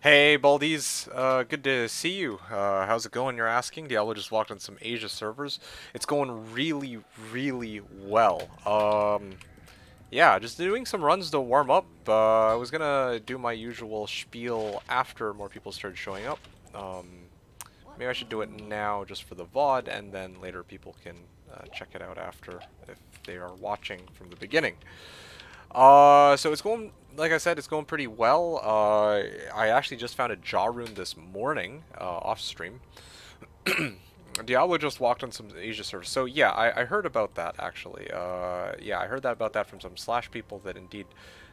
Hey, Baldies. Good to see you. How's it going, you're asking? Diablo just walked on some Asia servers. It's going really, really well. Yeah, just doing some runs to warm up. I was gonna do my usual spiel after more people started showing up. Maybe I should do it now just for the VOD, and then later people can check it out after if they are watching from the beginning. So it's going, like I said, it's going pretty well. I actually just found a jaw rune this morning, off stream. Diablo just walked on some Asia servers. So yeah, I heard about that actually. Yeah, I heard that about that from some Slash people that indeed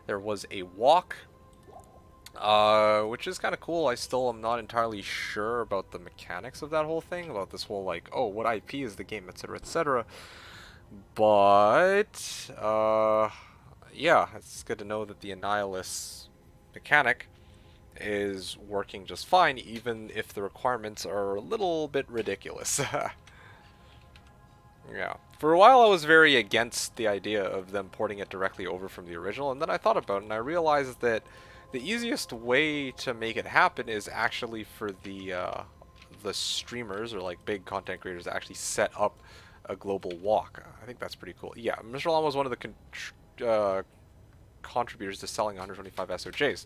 there was a walk, which is kind of cool. I still am not entirely sure about the mechanics of that whole thing, about this whole like, oh, what IP is the game, etc., etc. But yeah, it's good to know that the Annihilus mechanic is working just fine, even if the requirements are a little bit ridiculous. Yeah. For a while I was very against the idea of them porting it directly over from the original, and then I thought about it and I realized that the easiest way to make it happen is actually for the streamers or like big content creators to actually set up a global walk. I think that's pretty cool. Yeah, Mr. Lam was one of the contributors to selling 125 SOJs.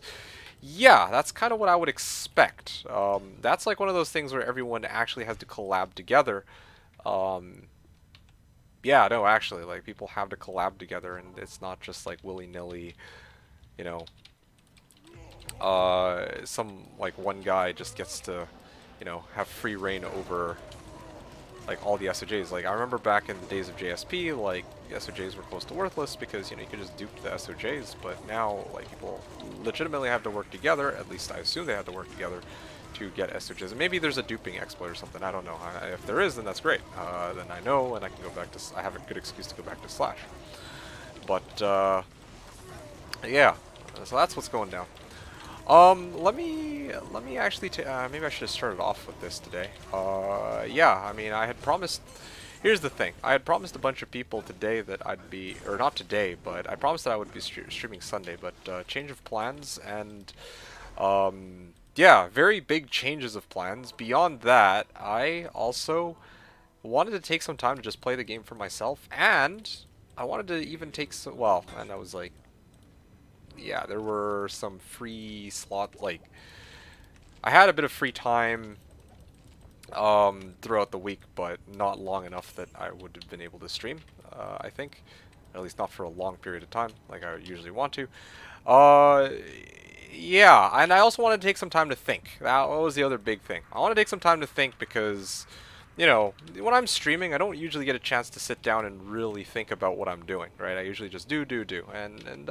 Yeah, that's kind of what I would expect. That's like one of those things where everyone actually has to collab together. Um, yeah, no, actually, like people have to collab together, and it's not just like willy-nilly, you know. Some like one guy just gets to, have free reign over like all the SOJs. Like I remember back in the days of JSP, like SOJs were close to worthless because you could just dupe the SOJs. But now like people legitimately have to work together. At least I assume they have to work together to get SOJs. And maybe there's a duping exploit or something. I don't know. If there is, then that's great. Then I know, and I can go back to. I have a good excuse to go back to Slash. But yeah, so that's what's going down. Let me actually maybe I should have started off with this today. Yeah, I mean, I had promised. Here's the thing. I had promised a bunch of people today that I'd be, or not today, but I promised that I would be streaming Sunday. But change of plans and yeah, very big changes of plans. Beyond that, I also wanted to take some time to just play the game for myself, and I wanted to even take some. Well, and I was like, yeah, there were some free slot, like, I had a bit of free time throughout the week, but not long enough that I would have been able to stream, I think. At least not for a long period of time, like I usually want to. Uh, yeah, and I also wanted to take some time to think. That was the other big thing. I want to take some time to think because, when I'm streaming, I don't usually get a chance to sit down and really think about what I'm doing, right? I usually just do. And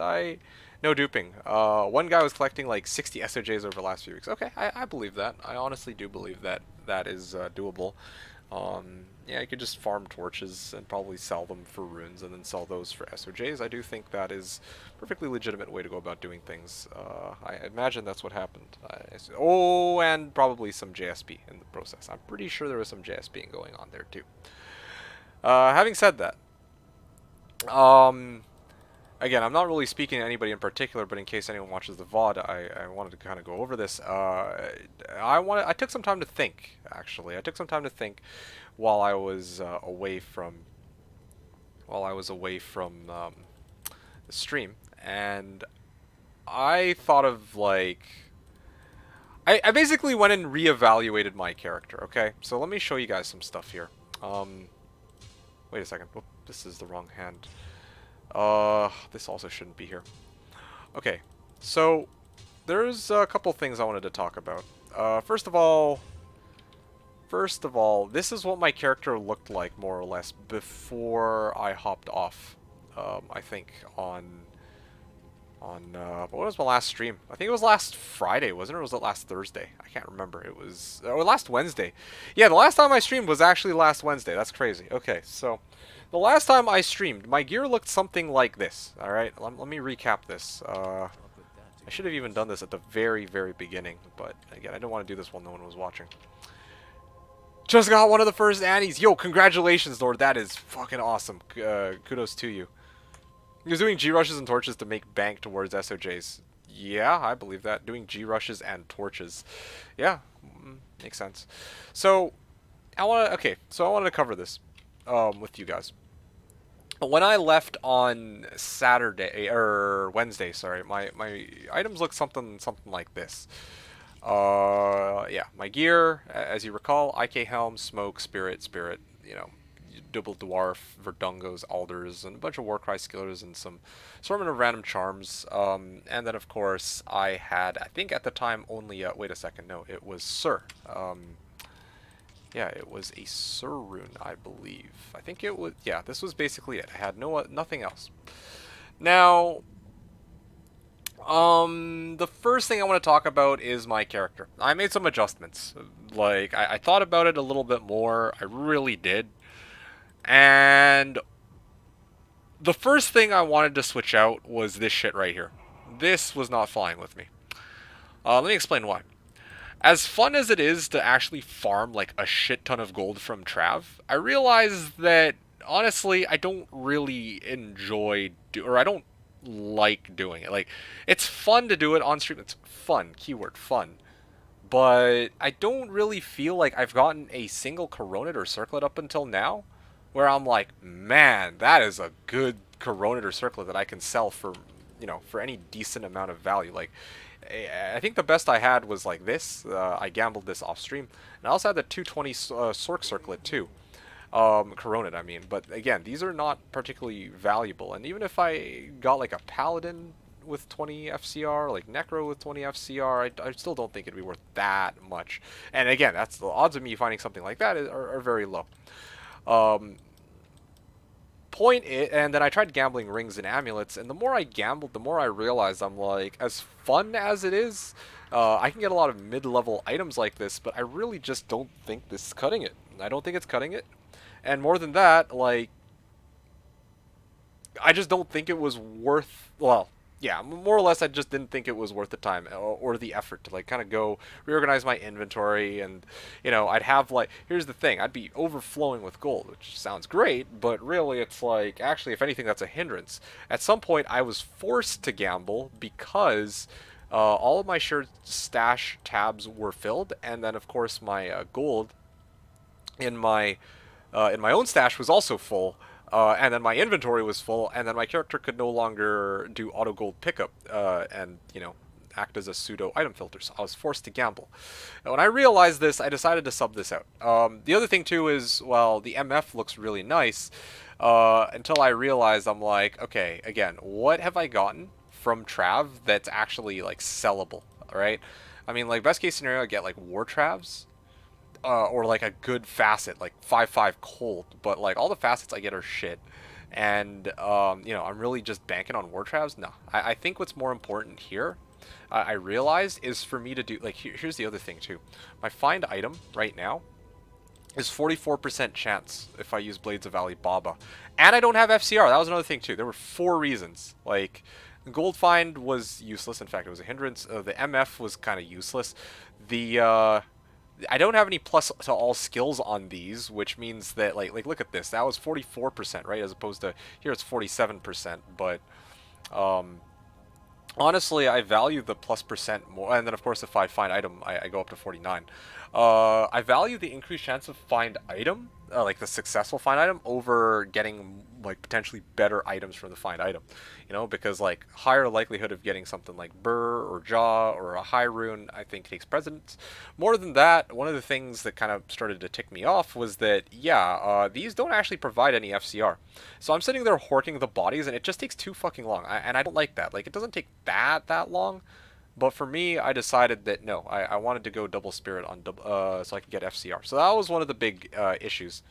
no duping. One guy was collecting like 60 SOJs over the last few weeks. Okay, I believe that. I honestly do believe that that is doable. Yeah, you could just farm torches and probably sell them for runes and then sell those for SOJs. I do think that is a perfectly legitimate way to go about doing things. I imagine that's what happened. Oh, and probably some JSP in the process. I'm pretty sure there was some JSP going on there too. Having said that, um, again, I'm not really speaking to anybody in particular, but in case anyone watches the VOD, I wanted to kind of go over this. I took some time to think, actually. I took some time to think while I was away from the stream, and I thought of like I basically went and reevaluated my character. Okay, so let me show you guys some stuff here. Wait a second. Whoop, this is the wrong hand. This also shouldn't be here. Okay, so there's a couple things I wanted to talk about. First of all, this is what my character looked like more or less before I hopped off. I think on what was my last stream? I think it was last Friday, wasn't it? Or was it last Thursday? I can't remember. It was last Wednesday. Yeah, the last time I streamed was actually last Wednesday. That's crazy. Okay, so the last time I streamed, my gear looked something like this. All right, let me recap this. I should have even done this at the very, very beginning, but again, I didn't want to do this while no one was watching. Just got one of the first Annies. Yo, congratulations, Lord. That is fucking awesome. Kudos to you. He was doing G-rushes and torches to make bank towards SOJs. Yeah, I believe that. Doing G rushes and torches. Yeah, makes sense. So I wanted to cover this with you guys. When I left on Saturday or Wednesday, sorry, my items look something like this. Yeah, my gear, as you recall, IK helm, smoke, spirit, you know, double dwarf, verdungos, alders, and a bunch of warcry skillers and some assortment of random charms. And then of course I had, I think at the time only. Wait a second, no, it was Sir. Yeah, it was a Sir rune, I believe. I think it was. Yeah, this was basically it. I had nothing else. Now, the first thing I want to talk about is my character. I made some adjustments. Like, I thought about it a little bit more. I really did. And the first thing I wanted to switch out was this shit right here. This was not flying with me. Let me explain why. As fun as it is to actually farm like a shit ton of gold from Trav, I realize that honestly I don't really enjoy or I don't like doing it. Like, it's fun to do it on stream. It's fun, keyword fun. But I don't really feel like I've gotten a single coronate or circlet up until now where I'm like, man, that is a good coronate or circlet that I can sell for, for any decent amount of value. Like, I think the best I had was like this. I gambled this off stream, and I also had the 220 Sork circlet too. Coronate, I mean. But again, these are not particularly valuable. And even if I got like a Paladin with 20 FCR, like Necro with 20 FCR, I still don't think it'd be worth that much. And again, that's the odds of me finding something like that are very low. Um, and then I tried gambling rings and amulets, and the more I gambled, the more I realized I'm like, as fun as it is, I can get a lot of mid-level items like this, but I really just don't think this is cutting it. I don't think it's cutting it. And more than that, like, I just don't think it was worth, well, yeah, more or less I just didn't think it was worth the time or the effort to like kind of go reorganize my inventory. And I'd have like, here's the thing, I'd be overflowing with gold, which sounds great, but really it's like, actually if anything that's a hindrance. At some point I was forced to gamble because all of my shared stash tabs were filled, and then of course my gold in my own stash was also full, and then my inventory was full, and then my character could no longer do auto gold pickup, and act as a pseudo item filter. So I was forced to gamble. And when I realized this, I decided to sub this out. The other thing too is, well, the MF looks really nice, until I realized I'm like, okay, again, what have I gotten from Trav that's actually like sellable, right? I mean, like, best case scenario, I get like War Travs, or like a good facet, like 5/5 cold, but like all the facets I get are shit. And I'm really just banking on war traps. No, I think what's more important here, I realized, is for me to do like here's the other thing too. My find item right now is 44% chance if I use Blades of Ali Baba, and I don't have FCR. That was another thing too. There were 4 reasons. Like, gold find was useless. In fact, it was a hindrance. The MF was kind of useless. The I don't have any plus to all skills on these, which means that like look at this. That was 44%, right? As opposed to here it's 47%. But honestly, I value the plus percent more. And then of course if I find item, I go up to 49. I value the increased chance of find item, like the successful find item, over getting like potentially better items from the find item. Because like higher likelihood of getting something like Burr or Jaw or a high rune, I think takes precedence. More than that, one of the things that kind of started to tick me off was that, yeah, these don't actually provide any FCR. So I'm sitting there horking the bodies, and it just takes too fucking long. And I don't like that. Like, it doesn't take that long. But for me, I decided that no, I wanted to go double spirit on so I could get FCR. So that was one of the big issues.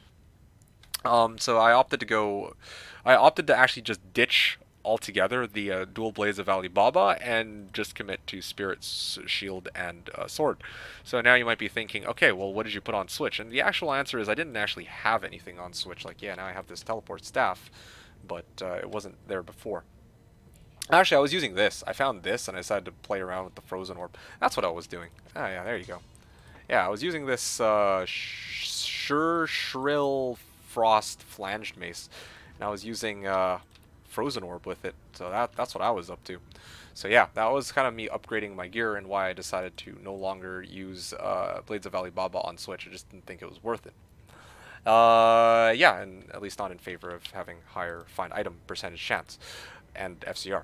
So I opted to actually just ditch altogether the dual blades of Alibaba and just commit to Spirit's shield and sword. So now you might be thinking, okay, well, what did you put on Switch? And the actual answer is I didn't actually have anything on Switch. Like, yeah, now I have this teleport staff, but it wasn't there before. Actually, I was using this. I found this, and I decided to play around with the frozen orb. That's what I was doing. Ah, yeah, there you go. Yeah, I was using this Shrill Frost Flanged Mace, and I was using frozen orb with it. So that's what I was up to. So yeah, that was kind of me upgrading my gear and why I decided to no longer use Blades of Alibaba on Switch. I just didn't think it was worth it. Yeah, and at least not in favor of having higher find item percentage chance and FCR.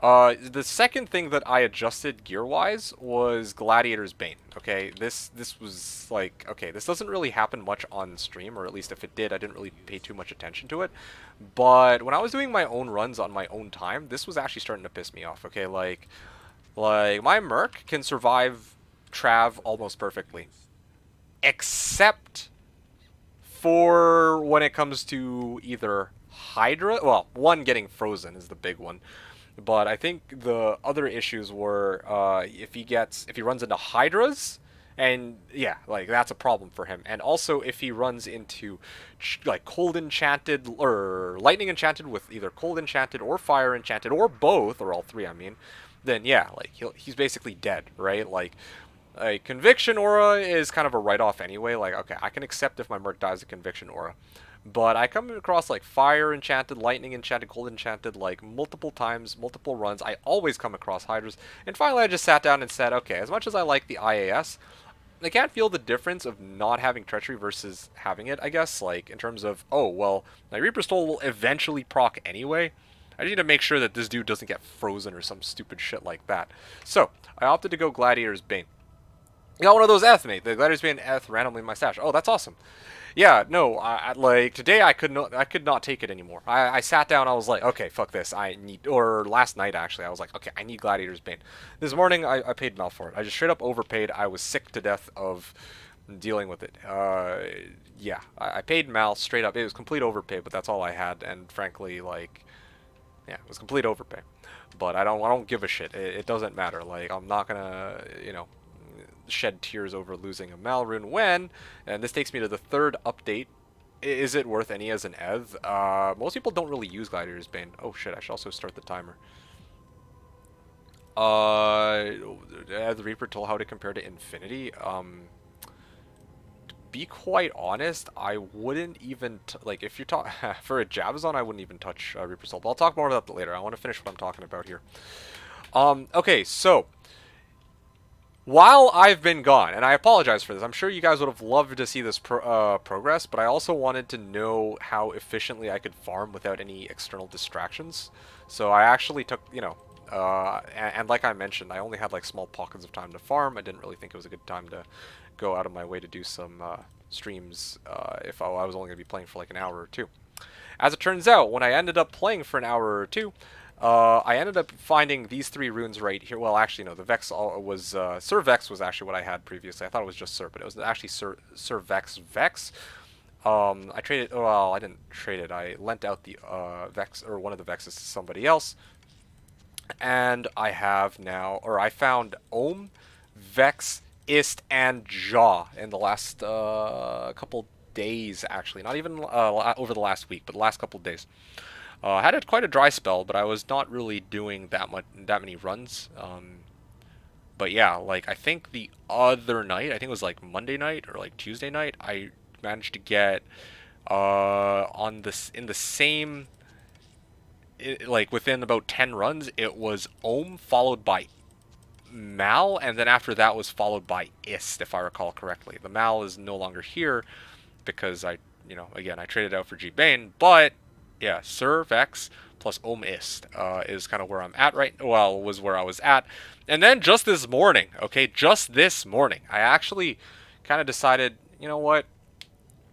The second thing that I adjusted gear-wise was Gladiator's Bane. Okay, this was like, okay, this doesn't really happen much on stream, or at least if it did, I didn't really pay too much attention to it. But when I was doing my own runs on my own time, this was actually starting to piss me off. Okay, like my Merc can survive Trav almost perfectly, except for when it comes to either Hydra. Well, one, getting frozen is the big one. But I think the other issues were if he runs into Hydras, and yeah, like that's a problem for him. And also if he runs into like cold enchanted or lightning enchanted with either cold enchanted or fire enchanted or both or all three, I mean, then yeah, like he's basically dead, right? Like a conviction aura is kind of a write-off anyway. Like, okay, I can accept if my Merc dies a conviction aura. But I come across like fire enchanted, lightning enchanted, cold enchanted, like multiple times, multiple runs. I always come across Hydras. And finally I just sat down and said, okay, as much as I like the IAS, I can't feel the difference of not having Treachery versus having it, I guess. Like, in terms of, oh, well, my Reaper Soul will eventually proc anyway. I just need to make sure that this dude doesn't get frozen or some stupid shit like that. So, I opted to go Gladiator's Bane. I got one of those Eth, mate. The Gladiator's Bane Eth randomly in my stash. Oh, that's awesome. Yeah, no, like, today I could not take it anymore. I sat down, I was like, okay, fuck this, or last night, actually, I was like, okay, I need Gladiator's Bane. This morning, I paid Mal for it. I just straight up overpaid. I was sick to death of dealing with it. Yeah, I paid Mal straight up. It was complete overpay, but that's all I had, and frankly, like, yeah, it was complete overpay. But I don't give a shit. It doesn't matter. Like, I'm not gonna, you know, shed tears over losing a Mal rune when, and this takes me to the third update. Is it worth any as an ETH? Most people don't really use Gladiator's Bane. Oh shit, I should also start the timer. The Reaper told how to compare to Infinity. To be quite honest, I wouldn't even, like, if you're for a Javazon, I wouldn't even touch Reaper Soul, but I'll talk more about that later. I want to finish what I'm talking about here. Okay, so while I've been gone, and I apologize for this, I'm sure you guys would have loved to see this progress, but I also wanted to know how efficiently I could farm without any external distractions. So I actually took, you know, and like I mentioned, I only had like small pockets of time to farm. I didn't really think it was a good time to go out of my way to do some streams if I was only going to be playing for like an hour or two. As it turns out, when I ended up playing for an hour or two, I ended up finding these three runes right here. Well, actually, no, the Vex was, Sir Vex was actually what I had previously. I thought it was just Sir, but it was actually Sir Vex. I traded, well, I didn't trade it. I lent out the Vex, or one of the Vexes to somebody else. And I have now, or I found Ohm, Vex, Ist, and Jaw in the last couple days, actually. Not even over the last week, but the last couple days. I had quite a dry spell, but I was not really doing that many runs. But yeah, like I think the other night, I think it was like Monday night or like Tuesday night, I managed to get in the same, like within about 10 runs, it was Ohm followed by Mal, and then after that was followed by Ist, if I recall correctly. The Mal is no longer here because I, you know, again, I traded out for G Bane, but yeah, Sir Vex plus Ohm Ist is kind of where I'm at right, well, was where I was at. And then just this morning, okay, just this morning, I actually kind of decided, you know what,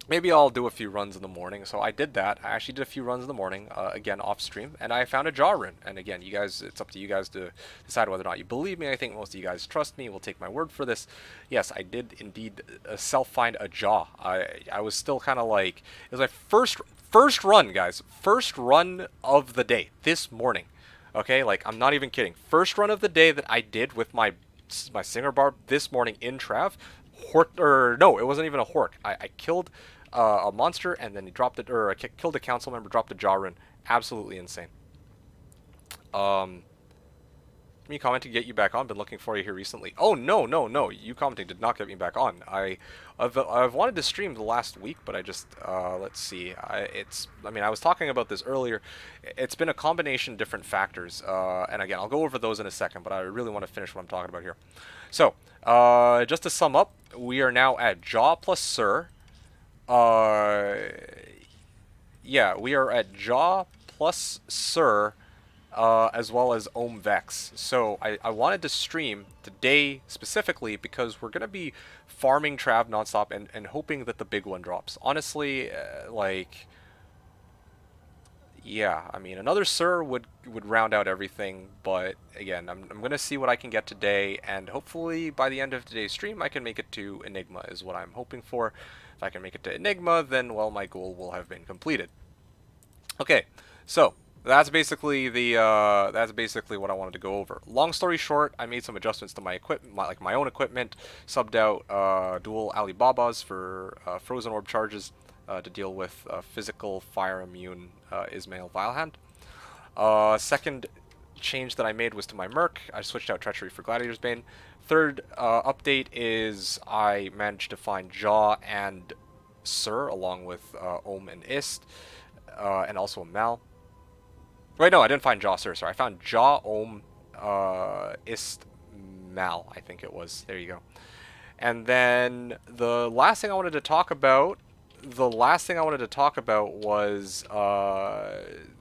maybe I'll do a few runs in the morning. So I did that. I actually did a few runs in the morning, again, off stream, and I found a Jaw rune. And again, you guys, it's up to you guys to decide whether or not you believe me. I think most of you guys trust me, will take my word for this. Yes, I did indeed self-find a Jaw. I was still kind of like, it was my first run, guys. First run of the day, this morning. Okay, like, I'm not even kidding. First run of the day that I did with my Singer Barb this morning in Trav. No, it wasn't even a Hork. I killed a monster, and then he dropped it, or I killed a council member, dropped a Jaw rune. Absolutely insane. Me commenting get you back on. Been looking for you here recently. Oh no, no, no! You commenting did not get me back on. I've wanted to stream the last week, but I just let's see. I mean, I was talking about this earlier. It's been a combination of different factors, and again, I'll go over those in a second. But I really want to finish what I'm talking about here. So, just to sum up, we are now at Jaw plus Sir. Yeah, we are at Jaw plus Sir. As well as Ohm Vex. So I wanted to stream today specifically because we're going to be farming Trav nonstop and hoping that the big one drops. Honestly, like, yeah, I mean, another Sir would round out everything, but again, I'm going to see what I can get today, and hopefully by the end of today's stream I can make it to Enigma is what I'm hoping for. If I can make it to Enigma, then, well, my goal will have been completed. Okay, so that's basically what I wanted to go over. Long story short, I made some adjustments to my equipment, like my own equipment, subbed out dual Alibabas for frozen orb charges to deal with physical fire immune Ismail Vilehand. Second change that I made was to my Merc. I switched out Treachery for Gladiator's Bane. Third update is I managed to find Jaw and Sir along with Ohm and Ist, and also a Mal. Wait, no, I didn't find Jaw, Sir. Sorry, I found Jaw, Ohm, Ist, Mal, I think it was. There you go. And then the last thing I wanted to talk about, was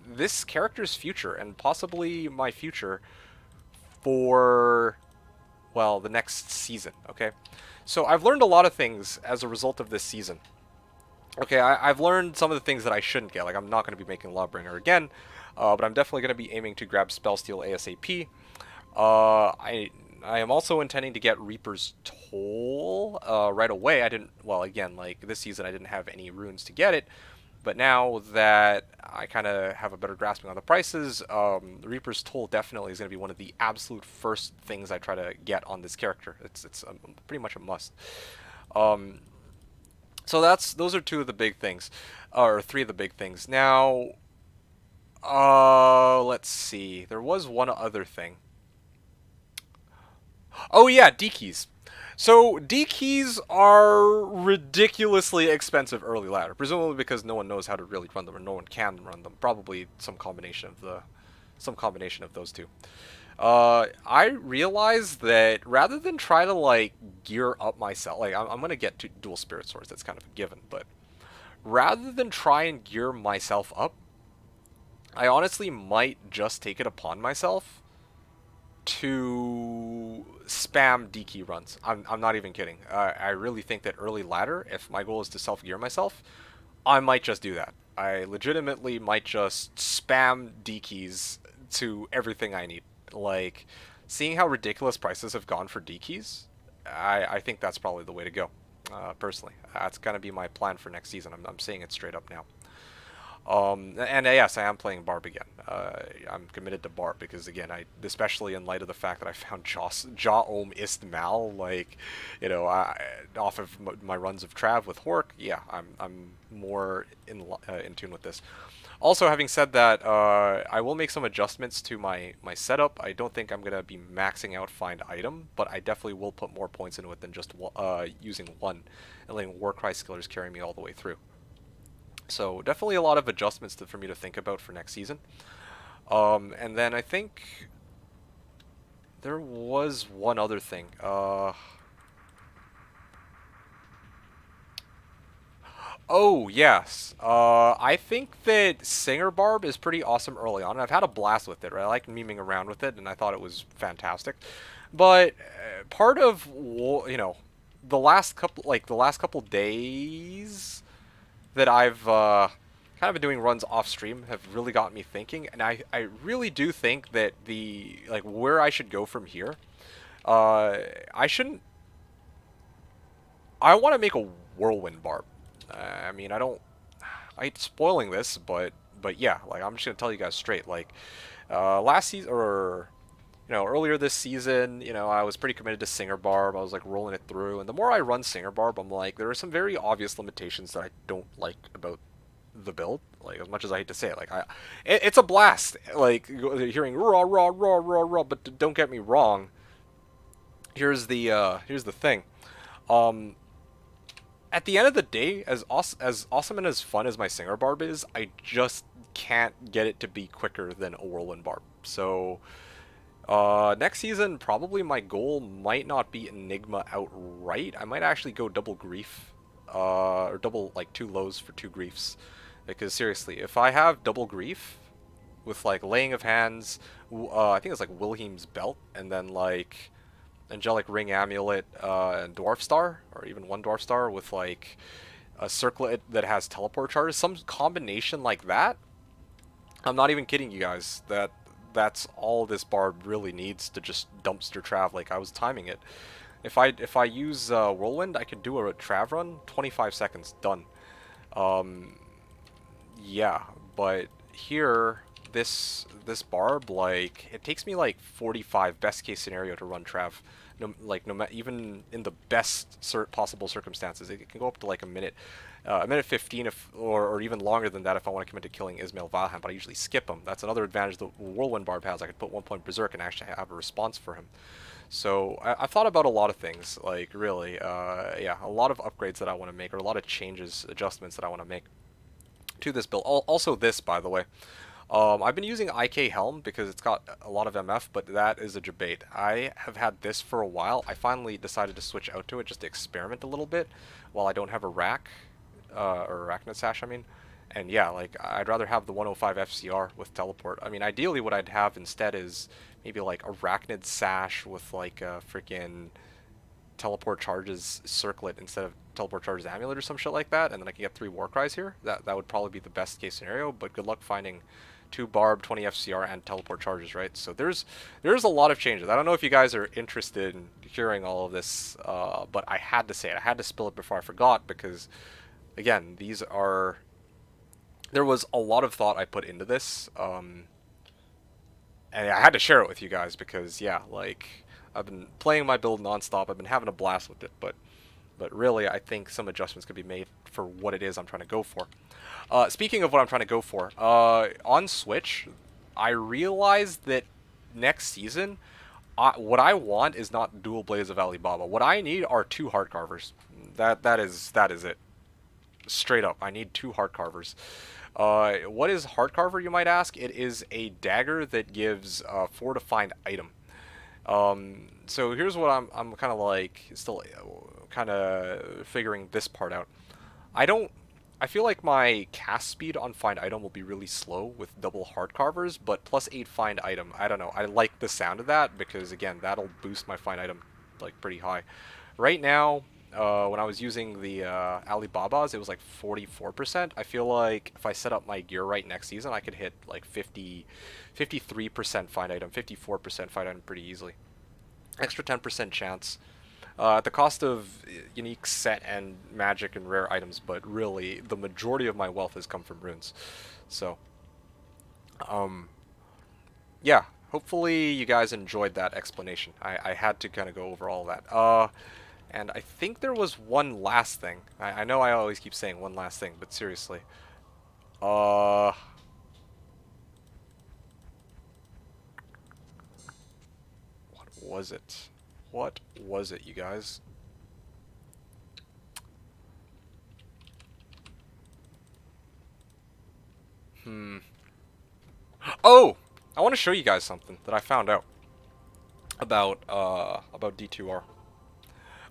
this character's future, and possibly my future for, well, the next season, okay? So I've learned a lot of things as a result of this season. Okay, I've learned some of the things that I shouldn't get. Like, I'm not going to be making Lawbringer again. But I'm definitely going to be aiming to grab Spellsteal ASAP. I am also intending to get Reaper's Toll right away. I didn't, well, again, like this season I didn't have any runes to get it. But now that I kind of have a better grasping on the prices, Reaper's Toll definitely is going to be one of the absolute first things I try to get on this character. It's pretty much a must. So those are two of the big things, or three of the big things. Now, let's see. There was one other thing. Oh yeah, D keys. So D keys are ridiculously expensive early ladder, presumably because no one knows how to really run them, or no one can run them. Probably some combination of those two. I realized that rather than try to like gear up myself, like I'm gonna get dual spirit swords. That's kind of a given, but rather than try and gear myself up, I honestly might just take it upon myself to spam D key runs. I'm not even kidding. I really think that early ladder, if my goal is to self-gear myself, I might just do that. I legitimately might just spam D keys to everything I need. Like, seeing how ridiculous prices have gone for D keys, I think that's probably the way to go, personally. That's going to be my plan for next season. I'm saying it straight up now. And yes, I am playing Barb again. I'm committed to Barb because, again, especially in light of the fact that I found Jaw Ohm Ist Mal, like, you know, off of my runs of Trav with Hork, yeah, I'm more in tune with this. Also, having said that, I will make some adjustments to my setup. I don't think I'm going to be maxing out Find Item, but I definitely will put more points into it than just using one and letting Warcry skillers carry me all the way through. So definitely a lot of adjustments for me to think about for next season. And then I think there was one other thing. Oh, yes. I think that Singer Barb is pretty awesome early on. I've had a blast with it, right? I like memeing around with it, and I thought it was fantastic. But part of, you know, the last couple days that I've kind of been doing runs off stream have really got me thinking, and I really do think that where I should go from here, I want to make a Whirlwind Barb. I mean, I hate spoiling this, but yeah, like, I'm just gonna tell you guys straight, like, last season, or, you know, earlier this season, you know, I was pretty committed to Singer Barb. I was like rolling it through, and the more I run Singer Barb, I'm like, there are some very obvious limitations that I don't like about the build. Like, as much as I hate to say it, like it's a blast. Like hearing raw, raw, raw, raw, raw. But don't get me wrong. Here's the thing. Um, at the end of the day, as awesome and as fun as my Singer Barb is, I just can't get it to be quicker than a Whirlwind Barb. So next season, probably my goal might not be Enigma outright. I might actually go double grief, or double, like, 2 lows for 2 griefs. Because seriously, if I have double grief with, like, laying of hands, I think it's like Wilhelm's belt, and then like angelic ring amulet, and dwarf star, or even 1 dwarf star with like a circlet that has teleport charges, some combination like that. I'm not even kidding you guys. That's all this Barb really needs to just dumpster trav. Like, I was timing it. If I use Whirlwind, I could do a trav run, 25 seconds, done. Yeah, but here, this Barb, like, it takes me like 45 best case scenario to run trav. No, like, even in the best possible circumstances, it can go up to like a minute 15, or even longer than that if I want to commit to killing Ismail Valheim, but I usually skip him. That's another advantage the Whirlwind Barb has. I could put 1 point Berserk and actually have a response for him. So I've thought about a lot of things, like, really, yeah, a lot of upgrades that I want to make, or a lot of changes, adjustments that I want to make to this build. Also this, by the way. I've been using IK Helm because it's got a lot of MF, but that is a debate. I have had this for a while. I finally decided to switch out to it just to experiment a little bit while I don't have a rack, or Arachnid Sash, I mean. And yeah, like, I'd rather have the 105 FCR with teleport. I mean, ideally what I'd have instead is maybe like Arachnid Sash with like a freaking teleport charges circlet instead of teleport charges amulet or some shit like that, and then I can get 3 war cries here. That would probably be the best case scenario, but good luck finding 2 Barb, 20 FCR, and teleport charges, right? So there's a lot of changes. I don't know if you guys are interested in hearing all of this, but I had to say it. I had to spill it before I forgot, because, again, there was a lot of thought I put into this, and I had to share it with you guys because, yeah, like, I've been playing my build nonstop. I've been having a blast with it, but really, I think some adjustments could be made for what it is I'm trying to go for. Speaking of what I'm trying to go for, on Switch, I realized that next season, what I want is not dual blades of Alibaba. What I need are 2 heart carvers. That is it. Straight up, I need 2 heart carvers. What is heart carver, you might ask? It is a dagger that gives 4 to find item. So here's what I'm kind of like still kind of figuring this part out. I feel like my cast speed on find item will be really slow with double heart carvers, but +8 find item, I don't know. I like the sound of that because, again, that'll boost my find item like pretty high. Right now, when I was using the Alibabas, it was like 44%. I feel like if I set up my gear right next season, I could hit like 53% find item, 54% find item pretty easily. Extra 10% chance. At the cost of unique set and magic and rare items, but really, the majority of my wealth has come from runes. So, yeah, hopefully you guys enjoyed that explanation. I had to kind of go over all that. And I think there was one last thing. I know I always keep saying one last thing, but seriously. What was it? What was it, you guys? Oh! I want to show you guys something that I found out about D2R.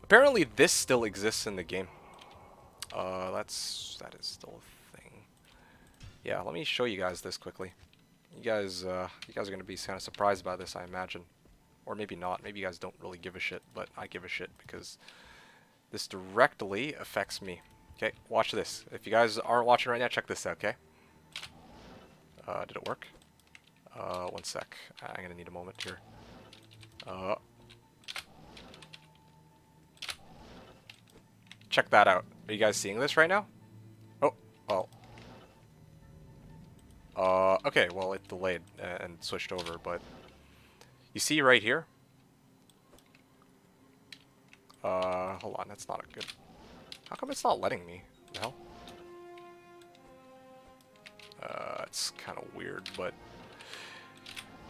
Apparently this still exists in the game. That is still a thing. Yeah, let me show you guys this quickly. You guys are gonna be kind of surprised by this, I imagine. Or maybe not. Maybe you guys don't really give a shit, but I give a shit because this directly affects me. Okay, watch this. If you guys aren't watching right now, check this out, okay? Did it work? 1 sec. I'm gonna need a moment here. Check that out. Are you guys seeing this right now? Oh, well. Okay, well, it delayed and switched over, but you see right here? Hold on, that's not a good... How come it's not letting me? The hell? It's kind of weird, but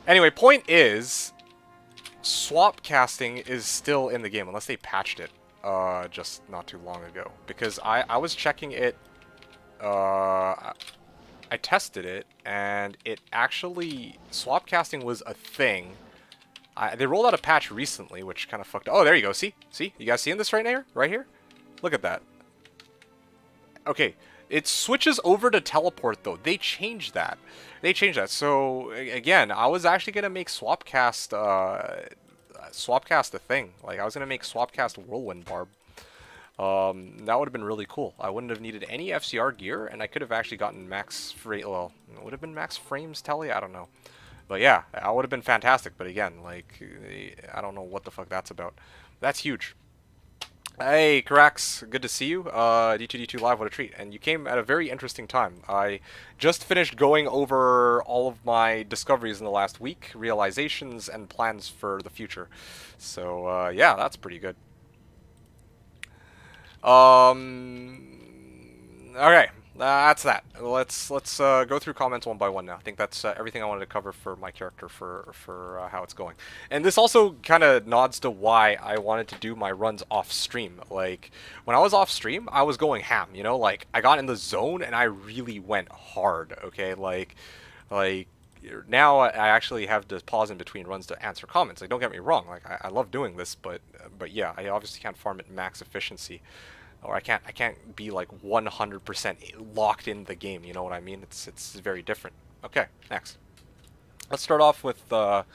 anyway, point is, swap casting is still in the game unless they patched it just not too long ago. Because I was checking it, I tested it, and it actually, swap casting was a thing. They rolled out a patch recently, which kind of fucked. Oh, there you go. See, you guys seeing this right here? Right here? Look at that. Okay, it switches over to teleport though. They changed that. So again, I was actually gonna make swapcast a thing. Like I was gonna make swapcast whirlwind barb. That would have been really cool. I wouldn't have needed any FCR gear, and I could have actually gotten max frame. Well, it would have been max frames tele. I don't know. But yeah, that would have been fantastic. But again, like, I don't know what the fuck that's about. That's huge. Hey, Karax, good to see you. D2D2 Live, what a treat. And you came at a very interesting time. I just finished going over all of my discoveries in the last week, realizations, and plans for the future. So, yeah, that's pretty good. Okay. That's that. Let's go through comments one by one now. I think that's everything I wanted to cover for my character for how it's going. And this also kind of nods to why I wanted to do my runs off stream. Like when I was off stream, I was going ham. You know, like I got in the zone and I really went hard. Okay, like now I actually have to pause in between runs to answer comments. Like don't get me wrong. Like I love doing this, but yeah, I obviously can't farm at max efficiency. Or I can't be like 100% locked in the game. You know what I mean? It's very different. Okay, next. Let's start off with Bartimus.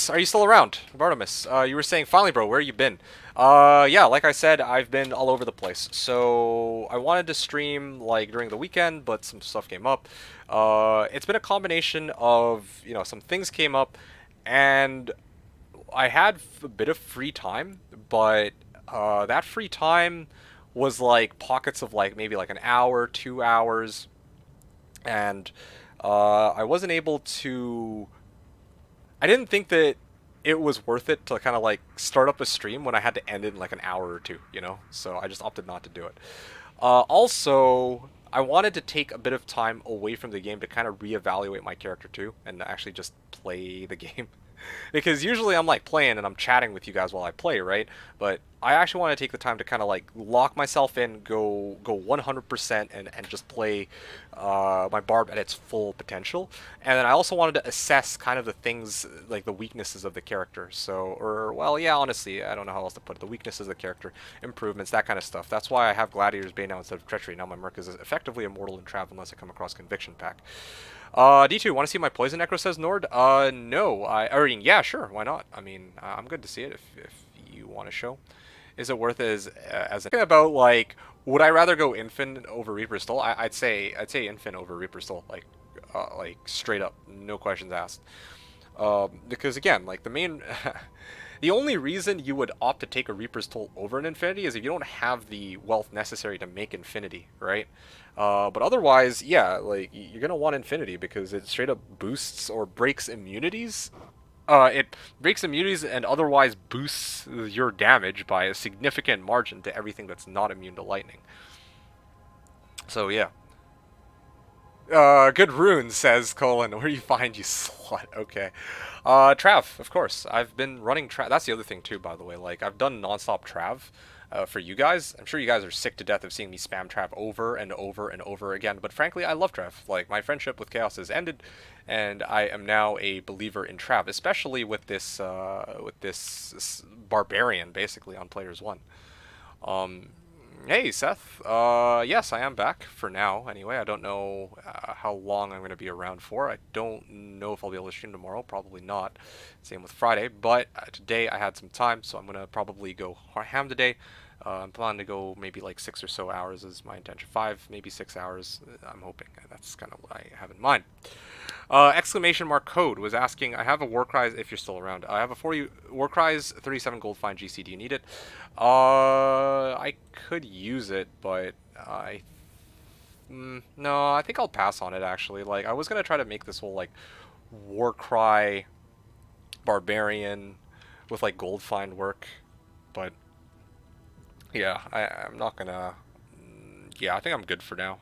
Are you still around, Bartimus? You were saying, finally, bro, where you been? Yeah, like I said, I've been all over the place. So I wanted to stream like during the weekend, but some stuff came up. It's been a combination of some things came up, and I had a bit of free time, but that free time was like pockets of like maybe like an hour, 2 hours, and I wasn't able to. I didn't think that it was worth it to kind of like start up a stream when I had to end it in like an hour or two, So I just opted not to do it. Also, I wanted to take a bit of time away from the game to kind of reevaluate my character too, and actually just play the game. Because usually I'm like playing and I'm chatting with you guys while I play, right? But I actually want to take the time to kind of like lock myself in, go 100% and just play my Barb at its full potential. And then I also wanted to assess kind of the things, like the weaknesses of the character. So, well, yeah, honestly, I don't know how else to put it. The weaknesses of the character, improvements, that kind of stuff. That's why I have Gladiator's Bane now instead of Treachery. Now my Merc is effectively immortal in Trav unless I come across Conviction Pack. D2, want to see my Poison Necro, says Nord? No. Yeah, sure, why not? I mean, I'm good to see it if you want to show. Is it worth it as about, like, would I rather go Infin over Reaper's Soul? I'd say Infin over Reaper's Soul, like straight up, no questions asked. Because again, like, the main... The only reason you would opt to take a Reaper's Toll over an Infinity is if you don't have the wealth necessary to make Infinity, right? But otherwise, yeah, like, you're going to want Infinity because it straight up boosts or breaks immunities. It breaks immunities and otherwise boosts your damage by a significant margin to everything that's not immune to lightning. So, yeah. Good rune, says Colin. Where do you find, you slut? Okay. Trav, of course. I've been running Trav. That's the other thing, too, by the way. Like, I've done non-stop Trav for you guys. I'm sure you guys are sick to death of seeing me spam Trav over and over and over again. But frankly, I love Trav. Like, my friendship with Chaos has ended, and I am now a believer in Trav, especially with this barbarian, basically, on Players 1. Hey, Seth. Yes, I am back for now. Anyway, I don't know how long I'm going to be around for. I don't know if I'll be able to stream tomorrow. Probably not. Same with Friday. But today I had some time, so I'm going to probably go ham today. I'm planning to go maybe like 6 or so hours is my intention. 5, maybe 6 hours. I'm hoping. That's kind of what I have in mind. Exclamation mark code was asking, I have a Warcries, if you're still around. I have a 40 Warcries 37 gold fine GC. Do you need it? I could use it, but no, I think I'll pass on it, actually. Like, I was gonna try to make this whole, like, Warcry Barbarian with, like, gold fine work, but yeah, I'm not gonna... Yeah, I think I'm good for now.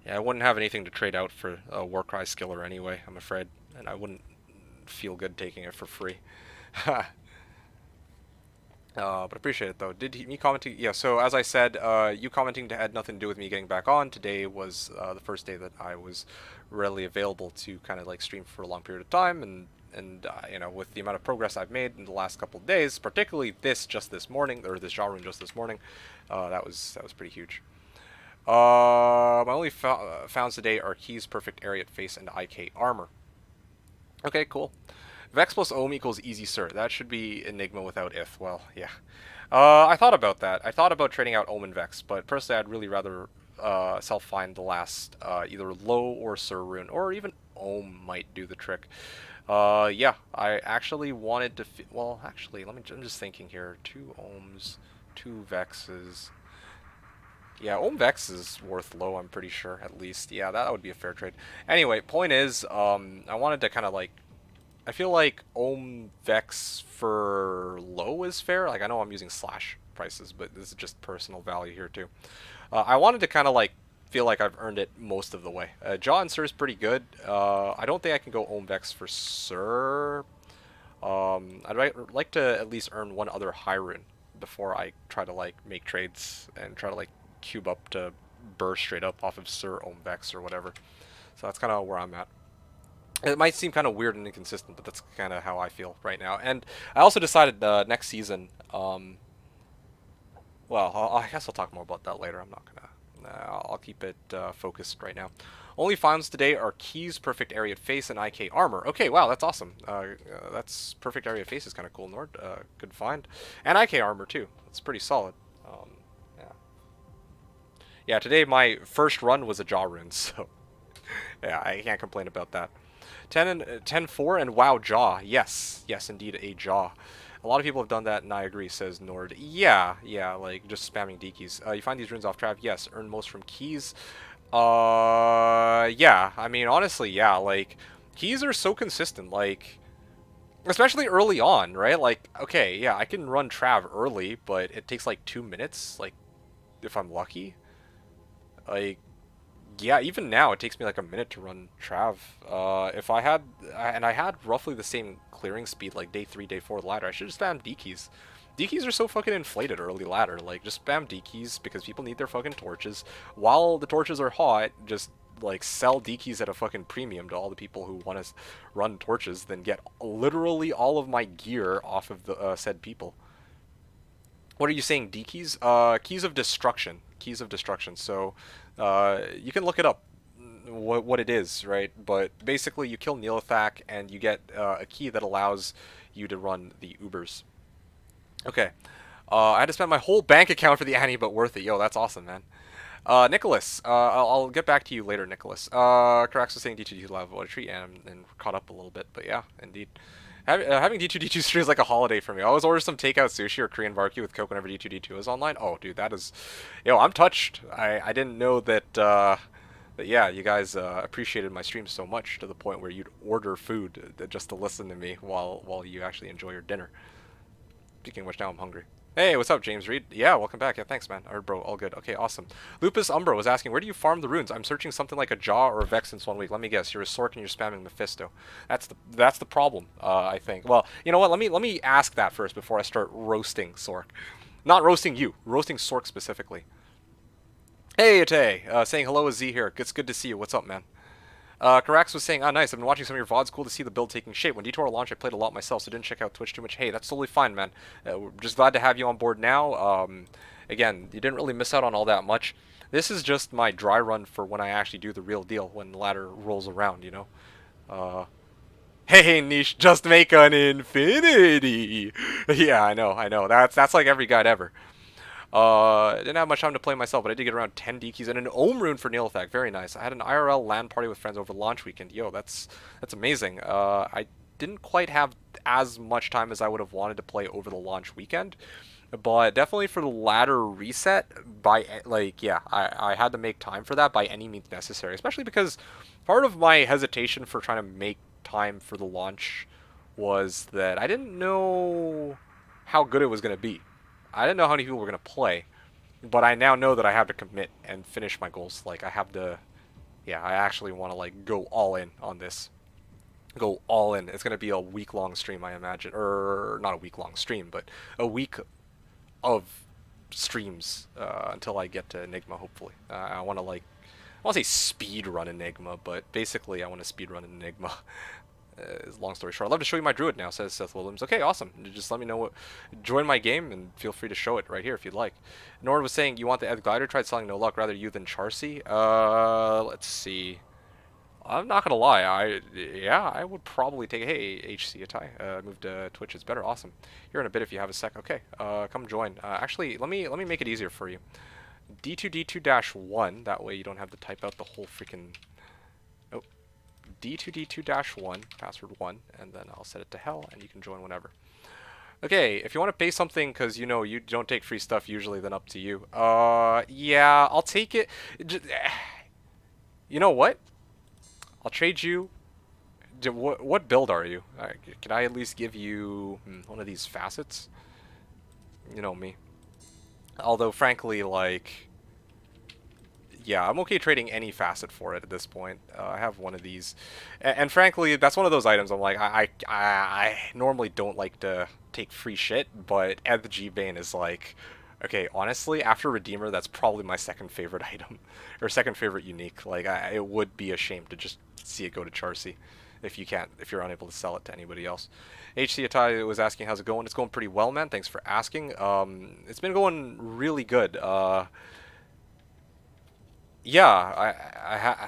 Yeah, I wouldn't have anything to trade out for a Warcry skiller anyway, I'm afraid. And I wouldn't feel good taking it for free. But appreciate it though. Me commenting? Yeah. So as I said, you commenting had nothing to do with me getting back on. Today was the first day that I was readily available to kind of like stream for a long period of time, and you know, with the amount of progress I've made in the last couple of days, particularly this morning, or this genre just this morning, that was pretty huge. My only founds today are keys, perfect area, face, and IK armor. Okay, cool. Vex plus Ohm equals easy sir. That should be Enigma without if. Well, yeah. I thought about that. I thought about trading out Ohm and Vex, but personally I'd really rather self-find the last either low or sir rune, or even Ohm might do the trick. Yeah, I actually wanted to... well, actually, I'm just thinking here. 2 Ohms, 2 Vexes... Yeah, Ohm Vex is worth low, I'm pretty sure, at least. Yeah, that would be a fair trade. Anyway, point is, I wanted to kind of like... I feel like Ohm Vex for low is fair. Like, I know I'm using slash prices, but this is just personal value here, too. I wanted to kind of like feel like I've earned it most of the way. Jaw and Sir is pretty good. I don't think I can go Ohm Vex for Sir. I'd like to at least earn one other high rune before I try to like make trades and try to like cube up to burst straight up off of Sir Ohm Vex or whatever. So that's kind of where I'm at. It might seem kind of weird and inconsistent, but that's kind of how I feel right now. And I also decided next season, well, I guess I'll talk more about that later. I'm not gonna. I'll keep it focused right now. Only finds today are keys, perfect area face, and IK armor. Okay, wow, that's awesome. That's perfect area face is kind of cool, Nord. Good find, and IK armor too. That's pretty solid. Yeah, yeah. Today my first run was a jaw rune, so yeah, I can't complain about that. 10-4 and wow, jaw. Yes, yes, indeed, a jaw. A lot of people have done that, and I agree, says Nord. Yeah, yeah, like just spamming D keys. You find these runes off Trav? Yes. Earn most from keys? Yeah. I mean, honestly, yeah. Like, keys are so consistent. Like, especially early on, right? Like, okay, yeah, I can run Trav early, but it takes like 2 minutes. Like, if I'm lucky. Like, yeah, even now it takes me like a minute to run Trav. If I had, and I had roughly the same clearing speed like day 3, day 4 ladder, I should just spam D keys. D keys are so fucking inflated early ladder. Like, just spam D keys because people need their fucking torches. While the torches are hot, just like sell D keys at a fucking premium to all the people who want to run torches, then get literally all of my gear off of the said people. What are you saying, D keys? Keys of destruction. Keys of destruction. So, you can look it up, what it is, right? But basically, you kill Neelathak, and you get a key that allows you to run the Ubers. Okay. I had to spend my whole bank account for the Annie, but worth it. Yo, that's awesome, man. Nicholas, I'll get back to you later, Nicholas. Carax was saying D2D Live Water Tree, and caught up a little bit, but yeah, indeed. Having D2D2 stream is like a holiday for me. I always order some takeout sushi or Korean barbecue with Coke whenever D2D2 is online. Oh, dude, that is... Yo, I'm touched. I didn't know that, that yeah, you guys appreciated my stream so much to the point where you'd order food just to listen to me while you actually enjoy your dinner. Speaking of which, now I'm hungry. Hey, what's up, James Reed? Yeah, welcome back. Yeah, thanks, man. Alright, bro, all good. Okay, awesome. Lupus Umbra was asking, where do you farm the runes? I'm searching something like a Jaw or a Vex since 1 week. Let me guess, you're a Sork and you're spamming Mephisto. That's the problem, I think. Well, you know what? Let me ask that first before I start roasting Sork. Not roasting you, roasting Sork specifically. Hey, Ate, saying hello is Z here. It's good to see you. What's up, man? Carax was saying, nice, I've been watching some of your VODs, cool to see the build taking shape. When D2R launched, I played a lot myself, so didn't check out Twitch too much. Hey, that's totally fine, man. We're just glad to have you on board now. Again, you didn't really miss out on all that much. This is just my dry run for when I actually do the real deal, when the ladder rolls around, you know? Hey, Niche, just make an infinity! Yeah, I know. That's like every guide ever. Didn't have much time to play myself, but I did get around 10 D keys and an Ohm rune for Neelathak. Very nice. I had an IRL LAN party with friends over launch weekend. Yo, that's amazing. I didn't quite have as much time as I would have wanted to play over the launch weekend, but definitely for the ladder reset, yeah, I had to make time for that by any means necessary, especially because part of my hesitation for trying to make time for the launch was that I didn't know how good it was going to be. I didn't know how many people were going to play, but I now know that I have to commit and finish my goals. Like, I have to Yeah, I actually want to like go all in on this. Go all in. It's gonna be a week-long stream, I imagine, or not a week-long stream, but a week of streams until I get to Enigma. Hopefully, I want to like, I want to say speed run Enigma, but basically I want to speed run Enigma. Long story short, I'd love to show you my druid now, says Seth Williams. Okay, awesome. Just let me know what. Join my game and feel free to show it right here if you'd like. Nord was saying you want the Ed Glider. Tried selling, no luck. Rather you than Charcy. Let's see. I'm not gonna lie. Yeah, I would probably take. Hey, HC Atai. Moved to Twitch. It's better. Awesome. Here in a bit if you have a sec. Okay. Come join. Actually, let me make it easier for you. D2D2-1. That way you don't have to type out the whole freaking. Oh, D2D2-1. Password 1, and then I'll set it to hell, and you can join whenever. Okay, if you want to pay something because you know you don't take free stuff usually, then up to you. Yeah, I'll take it. You know what? I'll trade you. What build are you? Can I at least give you one of these facets? You know me. Although, frankly, like, yeah, I'm okay trading any facet for it at this point. I have one of these, and frankly, that's one of those items I'm like, I normally don't like to take free shit, but Ed the G-Bane is like, okay, honestly, after Redeemer, that's probably my second favorite item, or second favorite unique. Like, it would be a shame to just see it go to Charcy if you're unable to sell it to anybody else. HC Atai was asking how's it going. It's going pretty well, man. Thanks for asking. It's been going really good. Yeah, I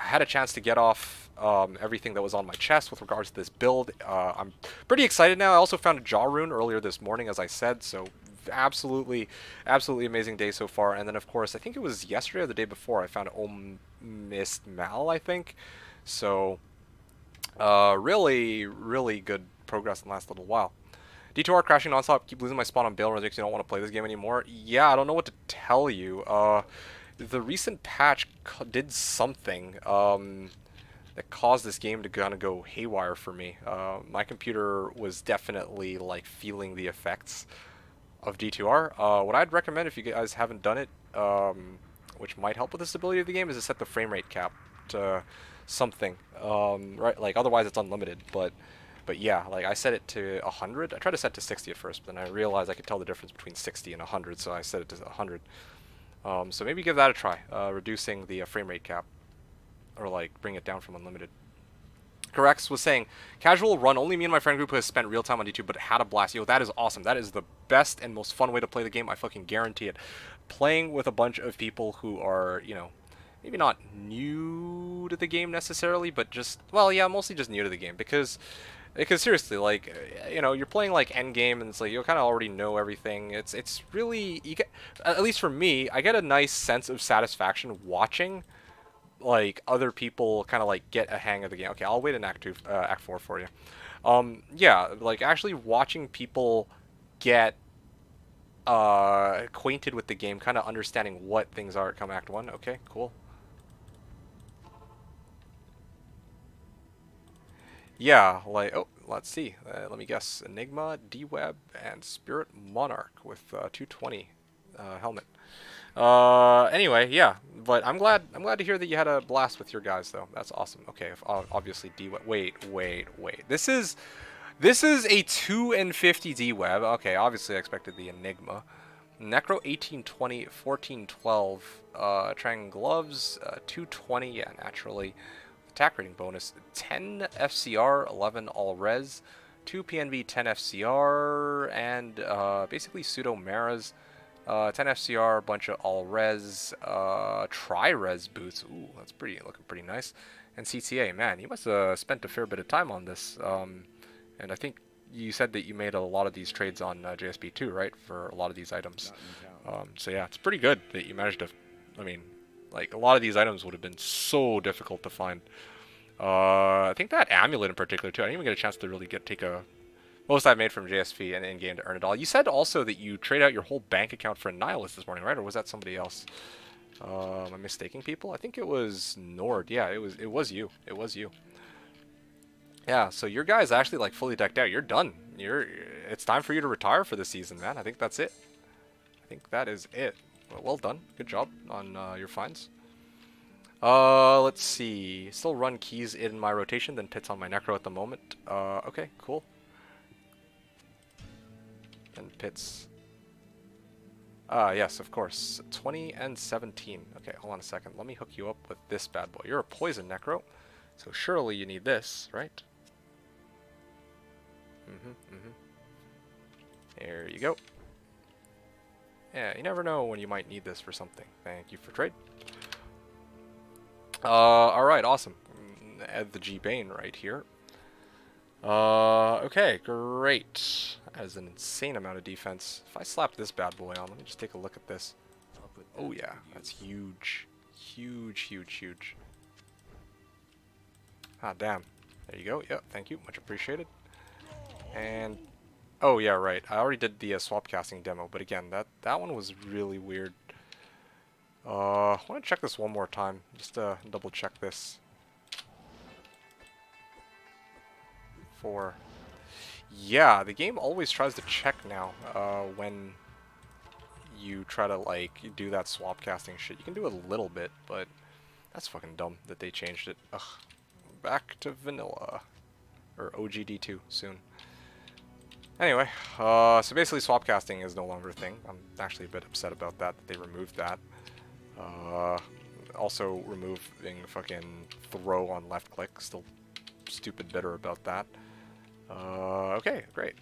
had a chance to get off everything that was on my chest with regards to this build. I'm pretty excited now. I also found a jaw rune earlier this morning, as I said, so absolutely amazing day so far. And then, of course, I think it was yesterday or the day before, I found Mist Mal, I think. So, really good progress in the last little while. D2R crashing nonstop, keep losing my spot on Bale, makes you don't want to play this game anymore. Yeah, I don't know what to tell you. The recent patch did something that caused this game to kind of go haywire for me. My computer was definitely like feeling the effects of D2R. What I'd recommend if you guys haven't done it, which might help with the stability of the game, is to set the frame rate cap to something. Right, like otherwise it's unlimited. But yeah, like I set it to 100. I tried to set it to 60 at first, but then I realized I could tell the difference between 60 and 100, so I set it to 100. So maybe give that a try, reducing the frame rate cap, or like bring it down from unlimited. Correx was saying, casual run, only me and my friend group has spent real time on D2, but had a blast. Yo, that is awesome. That is the best and most fun way to play the game. I fucking guarantee it. Playing with a bunch of people who are, you know, maybe not new to the game necessarily, but just, well, yeah, mostly just new to the game, because seriously, like, you know, you're playing like Endgame, and it's like you kind of already know everything. It's really, you get, at least for me, I get a nice sense of satisfaction watching like other people kind of like get a hang of the game. Okay, I'll wait in Act 4 for you. Yeah, like actually watching people get acquainted with the game, kind of understanding what things are come Act 1. Okay, cool. Yeah, like, oh, let's see. Let me guess. Enigma, D-Web, and Spirit Monarch with 220 helmet. Anyway, yeah, but I'm glad to hear that you had a blast with your guys, though. That's awesome. Okay, obviously D-Web. Wait. This is a 2 and 50 D-Web. Okay, obviously I expected the Enigma. Necro 1820, 1412, Triangle Gloves, 220, yeah, naturally. Attack rating bonus, 10 FCR, 11 all res, 2 PNV, 10 FCR, and basically pseudo Maras, 10 FCR, bunch of all res, tri-res boots. Ooh, that's looking pretty nice. And CTA, man, you must have spent a fair bit of time on this. And I think you said that you made a lot of these trades on JSP too, right? For a lot of these items. So yeah, it's pretty good that you managed to. I mean, like, a lot of these items would have been so difficult to find. I think that amulet in particular, too. I didn't even get a chance to really take a... Most I've made from JSP and in-game to earn it all. You said also that you trade out your whole bank account for a Nihilist this morning, right? Or was that somebody else? Am I mistaking people? I think it was Nord. Yeah, it was you. It was you. Yeah, so your guy's actually, like, fully decked out. You're done. It's time for you to retire for this season, man. I think that's it. I think that is it. Well done. Good job on your finds. Let's see. Still run keys in my rotation, then pits on my necro at the moment. Okay, cool. And pits. Yes, of course. 20 and 17. Okay, hold on a second. Let me hook you up with this bad boy. You're a poison necro, so surely you need this, right? There you go. Yeah, you never know when you might need this for something. Thank you for trade. Alright, awesome. Add the G-Bane right here. Okay, great. That is an insane amount of defense. If I slap this bad boy on, let me just take a look at this. Oh yeah, that's huge. Huge, huge, huge. Ah, damn. There you go. Yep, thank you. Much appreciated. And... oh, yeah, right. I already did the swap casting demo, but again, that one was really weird. I want to check this one more time, just to double check this. Yeah, the game always tries to check now, when you try to, like, do that swap casting shit. You can do it a little bit, but that's fucking dumb that they changed it. Ugh. Back to vanilla. Or OGD2 soon. Anyway, so basically swap casting is no longer a thing. I'm actually a bit upset about that they removed that. Also removing fucking throw on left click. Still stupid bitter about that. Okay, great.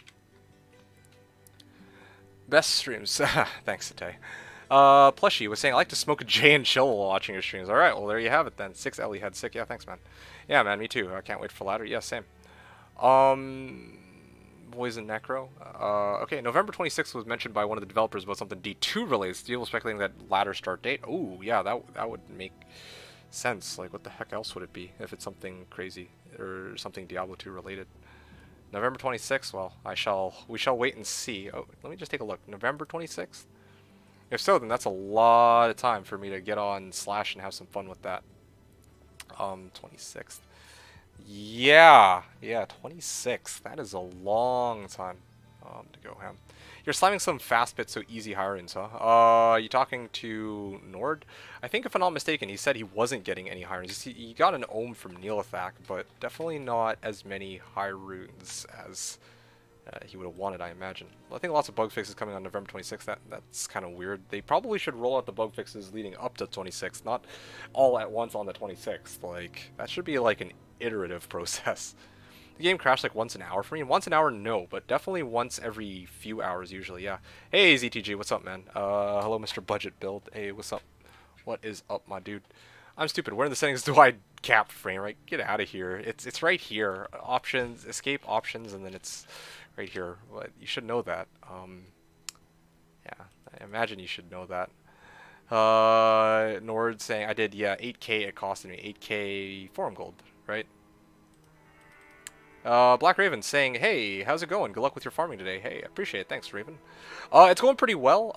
Best streams. Thanks, Satay. Plushy was saying, I like to smoke a J and chill while watching your streams. Alright, well, there you have it then. 6 Ellie had sick. Yeah, thanks, man. Yeah, man, me too. I can't wait for ladder. Yeah, same. Boys and Necro. Okay, November 26th was mentioned by one of the developers about something D2 related. People speculating that ladder start date. Oh, yeah, that would make sense. Like, what the heck else would it be if it's something crazy or something Diablo 2 related? November 26th. Well, we shall wait and see. Oh, let me just take a look. November 26th. If so, then that's a lot of time for me to get on Slash and have some fun with that. 26th. Yeah, 26. That is a long time to go ham. You're slamming some fast bits, so easy high-runes, huh? You talking to Nord? I think if I'm not mistaken, he said he wasn't getting any high-runes. He got an Ohm from Neelathak, but definitely not as many high-runes as he would have wanted, I imagine. I think lots of bug fixes coming on November 26th. That's kind of weird. They probably should roll out the bug fixes leading up to 26th, not all at once on the 26th. Like, that should be like an iterative process. The game crashed like once an hour for me. Once an hour, no, but definitely once every few hours usually, yeah. Hey, ZTG, what's up, man? Hello, Mr. Budget Build. Hey, what's up? What is up, my dude? I'm stupid. Where in the settings do I cap frame rate? Get out of here. It's right here. Options, escape options, and then it's right here. But you should know that. Yeah, I imagine you should know that. Nord saying I did, yeah, 8K it costed me. 8K forum gold, right? Black Raven saying, hey, how's it going? Good luck with your farming today. Hey, appreciate it. Thanks, Raven. It's going pretty well.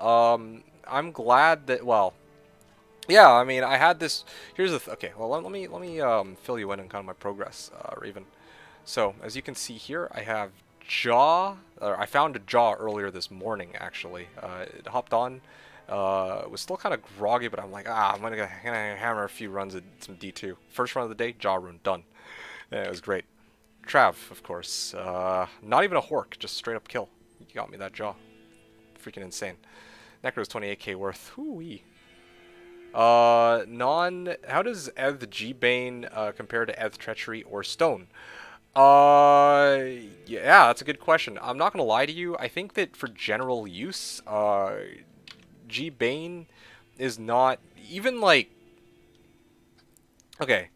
I'm glad that, well, yeah, I mean, I had this, here's the, okay, well, let me fill you in on kind of my progress, Raven. So, as you can see here, I have Jaw, or I found a Jaw earlier this morning, actually. It hopped on, it was still kind of groggy, but I'm like, I'm gonna hammer a few runs at some D2. First run of the day, Jaw rune, done. Yeah, it was great. Trav, of course. Not even a Hork, just straight up kill. You got me that Jaw. Freaking insane. Necro's 28k worth. Hoo-wee. How does Eth G-Bane compare to Eth Treachery or Stone? Yeah, that's a good question. I'm not gonna lie to you. I think that for general use, G-Bane is not even like, okay,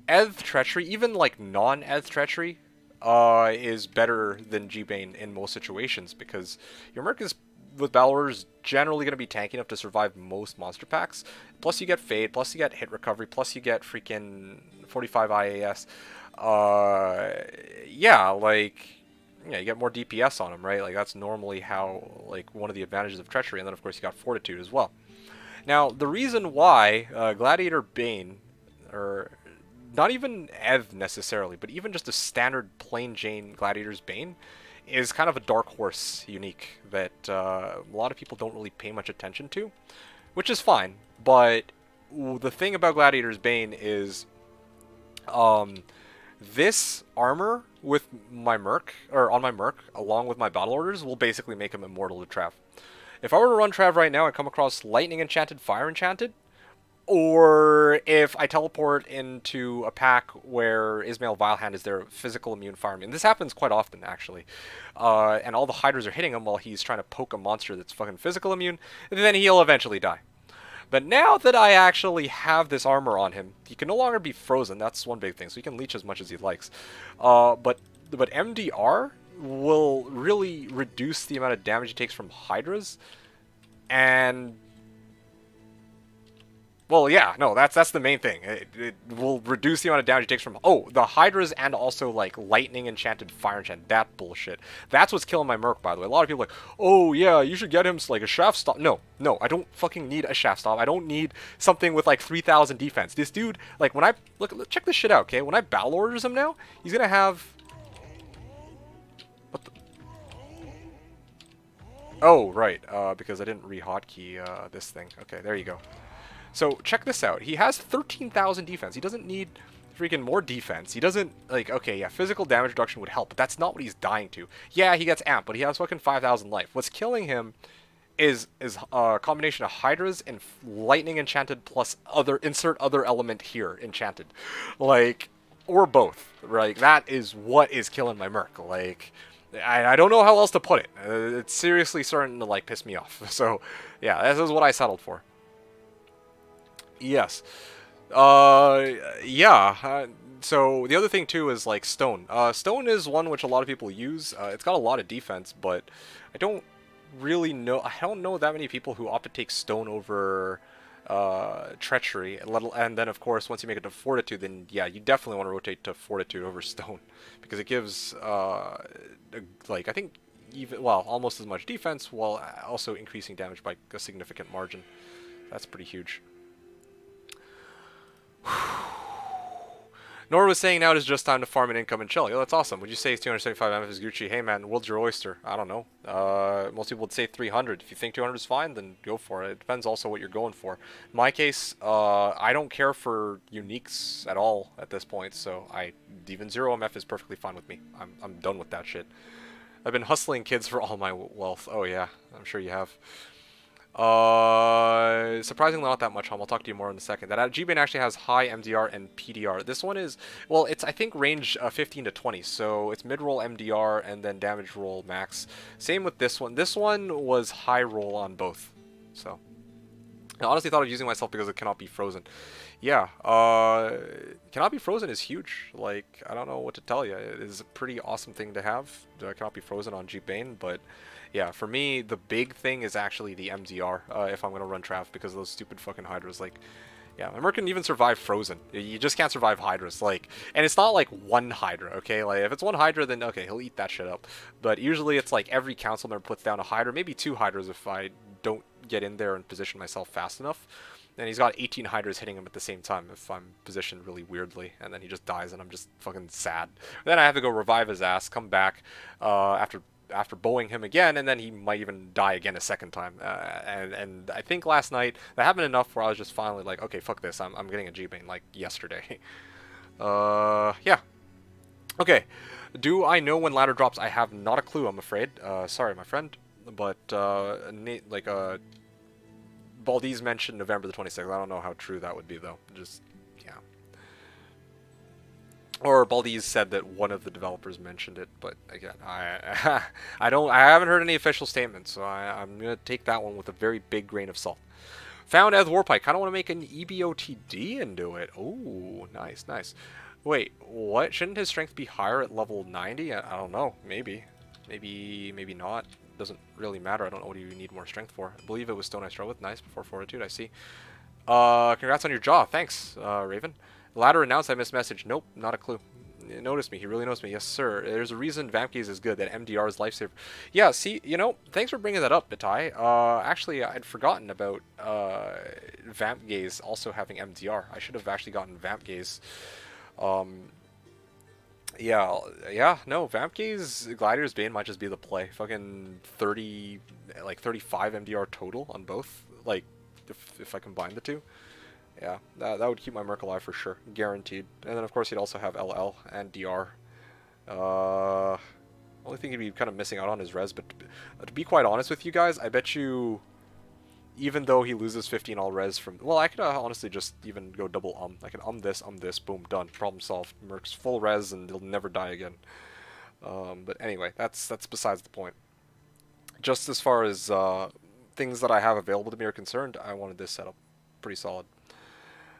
Eth Treachery, even like non-Eth Treachery, is better than G-Bane in most situations because your Merc is with Balor is generally going to be tanky enough to survive most monster packs. Plus you get Fade, plus you get hit recovery, plus you get freaking 45 IAS. Yeah, like, yeah, you get more DPS on him, right? Like, that's normally how, like, one of the advantages of Treachery, and then, of course, you got Fortitude as well. Now, the reason why Gladiator Bane, or not even Ev necessarily, but even just a standard plain Jane Gladiator's Bane, is kind of a dark horse unique that a lot of people don't really pay much attention to, which is fine, but the thing about Gladiator's Bane is, um, this armor with my Merc, or on my Merc, along with my battle orders, will basically make him immortal to Trav. If I were to run Trav right now and come across Lightning Enchanted, Fire Enchanted, or if I teleport into a pack where Ismail Vilehand is their physical immune fireman. This happens quite often, actually. And all the Hydras are hitting him while he's trying to poke a monster that's fucking physical immune, and then he'll eventually die. But now that I actually have this armor on him, he can no longer be frozen. That's one big thing, so he can leech as much as he likes. But MDR will really reduce the amount of damage he takes from Hydras, and well, yeah, no, that's the main thing. It will reduce the amount of damage it takes from, the Hydras and also, like, Lightning Enchanted, Fire Enchanted. That bullshit. That's what's killing my Merc, by the way. A lot of people are like, oh, yeah, you should get him, like, a Shaft Stop. No, I don't fucking need a Shaft Stop. I don't need something with, like, 3,000 defense. This dude, like, when I, check this shit out, okay? When I Battle Orders him now, he's gonna have, what the, oh, right, because I didn't re-hotkey, this thing. Okay, there you go. So, check this out. He has 13,000 defense. He doesn't need freaking more defense. He doesn't, like, okay, yeah, physical damage reduction would help, but that's not what he's dying to. Yeah, he gets amped, but he has fucking 5,000 life. What's killing him is a combination of Hydras and Lightning Enchanted plus insert other element here, Enchanted. Like, or both, right? That is what is killing my Merc. Like, I don't know how else to put it. It's seriously starting to, like, piss me off. So, yeah, this is what I settled for. Yes. Yeah. So the other thing too is like Stone. Stone is one which a lot of people use. It's got a lot of defense, but I don't really know. I don't know that many people who opt to take Stone over Treachery. And then of course once you make it to Fortitude, then yeah, you definitely want to rotate to Fortitude over Stone because it gives like I think almost as much defense while also increasing damage by a significant margin. That's pretty huge. Nora was saying now it is just time to farm an income and chill. Yo, that's awesome. Would you say it's 275 MF is Gucci? Hey man, world's your oyster. I don't know. Most people would say 300. If you think 200 is fine, then go for it. It depends also what you're going for. In my case, I don't care for uniques at all at this point, so even 0 MF is perfectly fine with me. I'm done with that shit. I've been hustling kids for all my wealth. Oh yeah, I'm sure you have. Surprisingly not that much, Home. I'll talk to you more in a second. That G-Bane actually has high MDR and PDR. This one is, well, it's I think range 15 to 20, so it's mid-roll MDR and then damage roll max. Same with this one. This one was high roll on both, so. I honestly thought of using myself because it cannot be frozen. Yeah, cannot be frozen is huge. Like, I don't know what to tell you. It is a pretty awesome thing to have. Cannot be frozen on G-Bane, but yeah, for me, the big thing is actually the MDR, if I'm going to run Trav, because of those stupid fucking Hydras. Like, yeah, my Merc can even survive Frozen. You just can't survive Hydras. Like, and it's not like one Hydra, okay? Like, if it's one Hydra, then okay, he'll eat that shit up. But usually it's like every council member puts down a Hydra, maybe 2 Hydras if I don't get in there and position myself fast enough. And he's got 18 Hydras hitting him at the same time if I'm positioned really weirdly. And then he just dies and I'm just fucking sad. Then I have to go revive his ass, come back after bowing him again, and then he might even die again a second time. And I think last night that happened enough where I was just finally like, okay, fuck this. I'm getting a G-Bane like yesterday. Yeah. Okay. Do I know when ladder drops? I have not a clue, I'm afraid. Sorry, my friend. But, Baldiz mentioned November the 26th. I don't know how true that would be, though. Just, yeah. Or Baldiz said that one of the developers mentioned it, but again, I haven't heard any official statements, so I'm gonna take that one with a very big grain of salt. Found as Warpike. Kind of want to make an EBOTD and do it. Oh, nice, nice. Wait, what? Shouldn't his strength be higher at level 90? I don't know. Maybe not. Doesn't really matter. I don't know what you need more strength for. I believe it was Stone I struggled with. Nice, before Fortitude, I see. Congrats on your jaw. Thanks, Raven. Ladder announced I missed message. Nope, not a clue. He noticed me. He really noticed me. Yes, sir. There's a reason Vamp Gaze is good. That MDR is lifesaver. Yeah, see, you know, thanks for bringing that up, Batai. Actually, I'd forgotten about Vamp Gaze also having MDR. I should have actually gotten Vamp Gaze. Yeah, no, Vamp Gaze Gladiator's Bane might just be the play. Fucking 35 MDR total on both, like, if I combine the two. Yeah, that would keep my Merc alive for sure, guaranteed. And then of course he'd also have LL and DR. Only thing he'd be kind of missing out on is res, but to be quite honest with you guys, I bet you, even though he loses 15 all res from, well, I could honestly just even go double I can this, boom, done, problem solved. Merc's full res and he'll never die again. But anyway, that's besides the point. Just as far as things that I have available to me are concerned, I wanted this setup pretty solid.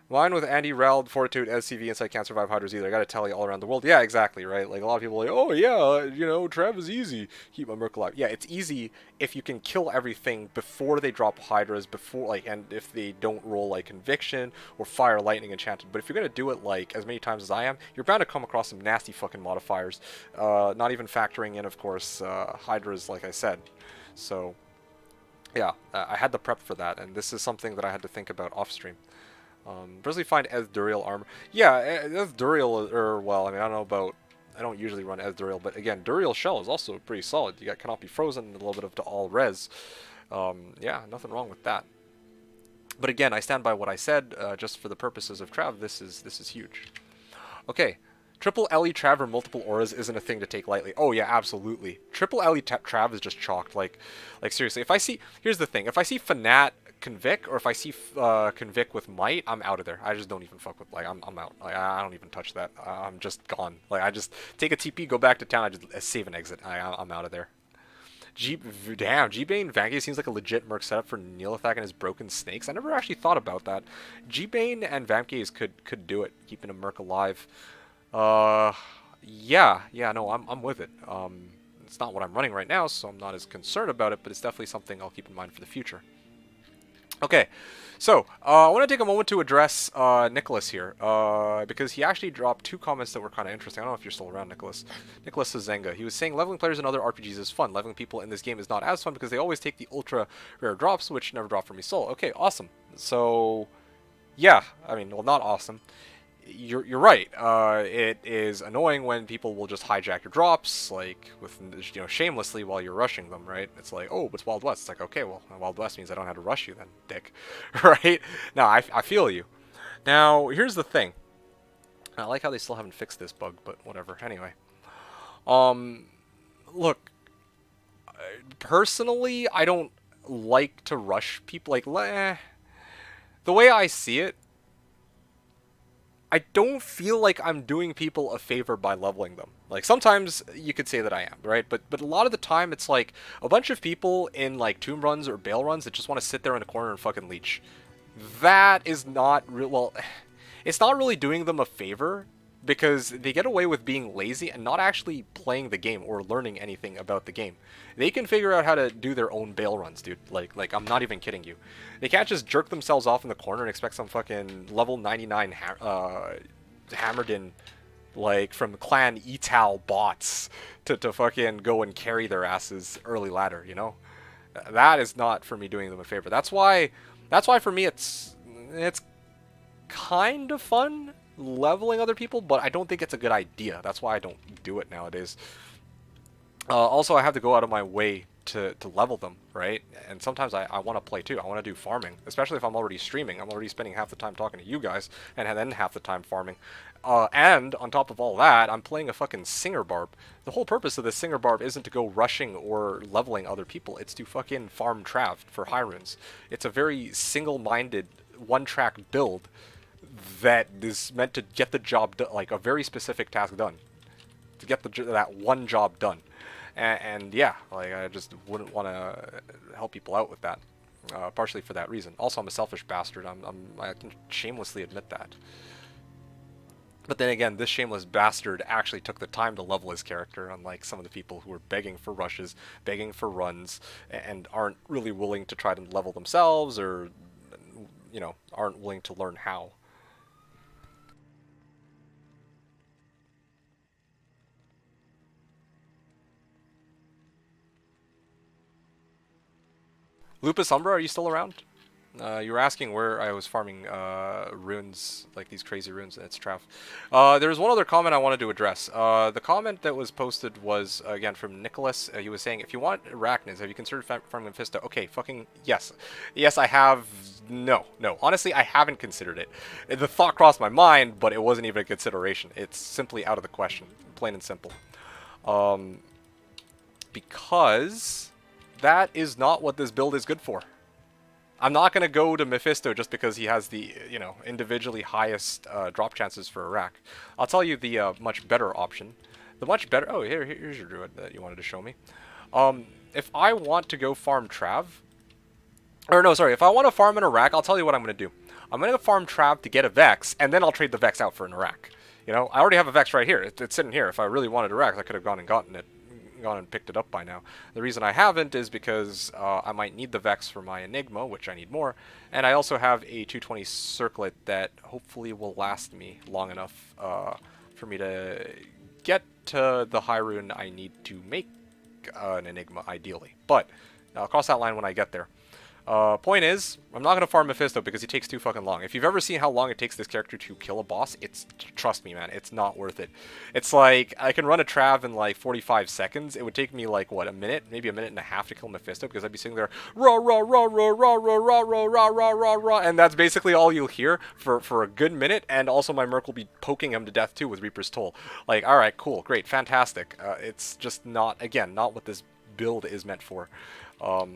Line with Andy, Reld, Fortitude, SCV, Insight can't survive Hydras either. I gotta tell you all around the world. Yeah, exactly, right? Like, a lot of people are like, oh yeah, you know, Trav is easy. Keep my Merc alive. Yeah, it's easy if you can kill everything before they drop Hydras, before, like, and if they don't roll, like, Conviction or Fire, Lightning, Enchanted. But if you're gonna do it, like, as many times as I am, you're bound to come across some nasty fucking modifiers. Not even factoring in, of course, Hydras, like I said. So, yeah, I had the prep for that, and this is something that I had to think about off-stream. Personally find Duriel armor. Yeah, Duriel, or, well, I mean, I don't know about, I don't usually run Duriel, but again, Duriel Shell is also pretty solid. You got Cannot Be Frozen, and a little bit of to all res. Yeah, nothing wrong with that. But again, I stand by what I said, just for the purposes of Trav, this is huge. Okay. Triple LE Trav or multiple auras isn't a thing to take lightly. Oh yeah, absolutely. Triple LE Trav is just chalked. Like seriously, if I see, here's the thing, if I see Fanat Convict, or if I see Convict with Might, I'm out of there. I just don't even fuck with, like, I'm out. Like, I don't even touch that. I'm just gone. Like, I just take a TP, go back to town, I just save and exit. I'm out of there. Damn, G-Bane Vanky seems like a legit Merc setup for Neolithak and his Broken Snakes. I never actually thought about that. G-Bane and Vamcase could do it, keeping a Merc alive. Yeah, no, I'm with it. It's not what I'm running right now, so I'm not as concerned about it, but it's definitely something I'll keep in mind for the future. Okay, so I want to take a moment to address Nicholas here, because he actually dropped two comments that were kind of interesting. I don't know if you're still around, Nicholas. Nicholas Zenga. He was saying leveling players in other RPGs is fun. Leveling people in this game is not as fun because they always take the ultra rare drops, which never drop from me soul. Okay, awesome. So, yeah, I mean, well, not awesome. You're right. It is annoying when people will just hijack your drops, like, with, you know, shamelessly while you're rushing them, right? It's like, oh, it's Wild West. It's like, okay, well, Wild West means I don't have to rush you then, dick. Right? No, I feel you. Now, here's the thing. I like how they still haven't fixed this bug, but whatever. Anyway. Look, personally, I don't like to rush people. Like, the way I see it, I don't feel like I'm doing people a favor by leveling them. Like, sometimes you could say that I am, right? But a lot of the time, it's like a bunch of people in, like, tomb runs or bale runs that just want to sit there in a corner and fucking leech. That is not well, it's not really doing them a favor, because they get away with being lazy and not actually playing the game or learning anything about the game. They can figure out how to do their own bail runs, dude. Like I'm not even kidding you. They can't just jerk themselves off in the corner and expect some fucking level 99 hammered in, like, from clan etal bots to fucking go and carry their asses early ladder, you know? That is not for me doing them a favor. That's why for me it's kind of fun leveling other people, but I don't think it's a good idea. That's why I don't do it nowadays. Also, I have to go out of my way to level them, right? And sometimes I want to play too. I want to do farming, especially if I'm already streaming. I'm already spending half the time talking to you guys, and then half the time farming. And on top of all that, I'm playing a fucking Singer Barb. The whole purpose of this Singer Barb isn't to go rushing or leveling other people. It's to fucking farm Trav for high runes. It's a very single-minded, one-track build that is meant to get the job done, like a very specific task done, to get that one job done. And yeah, like, I just wouldn't want to help people out with that, partially for that reason. Also, I'm a selfish bastard. I can shamelessly admit that. But then again, this shameless bastard actually took the time to level his character, unlike some of the people who are begging for rushes, begging for runs, and aren't really willing to try to level themselves, or, you know, aren't willing to learn how. Lupus Umbra, are you still around? You were asking where I was farming runes, like these crazy runes. It's Trav. There's one other comment I wanted to address. The comment that was posted was, again, from Nicholas. He was saying, if you want arachnids, have you considered farming Mephisto? Okay, fucking yes. Yes, I have. No. Honestly, I haven't considered it. The thought crossed my mind, but it wasn't even a consideration. It's simply out of the question. Plain and simple. Because that is not what this build is good for. I'm not going to go to Mephisto just because he has the, individually highest drop chances for Iraq. I'll tell you the much better option. The much better... Oh, here's your druid that you wanted to show me. If I want to go farm Trav... Or no, sorry. If I want to farm an Iraq, I'll tell you what I'm going to do. I'm going to farm Trav to get a Vex, and then I'll trade the Vex out for an Iraq. I already have a Vex right here. It's sitting here. If I really wanted Iraq, I could have gone and picked it up by now. The reason I haven't is because I might need the Vex for my Enigma, which I need more, and I also have a 220 circlet that hopefully will last me long enough for me to get to the high rune I need to make an Enigma, ideally. But I'll cross that line when I get there. Point is, I'm not going to farm Mephisto because he takes too fucking long. If you've ever seen how long it takes this character to kill a boss, trust me, man, it's not worth it. It's like, I can run a Trav in like 45 seconds. It would take me like, what, a minute? Maybe a minute and a half to kill Mephisto because I'd be sitting there, rah, rah, rah, rah, rah, rah, rah, rah, rah, rah, rah, rah, and that's basically all you'll hear for a good minute, and also my Merc will be poking him to death too with Reaper's Toll. Like, alright, cool, great, fantastic. It's just not, again, not what this build is meant for.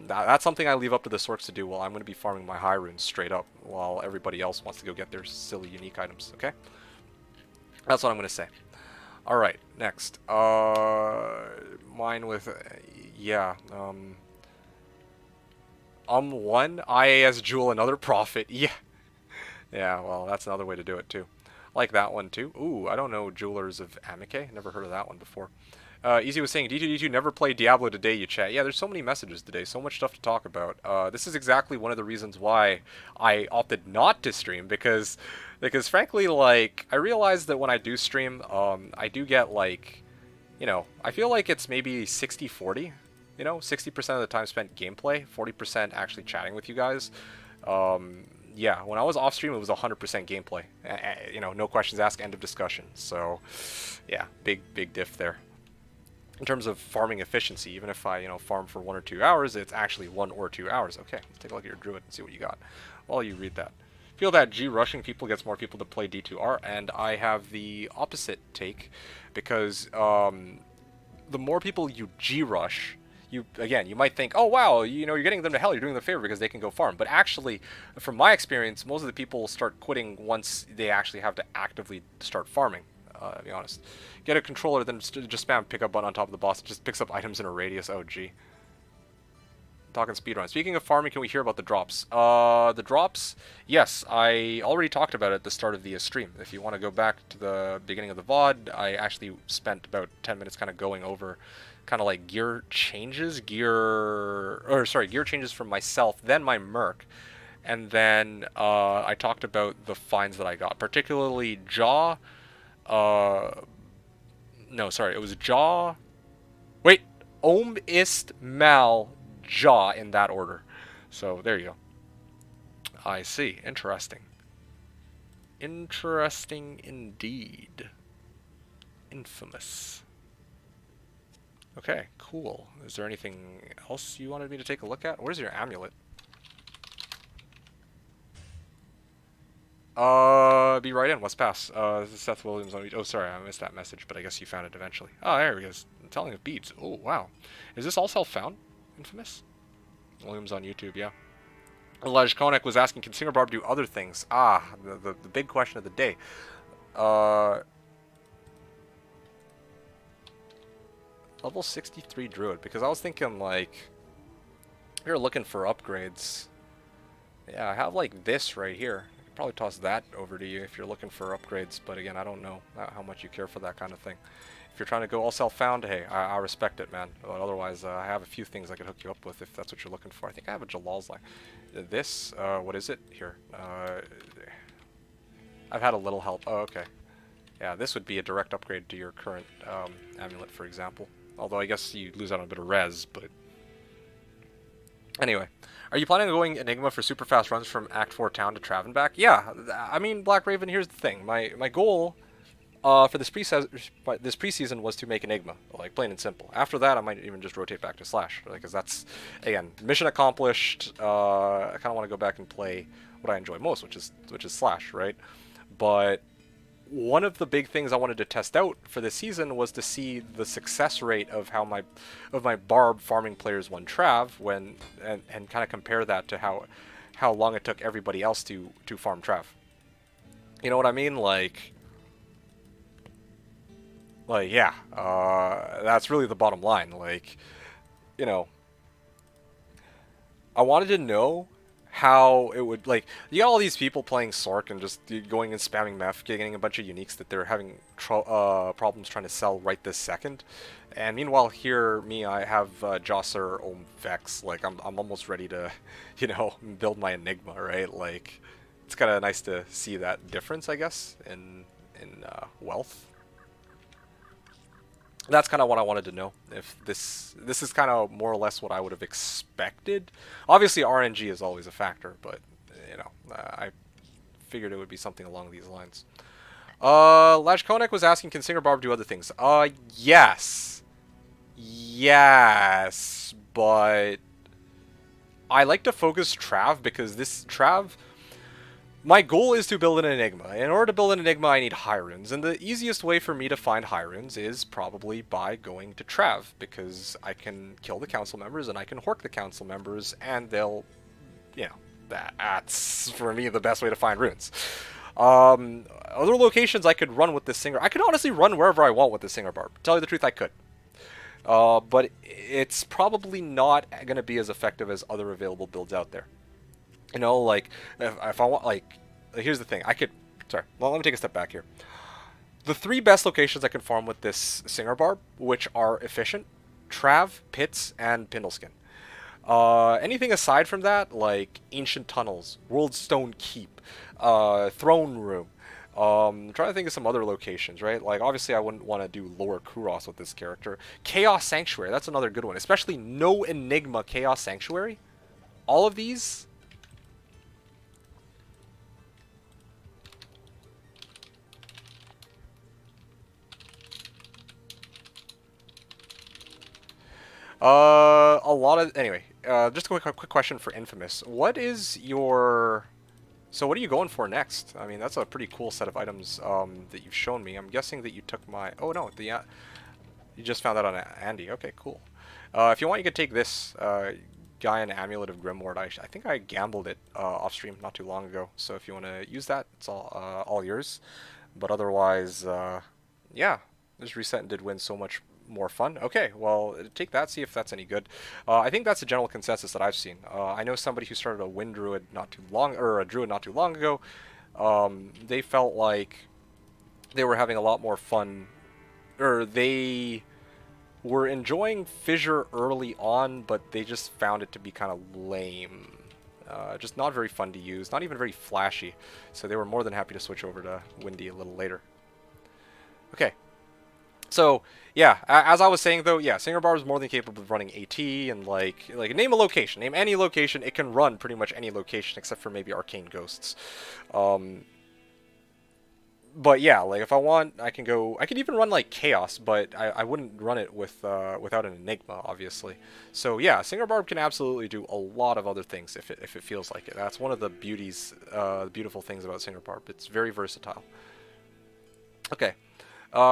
That's something I leave up to the Sorks to do while I'm going to be farming my high runes straight up while everybody else wants to go get their silly unique items, okay? That's what I'm going to say. Alright, next. Mine with... one, IAS Jewel, another Prophet. Yeah. Yeah, well, that's another way to do it, too. I like that one, too. Ooh, I don't know Jewelers of Amike. Never heard of that one before. Easy was saying, D2 never played Diablo today, you chat. Yeah, there's so many messages today, so much stuff to talk about. This is exactly one of the reasons why I opted not to stream, because frankly, like, I realize that when I do stream, I do get, like, I feel like it's maybe 60-40, 60% of the time spent gameplay, 40% actually chatting with you guys. Yeah, when I was off stream, it was 100% gameplay. No questions asked, end of discussion. So, yeah, big diff there. In terms of farming efficiency, even if I, farm for 1 or 2 hours, it's actually 1 or 2 hours. Okay, let's take a look at your druid and see what you got while you read that. Feel that G rushing people gets more people to play D2R, and I have the opposite take, because the more people you G rush, you might think, oh wow, you're getting them to hell, you're doing them a favor because they can go farm. But actually, from my experience, most of the people start quitting once they actually have to actively start farming. To be honest. Get a controller, then just spam pickup button on top of the boss. It just picks up items in a radius. Oh, gee. Talking speedrun. Speaking of farming, can we hear about the drops? The drops, yes, I already talked about it at the start of the stream. If you want to go back to the beginning of the VOD, I actually spent about 10 minutes kind of going over kind of like gear changes from myself, then my Merc. And then I talked about the finds that I got, particularly Jaw. No, sorry, it was Jaw. Wait, Ohm, Ist, Mal, Jaw in that order. So there you go. I see. Interesting. Interesting indeed. Infamous. Okay, cool. Is there anything else you wanted me to take a look at? Where's your amulet? Be right in. Let's pass. This is Seth Williams on... Oh, sorry, I missed that message, but I guess you found it eventually. Oh, there he goes. I'm telling of beads. Oh, wow. Is this all self-found? Infamous? Williams on YouTube, yeah. Elijah Konek was asking, can Singer Barb do other things? Ah, the big question of the day. Level 63 Druid, because I was thinking, like, if you're looking for upgrades... Yeah, I have, like, this right here. Probably toss that over to you if you're looking for upgrades, but again, I don't know how much you care for that kind of thing. If you're trying to go all self-found, hey, I respect it, man. But otherwise, I have a few things I could hook you up with if that's what you're looking for. I think I have a Jalal's line. This, what is it? Here. I've had a little help. Oh, okay. Yeah, this would be a direct upgrade to your current amulet, for example. Although I guess you lose out on a bit of res, but... Anyway, are you planning on going Enigma for super fast runs from Act 4 town to Trav and back? Yeah, I mean, Black Raven, here's the thing. My goal for this preseason was to make Enigma, like plain and simple. After that, I might even just rotate back to Slash, because that's, again, mission accomplished. I kind of want to go back and play what I enjoy most, which is Slash, right? But one of the big things I wanted to test out for this season was to see the success rate of how my Barb farming players won Trav and kind of compare that to how long it took everybody else to farm Trav. You know what I mean? Like yeah, that's really the bottom line. Like, you know, I wanted to know how it would, like, you got all these people playing Sork and just going and spamming meth, getting a bunch of uniques that they're having problems trying to sell right this second. And meanwhile here, I have Josser, Vex, like, I'm almost ready to, you know, build my Enigma, right? Like, it's kind of nice to see that difference, I guess, in wealth. That's kind of what I wanted to know. If this is kind of more or less what I would have expected. Obviously, RNG is always a factor, but you know, I figured it would be something along these lines. Lash Konek was asking, can Singer Barb do other things? Yes, but I like to focus Trav because this Trav. My goal is to build an Enigma. In order to build an Enigma, I need high runes, and the easiest way for me to find high runes is probably by going to Trav, because I can kill the council members and I can hork the council members, and they'll, you know, that's for me the best way to find runes. Other locations I could run with this Singer. I could honestly run wherever I want with this Singer Barb. To tell you the truth, I could. But it's probably not going to be as effective as other available builds out there. You know, like, if I want, like, here's the thing. Sorry, well, let me take a step back here. The 3 best locations I can farm with this Singer Barb, which are efficient, Trav, Pits, and Pindleskin. Anything aside from that, like Ancient Tunnels, World Stone Keep, Throne Room, I'm trying to think of some other locations, right? Like, obviously I wouldn't want to do Lower Kuros with this character. Chaos Sanctuary, that's another good one. Especially no Enigma Chaos Sanctuary. All of these... a lot of... Anyway, just a quick question for Infamous. What is your... So what are you going for next? I mean, that's a pretty cool set of items that you've shown me. I'm guessing that you took my... Oh, no, you just found that on Andy. Okay, cool. If you want, you could take this Gaian Amulet of Grimward. I think I gambled it off-stream not too long ago. So if you want to use that, it's all yours. But otherwise, yeah, this reset did win so much more fun. Okay, well, take that, see if that's any good. I think that's the general consensus that I've seen. I know somebody who started a Wind Druid a Druid not too long ago. They felt like they were having a lot more fun, or they were enjoying Fissure early on, but they just found it to be kind of lame. Just not very fun to use, not even very flashy. So they were more than happy to switch over to Windy a little later. Okay. So, yeah, as I was saying, though, yeah, Singer Barb is more than capable of running AT, and, like, name a location. Name any location, it can run pretty much any location, except for maybe Arcane Ghosts. But, yeah, like, if I want, I can even run, like, Chaos, but I wouldn't run it without an Enigma, obviously. So, yeah, Singer Barb can absolutely do a lot of other things if it feels like it. That's one of the beautiful things about Singer Barb. It's very versatile. Okay.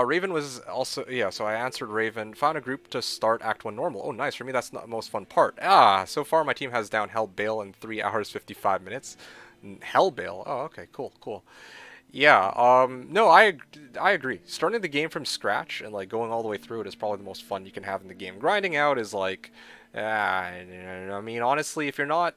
Raven was also... Yeah, so I answered Raven. Found a group to start Act 1 normal. Oh, nice. For me, that's not the most fun part. So far my team has down Hellbale in 3 hours, 55 minutes. Hellbale? Oh, okay. Cool. Yeah, no, I agree. Starting the game from scratch and, like, going all the way through it is probably the most fun you can have in the game. Grinding out is, like... I mean, honestly, if you're not...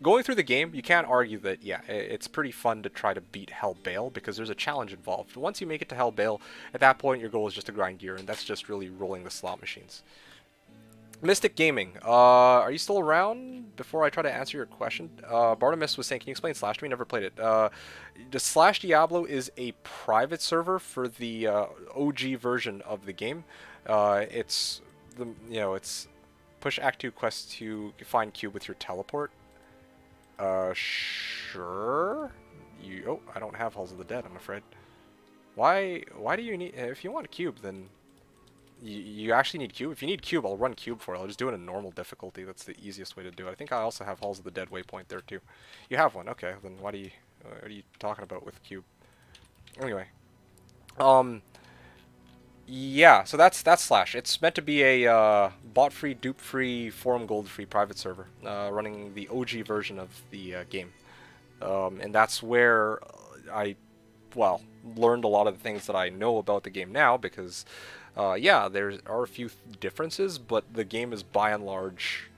Going through the game, you can't argue that, yeah, it's pretty fun to try to beat Hellbale, because there's a challenge involved. Once you make it to Hellbale, at that point your goal is just to grind gear, and that's just really rolling the slot machines. Mystic Gaming, are you still around before I try to answer your question? Bartimus was saying, can you explain Slash to me? Never played it. The Slash Diablo is a private server for the OG version of the game. It's push Act 2 quest to find cube with your teleport. Sure. Oh, I don't have Halls of the Dead, I'm afraid. Why do you need... If you want a cube, then... You actually need cube? If you need cube, I'll run cube for it. I'll just do it in normal difficulty. That's the easiest way to do it. I think I also have Halls of the Dead waypoint there, too. You have one. Okay, then what are you talking about with cube? Anyway. Yeah, so that's Slash. It's meant to be a bot-free, dupe-free, forum gold-free private server, running the OG version of the game. And that's where I, well, learned a lot of the things that I know about the game now, because, yeah, there are a few differences, but the game is by and large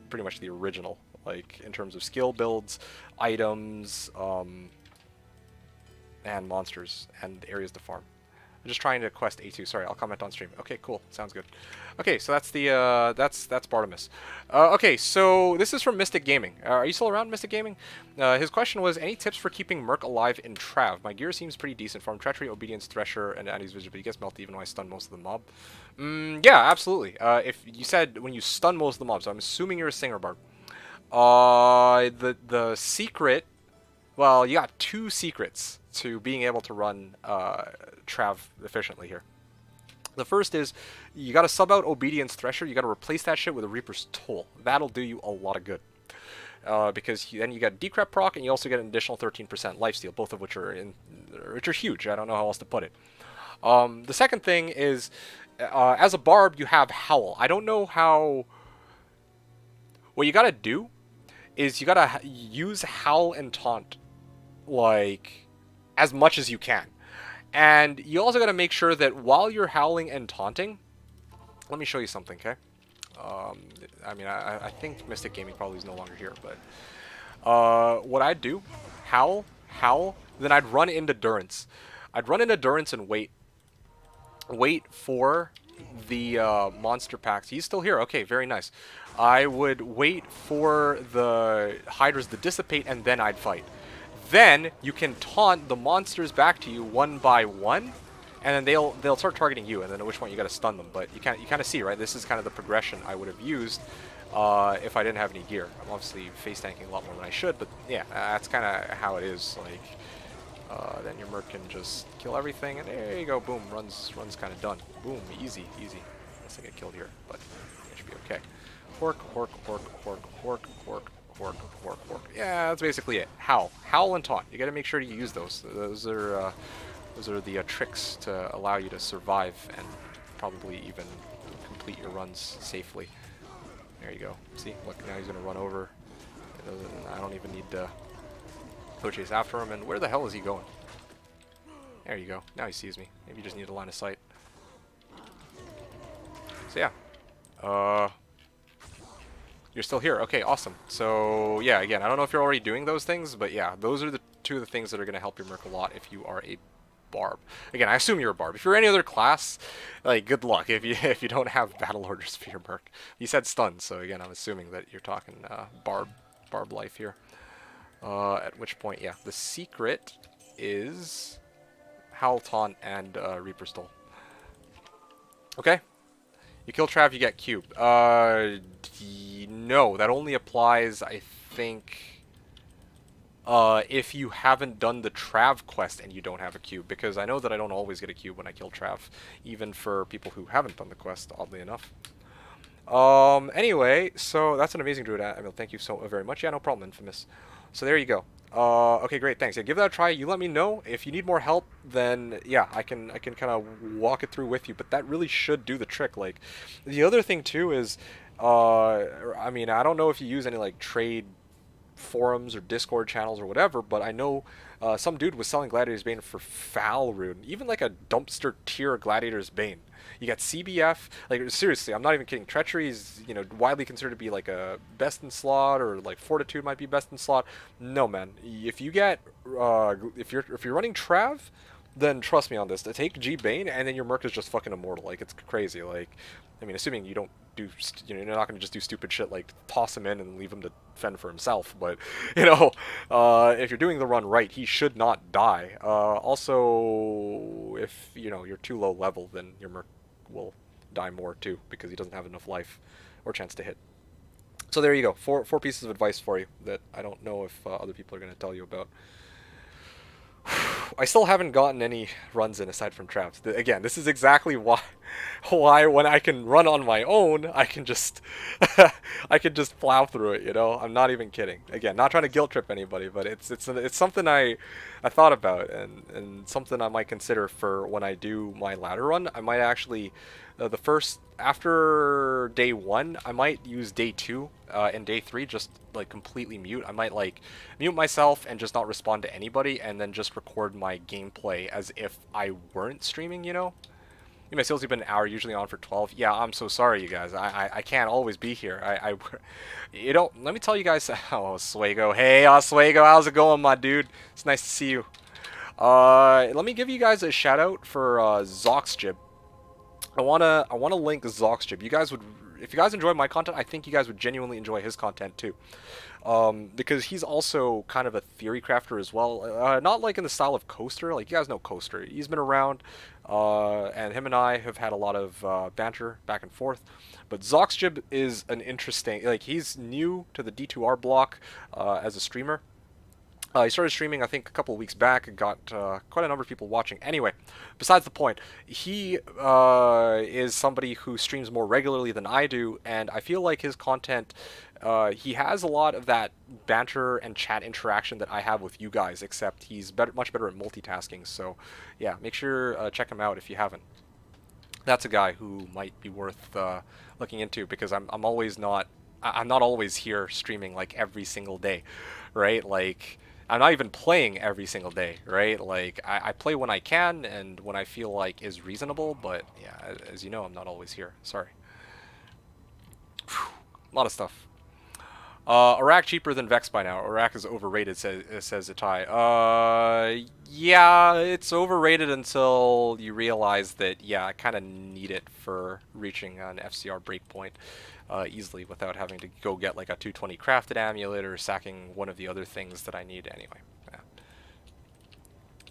pretty much the original, like, in terms of skill builds, items, and monsters, and areas to farm. I'm just trying to quest A2. Sorry, I'll comment on stream. Okay, cool. Sounds good. Okay, so that's the that's Bartimus. Okay, so this is from Mystic Gaming. Are you still around, Mystic Gaming? His question was, any tips for keeping Merc alive in Trav? My gear seems pretty decent from Treachery, Obedience, Thresher, and Andy's Vision, but he gets melted even when I stun most of the mob. Yeah, absolutely. If you said when you stun most of the mobs, so I'm assuming you're a Singer Barb. The secret... Well, you got 2 secrets to being able to run Trav efficiently here. The first is, you got to sub out Obedience Thresher. You got to replace that shit with a Reaper's Toll. That'll do you a lot of good. Because then you got Decrep proc, and you also get an additional 13% lifesteal, both of which are huge. I don't know how else to put it. The second thing is, as a Barb, you have Howl. I don't know how... What you got to do is you got to use Howl and Taunt, like, as much as you can. And you also got to make sure that while you're howling and taunting, let me show you something, okay? I mean, I think Mystic Gaming probably is no longer here, but what I'd do, howl, then I'd run into Durance. I'd run into Durance and wait for the monster packs. He's still here. Okay, very nice. I would wait for the Hydras to dissipate, and then I'd fight. Then you can taunt the monsters back to you one by one, and then they'll start targeting you, and then at which point you got to stun them. But you kind of see, right? This is kind of the progression I would have used if I didn't have any gear. I'm obviously face tanking a lot more than I should, but yeah, that's kind of how it is. Like, then your Merc can just kill everything, and there you go, boom, runs kind of done. Boom, easy. Unless I get killed here, but it should be okay. Hork. Yeah, that's basically it. Howl and taunt. You got to make sure you use those. Those are the tricks to allow you to survive and probably even complete your runs safely. There you go. See, look, now he's gonna run over. I don't even need to go chase after him. And where the hell is he going? There you go. Now he sees me. Maybe you just need a line of sight. So yeah. You're still here. Okay, awesome. So, yeah, again, I don't know if you're already doing those things, but yeah, those are the 2 of the things that are going to help your Merc a lot if you are a Barb. Again, I assume you're a Barb. If you're any other class, like, good luck if you don't have battle orders for your Merc. You said stun, so again, I'm assuming that you're talking Barb life here. At which point, yeah, the secret is Howl, Taunt, and Reaper's Toll. Okay? You kill Trav, you get cube. No, that only applies, I think, if you haven't done the Trav quest and you don't have a cube, because I know that I don't always get a cube when I kill Trav, even for people who haven't done the quest, oddly enough. Anyway, so that's an amazing druid. I mean, thank you so very much. Yeah, no problem, Infamous. So there you go. Okay, great, thanks. Yeah, give that a try. You let me know. If you need more help, then yeah, I can kind of walk it through with you, but that really should do the trick. Like, the other thing too is, I mean, I don't know if you use any like trade forums or Discord channels or whatever, but I know some dude was selling Gladiator's Bane for foul rune, even like a dumpster tier Gladiator's Bane. You got CBF, like seriously, I'm not even kidding. Treachery is, you know, widely considered to be like a best in slot, or like Fortitude might be best in slot. No, man, if you get if you're running Trav, then trust me on this. To take G Bane and then your Merc is just fucking immortal. Like, it's crazy. Like, I mean, assuming you don't do, you know, you're not gonna just do stupid shit like toss him in and leave him to fend for himself. But you know, if you're doing the run right, he should not die. Also, if you know you're too low level, then your Merc will die more too because he doesn't have enough life, or chance to hit. So there you go. Four pieces of advice for you that I don't know if other people are going to tell you about. I still haven't gotten any runs in aside from traps. Again, this is exactly why when I can run on my own, I can just I can just plow through it. You know, I'm not even kidding. Again, not trying to guilt trip anybody, but it's something I thought about and something I might consider for when I do my ladder run. I might actually the first after day 1, I might use day 2 and day 3 just like completely mute. I might like mute myself and just not respond to anybody, and then just record my gameplay as if I weren't streaming. You know, my sales have been an hour, usually on for 12. Yeah, I'm so sorry, you guys. I can't always be here. You know, let me tell you guys. Oh, Oswego. Hey, Oswego, how's it going, my dude? It's nice to see you. Let me give you guys a shout out for Zoxjib. I wanna link Zoxjib. You guys would, if you guys enjoy my content, I think you guys would genuinely enjoy his content too. Because he's also kind of a theory crafter as well. Not like in the style of Coaster. Like, you guys know Coaster. He's been around, and him and I have had a lot of banter back and forth. But Zoxjib is an interesting, like, he's new to the D2R block as a streamer. He started streaming, I think, a couple of weeks back, and got quite a number of people watching. Anyway, besides the point, he is somebody who streams more regularly than I do, and I feel like his content, he has a lot of that banter and chat interaction that I have with you guys, except he's much better at multitasking. So, yeah, make sure check him out if you haven't. That's a guy who might be worth looking into, because I'm not always here streaming like every single day, right? Like, I'm not even playing every single day, right? Like, I play when I can and when I feel like is reasonable, but yeah, as you know, I'm not always here. Sorry. Whew, a lot of stuff. Iraq cheaper than Vex by now. Iraq is overrated, says Itai. Yeah, it's overrated until you realize that, yeah, I kind of need it for reaching an FCR breakpoint easily without having to go get like a 220 crafted amulet or sacking one of the other things that I need anyway.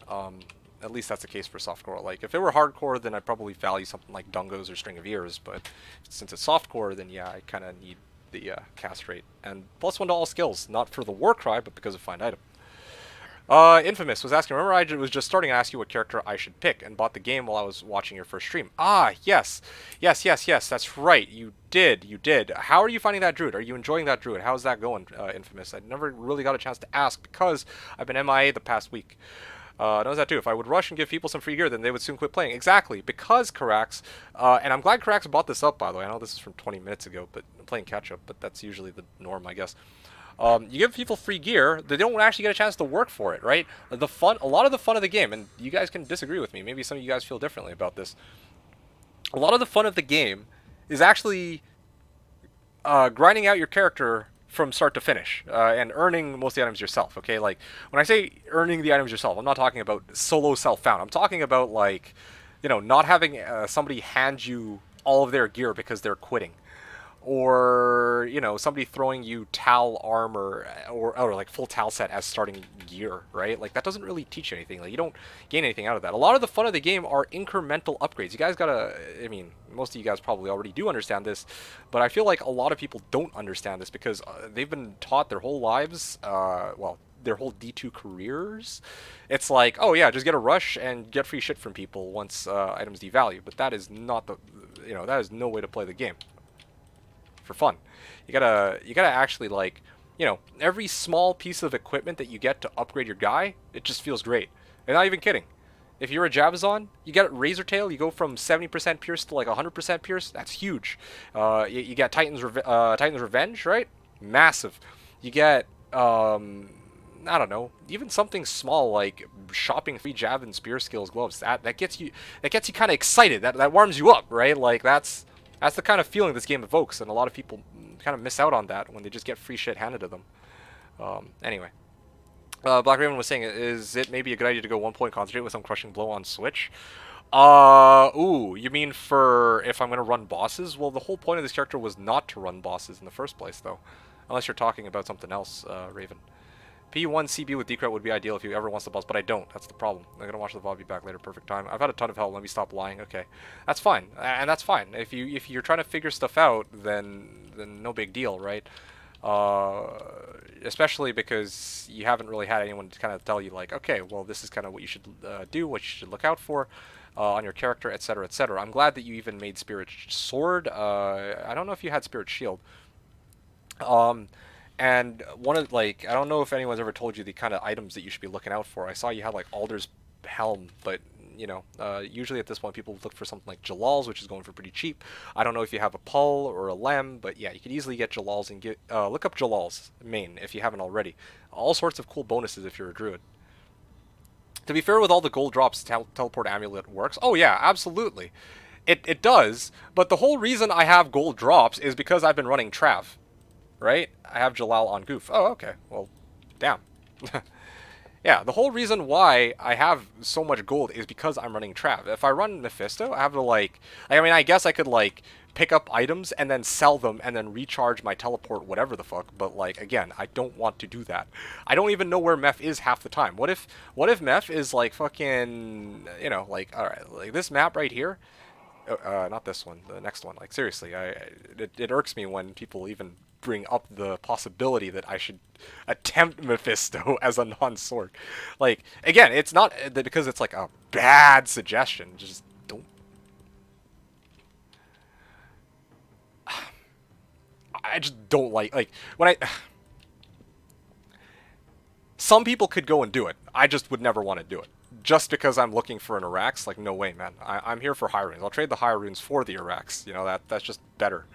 Yeah. At least that's the case for softcore. Like, if it were hardcore, then I'd probably value something like Dungos or String of Ears, but since it's softcore, then yeah, I kind of need the cast rate. And +1 to all skills, not for the Warcry, but because of find item. Infamous was asking, remember I was just starting to ask you what character I should pick, and bought the game while I was watching your first stream. Ah, yes. Yes, that's right. You did. How are you finding that druid? Are you enjoying that druid? How's that going, Infamous? I never really got a chance to ask because I've been MIA the past week. Knows that too. If I would rush and give people some free gear, then they would soon quit playing. Exactly, because Karax, and I'm glad Karax brought this up, by the way. I know this is from 20 minutes ago, but I'm playing catch-up, but that's usually the norm, I guess. You give people free gear, they don't actually get a chance to work for it, right? A lot of the fun of the game, and you guys can disagree with me, maybe some of you guys feel differently about this. A lot of the fun of the game is actually grinding out your character from start to finish, and earning most of the items yourself, okay? Like, when I say earning the items yourself, I'm not talking about solo self-found. I'm talking about, like, you know, not having somebody hand you all of their gear because they're quitting. Or, you know, somebody throwing you Tal armor or like full Tal set as starting gear, right? Like, that doesn't really teach you anything. Like, you don't gain anything out of that. A lot of the fun of the game are incremental upgrades. You guys gotta, I mean, most of you guys probably already do understand this, but I feel like a lot of people don't understand this because they've been taught their whole lives, well, their whole D2 careers. It's like, oh yeah, just get a rush and get free shit from people once items devalue. But that is not the, you know, that is no way to play the game. For fun, you gotta actually, like, you know, every small piece of equipment that you get to upgrade your guy, it just feels great. And not even kidding. If you're a Javazon, you get Razor Tail, you go from 70% pierce to like 100% pierce. That's huge. You get Titan's Revenge, right? Massive. You get I don't know, even something small like shopping 3 Jav and Spear skills gloves. That gets you kind of excited. That warms you up, right? Like, that's the kind of feeling this game evokes, and a lot of people kind of miss out on that when they just get free shit handed to them. Anyway. Black Raven was saying, is it maybe a good idea to go 1-point concentrate with some crushing blow on Switch? Ooh, you mean for if I'm going to run bosses? Well, the whole point of this character was not to run bosses in the first place, though. Unless you're talking about something else, Raven. P1 CB with Decret would be ideal if you ever wants the boss, but I don't. That's the problem. I'm gonna watch the VOD, be back later. Perfect time. I've had a ton of help. Let me stop lying. Okay, that's fine, and that's fine. If you're trying to figure stuff out, then no big deal, right? Especially because you haven't really had anyone to kind of tell you like, okay, well, this is kind of what you should do, what you should look out for on your character, etc., etc. I'm glad that you even made Spirit Sword. I don't know if you had Spirit Shield. And one of, like, I don't know if anyone's ever told you the kind of items that you should be looking out for. I saw you had like Alder's Helm, but you know, usually at this point people look for something like Jalal's, which is going for pretty cheap. I don't know if you have a Pull or a Lem, but yeah, you could easily get Jalal's and get look up Jalal's main if you haven't already. All sorts of cool bonuses if you're a druid. To be fair, with all the gold drops, teleport amulet works. Oh yeah, absolutely, it does. But the whole reason I have gold drops is because I've been running Trav. Right? I have Jalal on Goof. Oh, okay. Well, damn. Yeah, the whole reason why I have so much gold is because I'm running Trav. If I run Mephisto, I have to, like... I mean, I guess I could, like, pick up items and then sell them and then recharge my teleport, whatever the fuck. But, like, again, I don't want to do that. I don't even know where Meph is half the time. What if Meph is, like, fucking... You know, like, alright, like, this map right here... not this one, the next one. Like, seriously, it irks me when people even bring up the possibility that I should attempt Mephisto as a non-sword. Like, again, it's not because it's like a bad suggestion. Just don't. I just don't like when I. Some people could go and do it. I just would never want to do it. Just because I'm looking for an Arax, like, no way, man. I'm here for high runes. I'll trade the high runes for the Arax. You know, that's just better.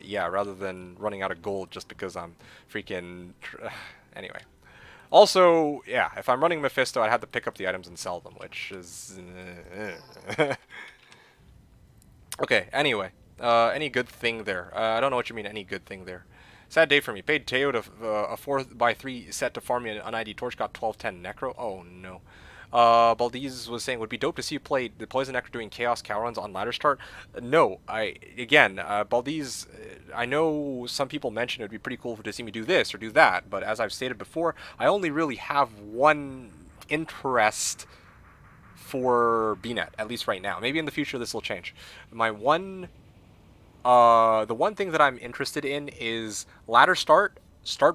Yeah, rather than running out of gold just because I'm freaking... Anyway. Also, yeah, if I'm running Mephisto, I'd have to pick up the items and sell them, which is... Okay, anyway. Any good thing there? I don't know what you mean, any good thing there. Sad day for me. Paid Teo to a 4x3 set to farm me an un-ID torch, got 1210 Necro. Oh no. Baldiz was saying, would be dope to see you play the Poison Necro doing Chaos Cow runs on ladder start. No, Baldiz, I know some people mentioned it would be pretty cool to see me do this or do that, but as I've stated before, I only really have one interest for BNet, at least right now. Maybe in the future this will change. My one... the one thing that I'm interested in is ladder start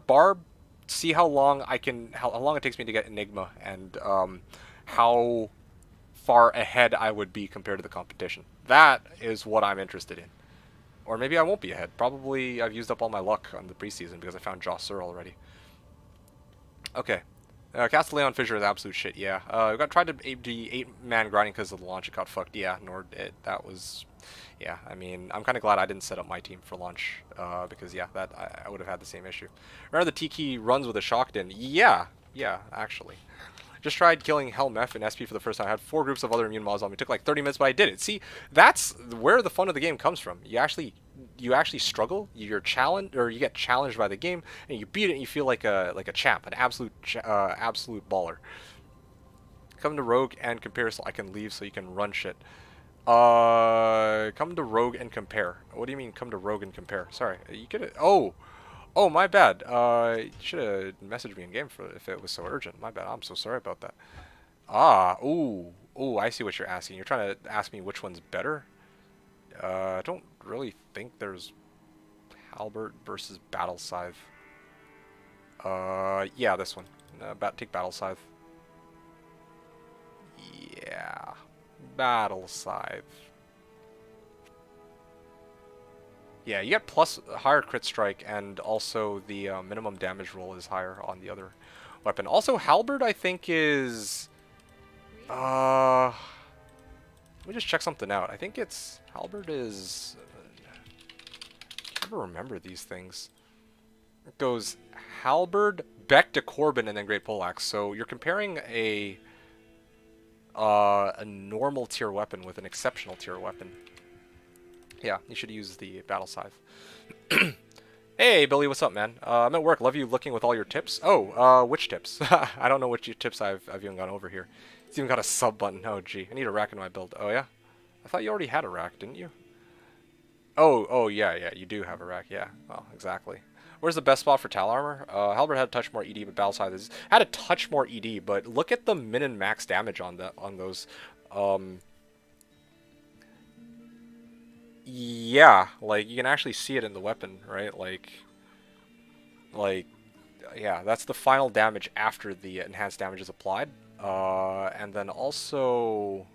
Barb, see how long how long it takes me to get Enigma, and how far ahead I would be compared to the competition. That is what I'm interested in. Or maybe I won't be ahead. Probably I've used up all my luck on the preseason because I found Jossur already. Okay. Castellan Fissure is absolute shit, yeah. We got tried to the 8-man grinding because of the launch, it got fucked, yeah, nor it. That was... Yeah, I mean, I'm kind of glad I didn't set up my team for launch, because, yeah, that I would have had the same issue. Remember the Tiki runs with a Shockton? Yeah, actually. Just tried killing Helmef and SP for the first time. I had 4 groups of other immune mobs on me. It took like 30 minutes, but I did it. See, that's where the fun of the game comes from. You actually struggle, you're challenged, or you get challenged by the game, and you beat it and you feel like a champ, an absolute baller. Come to Rogue and compare so I can leave so you can run shit. Come to Rogue and compare. What do you mean come to Rogue and compare? Sorry, you could have... Oh, my bad. You should have messaged me in game for if it was so urgent. My bad. I'm so sorry about that. Ooh, I see what you're asking. You're trying to ask me which one's better? I don't really think there's Halberd versus Battle Scythe. Yeah, this one. Take Battle Scythe. Yeah. Battle Scythe. Yeah, you get plus higher crit strike, and also the minimum damage roll is higher on the other weapon. Also, Halberd, I think, is... let me just check something out. I think it's... Halberd is... I never remember these things. It goes Halberd, Beck to Corbin, and then Great Poleaxe. So you're comparing a normal tier weapon with an exceptional tier weapon. Yeah, you should use the Battle Scythe. Hey, Billy, what's up, man? I'm at work. Love you looking with all your tips. Oh, which tips? I don't know which tips I've even gone over here. It's even got a sub button. Oh, gee. I need a rack in my build. Oh, yeah? I thought you already had a rack, didn't you? Oh, yeah, you do have a rack. Yeah, well, exactly. Where's the best spot for Tal armor? Halberd had a touch more ED, but Battle Scythe had a touch more ED. But look at the min and max damage on those. Yeah, like you can actually see it in the weapon, right? Like, yeah, that's the final damage after the enhanced damage is applied. And then also,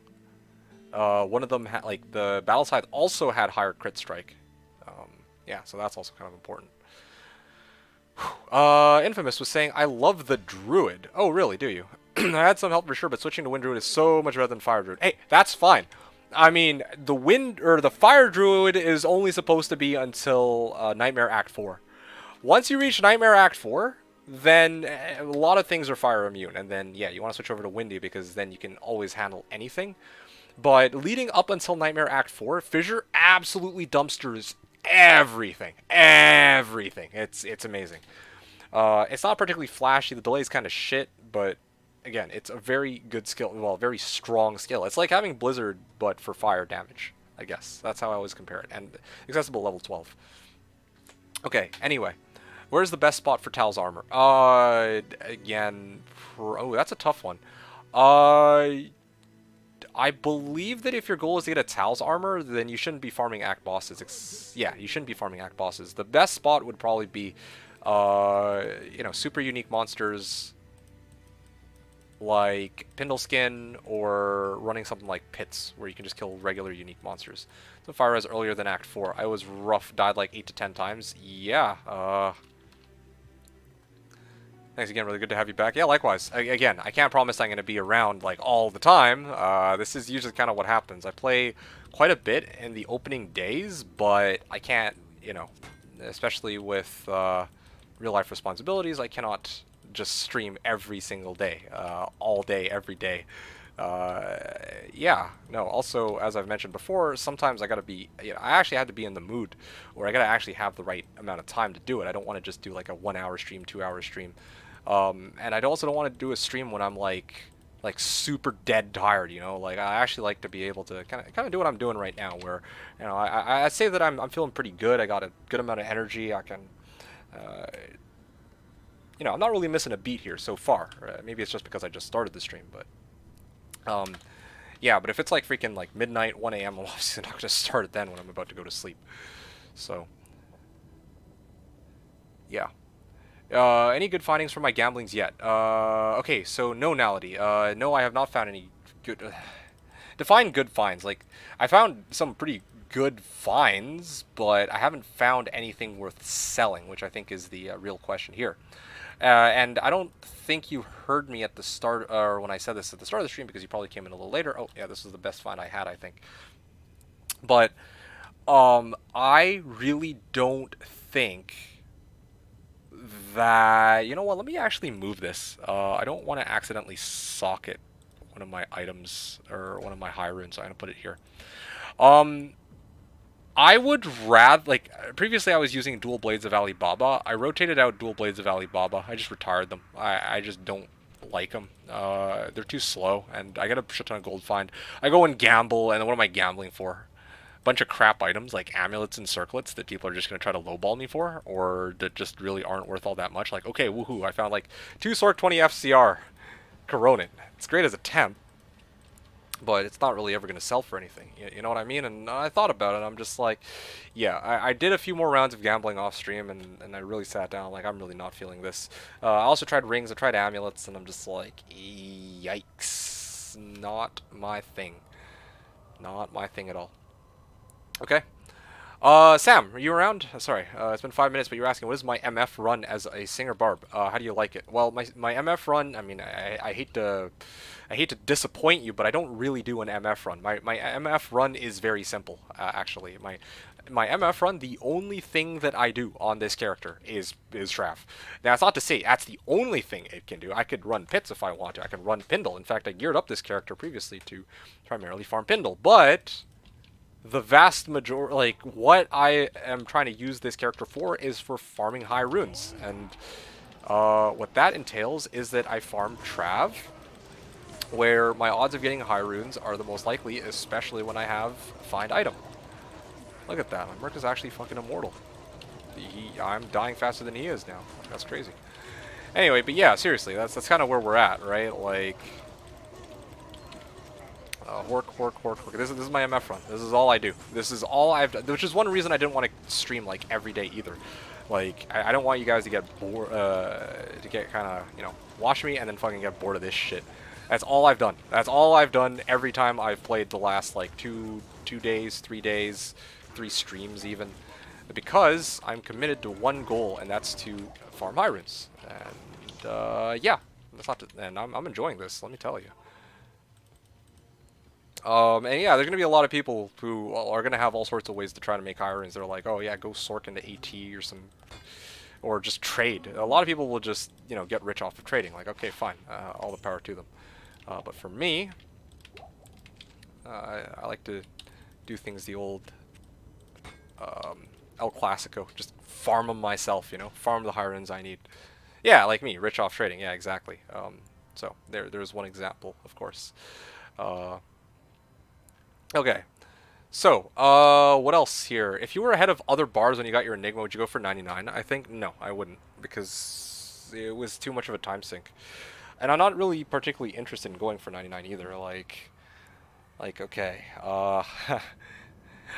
one of them had, like, the Battle Scythe also had higher crit strike. Yeah, so that's also kind of important. Infamous was saying, I love the Druid. Oh, really, do you? I had some help for sure, but switching to Wind Druid is so much better than Fire Druid. Hey, that's fine. I mean, the Fire Druid is only supposed to be until Nightmare Act 4. Once you reach Nightmare Act 4, then a lot of things are fire immune. And then, yeah, you want to switch over to Windy because then you can always handle anything. But leading up until Nightmare Act 4, Fissure absolutely dumpsters everything. Everything. It's amazing. It's not particularly flashy. The delay is kind of shit, but again, it's a very good skill. Well, very strong skill. It's like having Blizzard, but for fire damage, I guess. That's how I always compare it. And accessible level 12. Okay, anyway. Where's the best spot for Tal's armor? Again, oh, that's a tough one. I believe that if your goal is to get a Tal's armor, then you shouldn't be farming Act bosses. Yeah, you shouldn't be farming Act bosses. The best spot would probably be, you know, super unique monsters like Pindle Skin, or running something like Pits, where you can just kill regular unique monsters. So Fire Res earlier than Act 4. I was rough, died like 8 to 10 times. Yeah, thanks again, really good to have you back. Yeah, likewise. Again, I can't promise I'm going to be around, like, all the time. This is usually kind of what happens. I play quite a bit in the opening days, but I can't, you know, especially with real-life responsibilities, I cannot just stream every single day, all day, every day. Yeah, no, also, as I've mentioned before, sometimes I gotta be, you know, I actually have to be in the mood, or I gotta actually have the right amount of time to do it. I don't want to just do like a 1 hour stream, 2 hour stream. And I also don't want to do a stream when I'm like super dead tired, you know. Like, I actually like to be able to kind of do what I'm doing right now, where, you know, I say that I'm feeling pretty good. I got a good amount of energy. I can, you know, I'm not really missing a beat here so far. Maybe it's just because I just started the stream, but yeah. But if it's like freaking like midnight, 1 a.m., I'm obviously not gonna start it then when I'm about to go to sleep. So yeah. Any good findings from my gamblings yet? Okay, so no Nality. No, I have not found any good... define good finds. Like, I found some pretty good finds, but I haven't found anything worth selling, which I think is the real question here. And I don't think you heard me at the start, or when I said this at the start of the stream, because you probably came in a little later. Oh, yeah, this is the best find I had, I think. But, I really don't think that, you know what, let me actually move this. I don't want to accidentally socket one of my items, or one of my high runes, so I'm going to put it here. I would rather, like, previously I was using dual blades of Alibaba. I rotated out dual blades of Alibaba. I just retired them. I just don't like them. They're too slow, and I get a shit ton of gold find. I go and gamble, and what am I gambling for? Bunch of crap items like amulets and circlets that people are just going to try to lowball me for, or that just really aren't worth all that much. Like, okay, woohoo, I found like 2 Sorc 20 FCR Coronet. It's great as a temp, but it's not really ever going to sell for anything. You know what I mean? And I thought about it, and I'm just like, yeah, I did a few more rounds of gambling off stream, and I really sat down, like, I'm really not feeling this. I also tried rings, I tried amulets, and I'm just like, yikes, not my thing. Not my thing at all. Okay. Sam, are you around? Sorry, it's been 5 minutes, but you're asking, what is my MF run as a singer Barb? How do you like it? Well, my MF run, I mean, I hate to disappoint you, but I don't really do an MF run. My MF run is very simple, actually. My MF run, the only thing that I do on this character is Trav. Now, it's not to say that's the only thing it can do. I could run Pits if I want to. I could run Pindle. In fact, I geared up this character previously to primarily farm Pindle, but the vast majority, like, what I am trying to use this character for is for farming high runes. And what that entails is that I farm Trav, where my odds of getting high runes are the most likely, especially when I have find item. Look at that, my Merc is actually fucking immortal. I'm dying faster than he is now. That's crazy. Anyway, but yeah, seriously, that's kind of where we're at, right? Like, hork. This is my MF run. This is all I do. This is all I've done, which is one reason I didn't want to stream like every day either. Like, I don't want you guys to get bored, to get kind of, you know, watch me and then fucking get bored of this shit. That's all I've done. That's all I've done every time I've played the last like two days, 3 days, 3 streams even, because I'm committed to one goal, and that's to farm high runes. And yeah, that's not to, and I'm enjoying this. Let me tell you. And yeah, there's gonna be a lot of people who are gonna have all sorts of ways to try to make high runes. They're like, oh yeah, go sork into AT or some, or just trade. A lot of people will just, you know, get rich off of trading. Like, okay, fine, all the power to them. But for me, I like to do things the old El Clasico. Just farm them myself, you know, farm the high runes I need. Yeah, like me, rich off trading. Yeah, exactly. So there's one example, of course. Okay, so, what else here? If you were ahead of other bars when you got your Enigma, would you go for 99? I think, no, I wouldn't, because it was too much of a time sink. And I'm not really particularly interested in going for 99 either, like, okay,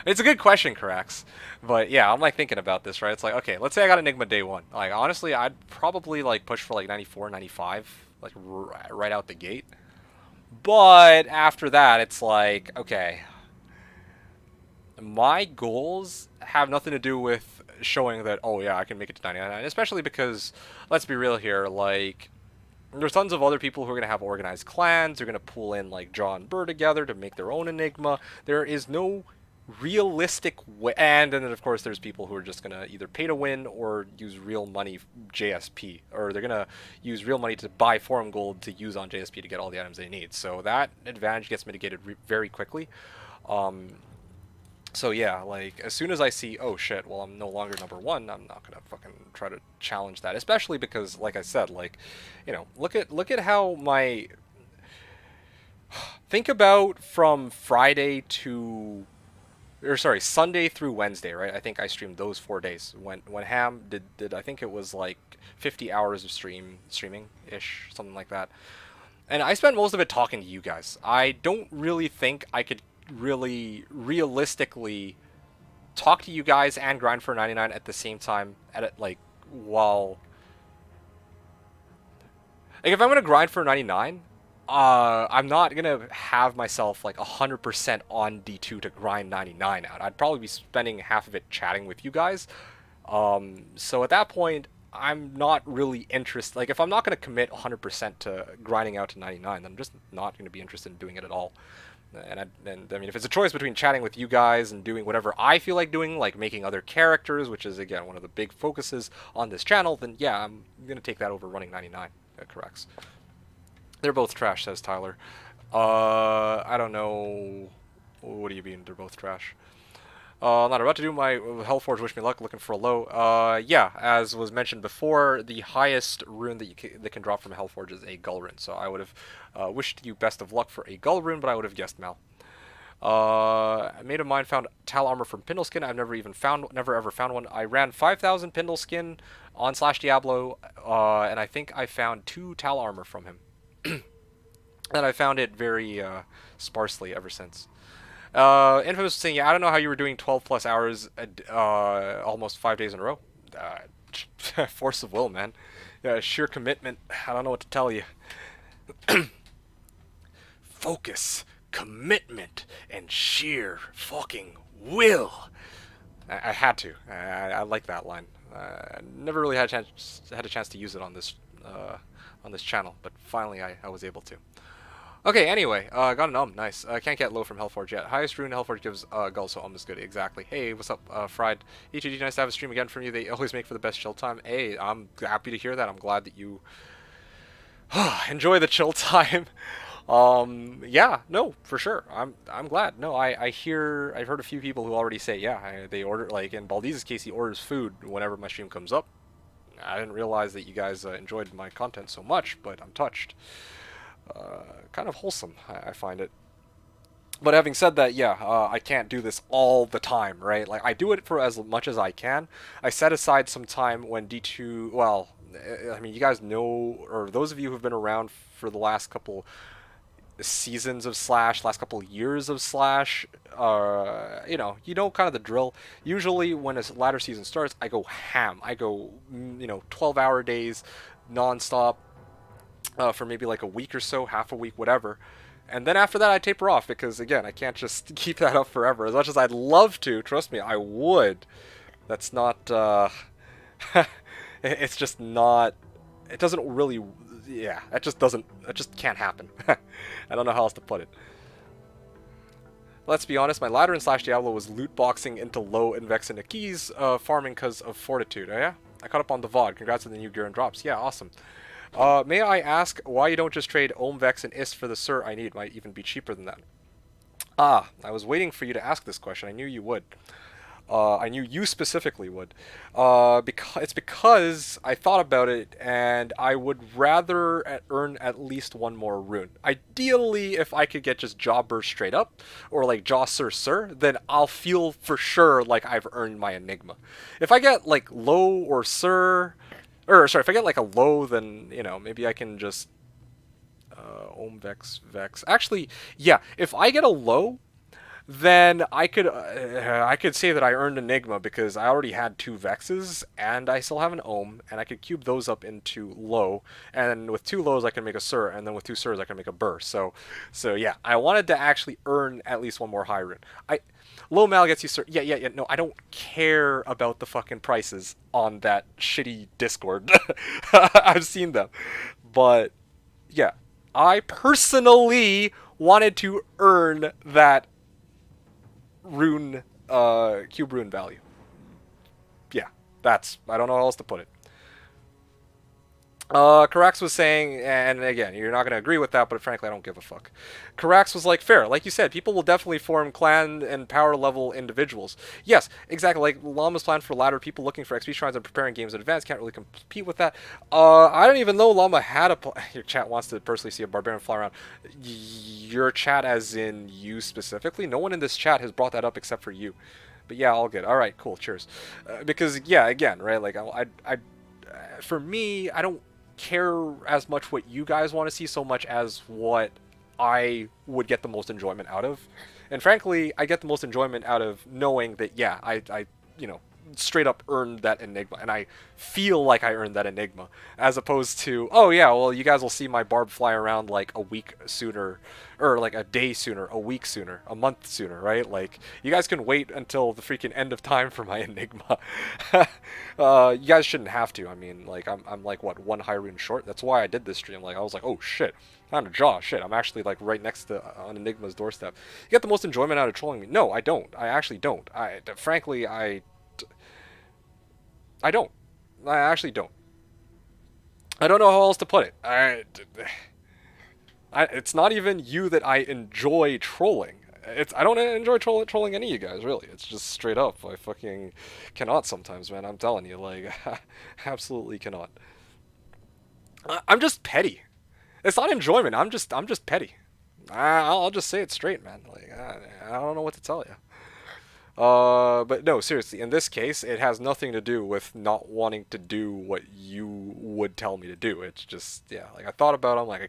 it's a good question, Carax, but yeah, I'm, like, thinking about this, right? It's like, okay, let's say I got Enigma day 1. Like, honestly, I'd probably, like, push for, like, 94, 95, like, right out the gate. But after that, it's like, okay, my goals have nothing to do with showing that, oh yeah, I can make it to 99, especially because, let's be real here, like, there's tons of other people who are going to have organized clans, they're going to pull in, like, Jaw and Burr together to make their own Enigma. There is no realistic way, and then of course there's people who are just gonna either pay to win or use real money JSP, or they're gonna use real money to buy forum gold to use on JSP to get all the items they need. So that advantage gets mitigated very quickly. So yeah, like, as soon as I see, oh shit, well, I'm no longer number 1, I'm not gonna fucking try to challenge that, especially because, like I said, like, you know, look at how my, think about from Friday to, or sorry, Sunday through Wednesday, right? I think I streamed those 4 days. When Ham did I think it was like 50 hours of streaming ish, something like that. And I spent most of it talking to you guys. I don't really think I could really realistically talk to you guys and grind for 99 at the same time, at it, like, while, like, if I'm gonna grind for 99, I'm not gonna have myself like 100% on D2 to grind 99 out. I'd probably be spending half of it chatting with you guys. So at that point, I'm not really interested. Like, if I'm not gonna commit 100% to grinding out to 99, then I'm just not gonna be interested in doing it at all. And I mean, if it's a choice between chatting with you guys and doing whatever I feel like doing, like making other characters, which is again one of the big focuses on this channel, then yeah, I'm gonna take that over running 99. That corrects. They're both trash, says Tyler. I don't know. What do you mean, they're both trash? I'm not about to do my Hellforge, wish me luck, looking for a low. Yeah, as was mentioned before, the highest rune that can drop from Hellforge is a Gull rune. So I would have wished you best of luck for a Gull rune, but I would have guessed Mal. A mate of mine found Tal armor from Pindle skin. I've never ever found one. I ran 5,000 Pindle skin on /Diablo, and I think I found 2 Tal armor from him. And I found it very sparsely ever since. Infamous was saying, yeah, I don't know how you were doing 12 plus hours, almost 5 days in a row. Force of will, man. Sheer commitment. I don't know what to tell you. Focus, commitment, and sheer fucking will. I had to. I like that line. I never really had a chance to use it on this channel, but finally I was able to. Okay, anyway, got an nice. Can't get low from Hellforge yet. Highest rune Hellforge gives Gull, so is good. Exactly. Hey, what's up, Fried? E2G, nice to have a stream again from you. They always make for the best chill time. Hey, I'm happy to hear that. I'm glad that you enjoy the chill time. Yeah, no, for sure. I'm glad. No, I've heard a few people who already say, yeah, they order, like in Baldiza's case, he orders food whenever my stream comes up. I didn't realize that you guys enjoyed my content so much, but I'm touched. Kind of wholesome, I find it. But having said that, yeah, I can't do this all the time, right? Like, I do it for as much as I can. I set aside some time when D2, well, I mean, you guys know, or those of you who've been around for the last couple seasons of Slash, last couple years of Slash, you know kind of the drill. Usually when a ladder season starts, I go ham. I go, 12-hour days, nonstop, for maybe like a week or so, half a week, whatever. And then after that, I taper off because, again, I can't just keep that up forever. As much as I'd love to, trust me, I would. That's not, it's just not, it doesn't really, yeah, it just can't happen. I don't know how else to put it. Let's be honest, my ladder in Slash Diablo was loot boxing into low and Vex and keys, farming because of Fortitude. Oh yeah? I caught up on the VOD. Congrats on the new gear and drops. Yeah, awesome. May I ask why you don't just trade Ohm, Vex, and Ist for the Sir I need? Might even be cheaper than that. Ah, I was waiting for you to ask this question. I knew you would. I knew you specifically would. It's because I thought about it, and I would rather earn at least one more rune. Ideally, if I could get just Jaw Burst straight up, or like Jaw Sir, then I'll feel for sure like I've earned my Enigma. If I get like low or Sir, or sorry, if I get like a low, then maybe I can just Ohm Vex. Actually, yeah, if I get a low, then I could say that I earned Enigma because I already had 2 Vexes and I still have an Ohm, and I could cube those up into low, and with 2 lows I can make a Sir, and then with 2 Sirs I can make a burst. So yeah, I wanted to actually earn at least one more high rune. Low Mal gets you Sir. Yeah. No, I don't care about the fucking prices on that shitty Discord. I've seen them, but yeah, I personally wanted to earn that rune, cube rune value. Yeah, I don't know how else to put it. Karax was saying, and again, you're not going to agree with that, but frankly, I don't give a fuck. Karax was like, fair. Like you said, people will definitely form clan and power level individuals. Yes, exactly. Like Llama's plan for ladder, people looking for XP shrines and preparing games in advance can't really compete with that. I don't even know Llama had a... Your chat wants to personally see a barbarian fly around. Your chat as in you specifically? No one in this chat has brought that up except for you. But yeah, all good. All right, cool. Cheers. Because, yeah, again, right, like, for me, I don't care as much what you guys want to see so much as what I would get the most enjoyment out of. And frankly, I get the most enjoyment out of knowing that, yeah, I straight up earned that Enigma, and I feel like I earned that Enigma, as opposed to, oh yeah, well, you guys will see my Barb fly around like a week sooner, or like a day sooner, a week sooner, a month sooner, right? Like, you guys can wait until the freaking end of time for my Enigma. You guys shouldn't have to. I mean, like, I'm like, what, 1 high rune short? That's why I did this stream. Like, I was like, oh shit, I'm a Jaw, shit, I'm actually like right next to on Enigma's doorstep. You get the most enjoyment out of trolling me? No, I don't. I actually don't. Frankly, I don't. I actually don't. I don't know how else to put it. It's not even you that I enjoy trolling. I don't enjoy trolling any of you guys, really. It's just straight up. I fucking cannot sometimes, man. I'm telling you, like, absolutely cannot. I'm just petty. It's not enjoyment. I'm just petty. I'll just say it straight, man. Like, I don't know what to tell you. But no, seriously, in this case, it has nothing to do with not wanting to do what you would tell me to do. It's just, yeah, like, I thought about it, I'm like,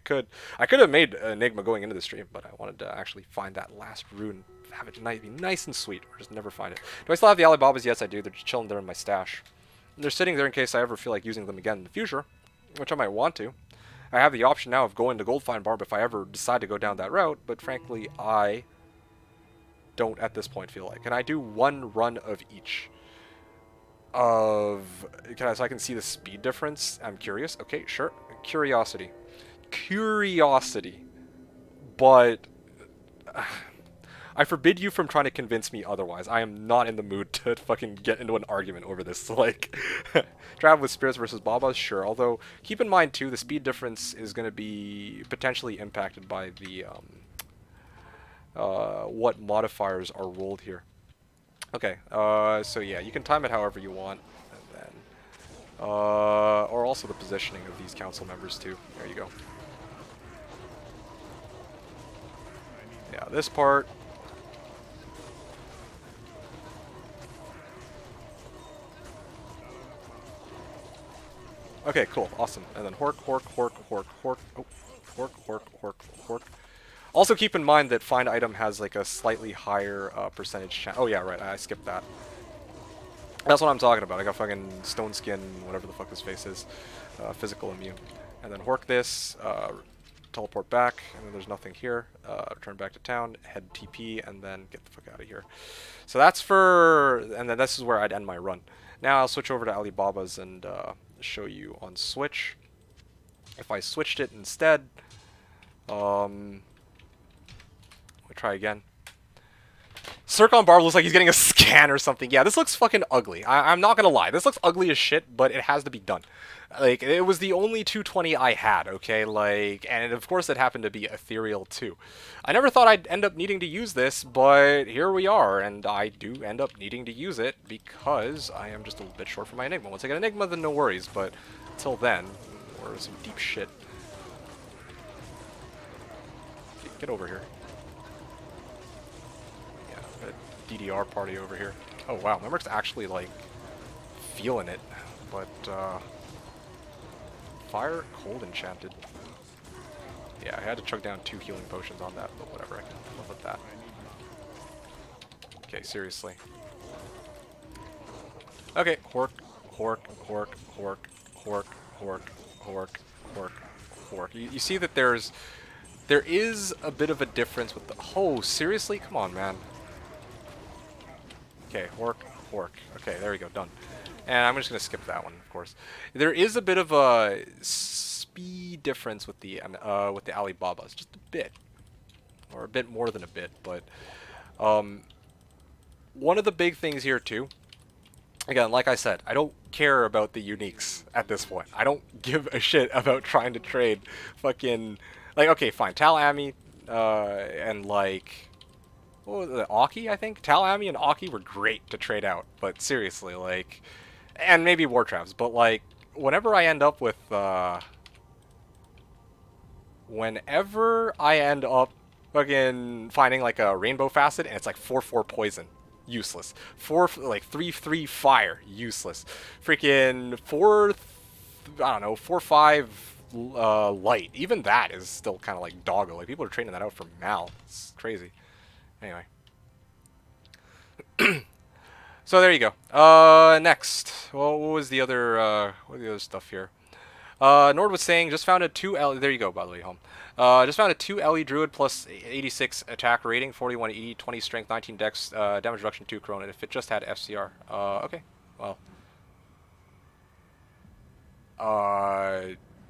I could have made Enigma going into the stream, but I wanted to actually find that last rune, have it be nice and sweet, or just never find it. Do I still have the Alibabas? Yes, I do. They're just chilling there in my stash. They're sitting there in case I ever feel like using them again in the future, which I might want to. I have the option now of going to Gold Find Barb if I ever decide to go down that route, but frankly, I don't at this point feel like. Can I do 1 run of each? So I can see the speed difference? I'm curious. Okay, sure. Curiosity. But I forbid you from trying to convince me otherwise. I am not in the mood to fucking get into an argument over this. Like, Trav with Spirits versus Babas, sure. Although, keep in mind too, the speed difference is going to be potentially impacted by the what modifiers are rolled here. Okay, so yeah, you can time it however you want, and then, or also the positioning of these council members too. There you go. Yeah, this part, Okay, cool, awesome. And then hork, hork, hork, hork, hork, oh, hork, hork, hork, hork. Also keep in mind that find item has like a slightly higher percentage chance. Oh yeah, right, I skipped that. That's what I'm talking about. I got fucking stone skin, whatever the fuck this face is, physical immune. And then hork this, teleport back, and then there's nothing here. Return back to town, head TP, and then get the fuck out of here. So that's for, and then this is where I'd end my run. Now I'll switch over to Alibaba's and show you on Switch. If I switched it instead, we'll try again. Circon Barb looks like he's getting a scan or something. Yeah, this looks fucking ugly. I'm not gonna lie. This looks ugly as shit, but it has to be done. Like, it was the only 220 I had, okay? Like, and of course it happened to be ethereal too. I never thought I'd end up needing to use this, but here we are, and I do end up needing to use it because I am just a little bit short for my Enigma. Once I get Enigma, then no worries, but until then, we're some deep shit. Get over here. D2R party over here. Oh wow, my Merc's actually like feeling it, but fire cold enchanted. Yeah, I had to chug down 2 healing potions on that, but whatever, I can live with that. Okay, seriously. Okay, hork, hork, hork, hork, hork, hork, hork, hork, hork. You see that there is a bit of a difference with the. Oh, seriously? Come on, man. Okay, hork, hork. Okay, there we go, done. And I'm just gonna skip that one, of course. There is a bit of a speed difference with the Alibabas, just a bit, or a bit more than a bit. But one of the big things here too. Again, like I said, I don't care about the uniques at this point. I don't give a shit about trying to trade fucking like. Okay, fine, Tal Ami, and like. What was it, Aki, I think? Tal Ami and Aki were great to trade out, but seriously, like, and maybe War Traps, but like, whenever I end up with, whenever I end up fucking finding like a Rainbow Facet and it's like 4/4 poison, useless. 3/3 fire, useless. Freaking 4/5 light, even that is still kind of like doggo. Like, people are trading that out for Mal. It's crazy. Anyway. So there you go. Next. Well, what was the other stuff here? Nord was saying, just found a 2 L. There you go, by the way, home. Just found a 2 LE Druid plus 86 attack rating, 41 80, 20 strength, 19 dex, damage reduction 2 Corona, if it just had FCR. Okay. Well.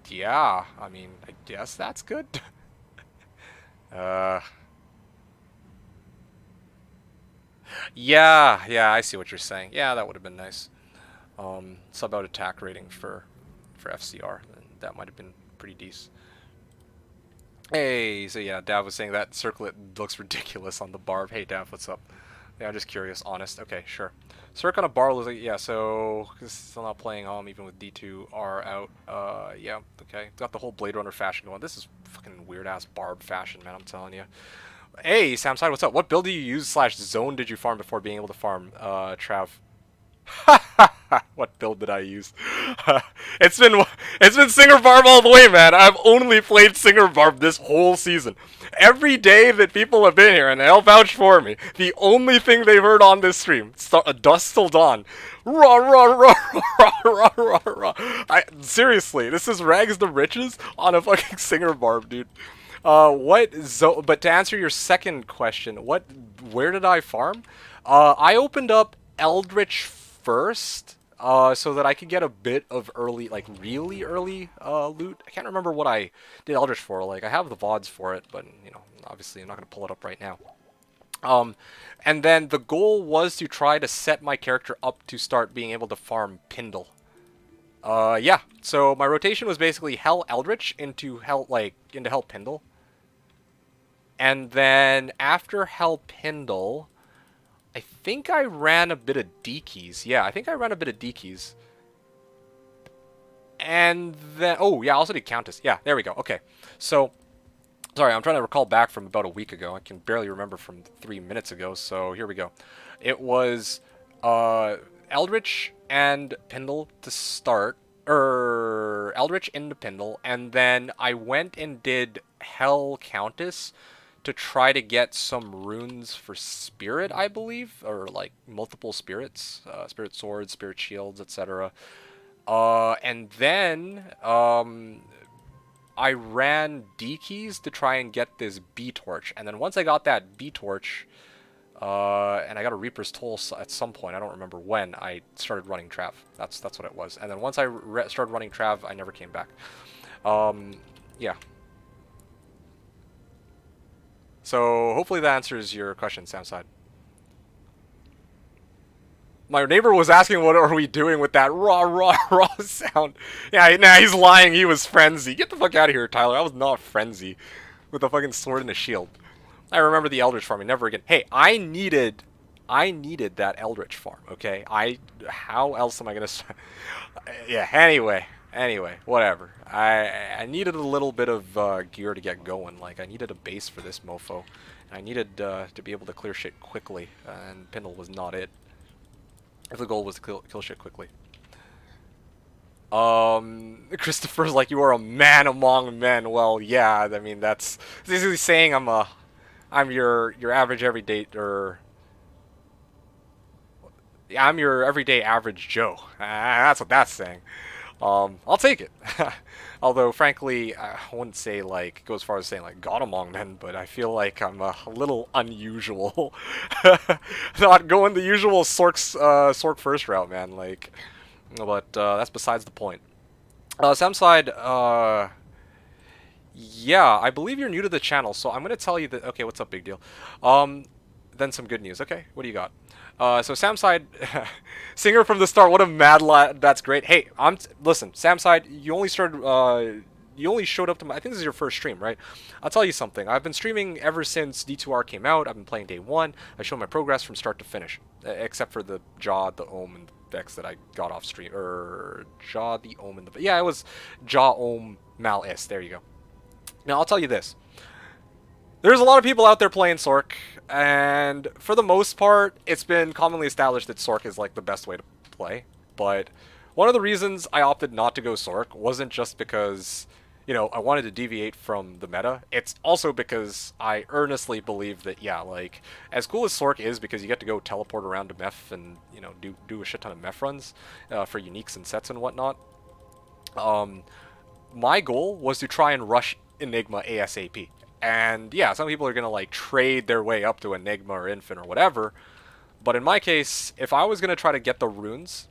Yeah. I mean, I guess that's good. Yeah, I see what you're saying. Yeah, that would have been nice. Sub out attack rating for FCR. That might have been pretty decent. Hey, so yeah, Dav was saying that circlet looks ridiculous on the Barb. Hey, Dav, what's up? Yeah, I'm just curious, honest. Okay, sure. Circ on a Barb looks like, yeah, so still not playing home even with D2R out. Yeah, okay. Got the whole Blade Runner fashion going. This is fucking weird-ass Barb fashion, man, I'm telling you. Hey, Samside, what's up? What build do you use / zone did you farm before being able to farm, Trav? What build did I use? It's been Singer Barb all the way, man. I've only played Singer Barb this whole season. Every day that people have been here, and they'll vouch for me, the only thing they've heard on this stream, Dusk Till Dawn. Rah, rah, rah, rah, rah, rah, rah. Seriously, this is Rags to Riches on a fucking Singer Barb, dude. But to answer your second question, where did I farm? I opened up Eldritch first, so that I could get a bit of early, like really early, loot. I can't remember what I did Eldritch for. Like, I have the VODs for it, but, you know, obviously I'm not going to pull it up right now. And then the goal was to try to set my character up to start being able to farm Pindle. Yeah, so my rotation was basically Hell Eldritch into Hell Pindle. And then after Hell Pindle, I think I ran a bit of D-Keys. Yeah, I think I ran a bit of D-Keys. And then, oh yeah, I also did Countess. Yeah, there we go. Okay, so, sorry, I'm trying to recall back from about a week ago. I can barely remember from 3 minutes ago, so here we go. It was Eldritch and Pindle to start. or Eldritch into Pindle, and then I went and did Hell Countess to try to get some runes for Spirit, I believe, or like multiple spirits, Spirit Swords, Spirit Shields, etc. And then I ran D keys to try and get this B torch, and then once I got that B torch, and I got a Reaper's Toll at some point, I don't remember when, I started running Trav. That's what it was. And then once I started running Trav, I never came back. Yeah. So hopefully that answers your question, Samside. My neighbor was asking what are we doing with that raw sound. Yeah, nah, he's lying. He was Frenzy. Get the fuck out of here, Tyler. I was not Frenzy with a fucking sword and a shield. I remember the Eldritch farming. Never again. Hey, I needed that Eldritch farm, okay? How else am I gonna yeah, anyway, whatever. I needed a little bit of gear to get going. Like, I needed a base for this mofo. I needed to be able to clear shit quickly, and Pindle was not it. If the goal was to kill shit quickly. Christopher's like, you are a man among men. Well, yeah, I mean, that's basically saying I'm your average everyday, or I'm your everyday average Joe. That's what that's saying. I'll take it. Although, frankly, I wouldn't say, like, go as far as saying, like, God among men, but I feel like I'm a little unusual. Not going the usual Sork first route, man, like, but, that's besides the point. Samside, yeah, I believe you're new to the channel, so I'm gonna tell you that, okay, what's up, big deal? Then some good news, okay, what do you got? So Samside, singer from the start. What a mad lad. That's great. Hey, listen, Samside. You only started. You only showed up to my. I think this is your first stream, right? I'll tell you something. I've been streaming ever since D2R came out. I've been playing day one. I show my progress from start to finish, except for the Jaw, the Ohm, and the Vex that I got off stream. Jaw, the Ohm, and the yeah, it was Jaw, Ohm, Mal, Is. There you go. Now I'll tell you this. There's a lot of people out there playing Sork, and for the most part, it's been commonly established that Sork is like the best way to play. But one of the reasons I opted not to go Sork wasn't just because, you know, I wanted to deviate from the meta. It's also because I earnestly believe that, yeah, like, as cool as Sork is because you get to go teleport around to Meph and, you know, do a shit ton of Meph runs for uniques and sets and whatnot. My goal was to try and rush Enigma ASAP. And yeah, some people are going to like trade their way up to Enigma or Infin or whatever. But in my case, if I was going to try to get the runes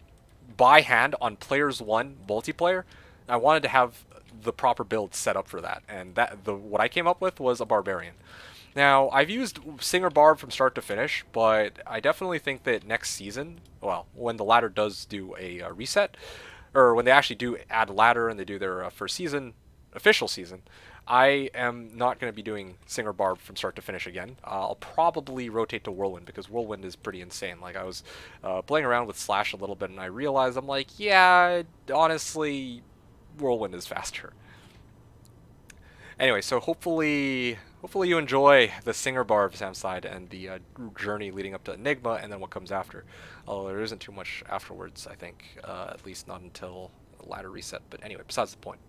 by hand on Players 1 multiplayer, I wanted to have the proper build set up for that. And what I came up with was a Barbarian. Now, I've used Singer Barb from start to finish, but I definitely think that next season, well, when the ladder does do a reset, or when they actually do add ladder and they do their first season, official season, I am not going to be doing Singer Barb from start to finish again. I'll probably rotate to Whirlwind because Whirlwind is pretty insane. Like, I was playing around with Slash a little bit and I realized, I'm like, yeah, honestly, Whirlwind is faster. Anyway, so hopefully you enjoy the Singer Barb Samside and the journey leading up to Enigma and then what comes after. Although there isn't too much afterwards, I think, at least not until the ladder reset. But anyway, besides the point.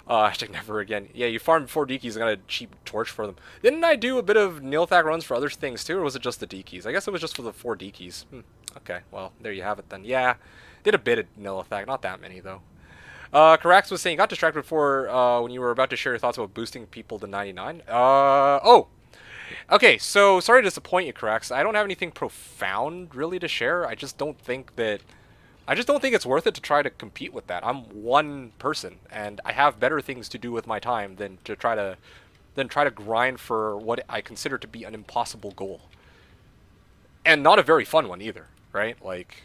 Hashtag never again. Yeah, you farmed 4 D keys and got a cheap torch for them. Didn't I do a bit of Nilthak runs for other things too, or was it just the D keys? I guess it was just for the 4 D keys. Okay, well, there you have it then. Yeah, did a bit of Nilthak, not that many though. Karax was saying, you got distracted before when you were about to share your thoughts about boosting people to 99. Oh! Okay, so sorry to disappoint you, Karax. I don't have anything profound really to share. I just don't think it's worth it to try to compete with that. I'm one person, and I have better things to do with my time than to try to grind for what I consider to be an impossible goal. And not a very fun one either, right? Like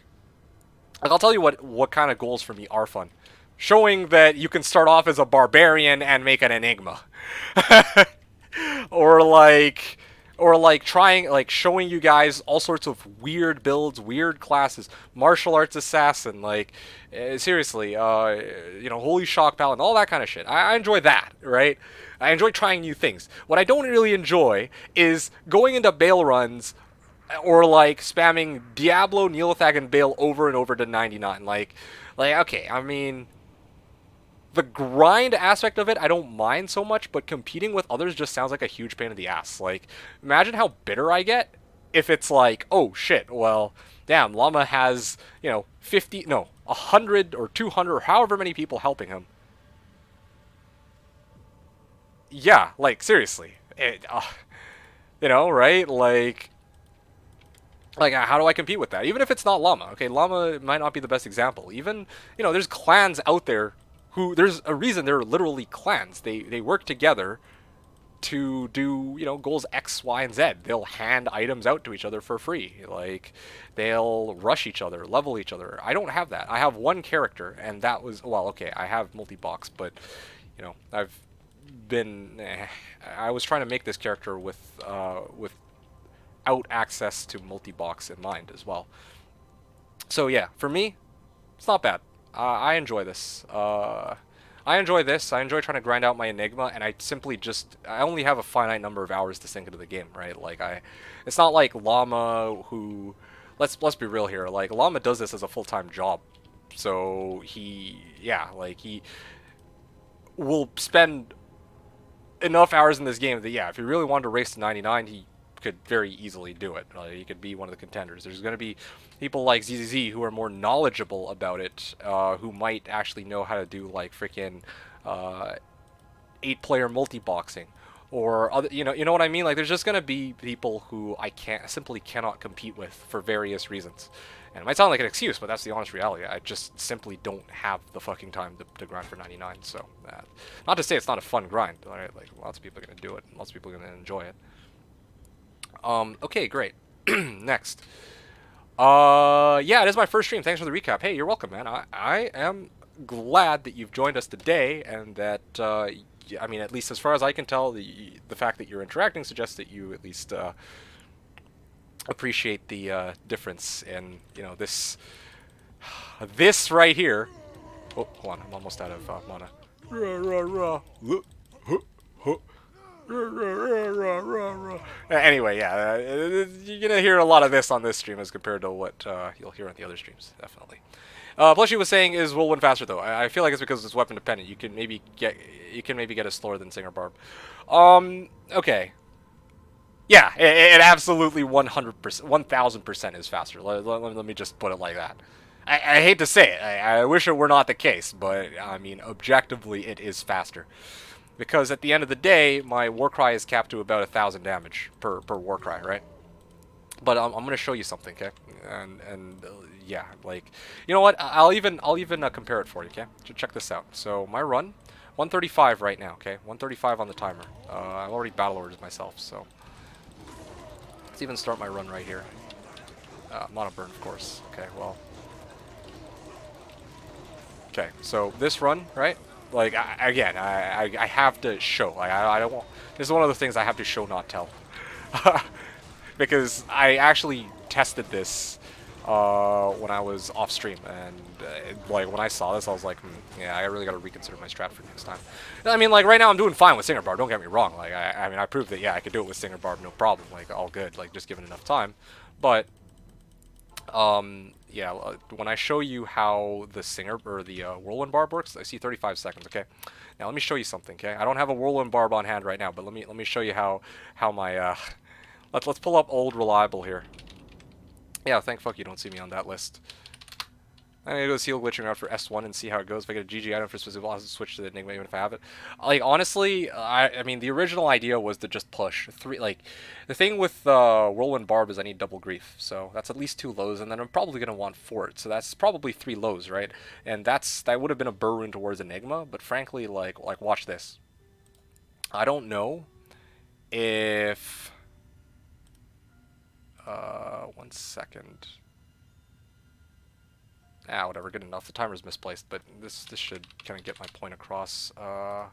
I'll tell you what kind of goals for me are fun. Showing that you can start off as a barbarian and make an Enigma. or showing you guys all sorts of weird builds, weird classes, martial arts assassin, like, seriously, you know, holy shock paladin, all that kind of shit. I enjoy that, right? I enjoy trying new things. What I don't really enjoy is going into Bale runs or, like, spamming Diablo, Neolithag, and Bale over and over to 99. Like, okay, I mean, The grind aspect of it, I don't mind so much, but competing with others just sounds like a huge pain in the ass. Like, imagine how bitter I get if it's like, oh shit, well, damn, Llama has, 50, no, 100 or 200 or however many people helping him. Yeah, like, seriously. Right? Like, how do I compete with that? Even if it's not Llama. Okay, Llama might not be the best example. Even, there's clans out there who, there's a reason they're literally clans. They work together to do, goals X, Y, and Z. They'll hand items out to each other for free. Like, they'll rush each other, level each other. I don't have that. I have one character, and that was, well, okay, I have multi-box, but, I've been, I was trying to make this character without access to multi-box in mind as well. So yeah, for me, it's not bad. I enjoy this. I enjoy this. I enjoy trying to grind out my Enigma, and I only have a finite number of hours to sink into the game, right? Like, it's not like Llama who, let's be real here, like, Llama does this as a full-time job. So he will spend enough hours in this game that, yeah, if he really wanted to race to 99, he could very easily do it. He could be one of the contenders. There's going to be people like ZZZ who are more knowledgeable about it, who might actually know how to do, like, freaking 8-player multi-boxing, or other, you know what I mean? Like, there's just going to be people who I simply cannot compete with for various reasons. And it might sound like an excuse, but that's the honest reality. I just simply don't have the fucking time to grind for 99. So, not to say it's not a fun grind, right? Like, lots of people are going to do it, and lots of people are going to enjoy it. Okay, great. Next. Yeah, it is my first stream. Thanks for the recap. Hey, you're welcome, man. I am glad that you've joined us today, and that, I mean, at least as far as I can tell, the fact that you're interacting suggests that you at least, appreciate the, difference in, this right here. Oh, hold on, I'm almost out of, mana. Anyway, yeah, you're gonna hear a lot of this on this stream as compared to what you'll hear on the other streams, definitely. Plus, you was saying, is will win faster though? I feel like it's because it's weapon dependent. You can maybe get it slower than Singer Barb. Okay. Yeah, it absolutely 100%, 1000% is faster. Let me just put it like that. I hate to say it. I wish it were not the case, but I mean, objectively, it is faster. Because at the end of the day, my Warcry is capped to about 1,000 damage per Warcry, right? But I'm going to show you something, okay? And yeah, like, you know what? I'll even compare it for you, okay? So check this out. So my run, 135 right now, okay? 135 on the timer. I've already battle ordered myself, so let's even start my run right here. Mono burn, of course. Okay, well. Okay, so this run, right? Like, again, I have to show. Like, I don't want... This is one of the things I have to show, not tell. Because I actually tested this when I was off stream. And, like, when I saw this, I was like, yeah, I really got to reconsider my strat for next time. I mean, like, right now I'm doing fine with Singer Barb. Don't get me wrong. Like, I mean, I proved that, yeah, I could do it with Singer Barb, no problem. Like, all good. Like, just given enough time. But... yeah, when I show you how the Singer, or the Whirlwind Barb works, I see 35 seconds, okay? Now let me show you something, okay? I don't have a Whirlwind Barb on hand right now, but let me show you how my, let's pull up old reliable here. Yeah, thank fuck you don't see me on that list. I'm gonna go seal glitching around for S1 and see how it goes. If I get a GG item for a specific, I'll switch to the Enigma even if I have it. Like, honestly, I mean, the original idea was to just push. Like, the thing with Whirlwind Barb is I need double grief. So that's at least 2 lows, and then I'm probably going to want Fort. So that's probably 3 lows, right? And that would have been a burr rune towards Enigma, but frankly, like watch this. I don't know if... 1 second... Ah, whatever, good enough. The timer's misplaced, but this should kind of get my point across. Let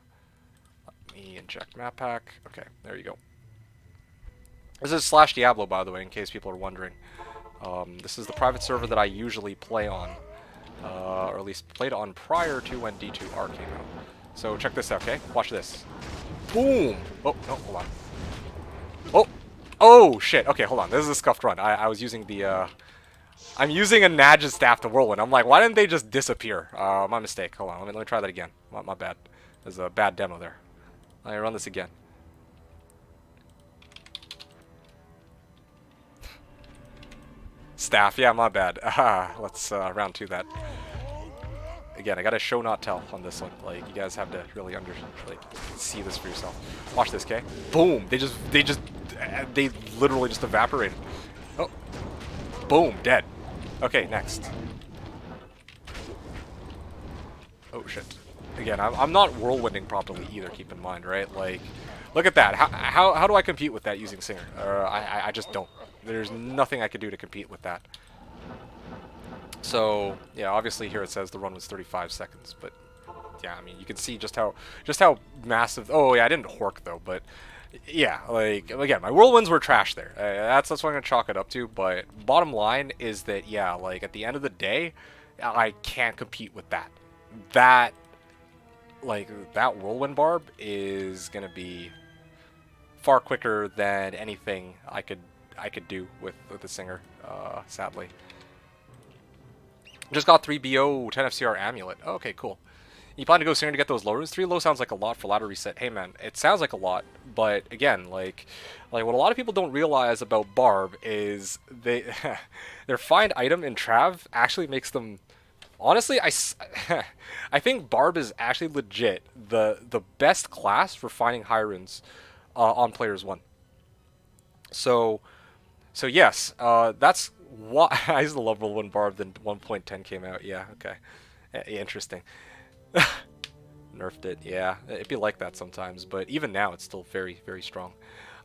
me inject map pack. Okay, there you go. This is /Diablo, by the way, in case people are wondering. This is the private server that I usually play on, or at least played on prior to when D2R came out. So check this out, okay? Watch this. Boom! Oh, no, hold on. Oh! Oh, shit! Okay, hold on. This is a scuffed run. I was using the, I'm using a Nadge's staff to whirlwind. I'm like, why didn't they just disappear? My mistake. Hold on, let me try that again. My bad. There's a bad demo there. Let me run this again. Staff, yeah, my bad. Let's round 2 that. Again, I gotta show not tell on this one. Like, you guys have to really see this for yourself. Watch this, okay? Boom! They literally just evaporated. Oh, boom, dead. Okay, next. Oh shit. Again, I'm not whirlwinding properly either. Keep in mind, right? Like, look at that. How do I compete with that using Singer? I just don't. There's nothing I could do to compete with that. So yeah, obviously here it says the run was 35 seconds, but yeah, I mean you can see just how massive. Oh yeah, I didn't hork though, but yeah, like again, my whirlwinds were trash there. That's what I'm gonna chalk it up to. But bottom line is that yeah, like at the end of the day, I can't compete with that. That whirlwind barb is gonna be far quicker than anything I could do with the Singer, sadly. Just got 3 BO 10 FCR amulet. Oh, okay, cool. You plan to go Singer to get those low runes? 3 low sounds like a lot for ladder reset. Hey man, it sounds like a lot, but again, like what a lot of people don't realize about Barb is their find item in Trav actually makes them. Honestly, I think Barb is actually legit the best class for finding high runes on Players 1. So yes, that's why I used to love Whirlwind Barb. Then 1.10 came out. Yeah, okay, interesting. Nerfed it. Yeah, it'd be like that sometimes, but even now it's still very very strong.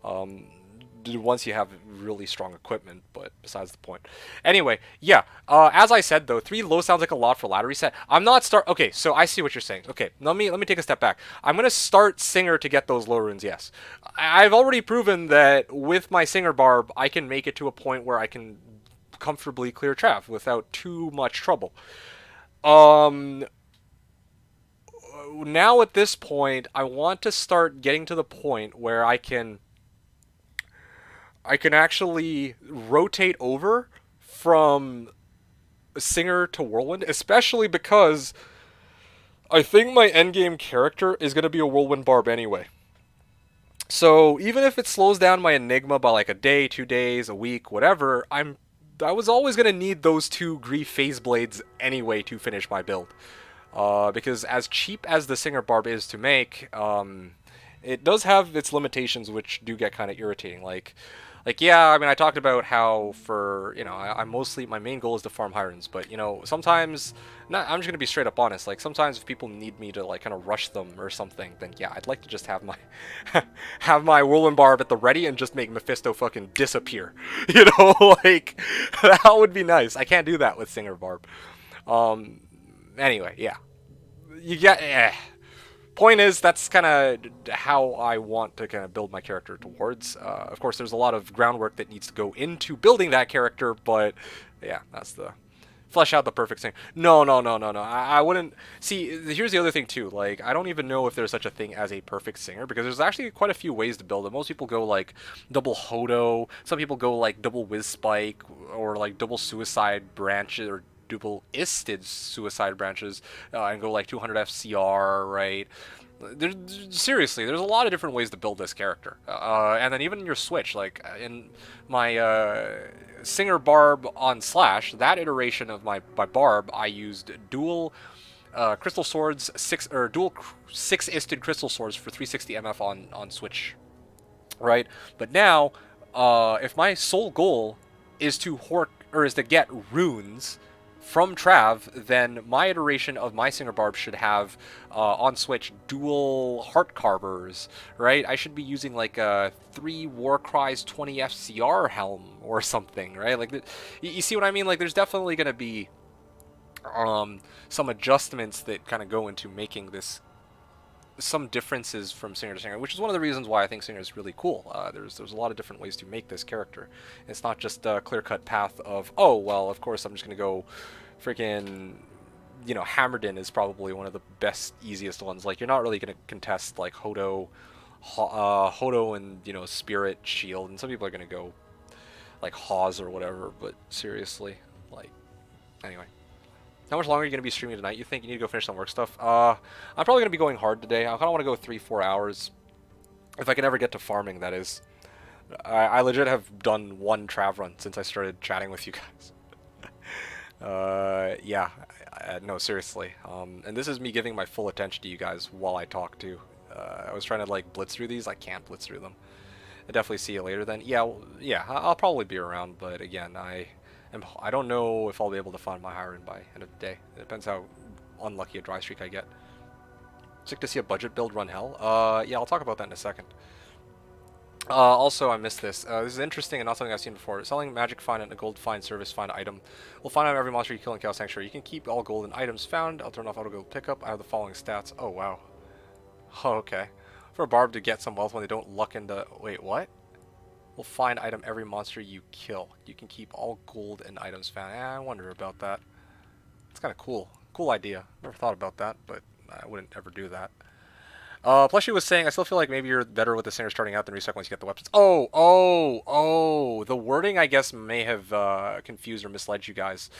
Once you have really strong equipment, but besides the point. Anyway, yeah, as I said though, 3 low sounds like a lot for ladder reset. I'm not okay, so I see what you're saying. Okay, let me take a step back. I'm gonna start Singer to get those low runes, yes. I've already proven that with my Singer Barb, I can make it to a point where I can comfortably clear Trav without too much trouble. Now at this point, I want to start getting to the point where I can actually rotate over from Singer to Whirlwind, especially because I think my endgame character is going to be a Whirlwind Barb anyway. So even if it slows down my Enigma by like a day, 2 days, a week, whatever, I was always going to need those 2 Grief Phase Blades anyway to finish my build. Because as cheap as the Singer Barb is to make, it does have its limitations, which do get kind of irritating. Like yeah, I mean, I talked about how for, you know, I mostly, my main goal is to farm high runes, but, you know, sometimes, I'm just going to be straight up honest, like, sometimes if people need me to, like, kind of rush them or something, then, yeah, I'd like to just have my, have my Whirlwind Barb at the ready and just make Mephisto fucking disappear, you know, like, that would be nice. I can't do that with Singer Barb. Anyway, yeah. You get, point is, that's kind of how I want to kind of build my character towards. Of course, there's a lot of groundwork that needs to go into building that character, but yeah, that's the flesh out the perfect thing. No. I wouldn't. See, here's the other thing too. Like, I don't even know if there's such a thing as a perfect Singer, because there's actually quite a few ways to build it. Most people go like double Hodo. Some people go like double Whiz Spike or like double Suicide Branches or double isted Suicide Branches and go like 200 FCR, right? Seriously, there's a lot of different ways to build this character. And then even in your switch, like in my Singer Barb on Slash, that iteration of my Barb, I used dual crystal swords, dual 6-isted crystal swords for 360 MF on switch, right? But now, if my sole goal is to get runes from Trav, then my iteration of my Singer Barb should have on Switch dual Heart Carvers, right? I should be using like a 3 Warcries 20 FCR helm or something, right? Like, you see what I mean? Like, there's definitely going to be some adjustments that kind of go into making this some differences from Singer to Singer, which is one of the reasons why I think Singer is really cool. There's a lot of different ways to make this character. It's not just a clear-cut path of, oh, well, of course I'm just going to go freaking, you know, Hammerdin is probably one of the best, easiest ones. Like, you're not really going to contest, like, Hodo and, you know, Spirit Shield, and some people are going to go, like, Hawes or whatever, but seriously. Like, anyway. How much longer are you going to be streaming tonight? You think you need to go finish some work stuff? I'm probably going to be going hard today. I kind of want to go 3-4 hours. If I can ever get to farming, that is. I legit have done one trav run since I started chatting with you guys. Yeah. No, seriously. And this is me giving my full attention to you guys while I talk too. I was trying to like blitz through these. I can't blitz through them. I'll definitely see you later then. Yeah, well, yeah, I'll probably be around, but again, I don't know if I'll be able to find my high rune by end of the day. It depends how unlucky a dry streak I get. Sick to see a budget build run hell. Yeah, I'll talk about that in a second. Also, I missed this. This is interesting and not something I've seen before. Selling magic find and a gold find service find item. We'll find out every monster you kill in Chaos Sanctuary. You can keep all golden items found. I'll turn off auto gold pickup. I have the following stats. Oh, wow. Oh, okay. For a Barb to get some wealth when they don't luck into... Wait, what? We'll find item every monster you kill. You can keep all gold and items found. I wonder about that. It's kind of cool. Cool idea. Never thought about that, but I wouldn't ever do that. Plushie was saying, I still feel like maybe you're better with the Singer starting out than reset once you get the weapons. Oh! The wording, I guess, may have confused or misled you guys.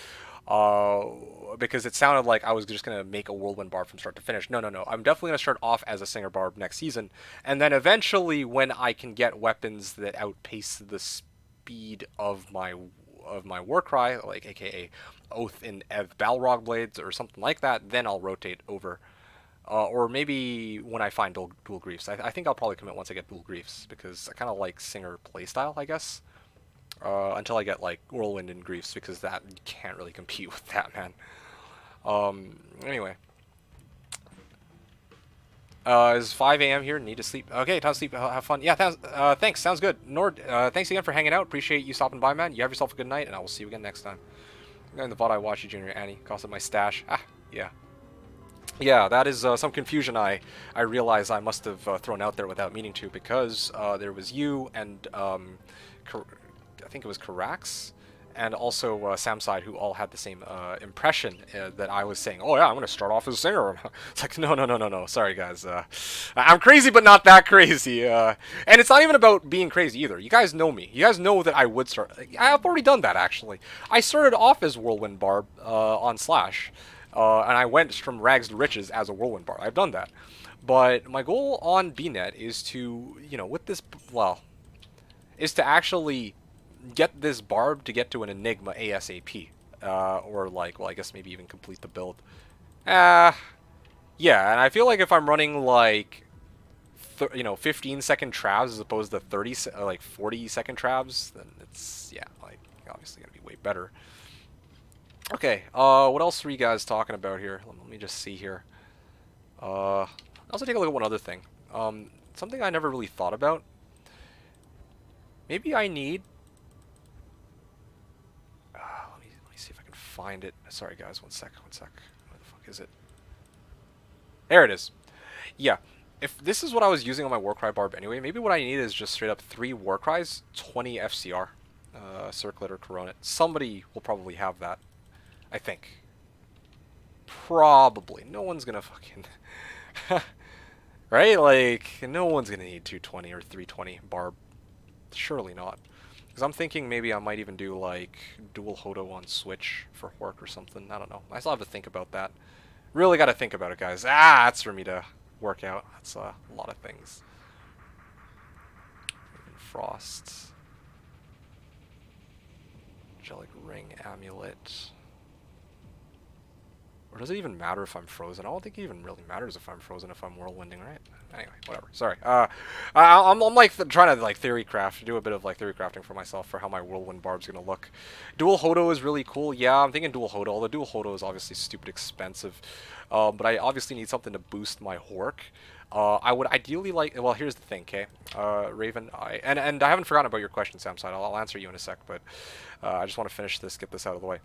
Because it sounded like I was just going to make a Whirlwind Barb from start to finish. No. I'm definitely going to start off as a Singer Barb next season. And then eventually, when I can get weapons that outpace the speed of my Warcry, like aka Oath in Ev Balrog Blades or something like that, then I'll rotate over. Or maybe when I find dual griefs. I think I'll probably commit once I get dual griefs, because I kind of like Singer playstyle, I guess. Until I get like Whirlwind and griefs, because that you can't really compete with that, man. Anyway. Is 5 a.m. here? Need to sleep. Okay, time to sleep. Have fun. Yeah, thanks. Sounds good. Nord, thanks again for hanging out. Appreciate you stopping by, man. You have yourself a good night, and I will see you again next time. And the VOD I watched you, Junior Annie. Costed my stash. Yeah. Yeah, that is some confusion I realize I must have thrown out there without meaning to, because there was you and I think it was Karax and also Samside, who all had the same impression that I was saying, oh yeah, I'm going to start off as a singer. It's like, no. Sorry, guys. I'm crazy, but not that crazy. And it's not even about being crazy either. You guys know me. You guys know that I would start. I've already done that, actually. I started off as Whirlwind Barb on Slash. And I went from rags to riches as a Whirlwind Barb. I've done that. But my goal on BNet is to, with this, is to actually get this Barb to get to an Enigma ASAP. Or I guess maybe even complete the build. Yeah, and I feel like if I'm running 15-second travs as opposed to 40-second travs, then it's, obviously gonna be way better. Okay, what else were you guys talking about here? Let me just see here. I'll also take a look at one other thing. Something I never really thought about. Maybe I need... let me see if I can find it. Sorry guys, one sec. Where the fuck is it? There it is. Yeah, if this is what I was using on my Warcry Barb anyway, maybe what I need is just straight up 3 Warcries, 20 FCR. Circlet or Coronet. Somebody will probably have that. I think. Probably. No one's gonna fucking... right? No one's gonna need 220 or 320 Barb. Surely not. Because I'm thinking maybe I might even do, dual Hodo on Switch for Hork or something. I don't know. I still have to think about that. Really gotta think about it, guys. That's for me to work out. That's a lot of things. Frost. Angelic Ring Amulet. Or does it even matter if I'm frozen? I don't think it even really matters if I'm frozen if I'm whirlwinding, right? Anyway, whatever. Sorry. I'm trying to theory craft, do a bit of theory crafting for myself for how my whirlwind barb's gonna look. Dual Hodo is really cool. Yeah, I'm thinking dual Hodo. Although dual Hodo is obviously stupid expensive, but I obviously need something to boost my Hork. I would ideally well, here's the thing, okay? Raven, and I haven't forgotten about your question, Samside. I'll answer you in a sec, but I just want to finish this, get this out of the way.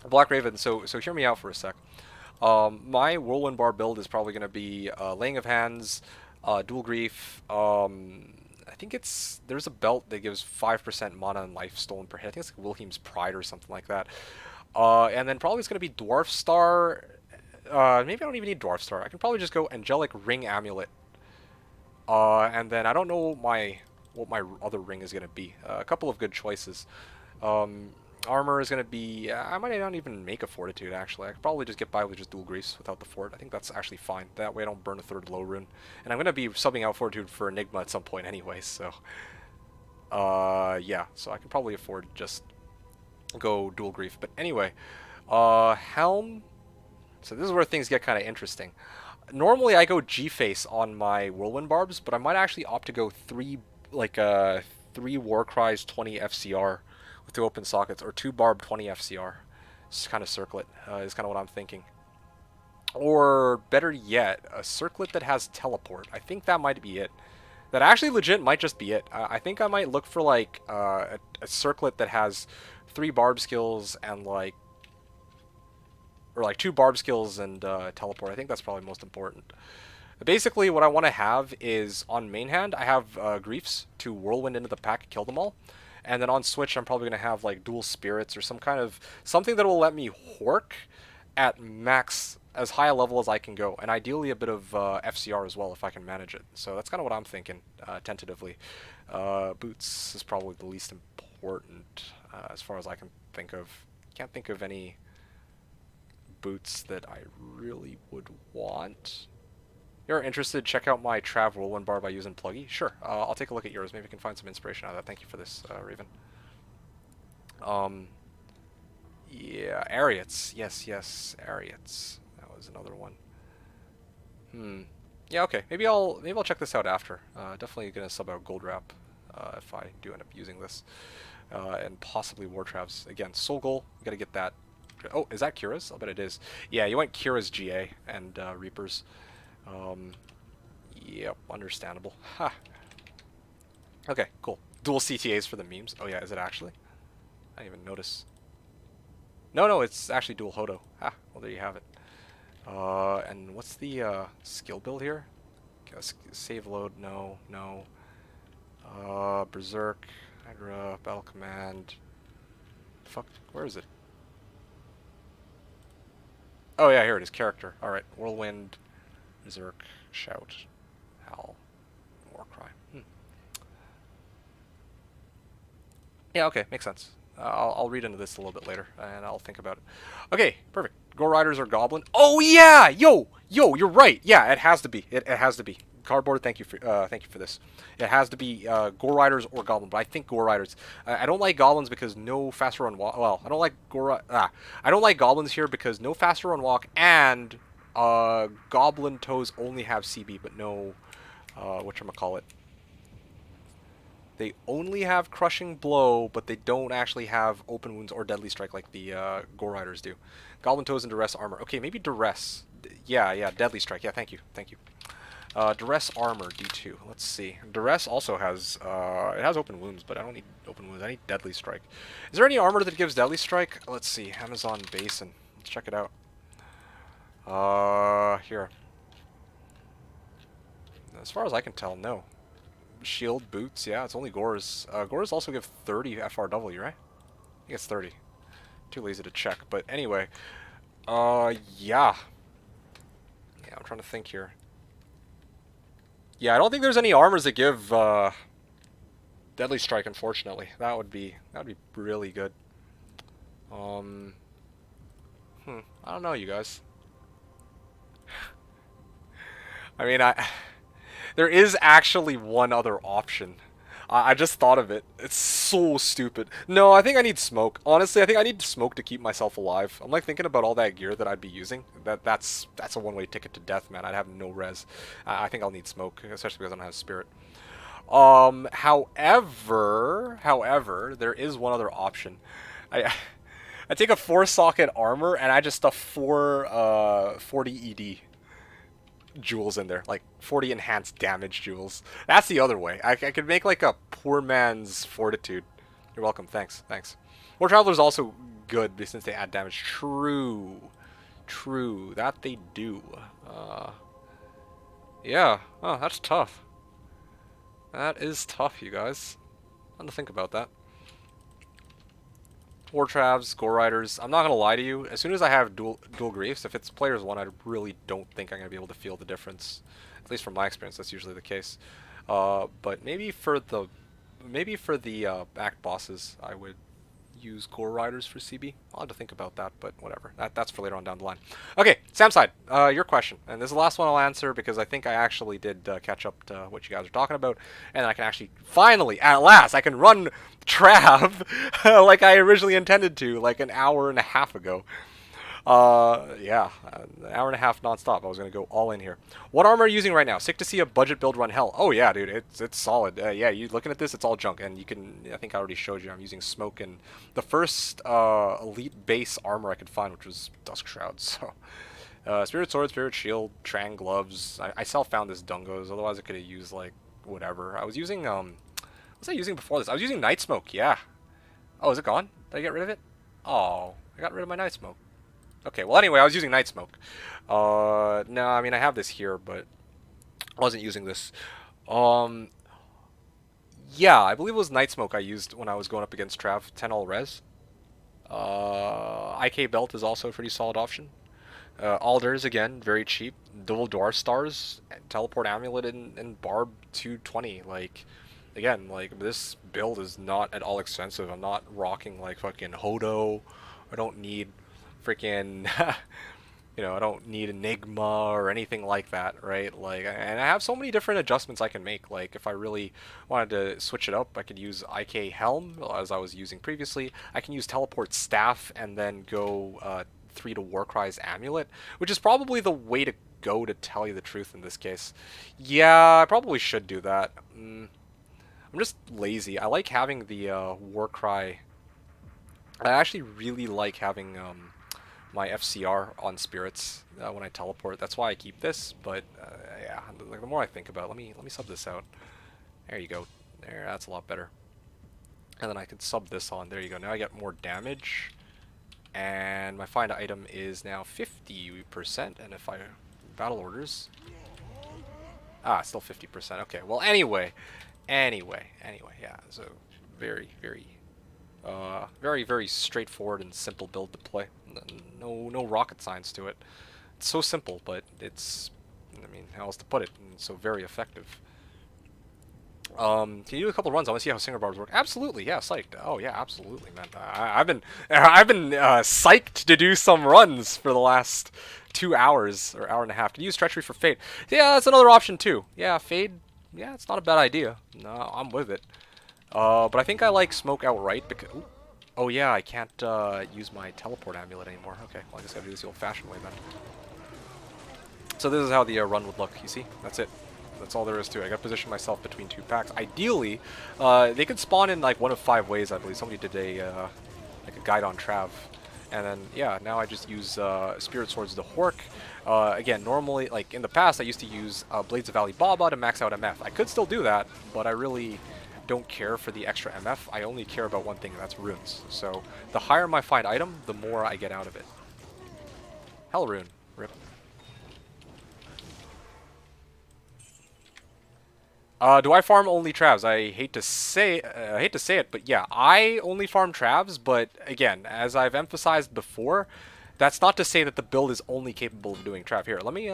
Black Raven, so hear me out for a sec. My Whirlwind Bar build is probably going to be Laying of Hands, Dual Grief. I think there's a belt that gives 5% mana and life stolen per hit. I think it's Wilhelm's Pride or something like that. And then probably it's going to be Dwarf Star. Maybe I don't even need Dwarf Star. I can probably just go Angelic Ring Amulet. And then I don't know what my other ring is going to be. A couple of good choices. Armor is going to be... I might not even make a Fortitude, actually. I could probably just get by with just dual griefs without the Fort. I think that's actually fine. That way I don't burn a third low rune. And I'm going to be subbing out Fortitude for Enigma at some point anyway, so... yeah, so I can probably afford just go dual grief. But anyway, Helm... So this is where things get kind of interesting. Normally I go G-Face on my Whirlwind Barbs, but I might actually opt to go 3 Warcries 20 FCR with 2 open sockets, or 2 Barb 20 FCR. Just kind of circlet is kind of what I'm thinking. Or better yet, a circlet that has teleport. I think that might be it. That actually legit might just be it. I think I might look for like a circlet that has 3 Barb skills and like, or like 2 Barb skills and teleport. I think that's probably most important. Basically, what I want to have is, on main hand, I have Griefs to Whirlwind into the pack and kill them all. And then on Switch, I'm probably going to have like dual Spirits or some kind of, something that will let me Hork at max, as high a level as I can go. And ideally a bit of FCR as well if I can manage it. So that's kind of what I'm thinking, tentatively. Boots is probably the least important as far as I can think of. Can't think of any boots that I really would want. You're interested, check out my Trav Whirlwind Barb I use in Pluggy. Sure, I'll take a look at yours. Maybe I can find some inspiration out of that. Thank you for this, Raven. Yeah, Ariats. Yes, Ariats. That was another one. Yeah, okay. Maybe I'll check this out after. Definitely gonna sub out Gold Wrap if I do end up using this, and possibly War Travs again. Soul Goal. Gotta get that. Oh, is that Kira's? I'll bet it is. Yeah, you want Kira's GA and Reapers. Yep, understandable. Ha. Okay, cool. Dual CTAs for the memes. Oh yeah, is it actually? I didn't even notice. No, it's actually dual Hodo. Ah, well there you have it. And what's the skill build here? Save load, no. Berserk, Hydra, Battle Command. Fuck, where is it? Oh yeah, here it is, character. Alright, Whirlwind, Berserk, Shout, Howl, Warcry. Yeah, okay, makes sense. I'll read into this a little bit later, and I'll think about it. Okay, perfect. Go Riders or Goblin? Oh yeah, yo, you're right. Yeah, it has to be. It has to be. Cardboard, thank you for this. It has to be Gore Riders or Goblin, but I think Gore Riders. I don't like Goblins because no faster run walk. Well, I don't like I don't like Goblins here because no faster run walk, and Goblin toes only have CB, but no whatchamacallit. They only have Crushing Blow, but they don't actually have Open Wounds or Deadly Strike like the Gore Riders do. Goblin Toes and Duress Armor. Okay, maybe Duress. Yeah, Deadly Strike. Yeah, thank you. Duress Armor, D2. Let's see. Duress also has, it has Open Wounds, but I don't need Open Wounds. I need Deadly Strike. Is there any armor that gives Deadly Strike? Let's see. Amazon Basin. Let's check it out. Here. As far as I can tell, no. Shield, boots, yeah, it's only Gores. Gores also give 30 FRW, right? I think it's 30. Too lazy to check, but anyway. Yeah. Yeah, I'm trying to think here. Yeah, I don't think there's any armors that give Deadly Strike, unfortunately. That would be really good. I don't know, you guys. I mean, there is actually one other option. I just thought of it. It's so stupid. No, I think I need smoke. Honestly, I think I need smoke to keep myself alive. I'm like thinking about all that gear that I'd be using. That's a one-way ticket to death, man. I'd have no res. I think I'll need smoke, especially because I don't have spirit. However, there is one other option. I take a 4-socket armor and I just stuff 4 40 ED jewels in there, like 40 enhanced damage jewels. That's the other way. I could make like a poor man's fortitude. You're welcome. Thanks. War Traveler's also good since they add damage. True. That they do. Yeah. Oh, that's tough. That is tough, you guys. Fun to think about that. War Travs, Gore Riders. I'm not gonna lie to you. As soon as I have dual griefs, if it's players 1, I really don't think I'm gonna be able to feel the difference. At least from my experience, that's usually the case. But maybe for the act bosses, I would use Gore Riders for CB. I'll have to think about that, but whatever. That's for later on down the line. Okay, Sam side, your question. And this is the last one I'll answer because I think I actually did catch up to what you guys are talking about. And I can actually, finally, at last, I can run Trav like I originally intended to, like an hour and a half ago. Yeah, an hour and a half nonstop. I was gonna go all in here. What armor are you using right now? Sick to see a budget build run hell. Oh yeah, dude, it's solid. Yeah, you looking at this? It's all junk, and you can. I think I already showed you. I'm using smoke and the first elite base armor I could find, which was Dusk Shroud. So, Spirit Sword, Spirit Shield, Trang gloves. I self-found this Dungos. Otherwise, I could have used like whatever. I was using what was I using before this? I was using Night Smoke. Yeah. Oh, is it gone? Did I get rid of it? Oh, I got rid of my Night Smoke. Okay, well anyway, I was using Night Smoke. No, I mean I have this here, but I wasn't using this. Yeah, I believe it was Night Smoke I used when I was going up against Trav. 10 all res. IK Belt is also a pretty solid option. Alders, again, very cheap. Dual Dwarf Stars, Teleport Amulet, and Barb 220. Like, again, like, this build is not at all expensive. I'm not rocking, like, fucking Hodo. I don't need freaking, you know, I don't need Enigma or anything like that, right? Like, and I have so many different adjustments I can make. Like, if I really wanted to switch it up, I could use IK Helm, as I was using previously. I can use Teleport Staff and then go 3 to Warcry's Amulet, which is probably the way to go, to tell you the truth in this case. Yeah, I probably should do that. I'm just lazy. I like having the Warcry. I actually really like having my FCR on spirits when I teleport. That's why I keep this. But yeah, like, the more I think about it, let me sub this out. There you go. There, that's a lot better. And then I can sub this on. There you go. Now I get more damage. And my find item is now 50%. And if I battle orders, still 50%. Okay. Well, anyway, yeah. So very, very straightforward and simple build to play. No rocket science to it. It's so simple, but it's, I mean, how else to put it? And it's so very effective. Can you do a couple runs? I want to see how Singer Barbs work. Absolutely, yeah, psyched. Oh yeah, absolutely, man. I've been psyched to do some runs for the last 2 hours or hour and a half. Can you use Treachery for Fade? Yeah, that's another option too. Yeah, Fade. Yeah, it's not a bad idea. No, I'm with it. But I think I like Smoke outright because... Ooh. Oh yeah, I can't use my Teleport Amulet anymore. Okay, well I guess I gotta do this the old-fashioned way then. So this is how the run would look, you see? That's it. That's all there is to it. I gotta position myself between 2 packs. Ideally, they could spawn in like 1 of 5 ways, I believe. Somebody did a like a guide on Trav. And then, yeah, now I just use Spirit Swords to Hork. Again, normally, like in the past, I used to use Blades of Alibaba to max out MF. I could still do that, but I really don't care for the extra MF. I only care about one thing, and that's runes. So the higher my find item, the more I get out of it. Hell rune. Rip. Do I farm only Travs? I hate to say it, but yeah, I only farm Travs. But again, as I've emphasized before, that's not to say that the build is only capable of doing Trav. Here, let me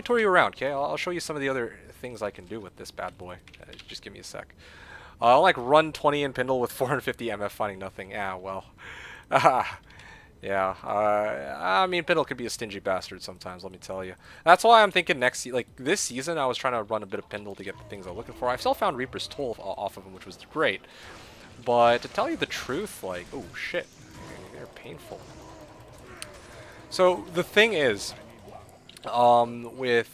tour you around, okay? I'll show you some of the other things I can do with this bad boy. Just give me a sec. I'll like run 20 in Pindle with 450 MF finding nothing. Yeah, well. Yeah, I mean, Pindle could be a stingy bastard sometimes, let me tell you. That's why I'm thinking like this season, I was trying to run a bit of Pindle to get the things I was looking for. I still found Reaper's Toll off of him, which was great. But to tell you the truth, like, oh shit, they're painful. So the thing is, with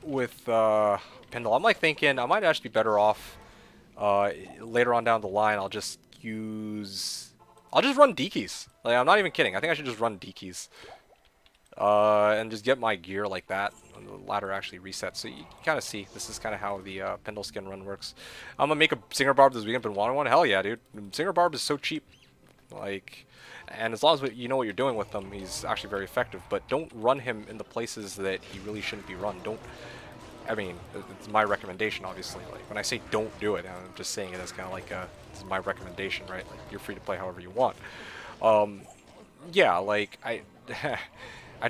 Pindle, I'm like thinking I might actually be better off later on down the line. I'll just run D-keys. Like, I'm not even kidding. I think I should just run D-keys. And just get my gear like that. And the ladder actually resets. So you kind of see, this is kind of how the Pindle skin run works. I'm going to make a Singer Barb this weekend. Been wanting one. Hell yeah, dude. Singer Barb is so cheap. Like, and as long as you know what you're doing with them, he's actually very effective. But don't run him in the places that he really shouldn't be run. Don't. I mean, it's my recommendation, obviously. Like, when I say don't do it, I'm just saying it as kind of like this is my recommendation, right? Like, you're free to play however you want. Yeah, like, I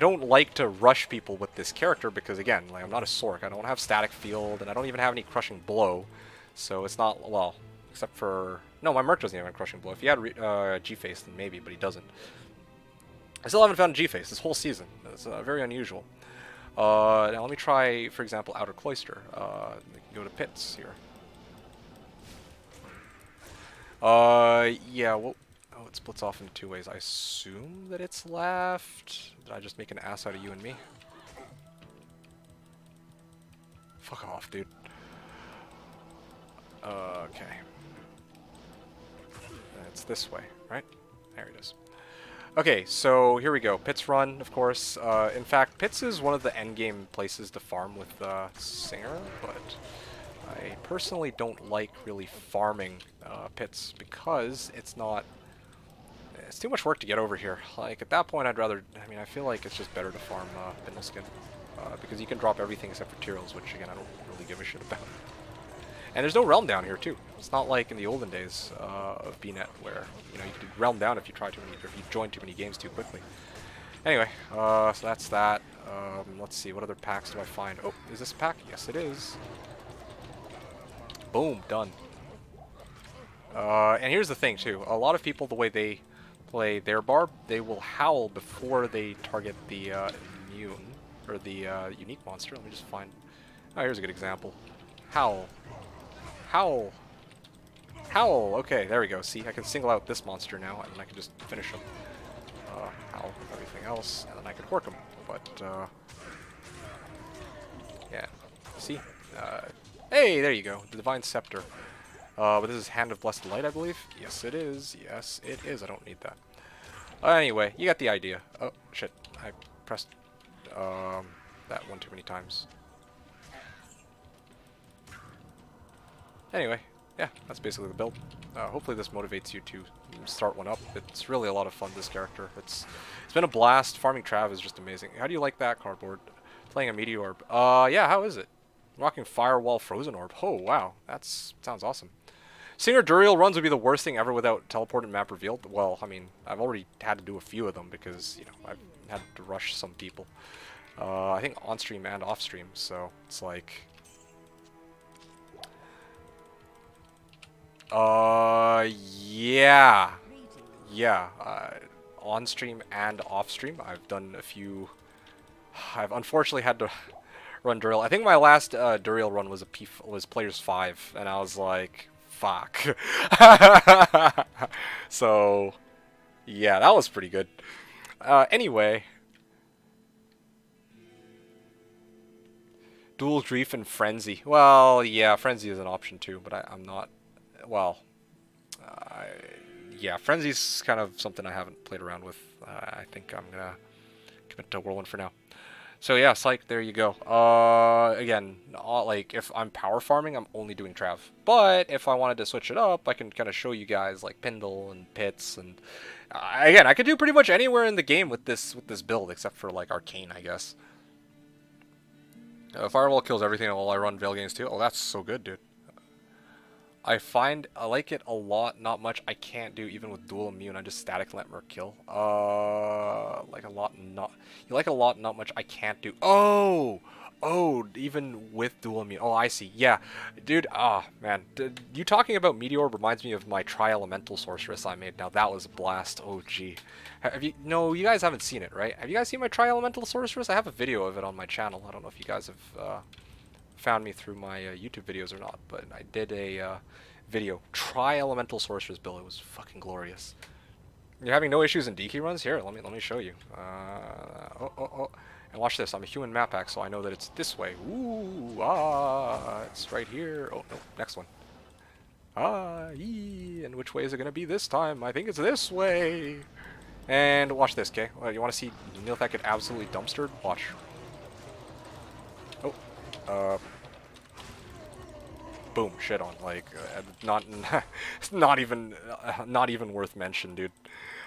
don't like to rush people with this character because, again, like, I'm not a Sork. I don't have Static Field, and I don't even have any Crushing Blow. So it's not, well, except for, No, my Merc doesn't have a Crushing Blow. If he had G-Face, then maybe, but he doesn't. I still haven't found a G-Face this whole season. It's very unusual. Now let me try, for example, Outer Cloister. Go to Pits here. Yeah, well, oh, it splits off in 2 ways. I assume that it's left. Did I just make an ass out of you and me? Fuck off, dude. Okay. It's this way, right? There it is. Okay, so here we go. Pits run, of course. In fact, Pits is one of the endgame places to farm with Singer, but I personally don't like really farming Pits because it's not... It's too much work to get over here. Like, at that point, I'd rather... I mean, I feel like it's just better to farm Pindle Skin. Because you can drop everything except for Tyrrells, which, again, I don't really give a shit about. And there's no realm down here, too. It's not like in the olden days of BNet, where, you know, you could realm down if you try too many, or if you join too many games too quickly. Anyway, so that's that. Let's see, what other packs do I find? Oh, is this a pack? Yes, it is. Boom, done. And here's the thing, too. A lot of people, the way they play their Barb, they will howl before they target the immune, or the unique monster. Let me just find... Oh, here's a good example. Howl. Howl. Howl. Okay, there we go. See, I can single out this monster now, and then I can just finish him. Howl everything else, and then I can work him. But, yeah. See? Hey, there you go. The Divine Scepter. But this is Hand of Blessed Light, I believe? Yes, it is. Yes, it is. I don't need that. Anyway, you got the idea. Oh, shit. I pressed that one too many times. Anyway, yeah, that's basically the build. Hopefully this motivates you to start one up. It's really a lot of fun, this character. It's been a blast. Farming Trav is just amazing. How do you like that cardboard? Playing a Meteor Orb. Yeah, how is it? Rocking Firewall Frozen Orb. Oh, wow. Sounds awesome. Singer Duriel runs would be the worst thing ever without teleport and map revealed. Well, I mean, I've already had to do a few of them because, you know, I've had to rush some people. I think on-stream and off-stream, so it's like... Yeah. Yeah. On stream and off stream, I've done a few. I've unfortunately had to run Duriel. I think my last Duriel run was was Players 5, and I was like, fuck. So, yeah, that was pretty good. Anyway. Dual Grief and Frenzy. Well, yeah, Frenzy is an option too, but I'm not... Well, yeah, Frenzy's kind of something I haven't played around with. I think I'm gonna commit to Whirlwind for now. So yeah, Psych, there you go. Again, like, if I'm power farming, I'm only doing Trav. But if I wanted to switch it up, I can kind of show you guys, like, Pindle and Pits, and... again, I could do pretty much anywhere in the game with this build, except for, like, Arcane, I guess. Firewall kills everything while I run Veil Gains too. Oh, that's so good, dude. I like it a lot, not much. I can't do even with dual immune. I just static let Merc kill. Like a lot, not... You like it a lot, not much. I can't do... Oh! Oh, even with dual immune. Oh, I see. Yeah. Dude, man. You talking about Meteor reminds me of my Tri-Elemental Sorceress I made. Now, that was a blast. Oh, gee. Have you... No, you guys haven't seen it, right? Have you guys seen my Tri-Elemental Sorceress? I have a video of it on my channel. I don't know if you guys have... found me through my YouTube videos or not, but I did a video. Tri-Elemental Sorceress build. It was fucking glorious. You're having no issues in DK runs? Here, let me show you. And watch this. I'm a human map hack, so I know that it's this way. Ooh, it's right here. Oh, no, next one. And which way is it going to be this time? I think it's this way. And watch this, okay? You want to see Nilthak get absolutely dumpstered? Watch. Oh. Boom, shit on, like, not even worth mention, dude.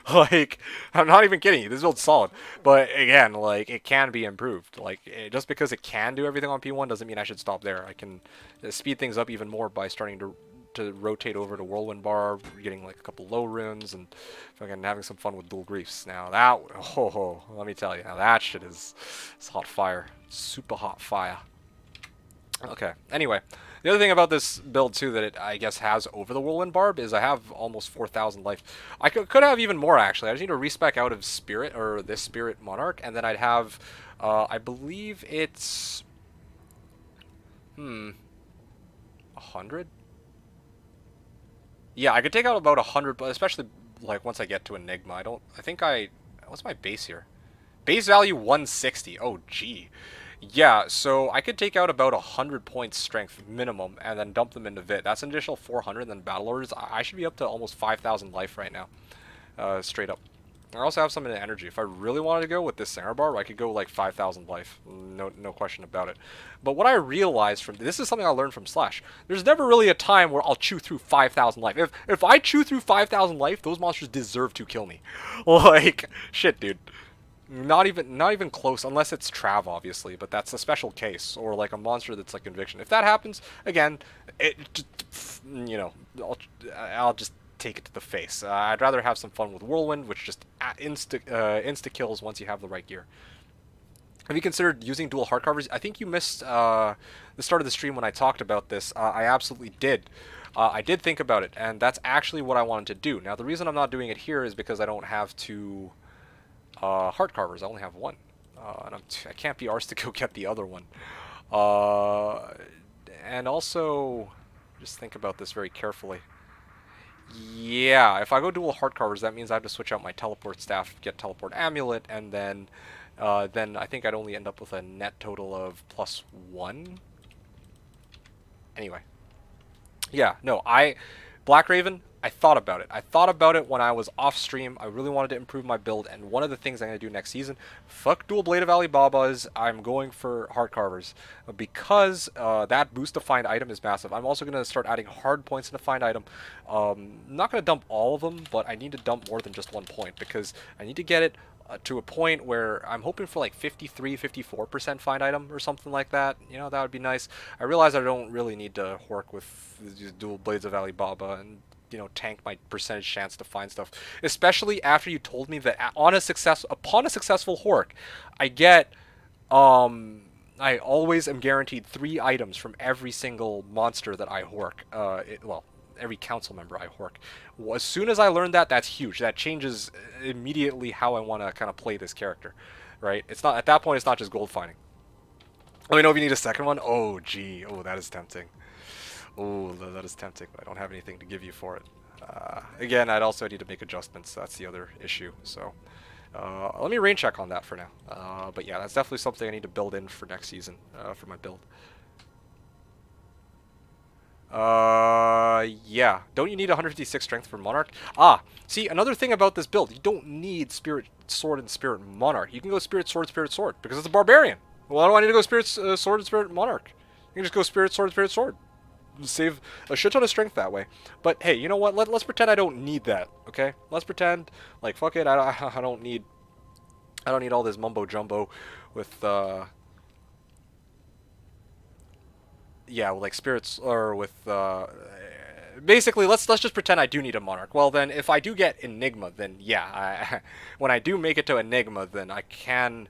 Like, I'm not even kidding you, this build's solid, but again, like, it can be improved. Like, just because it can do everything on P1 doesn't mean I should stop there. I can speed things up even more by starting to rotate over to Whirlwind Barb, getting like a couple low runes, and fucking having some fun with dual griefs. Now that, let me tell you, now that shit is hot fire, super hot fire. Okay, anyway, The other thing about this build too that it, I guess, has over the Whirlwind Barb is I have almost 4,000 life. I could have even more actually. I just need to respec out of Spirit or this Spirit Monarch, and then I'd have, I believe it's, 100. Yeah, I could take out about 100, but especially like once I get to Enigma. I think what's my base here? Base value 160. Oh, gee. Yeah, so I could take out about 100 points strength minimum and then dump them into Vit. That's an additional 400, and then Battle Orders. I should be up to almost 5,000 life right now. Straight up. I also have some in energy. If I really wanted to go with this Singer Barb, I could go like 5,000 life. No question about it. But what I realized from this is something I learned from Slash. There's never really a time where I'll chew through 5,000 life. If I chew through 5,000 life, those monsters deserve to kill me. Like, shit, dude. Not even close, unless it's Trav, obviously, but that's a special case, or like a monster that's like Conviction. If that happens, again, it just, you know, I'll just take it to the face. I'd rather have some fun with Whirlwind, which just insta kills once you have the right gear. Have you considered using dual heart covers? I think you missed the start of the stream when I talked about this. I absolutely did. I did think about it, and that's actually what I wanted to do. Now, the reason I'm not doing it here is because I don't have two heart carvers. I only have one, and I can't be arsed to go get the other one. And also, just think about this very carefully. Yeah, if I go dual heart carvers, that means I have to switch out my teleport staff, get teleport amulet, and then I think I'd only end up with a net total of +1. Anyway, yeah, no, Black Raven, I thought about it. I thought about it when I was off stream. I really wanted to improve my build, and one of the things I'm going to do next season, fuck dual Blade of Alibabas, I'm going for heart carvers, because that boost to find item is massive. I'm also going to start adding hard points into find item. I'm not going to dump all of them, but I need to dump more than just 1 point, because I need to get it to a point where I'm hoping for like 53-54% find item or something like that. You know, that would be nice. I realize I don't really need to work with these dual Blades of Alibaba and, you know, tank my percentage chance to find stuff, especially after you told me that upon a successful hork, I get I always am guaranteed 3 items from every single monster that I hork. Well, every council member I hork. Well, as soon as I learned that, that's huge. That changes immediately how I want to kind of play this character, right? It's not, at that point, it's not just gold finding. Let me know if you need a second one. Oh, gee. Oh, that is tempting. Oh, that is tempting, but I don't have anything to give you for it. Again, I'd also need to make adjustments. That's the other issue. So let me rain check on that for now. But yeah, that's definitely something I need to build in for next season for my build. Yeah. Don't you need 156 strength for Monarch? Ah, see, another thing about this build, you don't need Spirit Sword and Spirit Monarch. You can go Spirit Sword, because it's a Barbarian. Why do I need to go Spirit Sword and Spirit Monarch? You can just go Spirit Sword, Spirit Sword. Save a shit ton of strength that way. But hey, you know what? Let's pretend I don't need that, okay? Let's pretend, like, fuck it, I don't need all this mumbo jumbo with, yeah, like spirits, or with, basically, let's just pretend I do need a Monarch. Well, then, if I do get Enigma, then yeah, when I do make it to Enigma, then I can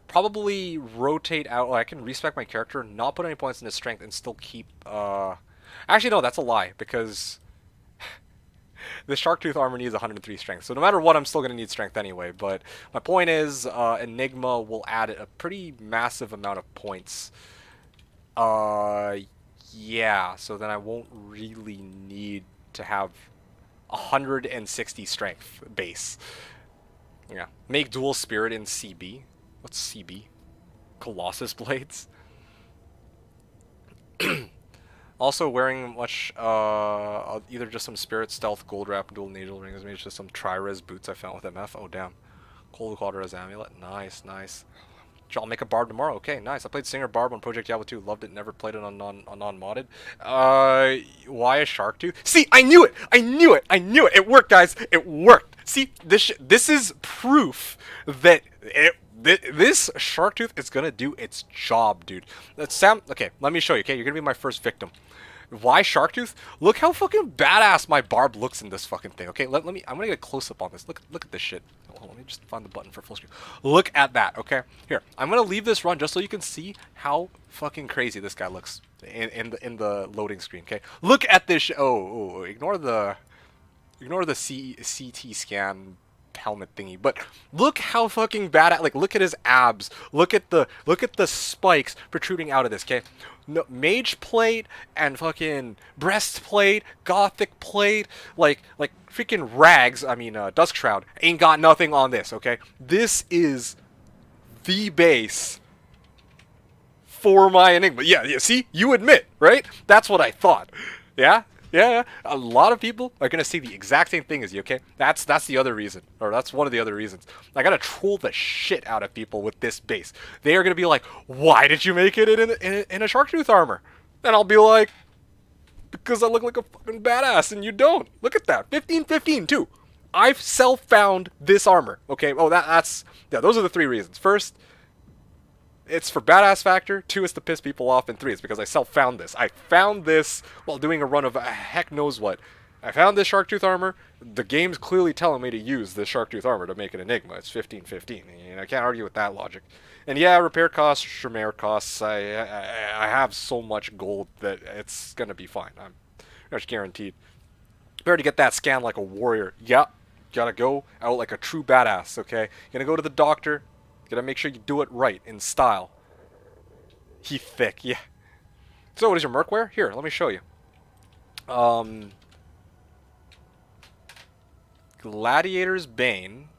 probably rotate out, I can respec my character, not put any points into strength, and still keep, actually, no, that's a lie, because the Sharktooth armor needs 103 strength, so no matter what, I'm still going to need strength anyway, but my point is, Enigma will add a pretty massive amount of points. Yeah, so then I won't really need to have 160 strength base. Yeah, make dual spirit in CB. What's CB? Colossus Blades? Also wearing much, either just some Spirit Stealth, Gold Wrap, Dual Nasal Rings, maybe just some Tri-Res boots I found with MF. Oh, damn. Cold Quadras Amulet. Nice, nice. I'll make a Barb tomorrow. Okay, nice. I played Singer Barb on Project Diablo 2. Loved it. Never played it on non-modded. Why a Sharktooth? See, I knew it! I knew it! I knew it! It worked, guys! It worked! See, this is proof that this Sharktooth is gonna do its job, dude. Sam, okay, let me show you, okay? You're gonna be my first victim. Why Sharktooth? Look how fucking badass my Barb looks in this fucking thing. Okay, let me. I'm gonna get a close up on this. Look at this shit. Hold on, let me just find the button for full screen. Look at that. Okay, here. I'm gonna leave this run just so you can see how fucking crazy this guy looks in the loading screen. Okay, look at this. Ignore the CT scan helmet thingy, but look how fucking bad like look at his abs, look at the spikes protruding out of this. Okay, no, mage plate and fucking breastplate, gothic plate, like freaking rags, I mean dusk shroud ain't got nothing on this. Okay, this is the base for my Enigma. Yeah, see, you admit, right? That's what I thought. Yeah, a lot of people are gonna see the exact same thing as you. Okay, that's the other reason, or that's one of the other reasons. I gotta troll the shit out of people with this base. They are gonna be like, "Why did you make it in a Sharktooth armor?" And I'll be like, "Because I look like a fucking badass, and you don't. Look at that, 15-15 too. I've self-found this armor. Okay, oh that's yeah. Those are the three reasons. First, it's for badass factor, 2 is to piss people off, and 3 is because I self-found this. I found this while doing a run of heck knows what. I found this Sharktooth armor. The game's clearly telling me to use this Sharktooth armor to make an Enigma. It's 15-15. You know, I can't argue with that logic. And yeah, repair costs, Shamare costs. I have so much gold that it's gonna be fine. I'm pretty much guaranteed. Better to get that scan like a warrior. Yeah, gotta go out like a true badass. Okay, gonna go to the doctor. Gotta make sure you do it right, in style. He thick, yeah. So, what is your merc wear? Here, let me show you. Gladiator's Bane,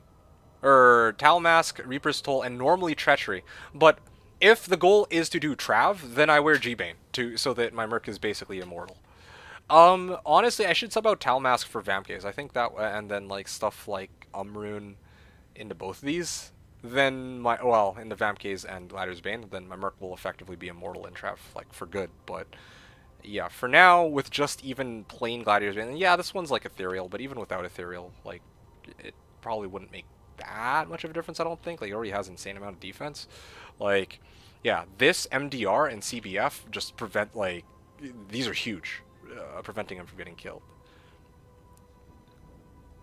Talmask, Reaper's Toll, and normally Treachery. But if the goal is to do Trav, then I wear G-Bane, so that my merc is basically immortal. Honestly, I should sub out Talmask for Vampcase. I think that, and then like stuff like rune into both of these. Then in the Vampcase and Gladiator's Bane, then my merc will effectively be immortal in Trav, like, for good. But yeah, for now, with just even plain Gladiator's Bane, and yeah, this one's like ethereal, but even without ethereal, like, it probably wouldn't make that much of a difference, I don't think. Like, it already has an insane amount of defense. Like, yeah, this MDR and CBF just prevent, like, these are huge, preventing him from getting killed.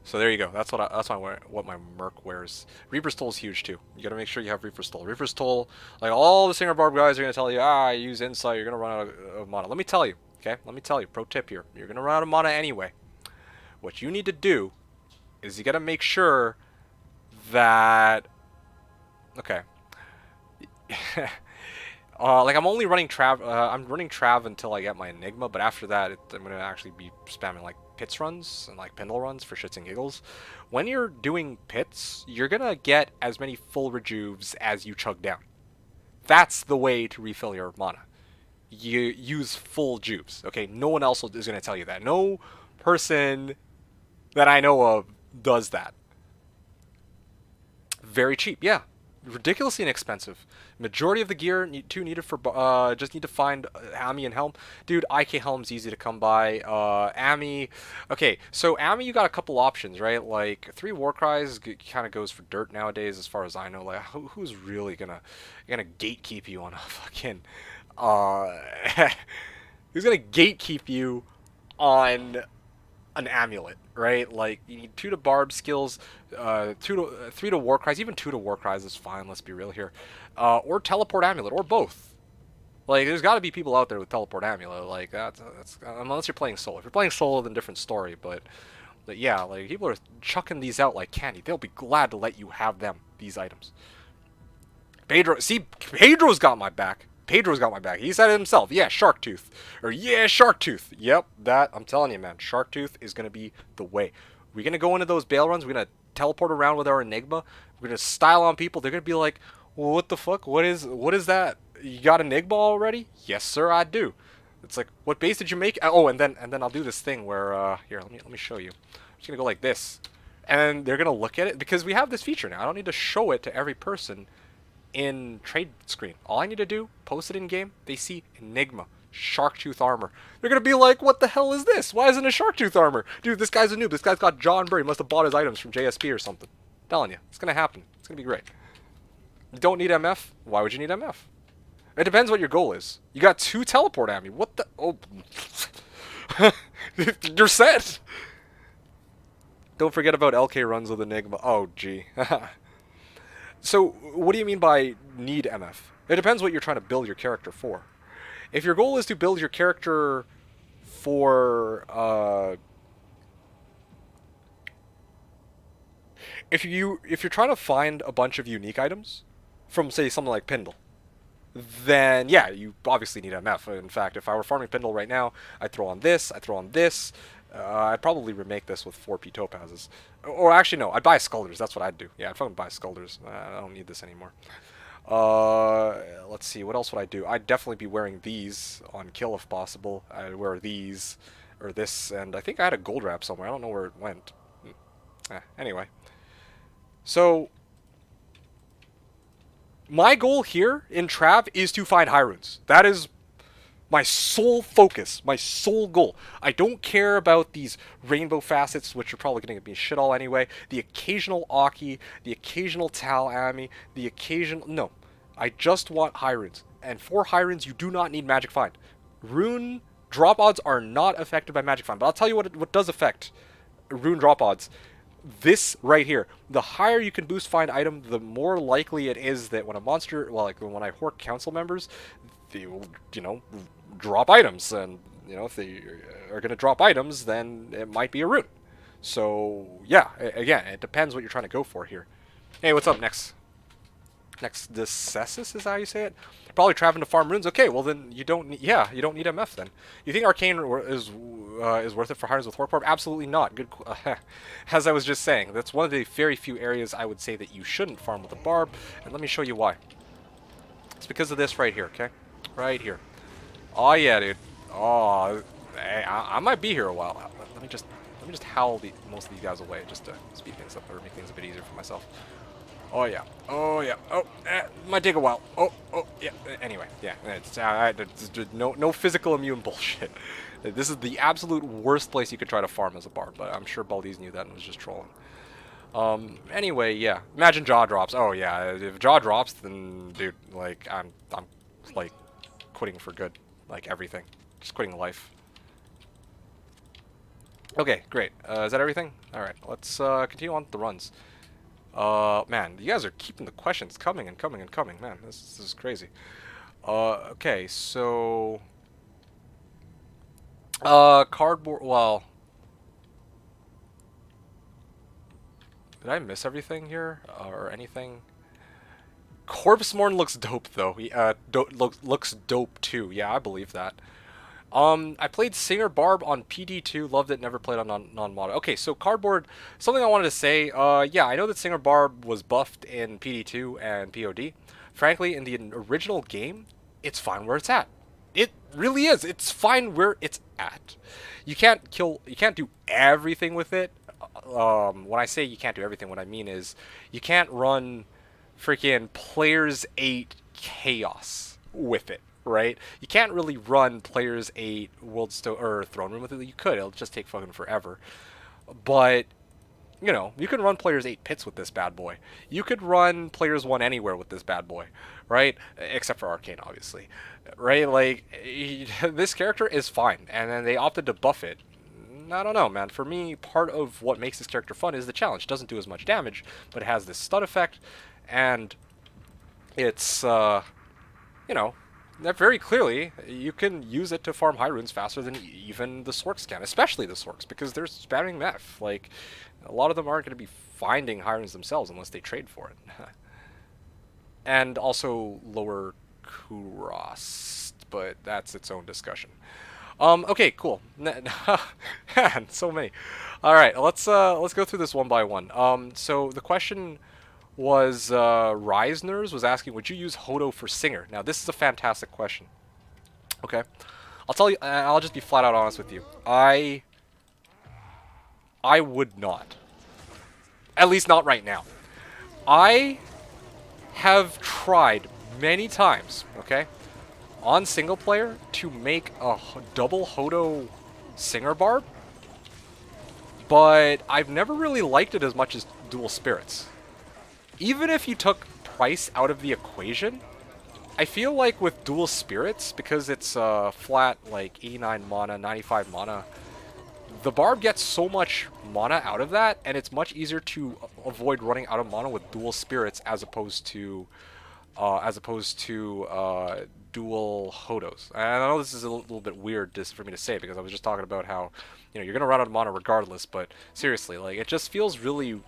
So there you go. That's what my merc wears. Reaper's Toll is huge too. You gotta make sure you have Reaper's Toll. Reaper's Toll, like all the Singer Barb guys are gonna tell you, use Insight, you're gonna run out of mana. Let me tell you, okay? Let me tell you, pro tip here. You're gonna run out of mana anyway. What you need to do is you gotta make sure that, okay. Like I'm only running Trav, I'm running Trav until I get my Enigma, but after that, I'm gonna actually be spamming like pits runs and like Pindle runs for shits and giggles. When you're doing pits, you're gonna get as many full rejuves as you chug down. That's the way to refill your mana. You use full juves, okay? No one else is gonna tell you that. No person that I know of does that. Very cheap, yeah. Ridiculously inexpensive. Majority of the gear needed for just need to find Ami and Helm. Dude, IK Helm's easy to come by. Ami, okay, so Ami, you got a couple options, right? Like 3 Warcries kind of goes for dirt nowadays, as far as I know. Like who's really gonna gatekeep you on a fucking who's gonna gatekeep you on an amulet, right? Like you need 2 to Barb skills, 3 to Warcries, even 2 to Warcries is fine. Let's be real here, or teleport amulet, or both. Like there's got to be people out there with teleport amulet, like that's unless you're playing solo. If you're playing solo, then different story. But yeah, like people are chucking these out like candy. They'll be glad to let you have them, these items. Pedro's got my back. Pedro's got my back. He said it himself. Yeah, Sharktooth. Or yeah, Sharktooth. Yep, that, I'm telling you, man. Sharktooth is going to be the way. We're going to go into those bail runs. We're going to teleport around with our Enigma. We're going to style on people. They're going to be like, well, what the fuck? What is that? You got Enigma already? Yes, sir, I do. It's like, what base did you make? Oh, and then I'll do this thing where, here, let me show you. I'm just going to go like this. And they're going to look at it, because we have this feature now. I don't need to show it to every person in trade screen. All I need to do, post it in game, they see Enigma, Sharktooth armor. They're gonna be like, what the hell is this? Why isn't it Sharktooth armor? Dude, this guy's a noob. This guy's got John Burr. He must have bought his items from JSP or something. I'm telling you, it's gonna happen. It's gonna be great. You don't need MF? Why would you need MF? It depends what your goal is. You got 2 teleport at me. What the? Oh. You're set. Don't forget about LK runs with Enigma. Oh, gee. So, what do you mean by need MF? It depends what you're trying to build your character for. If your goal is to build your character for, if you're trying to find a bunch of unique items from, say, something like Pindle, then yeah, you obviously need MF. In fact, if I were farming Pindle right now, I'd throw on this, I'd throw on this. I'd probably remake this with 4P topazes. Or actually, no, I'd buy Skulders. That's what I'd do. Yeah, I'd fucking buy Skulders. I don't need this anymore. Let's see, what else would I do? I'd definitely be wearing these on kill if possible. I'd wear these, or this, and I think I had a gold wrap somewhere. I don't know where it went. Anyway. So, my goal here in Trav is to find high runes. That is my sole focus, my sole goal. I don't care about these rainbow facets, which are probably going to be shit all anyway. The occasional Aki, the occasional Tal Ami, the occasional... No. I just want high runes. And for high runes, you do not need Magic Find. Rune drop odds are not affected by Magic Find. But I'll tell you what does affect rune drop odds. This right here. The higher you can boost find item, the more likely it is that when a monster... Well, like when I hork council members, they will, you know, drop items. And, you know, if they are going to drop items, then it might be a rune. So, yeah. Again, it depends what you're trying to go for here. Hey, what's up next? Next, Decessus is how you say it? Probably traveling to farm runes. Okay, well then you don't need, yeah, you don't need MF then. You think Arcane is worth it for hires with Hork Barb? Absolutely not. Good, as I was just saying, that's one of the very few areas I would say that you shouldn't farm with a Barb, and let me show you why. It's because of this right here, okay? Right here. Oh yeah, dude. Oh, I might be here a while. Let me just howl most of these guys away, just to speed things up or make things a bit easier for myself. Oh yeah, oh yeah, oh, might take a while. Oh, yeah. Anyway, yeah, it's no physical immune bullshit. This is the absolute worst place you could try to farm as a Barb, but I'm sure Baldiz knew that and was just trolling. Anyway, yeah. Imagine jaw drops. Oh yeah, if jaw drops, then dude, like I'm like quitting for good, like everything, just quitting life. Okay, great. Is that everything? All right, let's continue on with the runs. Man, you guys are keeping the questions coming and coming and coming. Man, this is crazy. Okay, so... cardboard, well... Did I miss everything here? Or anything? Corpsemorn looks dope, though. Looks dope, too. Yeah, I believe that. I played Singer Barb on PD2, loved it, never played on non-mod. Okay, so cardboard, something I wanted to say, yeah, I know that Singer Barb was buffed in PD2 and POD. Frankly, in the original game, it's fine where it's at. It really is. It's fine where it's at. You can't do everything with it. When I say you can't do everything, what I mean is you can't run freaking Players 8 Chaos with it. Right? You can't really run Players 8 or Throne Room with it. You could. It'll just take fucking forever. But, you know, you can run Players 8 Pits with this bad boy. You could run Players 1 Anywhere with this bad boy. Right? Except for Arcane, obviously. Right? Like, this character is fine. And then they opted to buff it. I don't know, man. For me, part of what makes this character fun is the challenge. It doesn't do as much damage, but it has this stun effect. And it's, you know... That very clearly, you can use it to farm high runes faster than even the Sorks can, especially the Sorks, because they're spamming meth. Like, a lot of them aren't going to be finding high runes themselves unless they trade for it. And also lower Kuros, but that's its own discussion. Okay, cool. Man, so many. All right, let's go through this one by one. So the question was Reisner's was asking, would you use Hodo for Singer? Now, this is a fantastic question. Okay. I'll tell you, I'll just be flat out honest with you. I would not. At least not right now. I have tried many times, okay, on single player to make a double Hodo Singer Barb, but I've never really liked it as much as dual spirits. Even if you took price out of the equation, I feel like with Dual Spirits, because it's flat like 89 mana, 95 mana, the Barb gets so much mana out of that, and it's much easier to avoid running out of mana with Dual Spirits as opposed to dual Hodos. And I know this is a little bit weird just for me to say because I was just talking about how, you're gonna run out of mana regardless. But seriously, like it just feels really.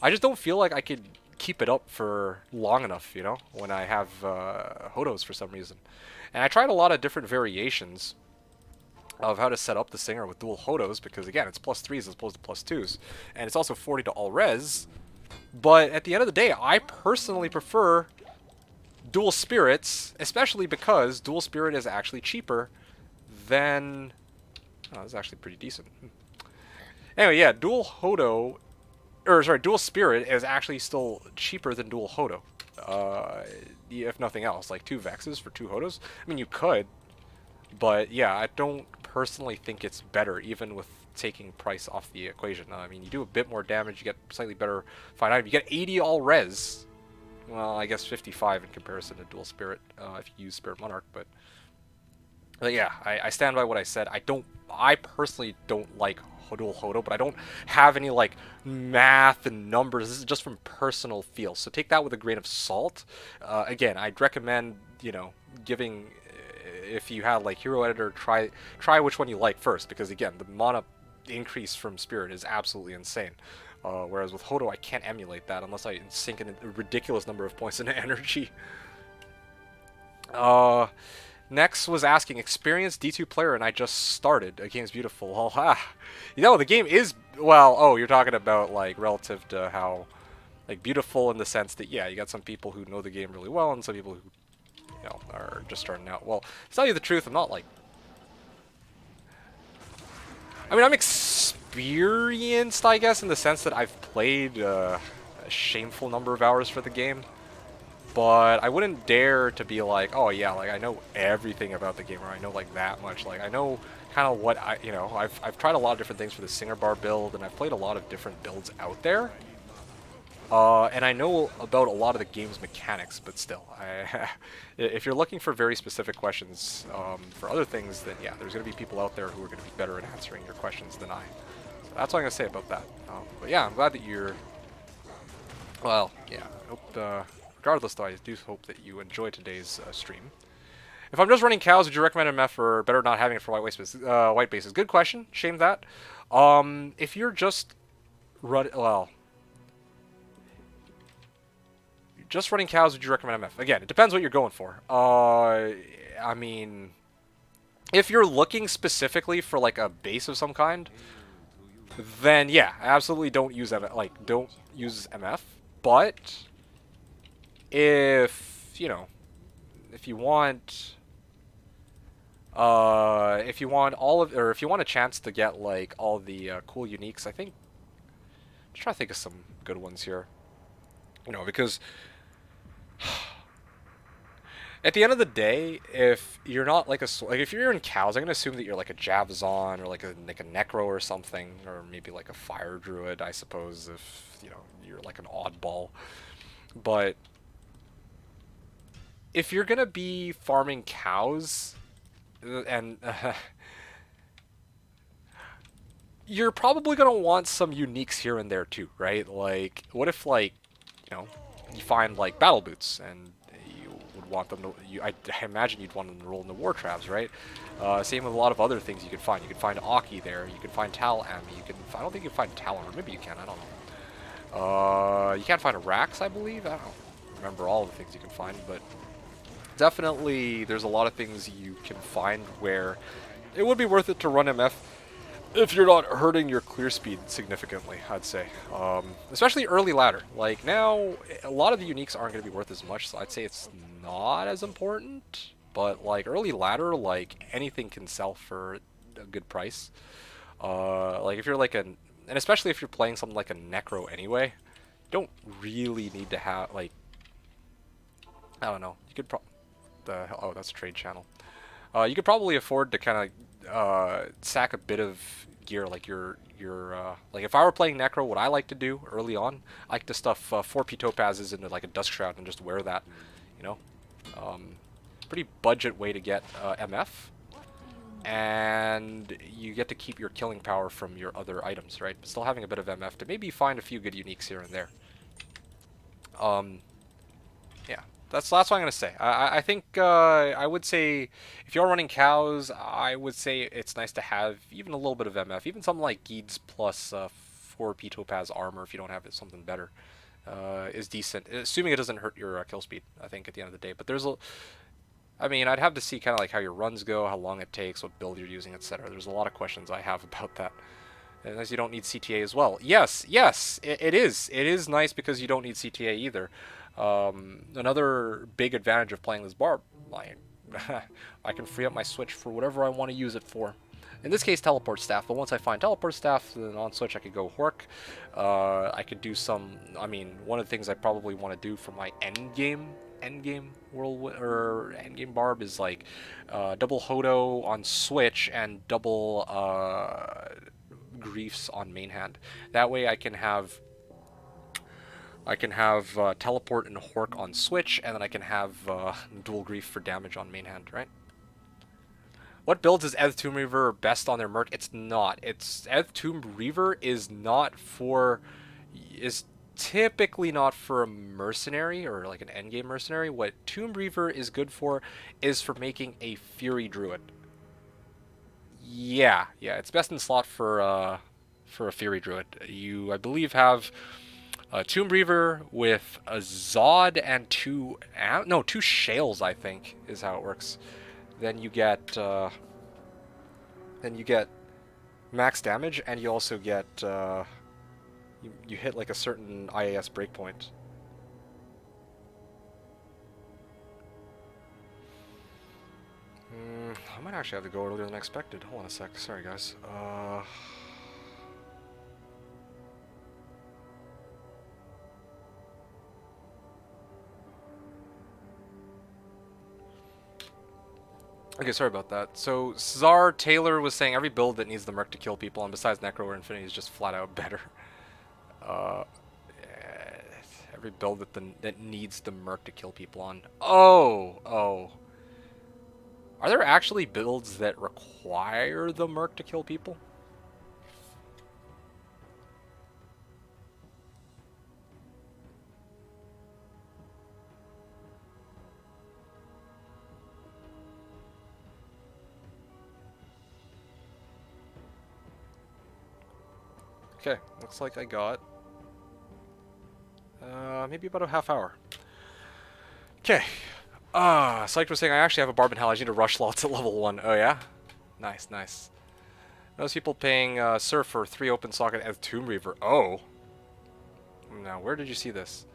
I just don't feel like I could keep it up for long enough, when I have Hodos for some reason. And I tried a lot of different variations of how to set up the Singer with dual Hodos because again, it's +3s as opposed to +2s, and it's also 40 to all res. But at the end of the day, I personally prefer Dual Spirits, especially because Dual Spirit is actually cheaper than... Oh, this is actually pretty decent. Anyway, yeah, Dual Spirit is actually still cheaper than Dual Hodo. If nothing else, like 2 Vexes for 2 Hodos. I mean, you could, but yeah, I don't personally think it's better, even with taking price off the equation. I mean, you do a bit more damage, you get slightly better fight item, you get 80 all res. Well, I guess 55 in comparison to Dual Spirit if you use Spirit Monarch, but yeah, I stand by what I said. I personally don't like Dual Hodo, but I don't have any like math and numbers. This is just from personal feel, so take that with a grain of salt. Again, I'd recommend giving, if you had like Hero Editor, try which one you like first, because again, the mana increase from Spirit is absolutely insane. Whereas with Hodo, I can't emulate that unless I sink in a ridiculous number of points into energy. Next was asking, experienced D2 player, and I just started. The game's beautiful. Oh, the game is, well, oh, you're talking about like relative to how, like, beautiful in the sense that, yeah, you got some people who know the game really well and some people who, are just starting out. Well, to tell you the truth, I'm not like, I mean, I'm experienced, I guess, in the sense that I've played a shameful number of hours for the game. But I wouldn't dare to be like, oh yeah, like I know everything about the game, or I know like that much. Like I know kind of what I've tried a lot of different things for the Singer Bar build, and I've played a lot of different builds out there. And I know about a lot of the game's mechanics, but still, if you're looking for very specific questions for other things, then yeah, there's going to be people out there who are going to be better at answering your questions than I. So that's what I'm going to say about that. But yeah, I'm glad that you're... Well, yeah, I hope... regardless, though, I do hope that you enjoyed today's stream. If I'm just running cows, would you recommend MF or better not having it for white bases? Good question. Shame that. If you're just just running cows, would you recommend MF? Again, it depends what you're going for. I mean, if you're looking specifically for like a base of some kind, then yeah, absolutely don't use MF. Like, don't use MF. But if if you want if you want a chance to get like all the cool uniques, I think I'm just trying to think of some good ones here. Because at the end of the day, if you're not like if you're in cows, I'm gonna assume that you're like a Javzon or like a Necro or something, or maybe like a Fire Druid, I suppose, if you're like an oddball. But if you're gonna be farming cows, and you're probably gonna want some uniques here and there too, right? Like, what if like you find like battle boots and you would want them to? I imagine you'd want them to roll into war traps, right? Same with a lot of other things you could find. You could find Aki there. You could find Tal Ami. I don't think you can find Talon, or maybe you can. I don't know. You can't find a Rax, I believe. I don't remember all the things you can find, but definitely there's a lot of things you can find where it would be worth it to run MF if you're not hurting your clear speed significantly, I'd say. Especially early ladder. Like now, a lot of the uniques aren't going to be worth as much, so I'd say it's not as important. But like early ladder, like anything can sell for a good price. Like if you're like and especially if you're playing something like a Necro anyway, you don't really need to have like, I don't know. You could oh, that's a trade channel. You could probably afford to kind of sack a bit of gear, like like if I were playing Necro, what I like to do early on, I like to stuff 4P topazes into like a Dusk Shroud and just wear that, Pretty budget way to get MF. And you get to keep your killing power from your other items, right? But still having a bit of MF to maybe find a few good uniques here and there. Yeah, that's what I'm gonna say. I think I would say if you're running cows, I would say it's nice to have even a little bit of MF, even something like Geeds plus 4p Topaz armor if you don't have it, something better is decent, assuming it doesn't hurt your kill speed. I think at the end of the day, but there's a I mean, I'd have to see kind of like how your runs go, how long it takes, what build you're using, etc. There's a lot of questions I have about that. As you don't need CTA as well. Yes, it is. It is nice because you don't need CTA either. Another big advantage of playing this Barb, I can free up my Switch for whatever I want to use it for. In this case, teleport staff, but once I find teleport staff, then on Switch I could go Hork. I could do some, I mean, one of the things I probably want to do for my endgame world or endgame Barb is like double Hodo on Switch and double Griefs on main hand. That way I can have teleport and Hork on Switch, and then I can have dual Grief for damage on main hand, right? What builds is Eth Tomb Reaver best on their Merc? It's not. It's Eth Tomb Reaver is typically not for a mercenary or like an endgame mercenary. What Tomb Reaver is good for is for making a Fury Druid. Yeah, it's best in slot for a Fury Druid. You, I believe, have a Tomb Reaver with a Zod and two Shales, I think, is how it works. Then you get max damage, and you also get you hit like a certain IAS breakpoint. I might actually have to go earlier than expected. Hold on a sec. Sorry, guys. Okay, sorry about that. So, Czar Taylor was saying every build that needs the Merc to kill people, and besides Necro or Infinity, is just flat out better. Every build that needs the Merc to kill people on. Oh. Are there actually builds that require the Merc to kill people? Okay, looks like I got maybe about a half hour. Okay. Psyched was saying I actually have a Barb in Hell. I just need to rush lots at level 1. Oh yeah? Nice. Those people paying Surf for 3 open socket as Tomb Reaver. Oh. Now, where did you see this?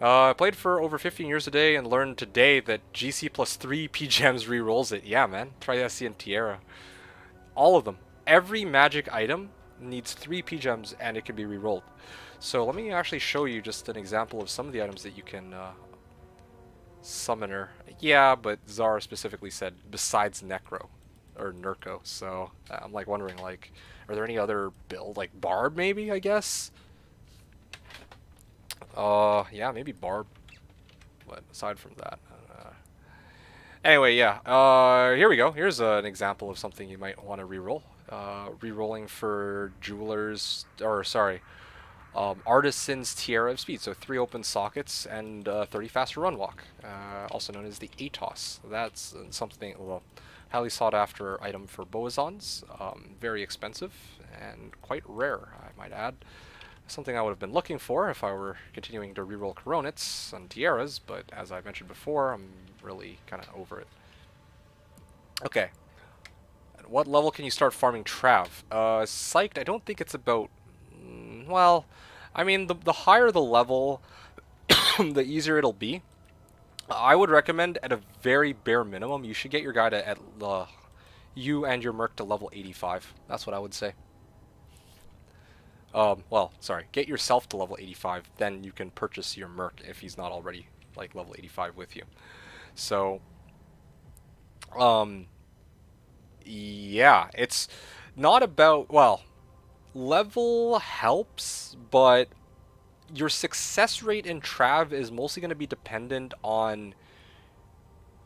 I played for over 15 years today and learned today that GC plus 3 PGEMs re-rolls it. Yeah, man. Try SC and Tierra. All of them. Every magic item needs 3 PGEMs and it can be re-rolled. So let me actually show you just an example of some of the items that you can Summoner. Yeah, but Zara specifically said besides Necro or Nurko. So I'm like wondering, like, are there any other build, like Barb maybe, I guess? Yeah, maybe Barb. But aside from that, anyway, yeah. Here we go. Here's an example of something you might want to reroll. Rerolling for jewelers, or sorry, Artisan's Tiara of Speed, so 3 open sockets and 30 faster run walk, also known as the ATOS. That's something, well, highly sought after item for Boazons, very expensive and quite rare, I might add. Something I would have been looking for if I were continuing to reroll Coronets and Tiaras, but as I mentioned before, I'm really kind of over it. Okay. At what level can you start farming Trav? Psyched, I don't think it's about... well, I mean, the higher the level, the easier it'll be. I would recommend, at a very bare minimum, you should get your guy to you and your Merc to level 85. That's what I would say. Well, sorry, get yourself to level 85, then you can purchase your Merc if he's not already, like, level 85 with you. So, yeah, it's not about, well, level helps, but your success rate in Trav is mostly going to be dependent on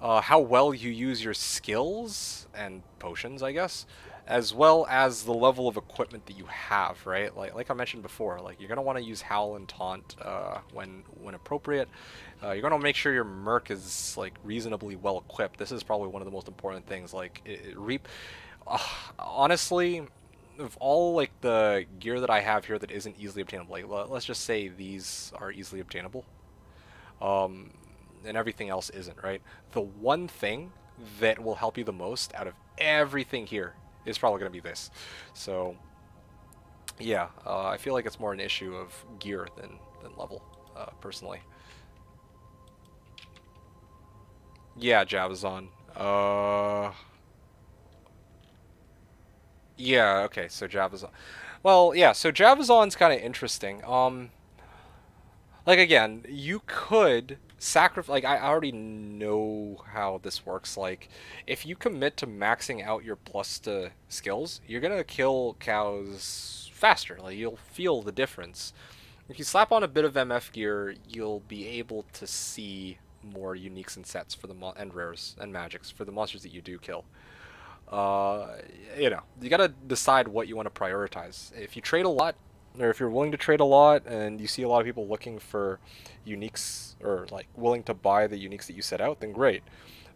how well you use your skills and potions, I guess, as well as the level of equipment that you have, right? Like I mentioned before, like you're gonna want to use Howl and Taunt when appropriate. You're gonna make sure your Merc is like reasonably well equipped. This is probably one of the most important things. Like Reap, honestly, of all like the gear that I have here that isn't easily obtainable, like let's just say these are easily obtainable. Um, and everything else isn't, right? The one thing that will help you the most out of everything here is probably going to be this. So, yeah, I feel like it's more an issue of gear than level, personally. Yeah, Javazon. Yeah, okay, so Javazon. Well, yeah, so Javazon's kind of interesting. Like again, you could sacrifice. Like I already know how this works. Like if you commit to maxing out your plus to skills, you're gonna kill cows faster. Like you'll feel the difference. If you slap on a bit of MF gear, you'll be able to see more uniques and sets for the and rares and magics for the monsters that you do kill. Uh, you gotta decide what you want to prioritize. If you trade a lot, or if you're willing to trade a lot, and you see a lot of people looking for uniques or like willing to buy the uniques that you set out, then great.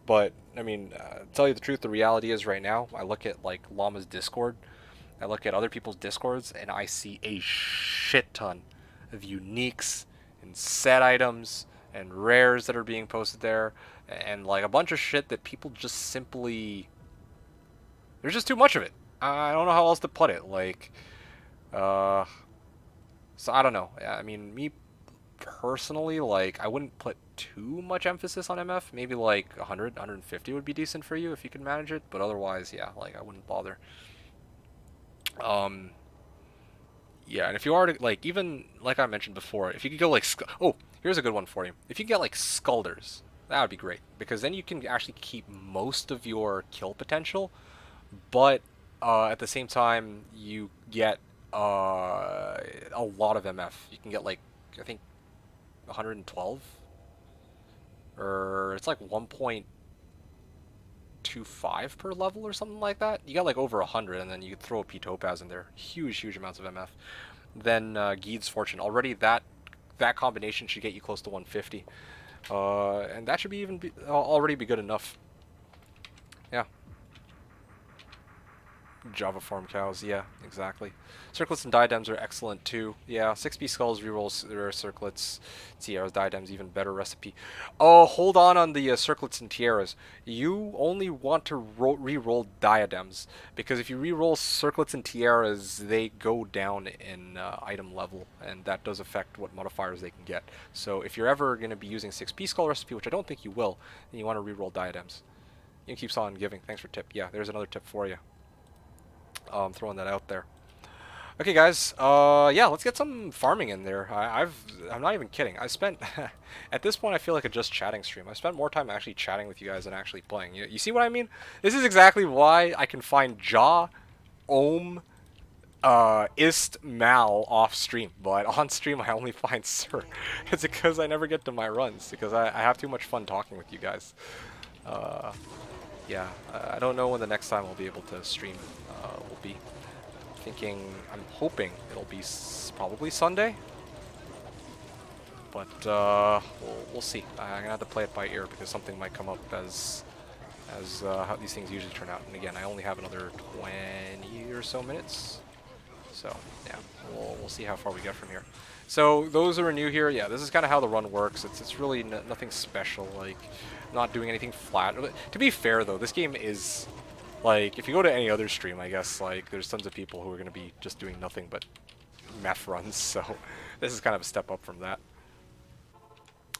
But I mean, to tell you the truth, the reality is right now, I look at like Llama's Discord, I look at other people's Discords, and I see a shit ton of uniques and set items and rares that are being posted there, and like a bunch of shit that people just simply there's just too much of it. I don't know how else to put it. Like, uh, so I don't know. I mean, me personally, like, I wouldn't put too much emphasis on MF. Maybe like 100, 150 would be decent for you if you can manage it. But otherwise, yeah, like I wouldn't bother. Um, yeah, and if you are to like, even like I mentioned before, if you could go like, oh, here's a good one for you. If you get like Skulders, that would be great because then you can actually keep most of your kill potential, but at the same time you get a lot of MF. You can get like I think 112, or it's like 1.25 per level or something like that. You got like over 100, and then you throw a P Topaz in there. Huge amounts of MF. Then Geed's Fortune. Already that combination should get you close to 150, and that should be already be good enough. Yeah. Java farm cows, yeah, exactly. Circlets and diadems are excellent too. Yeah, 6B skulls rerolls rare circlets. Tiaras, diadems, even better recipe. Oh, hold on the circlets and tiaras. You only want to re-roll diadems because if you re-roll circlets and tiaras, they go down in item level, and that does affect what modifiers they can get. So if you're ever going to be using 6B skull recipe, which I don't think you will, then you want to re-roll diadems. You keeps on giving. Thanks for tip. Yeah, there's another tip for you. Throwing that out there. Okay, guys. Yeah, let's get some farming in there. I'm not even kidding. I spent at this point I feel like a just chatting stream. I spent more time actually chatting with you guys than actually playing. You see what I mean? This is exactly why I can find Jaw, Ohm, Ist, Mal off stream, but on stream I only find Sir. It's because I never get to my runs because I have too much fun talking with you guys. Yeah, I don't know when the next time I'll be able to stream will be. I'm hoping it'll be probably Sunday, but we'll see. I'm gonna have to play it by ear because something might come up as how these things usually turn out. And again, I only have another 20 or so minutes, so yeah, we'll see how far we get from here. So those who are new here, yeah, this is kind of how the run works. It's really nothing special. Like, not doing anything flat. To be fair though, this game is like, if you go to any other stream, I guess like there's tons of people who are going to be just doing nothing but meth runs. So this is kind of a step up from that.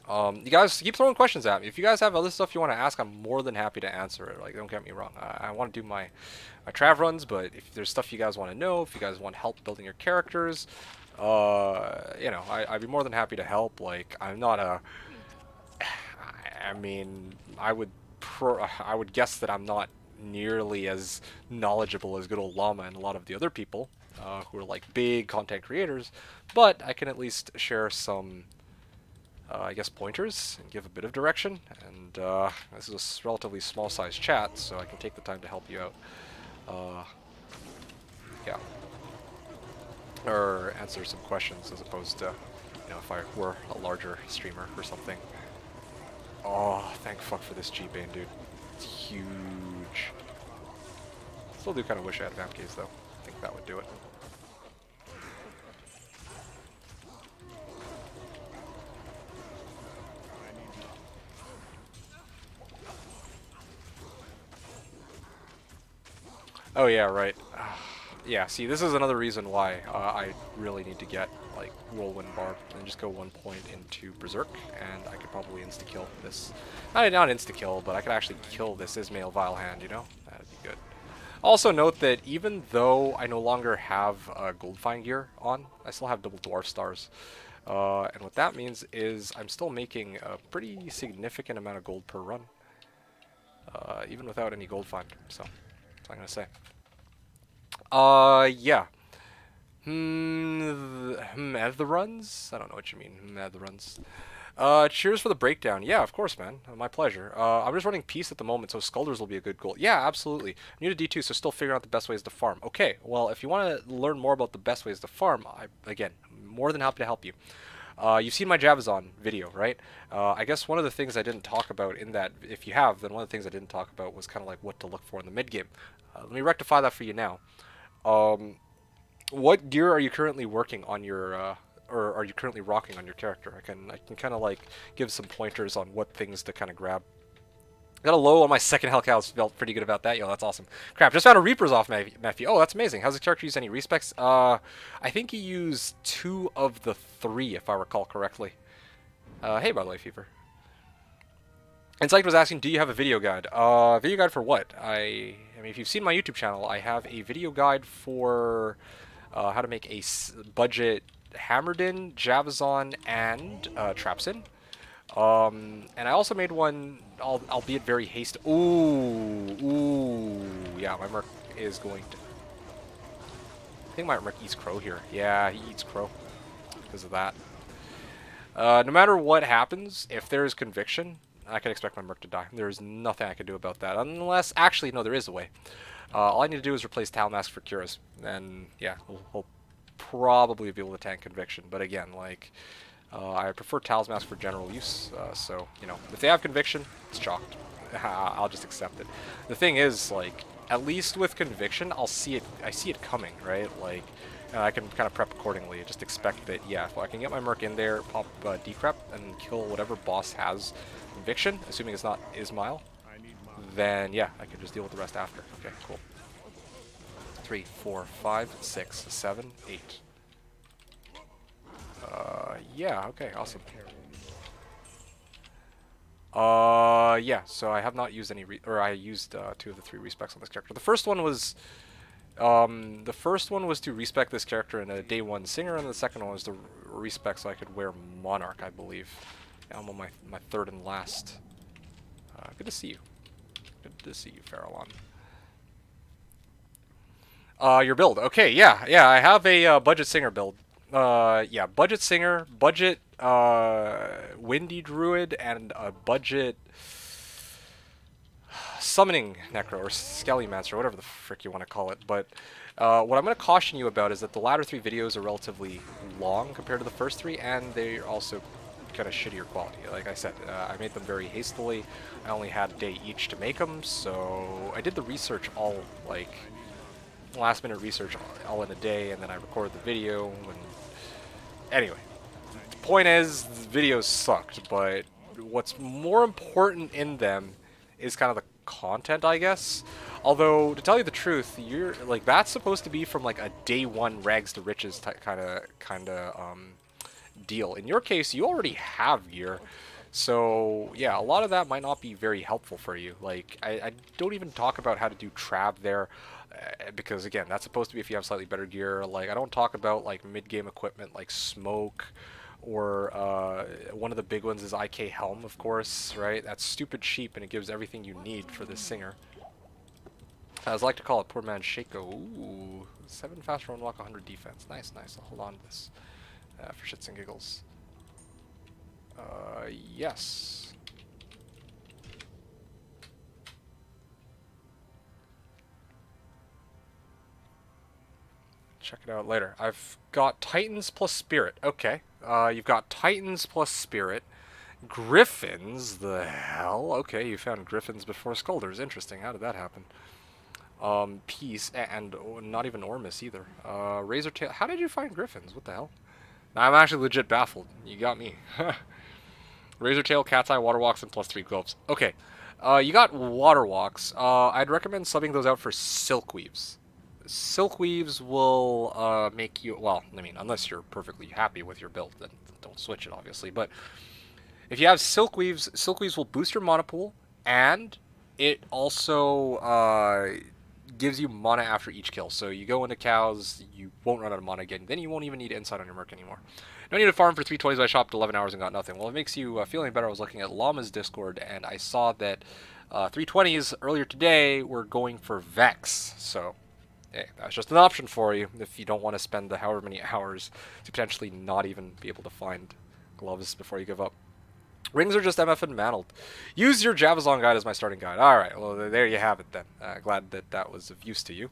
You guys keep throwing questions at me. If you guys have other stuff you want to ask, I'm more than happy to answer it. Like, don't get me wrong. I want to do my trav runs, but if there's stuff you guys want to know, if you guys want help building your characters, you know, I'd be more than happy to help. Like, I'm not a... I mean, I would guess that I'm not nearly as knowledgeable as good old Llama and a lot of the other people who are like big content creators, but I can at least share some I guess, pointers and give a bit of direction. And this is a relatively small-sized chat, so I can take the time to help you out. Yeah. Or answer some questions as opposed to, you know, if I were a larger streamer or something. Oh, thank fuck for this G-Bane, dude. It's huge. Still do kind of wish I had vamp keys, though. I think that would do it. Oh yeah, right. Yeah, see, this is another reason why I really need to get, like, Whirlwind Barb and just go 1 point into Berserk, and I could probably insta-kill this. Not insta-kill, but I could actually kill this Ismail Vile Hand, you know? That'd be good. Also note that even though I no longer have Goldfine gear on, I still have double Dwarf Stars. And what that means is I'm still making a pretty significant amount of gold per run. Even without any Goldfine, so that's what I'm gonna say. Yeah. The runs? I don't know what you mean. The runs. Cheers for the breakdown. Yeah, of course, man. My pleasure. I'm just running Peace at the moment, so Skulders will be a good goal. Yeah, absolutely. New to D2, so still figuring out the best ways to farm. Okay, well, if you want to learn more about the best ways to farm, again, more than happy to help you. You've seen my Javazon video, right? I guess one of the things I didn't talk about in that, if you have, then one of the things I didn't talk about was kind of like what to look for in the mid-game. Let me rectify that for you now. What gear are you currently working on your, or are you currently rocking on your character? I can kind of like give some pointers on what things to kind of grab. Got a low on my second Hellcows, felt pretty good about that. Yo, that's awesome. Crap, just found a Reaper's off Matthew. Oh, that's amazing. How's the character use any respecs? I think he used 2 of the 3, if I recall correctly. Hey, by the way, Fever. Insight was asking, do you have a video guide? Video guide for what? I mean, if you've seen my YouTube channel, I have a video guide for how to make a budget Hammered-in, Javazon, and Trapsin. And I also made one, albeit very hasty. Ooh, yeah, my Merc is going to... I think my Merc eats Crow here. Yeah, he eats Crow because of that. No matter what happens, if there is conviction, I can expect my Merc to die. There's nothing I can do about that, unless... Actually, no, there is a way. All I need to do is replace Talmask for Curas, and yeah, we'll probably be able to tank conviction. But again, like... I prefer Talismask for general use, so, you know, if they have conviction, it's chalked. I'll just accept it. The thing is, like, at least with conviction, I see it coming, right? Like, I can kind of prep accordingly. Just expect that, yeah, if I can get my Merc in there, pop decrep, and kill whatever boss has conviction, assuming it's not Ismail, then, yeah, I can just deal with the rest after. Okay, cool. 3, 4, 5, 6, 7, 8. Yeah, okay, awesome. Yeah, so I have not used any, or I used 2 of the 3 respecs on this character. The first one was to respec this character in a day 1 singer, and the second one was to respec so I could wear Monarch, I believe. I'm on my 3rd and last. Good to see you. Good to see you, Farallon. Your build. Okay, yeah, I have a budget singer build. Yeah, budget singer, budget windy druid, and a budget summoning necro or skellymancer, whatever the frick you want to call it. But what I'm going to caution you about is that the latter 3 videos are relatively long compared to the first 3, and they're also kind of shittier quality. Like I said, I made them very hastily. I only had a day each to make them, so I did the research all, like, last minute research all in a day, and then I recorded the video. And anyway, the point is, the videos sucked, but what's more important in them is kind of the content, I guess. Although, to tell you the truth, you're like, that's supposed to be from like a day 1 rags to riches kind of deal. In your case, you already have gear, so yeah, a lot of that might not be very helpful for you. Like, I don't even talk about how to do Trav there. Because again, that's supposed to be if you have slightly better gear. Like, I don't talk about like mid-game equipment like smoke, or one of the big ones is IK Helm, of course, right? That's stupid cheap, and it gives everything you need for this singer. As I like to call it, poor man Shaco. Ooh, 7 faster unlock, 100 defense. Nice, nice. I'll hold on to this for shits and giggles. Yes. Check it out later. I've got Titans plus Spirit. Okay. You've got Titans plus Spirit. Griffins? The hell? Okay, you found Griffins before Skulders. Interesting. How did that happen? Peace, and not even Ormus either. Razor Tail. How did you find Griffins? What the hell? I'm actually legit baffled. You got me. Razor Tail, Cat's Eye, Water Walks, and plus 3 gloves. Okay. You got Water Walks. I'd recommend subbing those out for Silk Weaves. Silk Weaves will make you, well, I mean, unless you're perfectly happy with your build, then don't switch it, obviously. But if you have Silk Weaves will boost your mana pool, and it also gives you mana after each kill. So you go into cows, you won't run out of mana again. Then you won't even need Insight on your Merc anymore. No need to farm for 320s. I shopped 11 hours and got nothing. Well, it makes you feeling better. I was looking at Llama's Discord, and I saw that 320s earlier today were going for Vex. So, hey, that's just an option for you if you don't want to spend the however many hours to potentially not even be able to find gloves before you give up. Rings are just MF and Mantled. Use your Javazon guide as my starting guide. Alright, well, there you have it then. Glad that that was of use to you.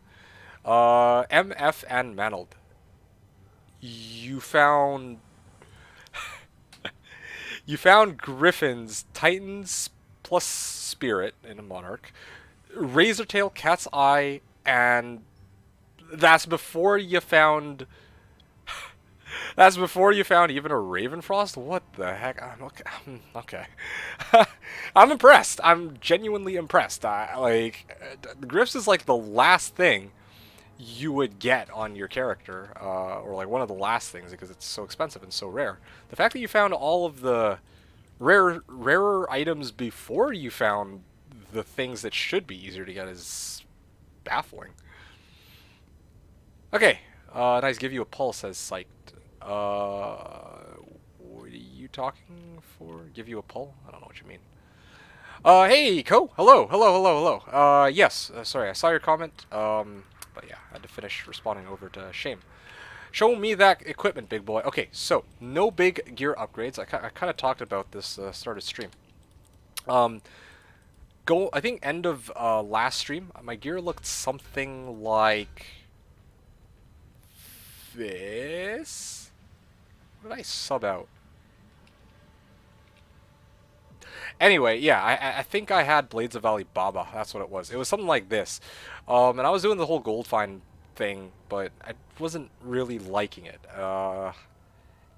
MF and Mantled. You found... you found Griffins, Titans plus Spirit in a Monarch, Razor Tail, Cat's Eye, and that's before you found... That's before you found even a Ravenfrost? What the heck? Okay. I'm impressed. I'm genuinely impressed. Griffs is like the last thing you would get on your character, or like one of the last things because it's so expensive and so rare. The fact that you found all of the rarer items before you found the things that should be easier to get is baffling. Okay. Nice. Give you a pulse, says Psyched. What are you talking for? Give you a pull? I don't know what you mean. Hey, Ko. Hello. Yes. Sorry, I saw your comment. But yeah, I had to finish responding over to Shame. Show me that equipment, big boy. Okay, so no big gear upgrades. I kind of talked about this start of stream. I think end of last stream, my gear looked something like this. What did I sub out? Anyway, yeah, I think I had Blades of Ali Baba. That's what it was. It was something like this. And I was doing the whole gold find thing, but I wasn't really liking it.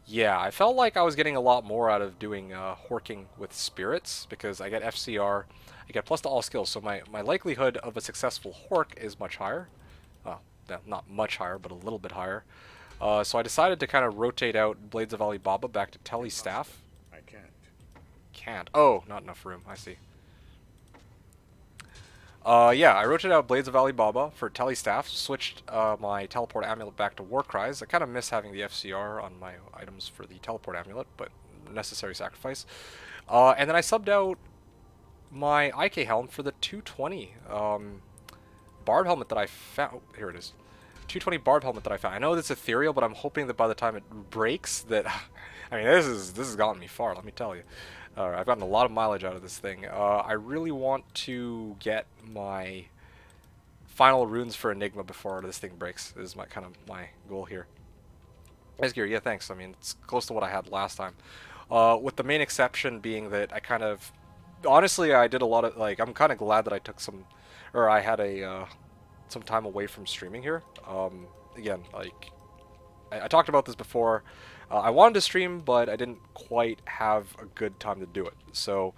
Yeah, I felt like I was getting a lot more out of doing horking with spirits, because I get FCR, I get plus to all skills, so my likelihood of a successful hork is much higher. Well, not much higher, but a little bit higher. So I decided to kind of rotate out Blades of Ali Baba back to Telly Staff. I Can't. Oh, not enough room. I see. Yeah, I rotated out Blades of Ali Baba for Telly Staff, switched my Teleport Amulet back to War Cries. I kind of miss having the FCR on my items for the Teleport Amulet, but necessary sacrifice. And then I subbed out my IK Helm for the 220 Barb Helmet that I found. Here it is. 220 Barb Helmet that I found. I know it's ethereal, but I'm hoping that by the time it breaks, that I mean, this has gotten me far. Let me tell you. I've gotten a lot of mileage out of this thing. I really want to get my final runes for Enigma before this thing breaks. This is my my goal here. Nice gear, yeah, thanks. I mean, it's close to what I had last time. With the main exception being that I kind of, honestly, I did a lot of I'm kind of glad that I took some, or I had a some time away from streaming here. Again, I talked about this before. I wanted to stream, but I didn't quite have a good time to do it. So,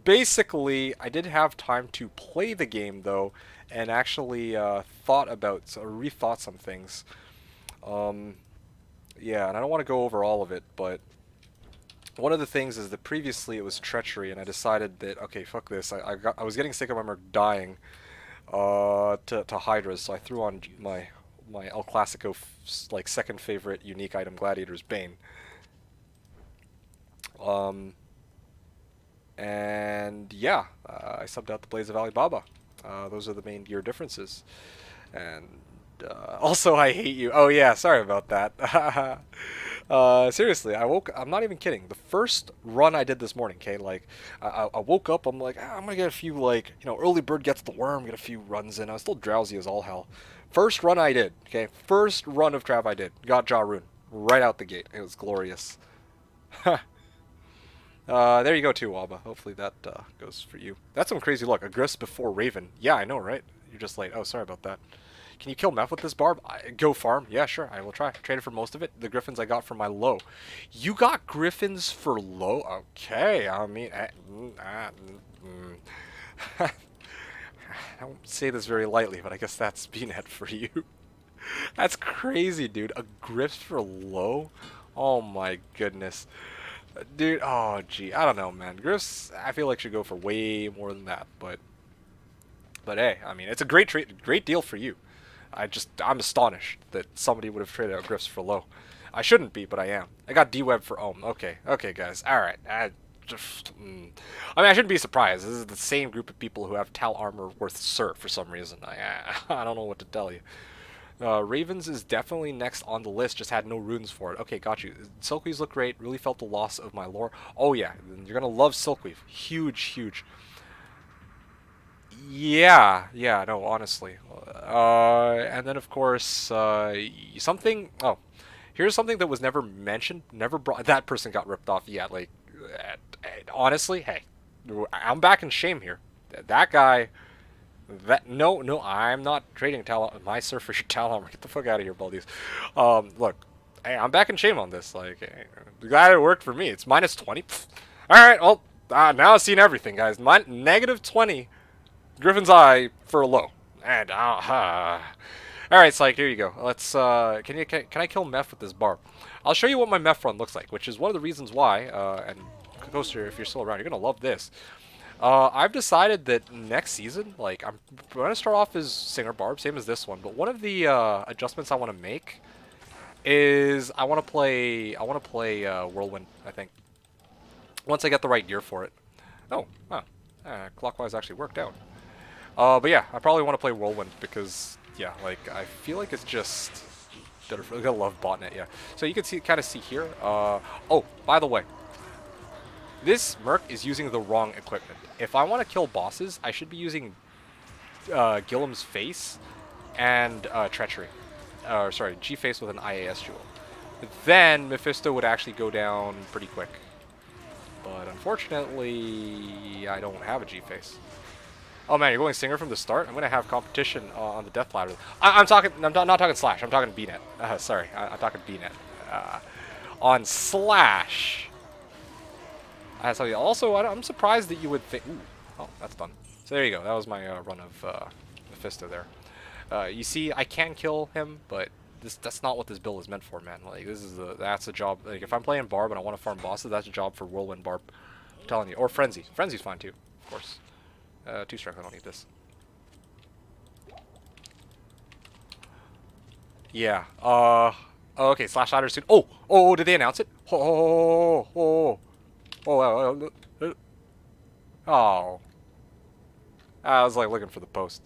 basically, I did have time to play the game, though, and actually rethought some things. Yeah, and I don't want to go over all of it, but one of the things is that previously it was treachery, and I decided that, okay, fuck this. I was getting sick of my Merc dying to Hydras, so I threw on my El Clasico second favorite unique item, Gladiator's Bane. And yeah, I subbed out the Blades of Ali Baba. Those are the main gear differences. And also, I hate you. Oh yeah, sorry about that. Seriously, I'm not even kidding. The first run I did this morning, okay, like, I woke up, I'm like, I'm gonna get a few, like, early bird gets the worm, get a few runs in. I was still drowsy as all hell. First run I did, okay, first run of Trav I did. Got Jaw Rune. Right out the gate. It was glorious. There you go too, Waba. Hopefully that goes for you. That's some crazy luck. A Griff's before Raven. Yeah, I know, right? You're just late. Oh, sorry about that. Can you kill Meth with this Barb? Go farm. Yeah, sure. I will try. Traded for most of it. The Griffins I got for my low. You got Griffins for low? Okay. I mean, I don't say this very lightly, but I guess that's BNet for you. That's crazy, dude. A Griff for low? Oh my goodness. Dude, oh gee, I don't know, man. Griffs, I feel like should go for way more than that, but hey, I mean, it's a great deal for you. I'm astonished that somebody would have traded out Griffs for low. I shouldn't be, but I am. I got D-Web for Ohm. Okay, guys. All right. I mean, I shouldn't be surprised. This is the same group of people who have Tal armor worth Sir for some reason. I don't know what to tell you. Ravens is definitely next on the list, just had no runes for it. Okay, got you. Silkweaves look great. Really felt the loss of my lore. Oh yeah, you're gonna love Silkweave. Huge. Yeah, no, honestly. And then of course, something. Oh, here's something that was never mentioned, never brought. That person got ripped off. Yeah, like, honestly, hey, I'm back in shame here. That guy. No, I'm not trading my Surf for your Tal armor. Get the fuck out of here, Baldies. Look, hey, I'm back in shame on this. Like, hey, glad it worked for me. It's minus 20. Pfft. All right, well, now I've seen everything, guys. Negative 20 Griffin's Eye for a low. And all right, Psych, here you go. Let's can I kill Meth with this Barb? I'll show you what my Meth run looks like, which is one of the reasons why. And Coaster, if you're still around, you're gonna love this. I've decided that next season, like, I'm going to start off as Singer Barb, same as this one, but one of the adjustments I want to make is I want to play Whirlwind, I think, once I get the right gear for it. Oh, clockwise actually worked out. But yeah, I probably want to play Whirlwind because, yeah, like, I feel like it's just better. I'm gonna love botnet, yeah. So you can kind of see here. Oh, by the way, this Merc is using the wrong equipment. If I want to kill bosses, I should be using Gilliam's Face and Treachery. Sorry, G-Face with an IAS jewel. Then Mephisto would actually go down pretty quick. But unfortunately, I don't have a G-Face. Oh man, you're going Singer from the start? I'm going to have competition on the death ladder. I'm not talking Slash, I'm talking BNet. Sorry, I'm talking BNet. On Slash... Also, I'm surprised that you would think... Ooh, oh, that's done. So there you go. That was my run of Mephisto there. You see, I can kill him, but that's not what this build is meant for, man. Like, that's a job... Like, if I'm playing Barb and I want to farm bosses, that's a job for Whirlwind Barb. I'm telling you. Or Frenzy. Frenzy's fine, too, of course. 2 strength, I don't need this. Yeah. Okay, Slash Ladder soon. Oh, did they announce it? Oh. I was like looking for the post.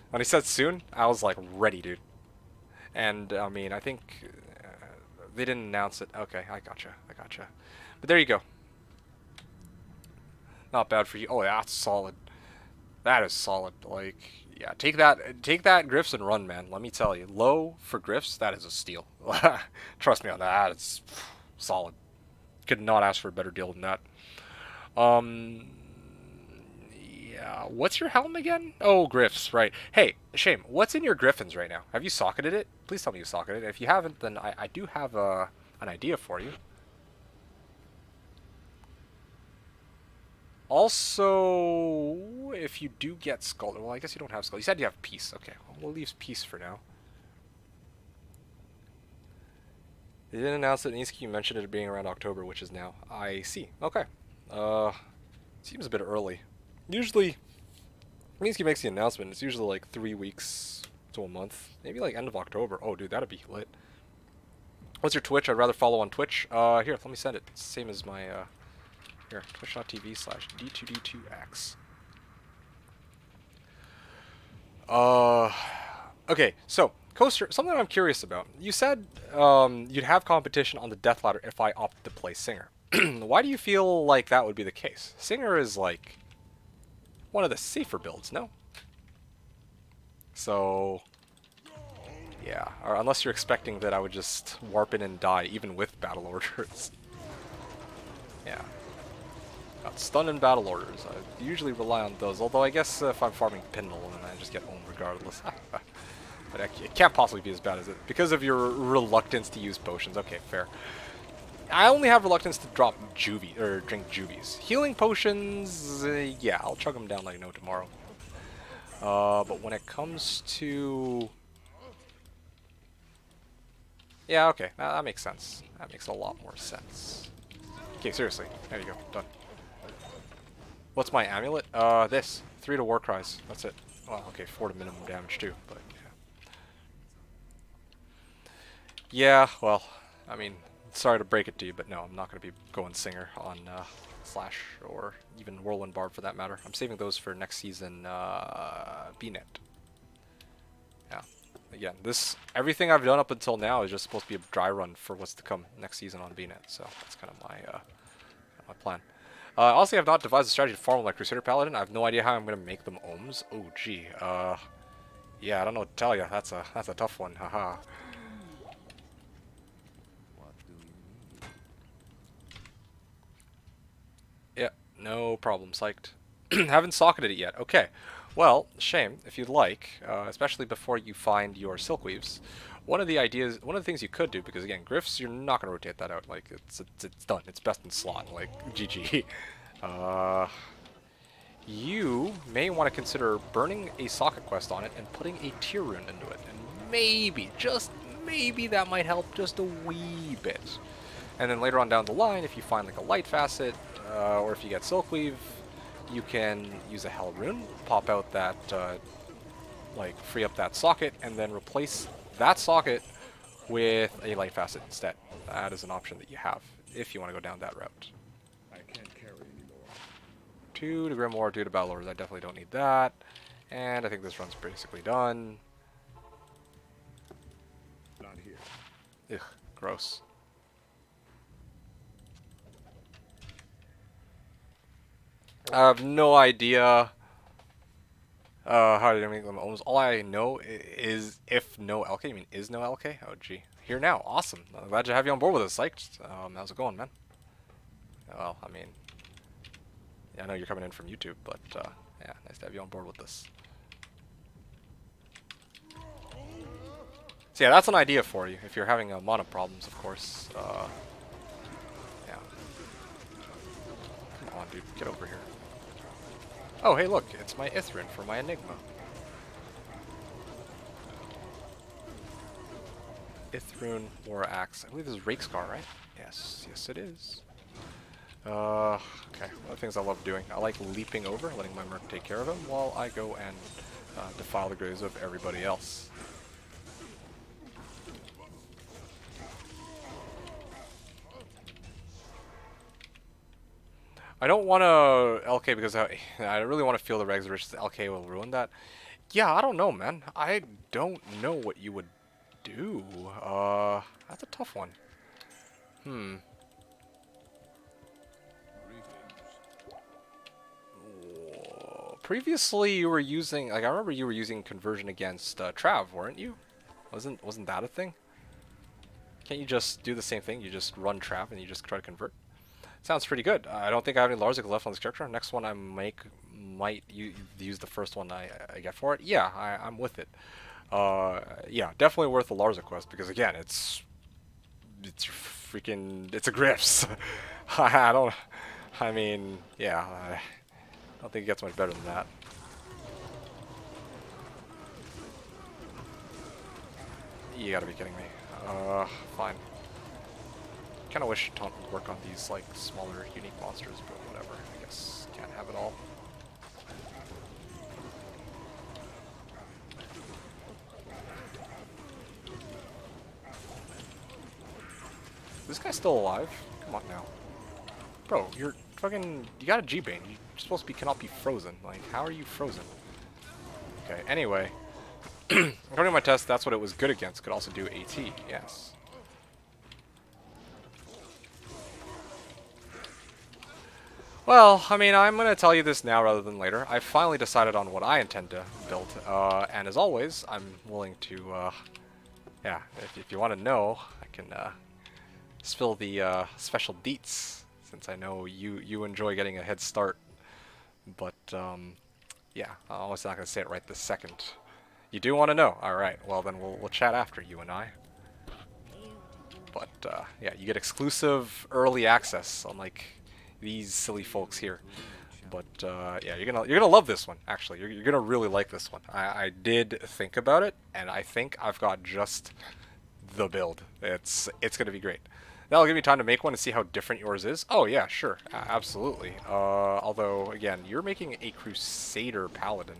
When he said soon, I was like ready, dude. And I mean, I think they didn't announce it. Okay, I gotcha. But there you go. Not bad for you. Oh, that's solid. That is solid. Like, yeah, take that Griffs and run, man. Let me tell you, low for Griffs, that is a steal. Trust me on that. It's solid. Could not ask for a better deal than that. Yeah. What's your helm again? Oh, Griffs, right. Hey, Shame, what's in your Griffins right now? Have you socketed it? Please tell me you socketed it. If you haven't, then I do have an idea for you. Also, if you do get Skull... Well, I guess you don't have Skull. You said you have Peace. Okay, well, we'll leave Peace for now. They didn't announce it. Niski mentioned it being around October, which is now. I see. Okay. Seems a bit early. Usually, Niski makes the announcement. It's usually like 3 weeks to a month. Maybe like end of October. Oh, dude, that'd be lit. What's your Twitch? I'd rather follow on Twitch. Here, let me send it. It's the same as my, here, twitch.tv/D2D2X. Okay, so Coaster, something I'm curious about. You said you'd have competition on the death ladder if I opted to play Singer. Why do you feel like that would be the case? Singer is like one of the safer builds, no? So, yeah. Or unless you're expecting that I would just warp in and die even with battle orders. Yeah. Got stun and battle orders. I usually rely on those, although I guess if I'm farming Pindle, then I just get owned regardless. But it can't possibly be as bad as it. Because of your reluctance to use potions. Okay, fair. I only have reluctance to drop juvie, or drink juvies. Healing potions, yeah, I'll chug them down like no tomorrow. But when it comes to... Yeah, okay, that makes sense. That makes a lot more sense. Okay, seriously, there you go, done. What's my amulet? This. 3 to war cries, that's it. Well, okay, 4 to minimum damage too, but yeah. Yeah, well, I mean, sorry to break it to you, but no, I'm not going to be going Singer on Slash or even Whirlwind Barb for that matter. I'm saving those for next season BNet. Yeah. Again, everything I've done up until now is just supposed to be a dry run for what's to come next season on BNet, so that's kind of my plan. Honestly, I've not devised a strategy to farm like Crusader Paladin. I have no idea how I'm going to make them ohms. Oh, gee. Yeah, I don't know what to tell you. That's a tough one. Haha. Yeah, no problem. Psyched. Haven't socketed it yet. Okay. Well, shame, if you'd like, especially before you find your silkweaves. One of the things you could do, because again, Griffs, you're not going to rotate that out. Like, it's done. It's best in slot. Like, GG. You may want to consider burning a socket quest on it and putting a tier rune into it. And maybe, just maybe that might help just a wee bit. And then later on down the line, if you find like a light facet, or if you get Silkweave, you can use a Hell Rune, pop out that, like, free up that socket, and then replace that socket with a light facet instead. That is an option that you have, if you want to go down that route. I can't carry anymore. 2 to Grimoire, 2 to Battle Orders, I definitely don't need that. And I think this run's basically done. Not here. Ugh, gross. I have no idea how to make them ohms. All I know is if no LK. You mean is no LK? Oh, gee. Here now. Awesome. I'm glad to have you on board with us. Psyched. How's it going, man? Well, I mean, yeah, I know you're coming in from YouTube, but yeah, nice to have you on board with this. So yeah, that's an idea for you if you're having mana problems, of course. Yeah. Come on, dude. Get over here. Oh, hey, look. It's my Ithrin for my Enigma. Ithrune War Axe. I believe this is Rakescar, right? Yes. Yes, it is. Okay. One of the things I love doing. I like leaping over, letting my merc take care of him, while I go and defile the graves of everybody else. I don't want to LK because I really want to feel the regs rich. LK will ruin that. Yeah, I don't know, man. I don't know what you would do. That's a tough one. Previously, you were using, like, I remember you were using conversion against Trav, weren't you? Wasn't that a thing? Can't you just do the same thing? You just run Trav and you just try to convert? Sounds pretty good. I don't think I have any Larzik left on this character. Next one I might use the first one I get for it. Yeah, I'm with it. Yeah, definitely worth the Larzik quest because again, it's freaking, it's a Griffs. I mean, yeah, I don't think it gets much better than that. You gotta be kidding me. Fine. Kind of wish Taunt would work on these like smaller, unique monsters, but whatever. I guess can't have it all. Is this guy still alive? Come on now, bro. You're fucking. You got a G-Bane. You're supposed to be cannot be frozen. Like, how are you frozen? Okay. Anyway, According to my test, that's what it was good against. Could also do AT, yes. Well, I mean, I'm going to tell you this now rather than later. I finally decided on what I intend to build, and as always, I'm willing to, yeah, if you want to know, I can spill the special deets, since I know you enjoy getting a head start. But, yeah, I'm always not going to say it right this second. You do want to know? Alright, well then we'll chat after, you and I. But, yeah, you get exclusive early access, unlike these silly folks here. But yeah, you're gonna love this one. Actually, you're gonna really like this one. I did think about it, and I think I've got just the build. It's gonna be great. That'll give me time to make one and see how different yours is. Oh yeah, sure, absolutely. Although again, you're making a Crusader Paladin,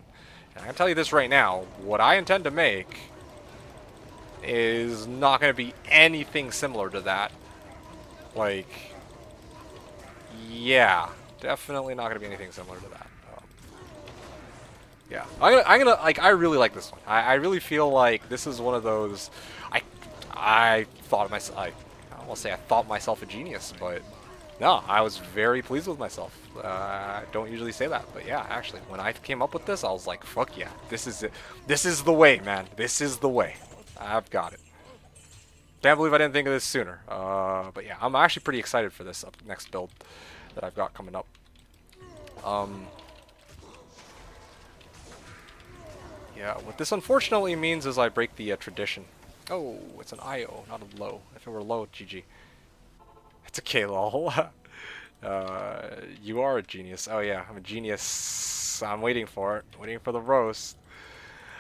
and I can tell you this right now: what I intend to make is not gonna be anything similar to that. Like. Yeah, definitely not gonna be anything similar to that. Yeah, I'm gonna like. I really like this one. I really feel like this is one of those. I thought myself. I won't say I thought myself a genius, but no, I was very pleased with myself. I don't usually say that, but yeah, actually, when I came up with this, I was like, fuck yeah, this is it. This is the way, man. This is the way. I've got it. Can't believe I didn't think of this sooner. But yeah, I'm actually pretty excited for this next build that I've got coming up. Yeah, what this unfortunately means is I break the tradition. Oh, it's an IO, not a low. If it were low, GG. It's a K lol. You are a genius. Oh yeah, I'm a genius. I'm waiting for it. Waiting for the roast.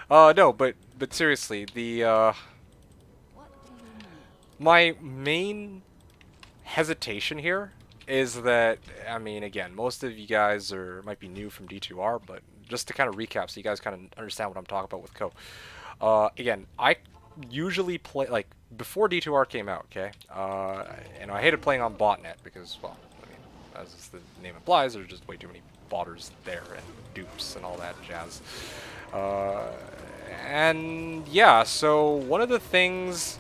No, but seriously, the my main hesitation here is that, I mean, again, most of you guys might be new from D2R, but just to kind of recap so you guys kind of understand what I'm talking about with Co. Again, I usually play, like, before D2R came out, okay, and I hated playing on botnet because, well, I mean, as the name implies, there's just way too many botters there and dupes and all that jazz. And yeah, so one of the things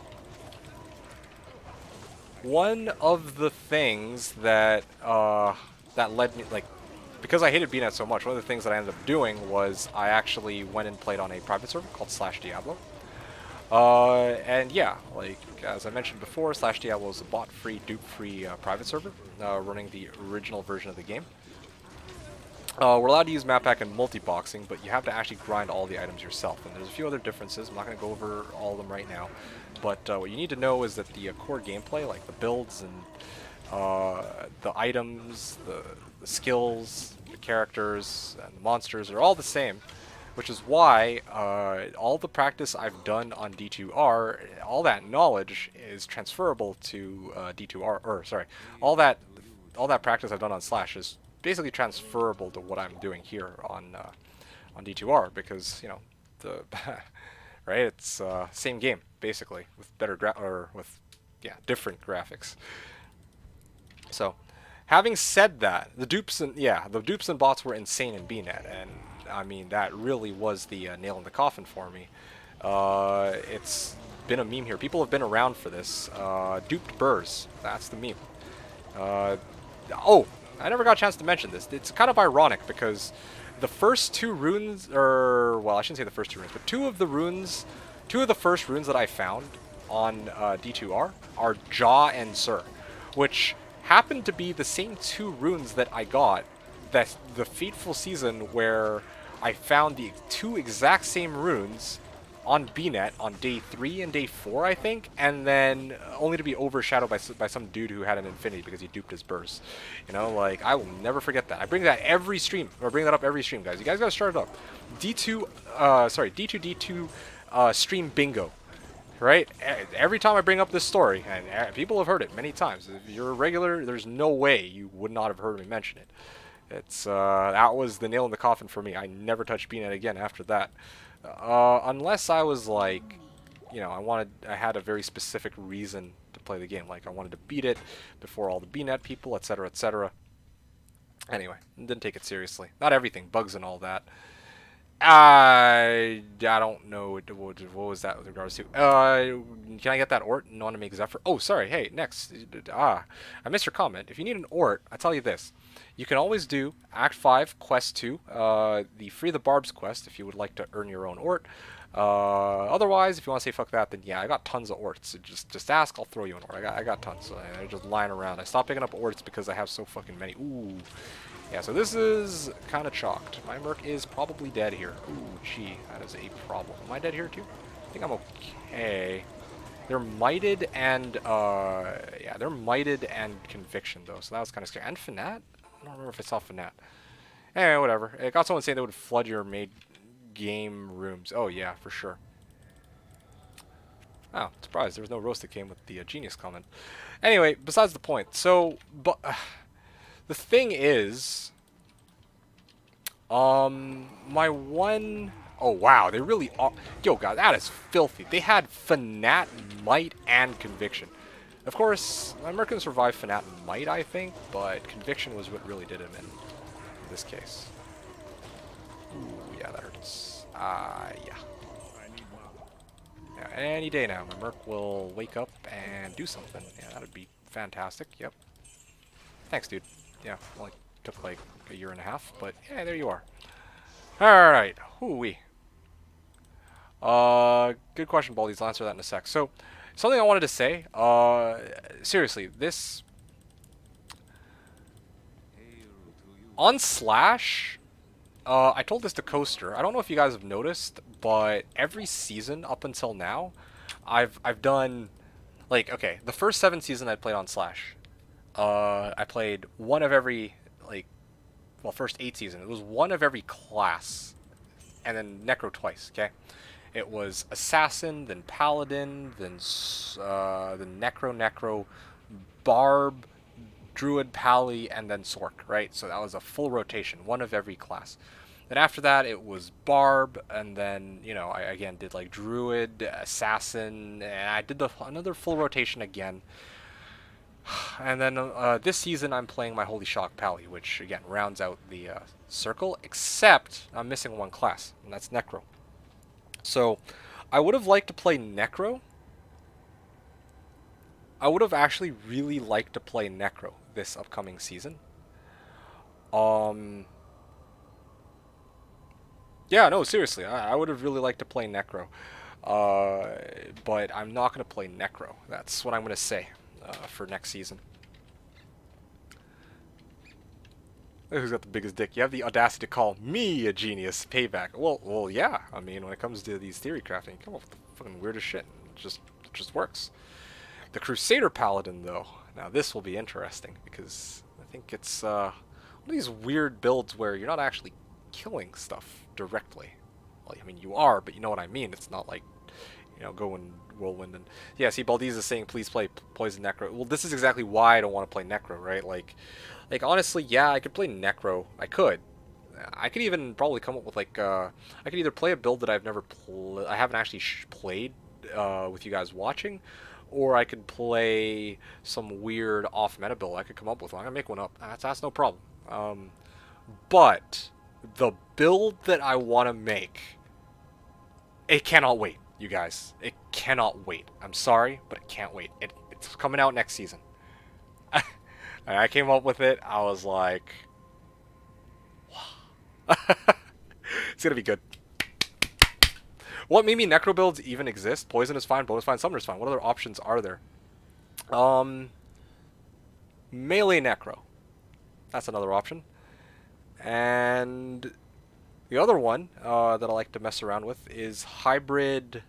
that that led me, like, because I hated BNet so much, one of the things that I ended up doing was I actually went and played on a private server called /Diablo. And yeah, like, as I mentioned before, /Diablo is a bot-free, dupe-free private server running the original version of the game. We're allowed to use map pack and multi-boxing, but you have to actually grind all the items yourself. And there's a few other differences. I'm not going to go over all of them right now. But what you need to know is that the core gameplay, like the builds and the items, the skills, the characters, and the monsters are all the same. Which is why all the practice I've done on D2R, all that knowledge is transferable to D2R. Or sorry, all that practice I've done on Slash is basically transferable to what I'm doing here on D2R, because, you know, the right, it's same game basically with better different graphics. So, having said that, the dupes and bots were insane in BNet, and I mean that really was the nail in the coffin for me. It's been a meme here. People have been around for this. Duped burrs, that's the meme. Oh, I never got a chance to mention this. It's kind of ironic because the first two runes, or, well, I shouldn't say the first two runes, but two of the first runes that I found on D2R are Jaw and Sir, which happened to be the same two runes that I got that the fateful season where I found the two exact same runes on BNet on day 3 and day 4, I think, and then only to be overshadowed by some dude who had an infinity because he duped his burst. You know, like, I will never forget that. I bring that every stream, or bring that up every stream, guys. You guys gotta start it up. D2D2 stream bingo. Right? Every time I bring up this story, and people have heard it many times. If you're a regular, there's no way you would not have heard me mention it. It's that was the nail in the coffin for me. I never touched BNet again after that. Unless I was like, you know, I had a very specific reason to play the game. Like, I wanted to beat it before all the BNet people, etc., etc. Anyway, didn't take it seriously. Not everything, bugs and all that. I don't know what was that with regards to. Can I get that ort and want to make Zephyr? Oh, sorry. Hey, next. I missed your comment. If you need an ort, I tell you this. You can always do Act 5, Quest 2, the Free the Barbs quest if you would like to earn your own ort. Otherwise, if you want to say fuck that, then yeah, I got tons of orts. So just ask, I'll throw you an ort. I got tons. So they're just lying around. I stopped picking up orts because I have so fucking many. Ooh. Yeah, so this is kind of chalked. My Merc is probably dead here. Ooh, gee, that is a problem. Am I dead here too? I think I'm okay. They're mighted and, yeah, they're mighted and conviction though, so that was kind of scary. And Fanat? I don't remember if I saw Fanat. Anyway, whatever. It got someone saying they would flood your made game rooms. Oh yeah, for sure. Oh, surprised there was no roast that came with the genius comment. Anyway, besides the point. So, but the thing is, my one, oh wow, they really are, yo guys, that is filthy. They had Fanat, Might, and Conviction. Of course, my Merc can survive Fanat and Might, I think, but Conviction was what really did him in this case. Ooh, yeah, that hurts. Yeah. Yeah, any day now, my Merc will wake up and do something. Yeah, that would be fantastic. Yep. Thanks, dude. Yeah, only took like a year and a half, but yeah, there you are. Alright, hoo-wee. Good question, Baldies. I'll answer that in a sec. So, something I wanted to say, seriously, this... On Slash, I told this to Coaster. I don't know if you guys have noticed, but every season up until now, I've done, like, okay, the first 7 seasons I played on Slash, I played one of every, like, well, first 8 seasons. It was one of every class, and then Necro twice, okay? It was Assassin, then Paladin, then Necro, Barb, Druid, Pally, and then Sork, right? So that was a full rotation, one of every class. Then after that, it was Barb, and then, you know, I again did like Druid, Assassin, and I did another full rotation again. And then this season, I'm playing my Holy Shock Pally, which again rounds out the circle, except I'm missing one class, and that's Necro. So I would have liked to play Necro. I would have actually really liked to play Necro this upcoming season. Yeah, no, seriously, I would have really liked to play Necro. But I'm not going to play Necro. That's what I'm going to say for next season. Who's got the biggest dick? You have the audacity to call me a genius. Payback. Well, yeah. I mean, when it comes to these theory crafting, you come up with the fucking weirdest shit. It just works. The Crusader Paladin, though. Now, this will be interesting, because I think it's one of these weird builds where you're not actually killing stuff directly. Well, I mean, you are, but you know what I mean. It's not like, you know, go and whirlwind and... Yeah, see, Baldiz is saying, please play Poison Necro. Well, this is exactly why I don't want to play Necro, right? Like, honestly, yeah, I could play Necro. I could. I could even probably come up with, like, I could either play a build that I've never I haven't actually played with you guys watching, or I could play some weird off-meta build I could come up with. I'm going to make one up. That's no problem. But the build that I want to make, it cannot wait, you guys. It cannot wait. I'm sorry, but it can't wait. It's coming out next season. I came up with it. I was like, wow. It's going to be good. What maybe Necro builds even exist? Poison is fine, bonus fine, summoner is fine. What other options are there? Melee Necro. That's another option. And the other one that I like to mess around with is hybrid...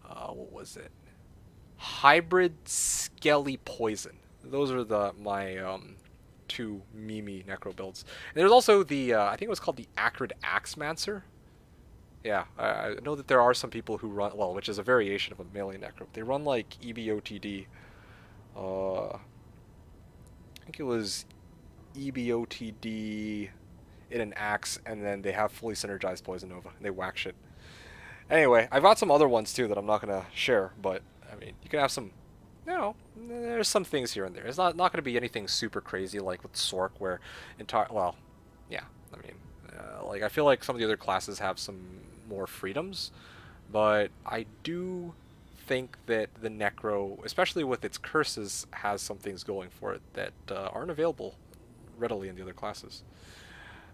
what was it? Hybrid Skelly Poison. Those are my 2 Mimi Necro builds. And there's also the, I think it was called the Acrid Axemancer. Yeah, I know that there are some people who run, well, which is a variation of a melee Necro. They run like EBOTD. I think it was EBOTD in an axe, and then they have fully synergized Poison Nova, and they whack shit. Anyway, I've got some other ones too that I'm not going to share, but, I mean, you can have some, you know, there's some things here and there. It's not going to be anything super crazy like with Sork, where well, yeah, I mean, Like, I feel like some of the other classes have some more freedoms, but I do think that the Necro, especially with its curses, has some things going for it that aren't available readily in the other classes.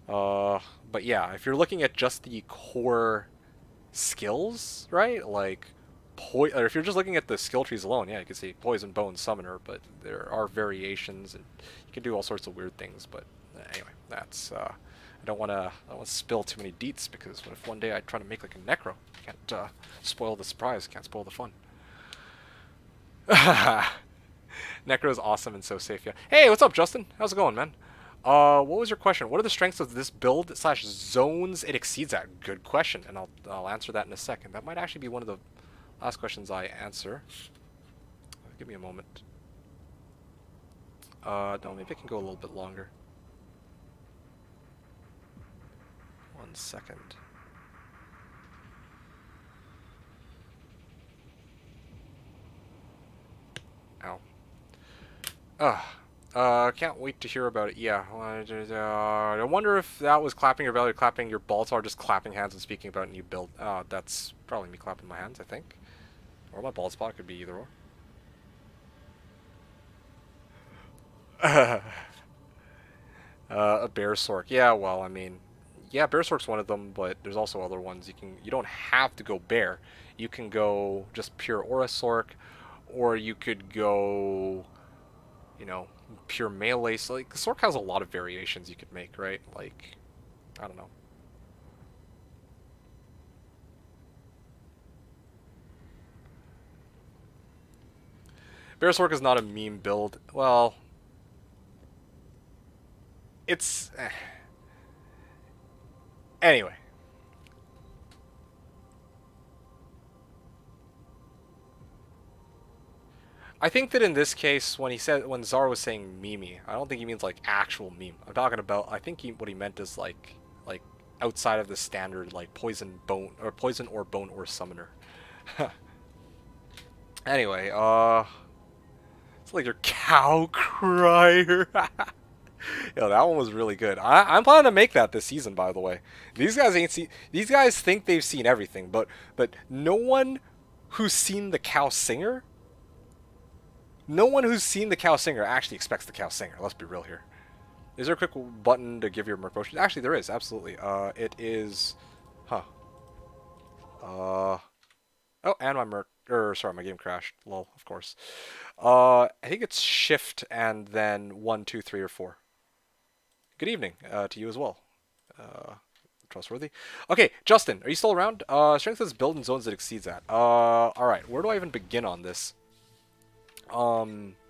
But yeah, if you're looking at just the core skills, right? Like, or if you're just looking at the skill trees alone, yeah, you can see Poison, Bone, Summoner, but there are variations, and you can do all sorts of weird things. But anyway, that's I don't want to spill too many deets, because what if one day I try to make like a Necro? Can't spoil the surprise, can't spoil the fun. Necro is awesome and so safe, yeah. Hey, what's up, Justin? How's it going, man? What was your question? What are the strengths of this build / zones it exceeds at? Good question, and I'll answer that in a second. That might actually be one of the last questions I answer. Give me a moment. No, maybe I can go a little bit longer. 1 second. Ow. Can't wait to hear about it. Yeah. I wonder if that was clapping your belly or clapping your balls, or just clapping hands and speaking about a new build. That's probably me clapping my hands, I think. Or my bald spot, could be either or. A bear sork. Yeah, well, I mean, yeah, bear sork's one of them, but there's also other ones. You don't have to go bear. You can go just pure aura sork, or you could go, you know, pure melee. So like, sork has a lot of variations you could make, right? Like, I don't know. Bear sork is not a meme build. Well, it's anyway. I think that in this case, when Zara was saying meme, I don't think he means like actual meme. I'm talking about, I think what he meant is like outside of the standard like poison or bone or summoner. Anyway, it's like your cow crier. Yo, that one was really good. I'm planning to make that this season, by the way. These guys think they've seen everything, but no one who's seen the cow singer. No one who's seen the cow singer actually expects the cow singer. Let's be real here. Is there a quick button to give your merc potion? Actually, there is. Absolutely. It is... Huh. Oh, and my merc... sorry, my game crashed. Lol, of course. I think it's shift and then 1, 2, 3, or 4. Good evening to you as well. Trustworthy. Okay, Justin, are you still around? Strength is build in zones that exceeds that. Alright, where do I even begin on this? The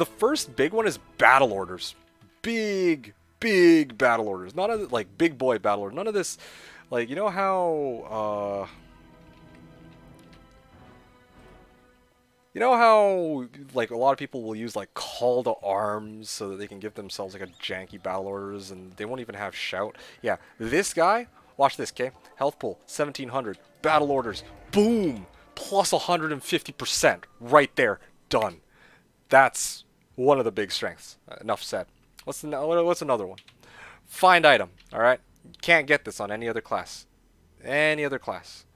first big one is battle orders. Big battle orders. Not of like big boy battle order. None of this, like, you know how like a lot of people will use like call to arms so that they can give themselves like a janky battle orders, and they won't even have shout. Yeah, this guy, watch this, okay? Health pool 1700, battle orders, boom, plus 150% right there, done. That's one of the big strengths. Enough said. What's another one? Find item. All right, you can't get this on any other class. Any other class.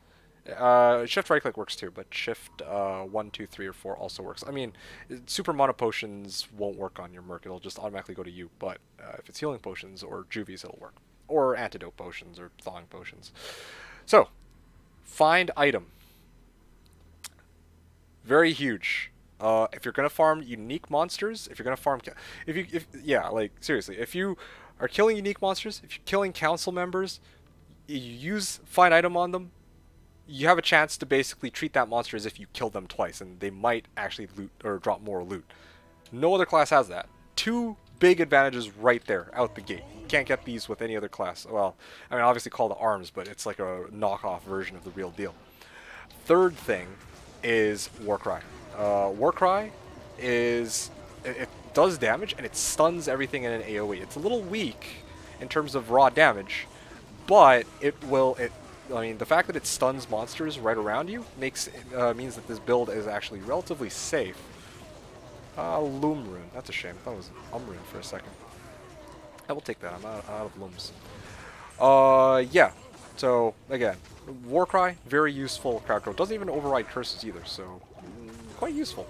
Shift right click works too, but shift 1, 2, 3, or 4 also works. I mean, super mono potions won't work on your merc. It'll just automatically go to you. But if it's healing potions or juvies, it'll work. Or antidote potions or thawing potions. So, find item. Very huge. If you're gonna farm unique monsters, if you're gonna farm, yeah, like seriously, if you are killing unique monsters, if you're killing council members, you use find item on them, you have a chance to basically treat that monster as if you killed them twice, and they might actually loot or drop more loot. No other class has that. Two big advantages right there out the gate. You can't get these with any other class. Well, I mean, obviously call to arms, but it's like a knockoff version of the real deal. Third thing is Warcry. Warcry is, it does damage and it stuns everything in an AoE. It's a little weak in terms of raw damage, but I mean, the fact that it stuns monsters right around you means that this build is actually relatively safe. Loom rune. That's a shame. I thought it was rune for a second. I will take that. I'm out of looms. Yeah. So, again, Warcry, very useful crowd control. Doesn't even override curses either, so quite useful.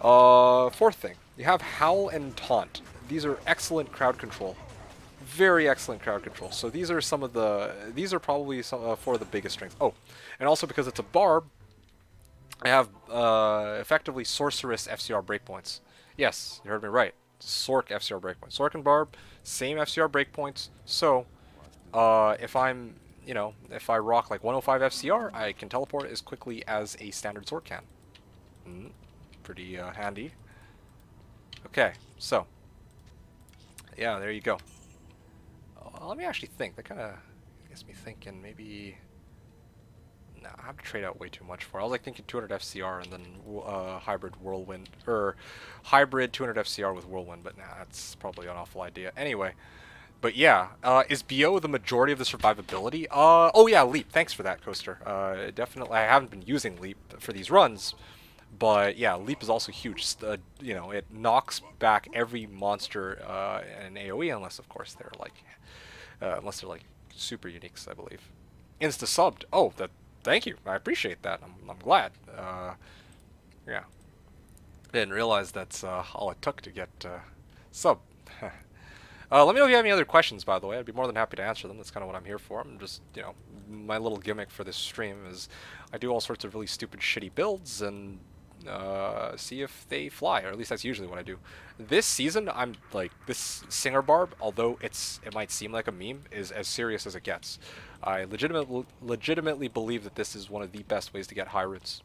Fourth thing, you have Howl and Taunt. These are excellent crowd control. Very excellent crowd control. So these are some of the, these are probably some, four of the biggest strengths. Oh, and also because it's a Barb, I have effectively Sorceress FCR breakpoints. Yes, you heard me right. Sorc FCR breakpoints. Sorc and Barb, same FCR breakpoints. So, if I'm, you know, if I rock like 105 FCR, I can teleport as quickly as a standard Sorc can. Pretty handy. Okay, so, yeah, there you go. Let me actually think. That kind of gets me thinking maybe... Nah, I have to trade out way too much for it. I was like thinking 200 FCR and then hybrid whirlwind, or hybrid 200 FCR with whirlwind, but nah, that's probably an awful idea. Anyway, but yeah, is BO the majority of the survivability? Oh yeah, Leap. Thanks for that, Coaster. Definitely, I haven't been using Leap for these runs, but yeah, Leap is also huge. You know, it knocks back every monster in AoE, unless of course they're like, super uniques, I believe. Insta subbed. Oh, that. Thank you. I appreciate that. I'm glad. Yeah. Didn't realize that's all it took to get sub. Let me know if you have any other questions, by the way. I'd be more than happy to answer them. That's kind of what I'm here for. I'm just, you know, my little gimmick for this stream is I do all sorts of really stupid, shitty builds and see if they fly, or at least that's usually what I do. This season, I'm like, this Singer Barb, although it might seem like a meme, is as serious as it gets. I legitimately believe that this is one of the best ways to get high runes.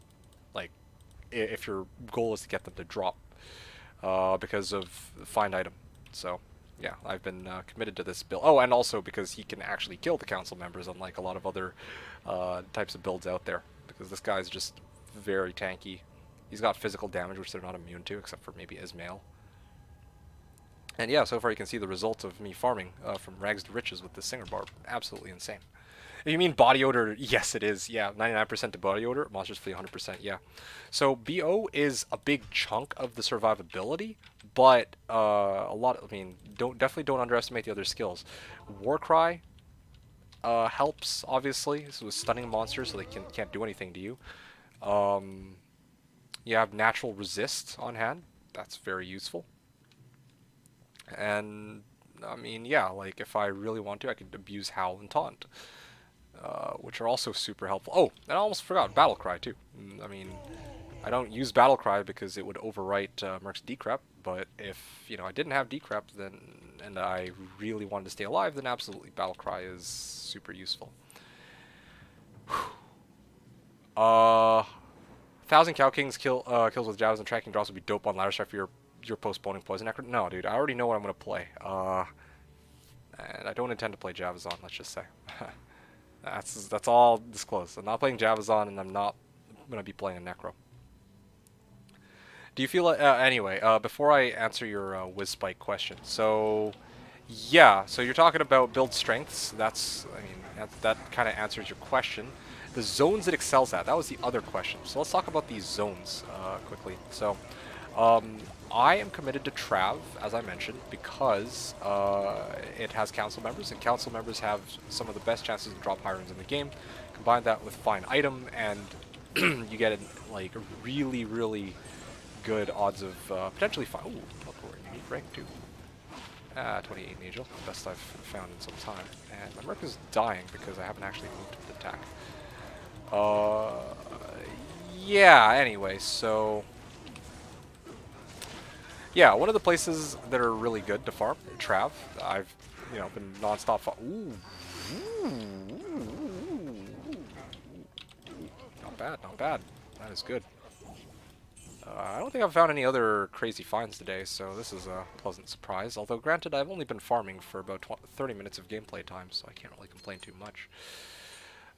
Like, if your goal is to get them to drop, because of find item. So, yeah, I've been committed to this build. Oh, and also because he can actually kill the council members, unlike a lot of other types of builds out there. Because this guy's just very tanky. He's got physical damage, which they're not immune to, except for maybe Ismail. And yeah, so far you can see the results of me farming from rags to riches with this Singer Barb. Absolutely insane. If you mean body odor, yes it is. Yeah, 99% to body odor. Monsters flee 100%, yeah. So BO is a big chunk of the survivability, but a lot, I mean, definitely don't underestimate the other skills. Warcry helps, obviously, so with stunning monsters so they can't do anything to you. You have natural resist on hand. That's very useful. And, I mean, yeah, like, if I really want to, I could abuse Howl and Taunt, which are also super helpful. Oh, and I almost forgot Battlecry, too. I mean, I don't use Battlecry because it would overwrite Merc's decrep, but if, you know, I didn't have decrep, then, and I really wanted to stay alive, then absolutely Battlecry is super useful. 1,000 Cow Kings kills with Javas and tracking drops would be dope on ladder strike for your postponing poison necro. No, dude, I already know what I'm gonna play. And I don't intend to play Javazon. Let's just say. that's all disclosed. I'm not playing Javazon, and I'm not gonna be playing a necro. Do you feel anyway? Before I answer your Whizspike question, so yeah, so you're talking about build strengths. That's, I mean, that kind of answers your question. The zones it excels at, that was the other question. So let's talk about these zones quickly. So I am committed to Trav, as I mentioned, because it has council members, and council members have some of the best chances to drop high runes in the game. Combine that with fine item, and you get like really, really good odds of potentially fine. Ooh, look, we're in unique rank too. 28 Angel, best I've found in some time. And my Merc is dying because I haven't actually moved to the attack. Yeah, anyway, so... Yeah, one of the places that are really good to farm, Trav. I've, you know, been non-stop Ooh. Not bad, not bad. That is good. I don't think I've found any other crazy finds today, so this is a pleasant surprise. Although, granted, I've only been farming for about 30 minutes of gameplay time, so I can't really complain too much.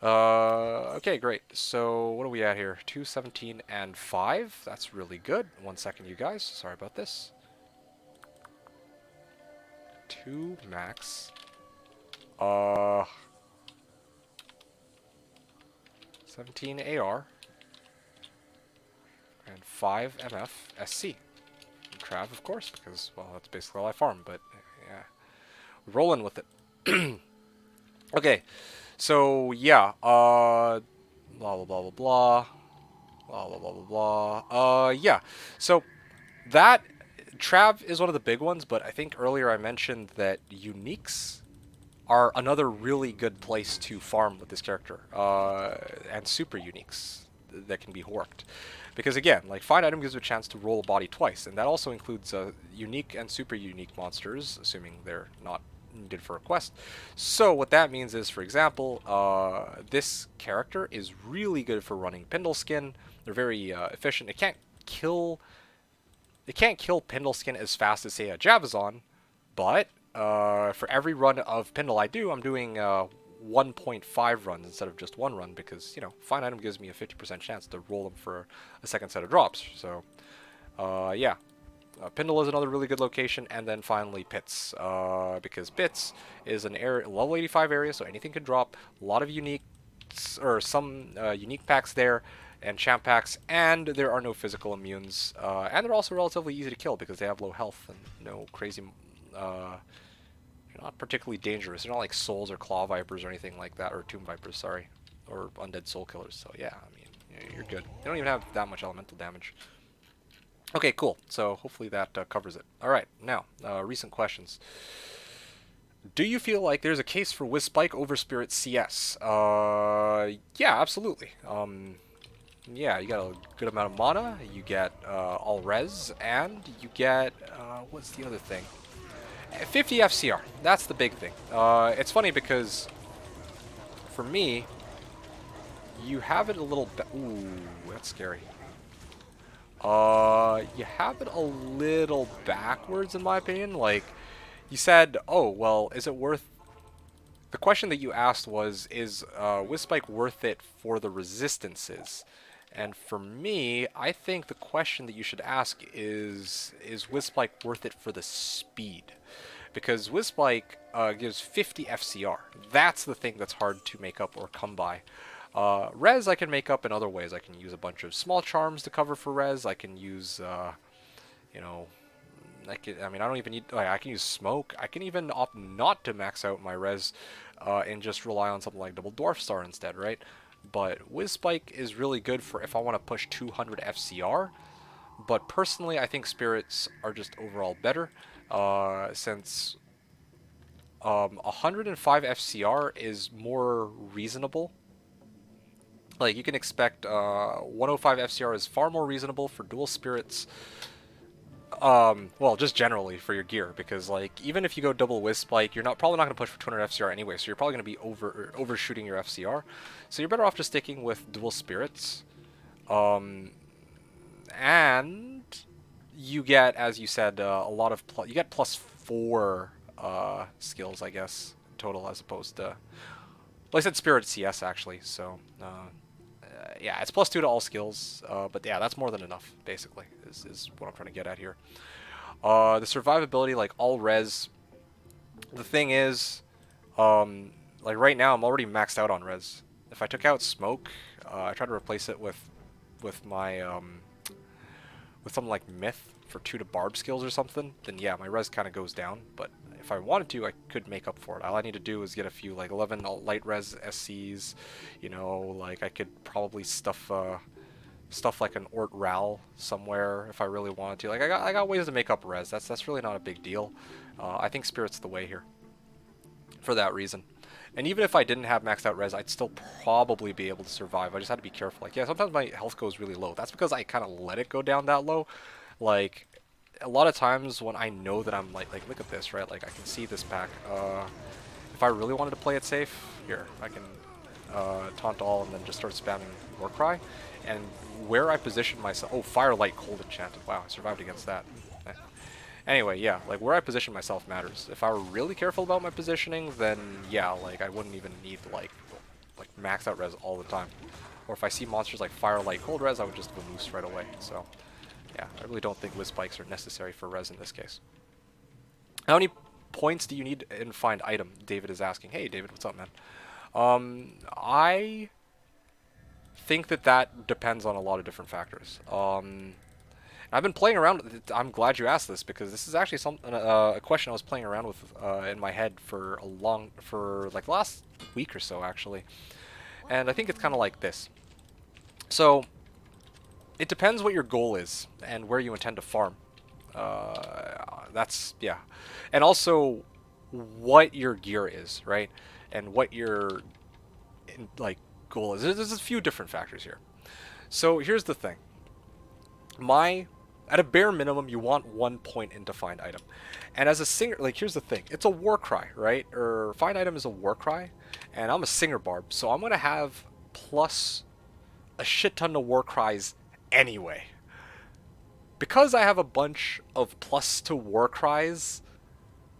Okay, great. So, what are we at here? 217 and 5. That's really good. 1 second, you guys. Sorry about this. 2 max. 17 AR. And 5 MF SC. And Trav, of course, because, well, that's basically all I farm, but, yeah. rolling with it. Okay, so yeah, blah blah blah blah blah, blah blah blah blah blah. Yeah, so that Trav is one of the big ones, but I think earlier I mentioned that uniques are another really good place to farm with this character, and super uniques that can be horked. Because again, like find item gives you a chance to roll a body twice, and that also includes unique and super unique monsters, assuming they're not needed for a quest. So what that means is, for example, this character is really good for running Pindle skin. They're very efficient. It can't kill Pindle skin as fast as say a Javazon, but for every run of Pindle I do, I'm doing 1.5 runs instead of just one run because, you know, find item gives me a 50% chance to roll them for a second set of drops. So, yeah. Pindle is another really good location, and then finally Pits, because Pits is an area, level 85 area, so anything can drop. A lot of unique, or some unique packs there, and champ packs, and there are no physical immunes, and they're also relatively easy to kill because they have low health and no crazy, not particularly dangerous. They're not like souls or claw vipers or anything like that, or tomb vipers, sorry, or undead soul killers. So yeah, I mean, you're good. They don't even have that much elemental damage. Okay, cool. So hopefully that covers it. All right, now recent questions. Do you feel like there's a case for Wizspike over Spirit CS? Yeah, absolutely. Yeah, you got a good amount of mana, you get all res, and you get, what's the other thing? 50 FCR, that's the big thing. It's funny because, for me, you have it a little, ooh, that's scary. You have it a little backwards in my opinion, like, you said, oh, well, is it worth, the question that you asked was, is Wizspike worth it for the resistances? And for me, I think the question that you should ask is Wizspike worth it for the speed? Because Wizspike gives 50 FCR. That's the thing that's hard to make up or come by. Res I can make up in other ways. I can use a bunch of small charms to cover for res. I can use, you know, I mean, I don't even need, like, I can use smoke. I can even opt not to max out my res and just rely on something like Double Dwarf Star instead, right? But Wizspike is really good for if I want to push 200 FCR. But personally, I think Spirits are just overall better, since 105 FCR is more reasonable. Like, you can expect 105 FCR is far more reasonable for dual Spirits. Well, just generally for your gear, because like even if you go double Wizspike, you're probably not going to push for 200 FCR anyway, so you're probably going to be overshooting your FCR. So you're better off just sticking with dual Spirits. And you get, as you said, a lot of you get +4 skills, I guess, total, as opposed to, well, I said Spirit CS actually, so yeah, it's +2 to all skills, but yeah, that's more than enough, basically, is what I'm trying to get at here. The survivability, like all res, the thing is, like right now I'm already maxed out on res. If I took out smoke, I try to replace it with my with something like myth for 2 to Barb skills or something, then yeah, my res kind of goes down. But if I wanted to, I could make up for it. All I need to do is get a few like 11 light res SCs, you know, like I could probably stuff like an Ort Ral somewhere if I really wanted to. Like I got ways to make up res. That's really not a big deal. I think Spirit's the way here for that reason. And even if I didn't have maxed out res, I'd still probably be able to survive. I just had to be careful. Like, yeah, sometimes my health goes really low. That's because I kind of let it go down that low. Like, a lot of times when I know that I'm like look at this, right? Like, I can see this pack. If I really wanted to play it safe, here, I can taunt all and then just start spamming Warcry. And where I position myself... Oh, Firelight Cold Enchanted. Wow, I survived against that. Anyway, yeah, like where I position myself matters. If I were really careful about my positioning, then yeah, like I wouldn't even need like max out res all the time. Or if I see monsters like Firelight Cold Res, I would just Vamoose right away. So yeah, I really don't think Wizspikes are necessary for res in this case. How many points do you need in find item? David is asking. Hey David, what's up, man? I think that depends on a lot of different factors. I've been playing around with it. I'm glad you asked this because this is actually a question I was playing around with in my head for like the last week or so actually, and I think it's kind of like this. So it depends what your goal is and where you intend to farm. That's yeah, and also what your gear is, right? And what your like goal is. There's a few different factors here. So here's the thing. At a bare minimum, you want 1 point into find item. And as a singer, like here's the thing. It's a war cry, right? Or find item is a war cry. And I'm a singer Barb, so I'm gonna have plus a shit ton of war cries anyway. Because I have a bunch of plus to war cries,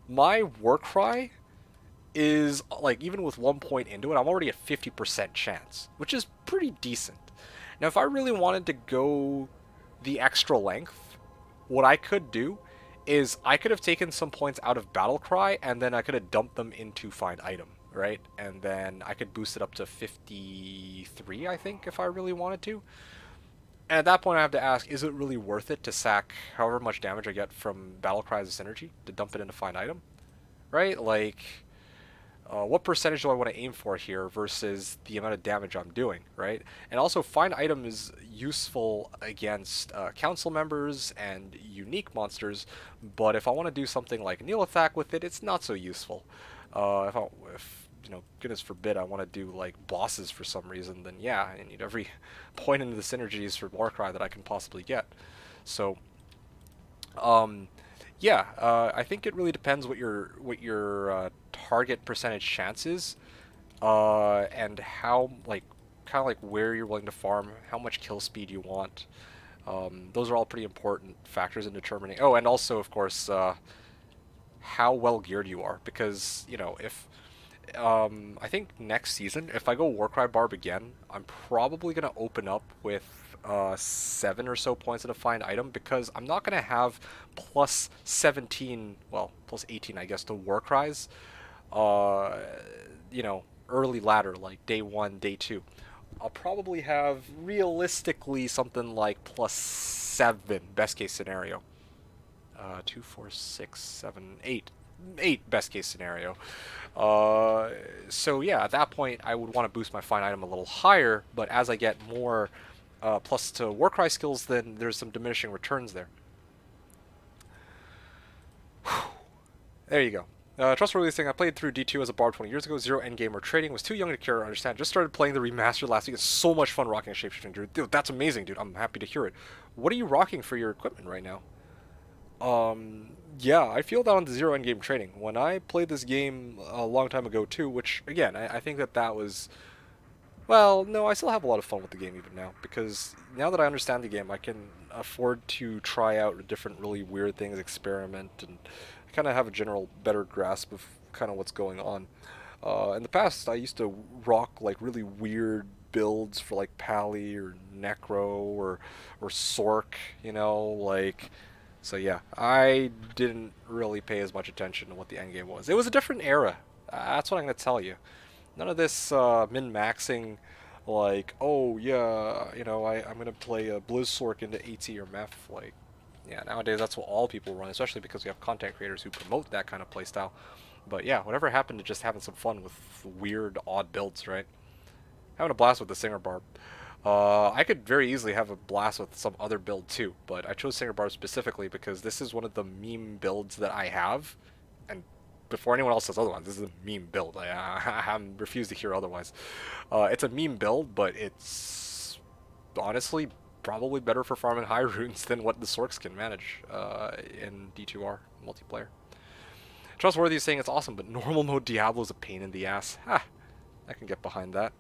my war cry is like even with 1 point into it, I'm already at 50% chance, which is pretty decent. Now, if I really wanted to go the extra length, what I could do is I could have taken some points out of Battle Cry and then I could have dumped them into Find Item, right? And then I could boost it up to 53, I think, if I really wanted to. And at that point, I have to ask, is it really worth it to sack however much damage I get from Battle Cry as a synergy to dump it into Find Item? Right? Like, what percentage do I want to aim for here versus the amount of damage I'm doing, right? And also, Find Item is useful against council members and unique monsters, but if I want to do something like Kneel Attack with it, it's not so useful. If you know, goodness forbid, I want to do like bosses for some reason, then yeah, I need every point into the synergies for Warcry that I can possibly get. So, yeah, I think it really depends what your target percentage chance is, and how like kind of like where you're willing to farm, how much kill speed you want. Those are all pretty important factors in determining. Oh, and also of course, how well geared you are, because you know if I think next season, if I go Warcry Barb again, I'm probably gonna open up with 7 or so points in a find item because I'm not gonna have plus 17, well, plus 18, I guess, to Warcries. Uh, you know, early ladder like day 1, day 2. I'll probably have realistically something like plus 7, best case scenario. 2, 4, 6, 7, 8. 8 best case scenario. So yeah, at that point I would want to boost my find item a little higher, but as I get more plus to Warcry skills, then there's some diminishing returns there. There you go. Trustworthy thing, I played through D2 as a Barb 20 years ago, zero endgame or trading, was too young to care or understand. Just started playing the remaster last week. It's so much fun rocking a shapeshifting gear. Dude, that's amazing, dude. I'm happy to hear it. What are you rocking for your equipment right now? Yeah, I feel that on the zero endgame trading. When I played this game a long time ago too, which again, I think that was, well, no, I still have a lot of fun with the game even now, because now that I understand the game, I can afford to try out different really weird things, experiment, and I kind of have a general better grasp of kind of what's going on. In the past, I used to rock like really weird builds for like Pally or Necro or Sork, you know, like. So yeah, I didn't really pay as much attention to what the endgame was. It was a different era. That's what I'm gonna tell you. None of this min-maxing, like, oh yeah, you know, I'm gonna play a Blizzsork into AT or Meph. Like, yeah, nowadays that's what all people run, especially because we have content creators who promote that kind of playstyle. But yeah, whatever happened to just having some fun with weird, odd builds, right? Having a blast with the Singer Barb. I could very easily have a blast with some other build too, but I chose Singer Barb specifically because this is one of the meme builds that I have, and before anyone else says otherwise, this is a meme build. I refuse to hear otherwise. It's a meme build, but it's honestly probably better for farming high runes than what the Sorks can manage in D2R multiplayer. Trustworthy is saying it's awesome, but normal mode Diablo is a pain in the ass. Ha! I can get behind that.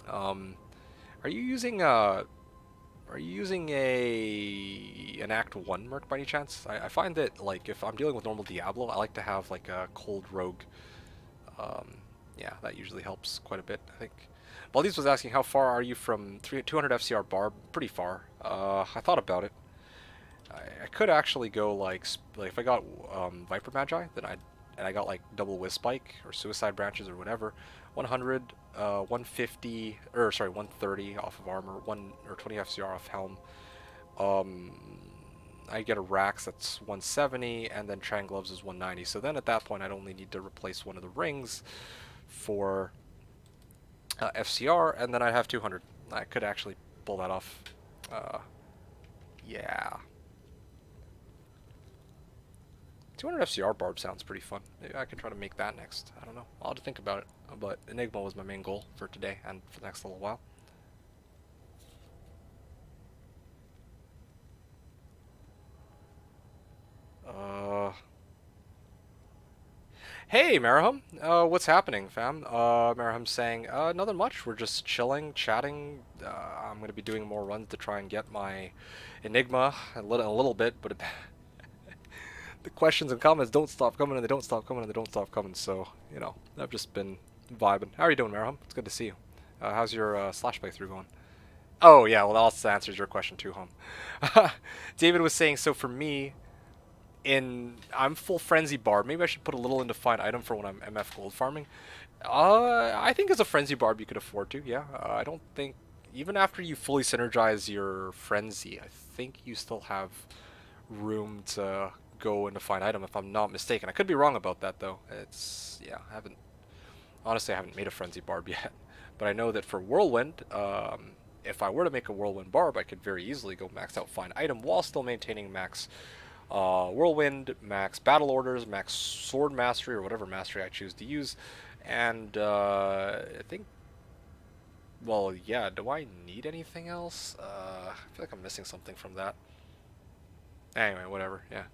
Are you using an Act 1 merc by any chance? I find that, like, if I'm dealing with normal Diablo, I like to have, like, a cold rogue. Yeah, that usually helps quite a bit, I think. Baldies was asking, how far are you from 200 FCR Barb? Pretty far. I thought about it. I could actually go, like if I got Viper Magi, then I got, like, double Whiz Spike, or Suicide Branches, or whatever. 100, 150, or sorry, 130 off of armor, 20 FCR off helm, I get a Rax that's 170, and then Trang Gloves is 190. So then at that point, I'd only need to replace one of the rings for FCR, and then I'd have 200. I could actually pull that off. Yeah. 200 FCR Barb sounds pretty fun. Maybe I can try to make that next. I don't know. I'll have to think about it. But Enigma was my main goal for today and for the next little while. Hey, Marahum. What's happening, fam? Maraham's saying, nothing much. We're just chilling, chatting. I'm going to be doing more runs to try and get my Enigma a little bit, but the questions and comments don't stop coming, and they don't stop coming, and they don't stop coming. So, you know, I've just been vibing. How are you doing, Marahum? It's good to see you. How's your Slash playthrough going? Oh, yeah, well, that also answers your question too, Hum. David was saying, so for me, I'm full Frenzy Barb. Maybe I should put a little into Find Item for when I'm MF gold farming. I think as a Frenzy Barb you could afford to, yeah. I don't think, even after you fully synergize your Frenzy, I think you still have room to go into Find Item if I'm not mistaken. I could be wrong about that though. Yeah, honestly I haven't made a Frenzy Barb yet. But I know that for Whirlwind, if I were to make a Whirlwind Barb, I could very easily go max out Find Item while still maintaining max Whirlwind, max Battle Orders, max Sword Mastery, or whatever mastery I choose to use. And I think, well, yeah, do I need anything else? I feel like I'm missing something from that. Anyway, whatever, yeah.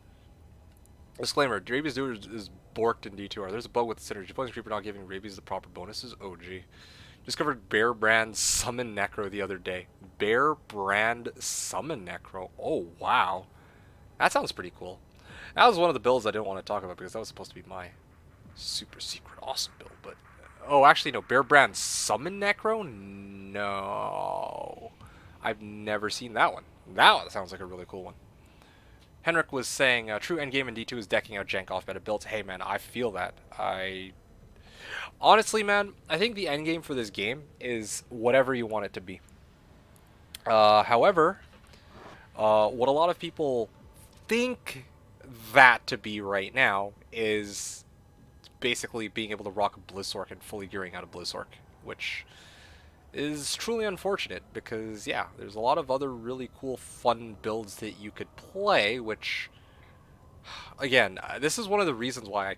Disclaimer, Rabies is borked in D2R. There's a bug with the synergy. Poison Creeper not giving Rabies the proper bonuses. Oh, gee. Discovered Bear Brand Summon Necro the other day. Bear Brand Summon Necro. Oh, wow. That sounds pretty cool. That was one of the builds I didn't want to talk about because that was supposed to be my super secret awesome build. But oh, actually no. Bear Brand Summon Necro? No. I've never seen that one. That one sounds like a really cool one. Henrik was saying, true endgame in D2 is decking out jank off meta builds. Hey man, I feel that. Honestly, man, I think the endgame for this game is whatever you want it to be. However, what a lot of people think that to be right now is basically being able to rock a Blizzork and fully gearing out a Blizzork, which is truly unfortunate because, yeah, there's a lot of other really cool, fun builds that you could play, which, again, this is one of the reasons why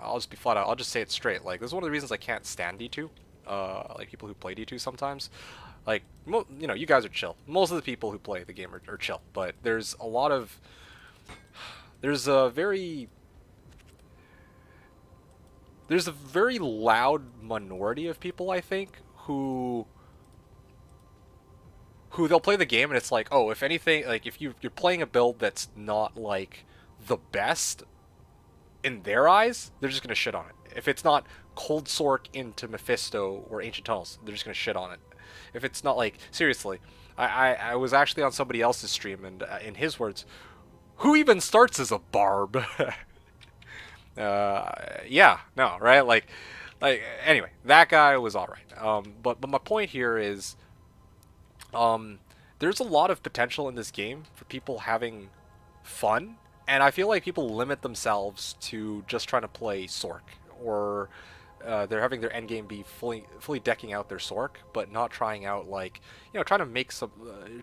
I'll just be flat out, I'll just say it straight, like, this is one of the reasons I can't stand D2, like, people who play D2 sometimes. Like, you know, you guys are chill. Most of the people who play the game are chill, but there's a very loud minority of people, I think, who they'll play the game and it's like, oh, if anything, like if you're playing a build that's not like the best in their eyes, they're just gonna shit on it. If it's not Cold Sork into Mephisto or Ancient Tunnels, they're just gonna shit on it. If it's not like, seriously, I was actually on somebody else's stream and in his words, who even starts as a Barb? Yeah, no, right? Like anyway, that guy was all right. But my point here is, there's a lot of potential in this game for people having fun, and I feel like people limit themselves to just trying to play Sork, or they're having their endgame be fully decking out their Sork, but not trying out, like, you know, trying to make some,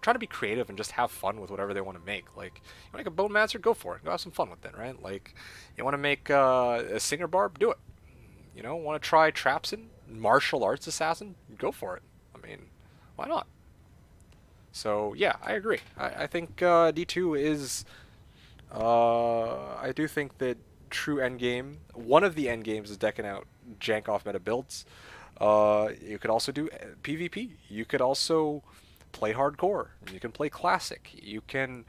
trying to be creative and just have fun with whatever they want to make. Like, you want to make a Bone Master, go for it, go have some fun with it, right? Like, you want to make a Singer Barb, do it. You know, want to try Trapson, Martial Arts Assassin, go for it. I mean, why not? So yeah, I agree. I think D2 is, I do think that true endgame, one of the endgames is decking out jank off meta builds. You could also do PvP. You could also play hardcore. You can play classic. You can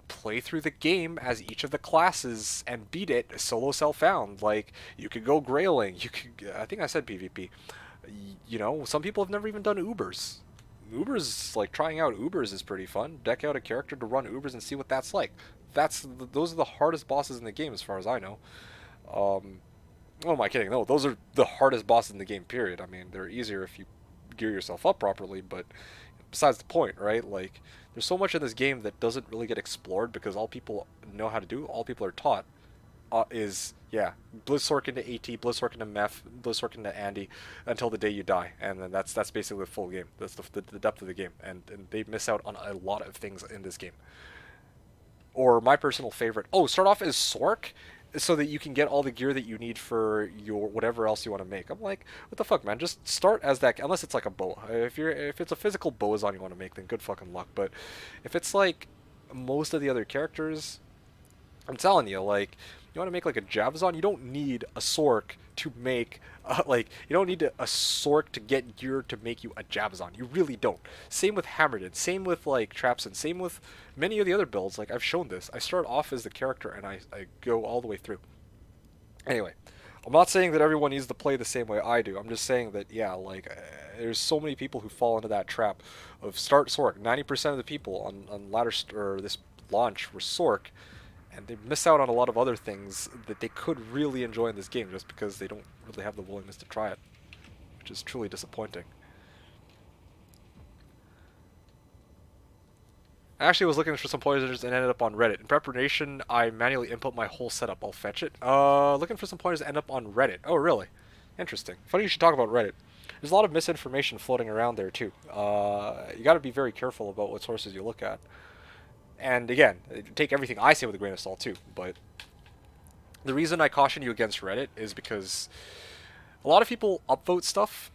play through the game as each of the classes and beat it solo self-found. Like, you could go grailing. You could, I think I said PvP. You know, some people have never even done Ubers. Ubers, like, trying out Ubers is pretty fun. Deck out a character to run Ubers and see what that's like. Those are the hardest bosses in the game as far as I know. Oh, am I kidding? No, those are the hardest bosses in the game, period. I mean, they're easier if you gear yourself up properly, but besides the point, right? Like, there's so much in this game that doesn't really get explored because all people know how to do, all people are taught, is, yeah, Blizzsork into AT, Blizzsork into Meph, Blizzsork into Andy until the day you die, and then that's basically the full game. That's the depth of the game, and they miss out on a lot of things in this game. Or my personal favorite, oh, start off as Sork, so that you can get all the gear that you need for your whatever else you want to make. I'm like, what the fuck, man? Just start as that, unless it's like a boa. If it's a physical boazon you want to make, then good fucking luck. But if it's like most of the other characters, I'm telling you, like, you want to make like a Javazon, you don't need a Sork to make, like, you don't need a Sork to get gear to make you a Javazon. You really don't. Same with Hammerdin, same with like Trapson, same with many of the other builds. Like, I've shown this. I start off as the character and I go all the way through. Anyway, I'm not saying that everyone needs to play the same way I do. I'm just saying that, yeah, like, there's so many people who fall into that trap of start Sork. 90% of the people on or this launch were Sork, and they miss out on a lot of other things that they could really enjoy in this game just because they don't really have the willingness to try it, which is truly disappointing. I actually was looking for some pointers and ended up on Reddit. In preparation, I manually input my whole setup. I'll fetch it. Looking for some pointers and end up on Reddit. Oh, really? Interesting. Funny you should talk about Reddit. There's a lot of misinformation floating around there, too. You gotta be very careful about what sources you look at. And again, take everything I say with a grain of salt too, but the reason I caution you against Reddit is because a lot of people upvote stuff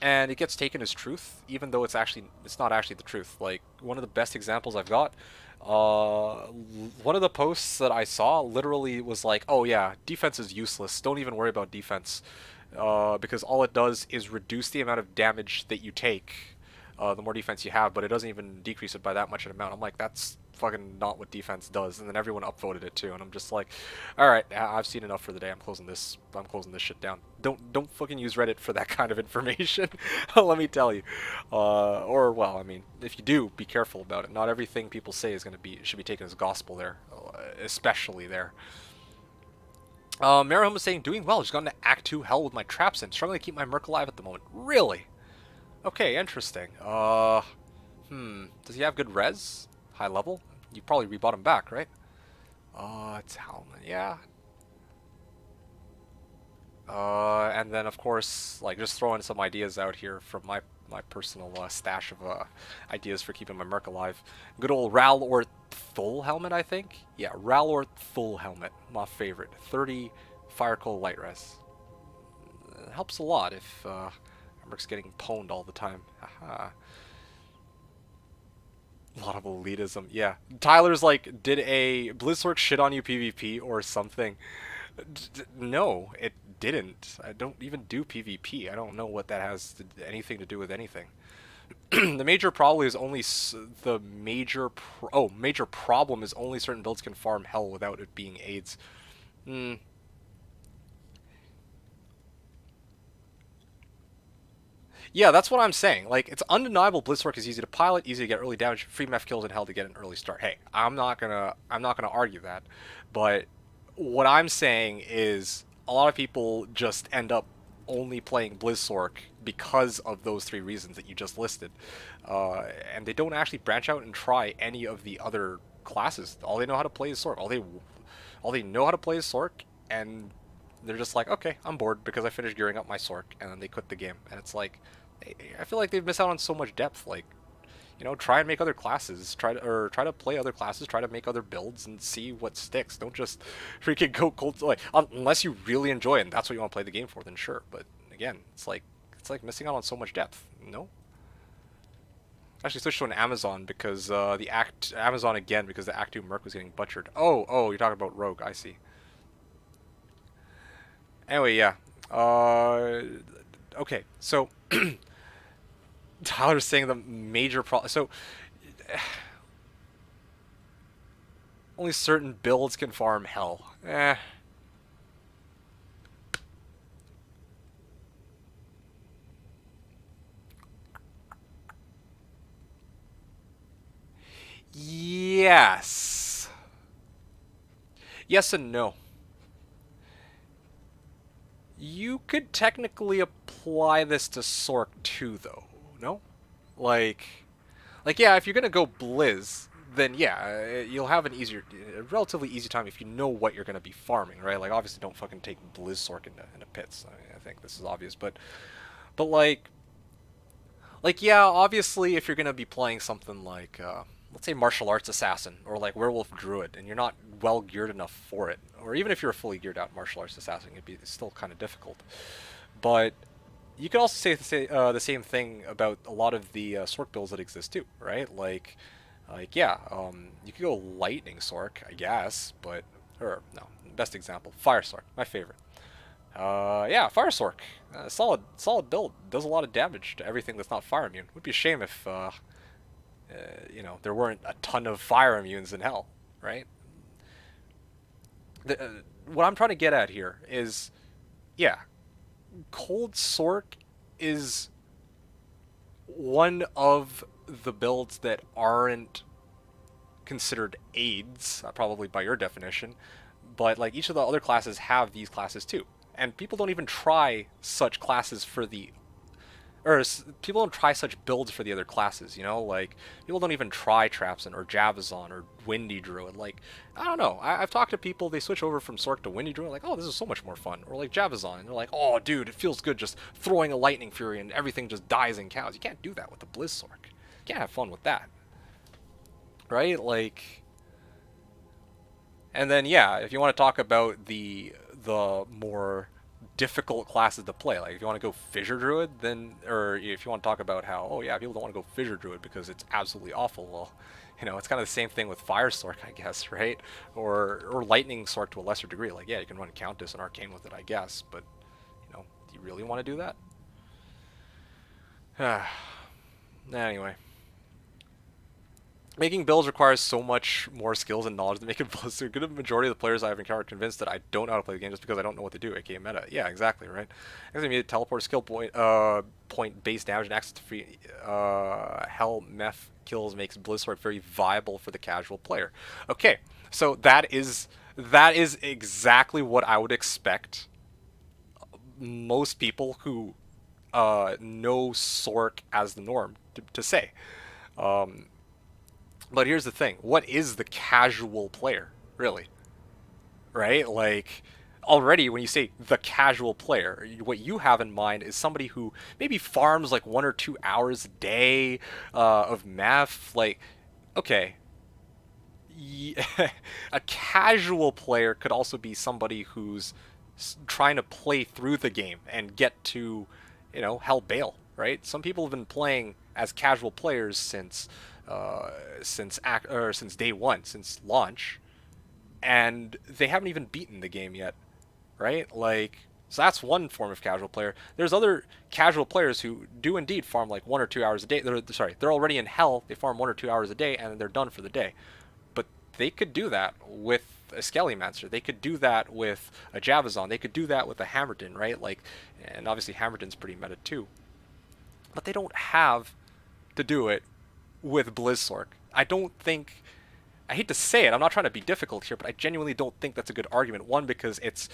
and it gets taken as truth, even though it's not actually the truth. Like, one of the best examples I've got, one of the posts that I saw literally was like, oh yeah, defense is useless, don't even worry about defense, because all it does is reduce the amount of damage that you take, the more defense you have, but it doesn't even decrease it by that much an amount. I'm like, that's fucking not what defense does. And then everyone upvoted it too, and I'm just like, all right, I've seen enough for the day. I'm closing this shit down. Don't fucking use Reddit for that kind of information. Let me tell you. Or, well, I mean, if you do, be careful about it. Not everything people say is should be taken as gospel there, especially there. Marahum was saying, doing well, just got into Act 2 hell with my traps in, struggling to keep my Merc alive at the moment. Really? Okay, interesting. Does he have good res? High level? You probably rebought him back, right? It's Howman, yeah. And then of course, like, just throwing some ideas out here from my personal stash of ideas for keeping my Merc alive. Good old Ral or Thul helmet, I think. Yeah, Ral or Thul helmet, my favorite. 30 Fire Coal light res. It helps a lot if Merc's getting pwned all the time. Haha. A lot of elitism, yeah. Tyler's like, did a Blizzsork shit on you PvP or something? No, it didn't. I don't even do PvP. I don't know what that has anything to do with anything. The major problem is only major problem is only certain builds can farm hell without it being AIDS. Yeah, that's what I'm saying. Like, it's undeniable Blizzsork is easy to pilot, easy to get early damage, free meth kills, and hell to get an early start. Hey, I'm not gonna argue that. But what I'm saying is a lot of people just end up only playing Blizzsork because of those three reasons that you just listed. And they don't actually branch out and try any of the other classes. All they know how to play is Sork. All they know how to play is Sork, and they're just like, okay, I'm bored because I finished gearing up my Sork, and then they quit the game. And it's like, I feel like they've missed out on so much depth. Like, you know, try and make other classes, try to play other classes, try to make other builds and see what sticks. Don't just freaking go cold, like, unless you really enjoy it and that's what you want to play the game for, then sure. But again, it's like missing out on so much depth. No. Actually switched to an Amazon because Amazon again because the Act 2 Merc was getting butchered. Oh, you're talking about Rogue. I see. Anyway, yeah. Okay, so Tyler's saying the major problem. So only certain builds can farm hell. Yes. Yes and no. You could technically apply this to Sork too, though, no? Like, Like, yeah, if you're gonna go Blizz, then yeah, you'll have a relatively easy time if you know what you're gonna be farming, right? Like, obviously, don't fucking take Blizz Sork into pits. I think this is obvious, but like yeah, obviously, if you're gonna be playing something like let's say martial arts assassin or like werewolf druid, and you're not well geared enough for it, or even if you're a fully geared out martial arts assassin, it'd be still kind of difficult. But you could also say the same thing about a lot of the Sork builds that exist too, right? Like yeah, you could go Lightning Sork, I guess, but or no, best example, Fire Sork, my favorite. Yeah, Fire Sork, solid build, does a lot of damage to everything that's not fire immune. Would be a shame if you know, there weren't a ton of fire immunes in hell, right? What I'm trying to get at here is, yeah, Cold Sork is one of the builds that aren't considered aids, probably by your definition, but like each of the other classes have these classes too. And people don't even try such classes for the or people don't try such builds for the other classes, you know? Like, people don't even try Trapson or Javazon or Windy Druid. Like, I don't know. I've talked to people, they switch over from Sork to Windy Druid, like, oh, this is so much more fun. Or like Javazon, and they're like, oh, dude, it feels good just throwing a Lightning Fury and everything just dies in cows. You can't do that with the Blizz Sork. You can't have fun with that. Right? Like, and then, yeah, if you want to talk about the more difficult classes to play. Like if you want to go Fissure Druid, then, or if you want to talk about how, oh yeah, people don't want to go Fissure Druid because it's absolutely awful. Well, you know, it's kind of the same thing with Fire Sork, I guess, right? Or Lightning Sork to a lesser degree. Like, yeah, you can run Countess and Arcane with it, I guess, but, you know, do you really want to do that? Anyway. Making builds requires so much more skills and knowledge than making builds. A good majority of the players I've encountered convinced that I don't know how to play the game just because I don't know what to do, aka meta. Yeah, exactly, right? I guess I need teleport, skill point base damage, and access to free hell meth kills makes Blizzard very viable for the casual player. Okay, so that is exactly what I would expect most people who know Sork as the norm to say. But here's the thing. What is the casual player, really? Right? Like, already when you say the casual player, what you have in mind is somebody who maybe farms like 1 or 2 hours a day of meth. Like, okay. A casual player could also be somebody who's trying to play through the game and get to, you know, Hell Bale, right? Some people have been playing as casual players since day one, since launch, and they haven't even beaten the game yet, right? Like, so that's one form of casual player. There's other casual players who do indeed farm like 1 or 2 hours a day. They're already in hell. They farm 1 or 2 hours a day, and they're done for the day. But they could do that with a Skellymancer. They could do that with a Javazon. They could do that with a Hammerton, right? Like, and obviously Hammerton's pretty meta too. But they don't have to do it with Blizzsork. I don't think, I hate to say it, I'm not trying to be difficult here, but I genuinely don't think that's a good argument. One, because it's,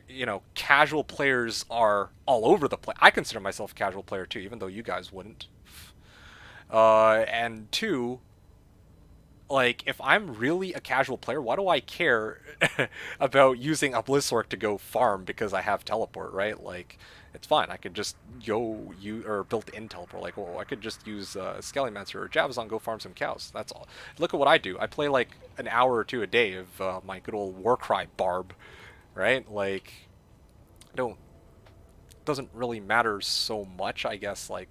you know, casual players are all over the place. I consider myself a casual player too, even though you guys wouldn't. And two, like, if I'm really a casual player, why do I care about using a Blizzsork to go farm because I have teleport, right? Like, it's fine. I could just go or built-in teleport. Like, oh, I could just use Skellymancer or Javazon, go farm some cows. That's all. Look at what I do. I play like an hour or two a day of my good old Warcry Barb, right? Like, doesn't really matter so much, I guess, like,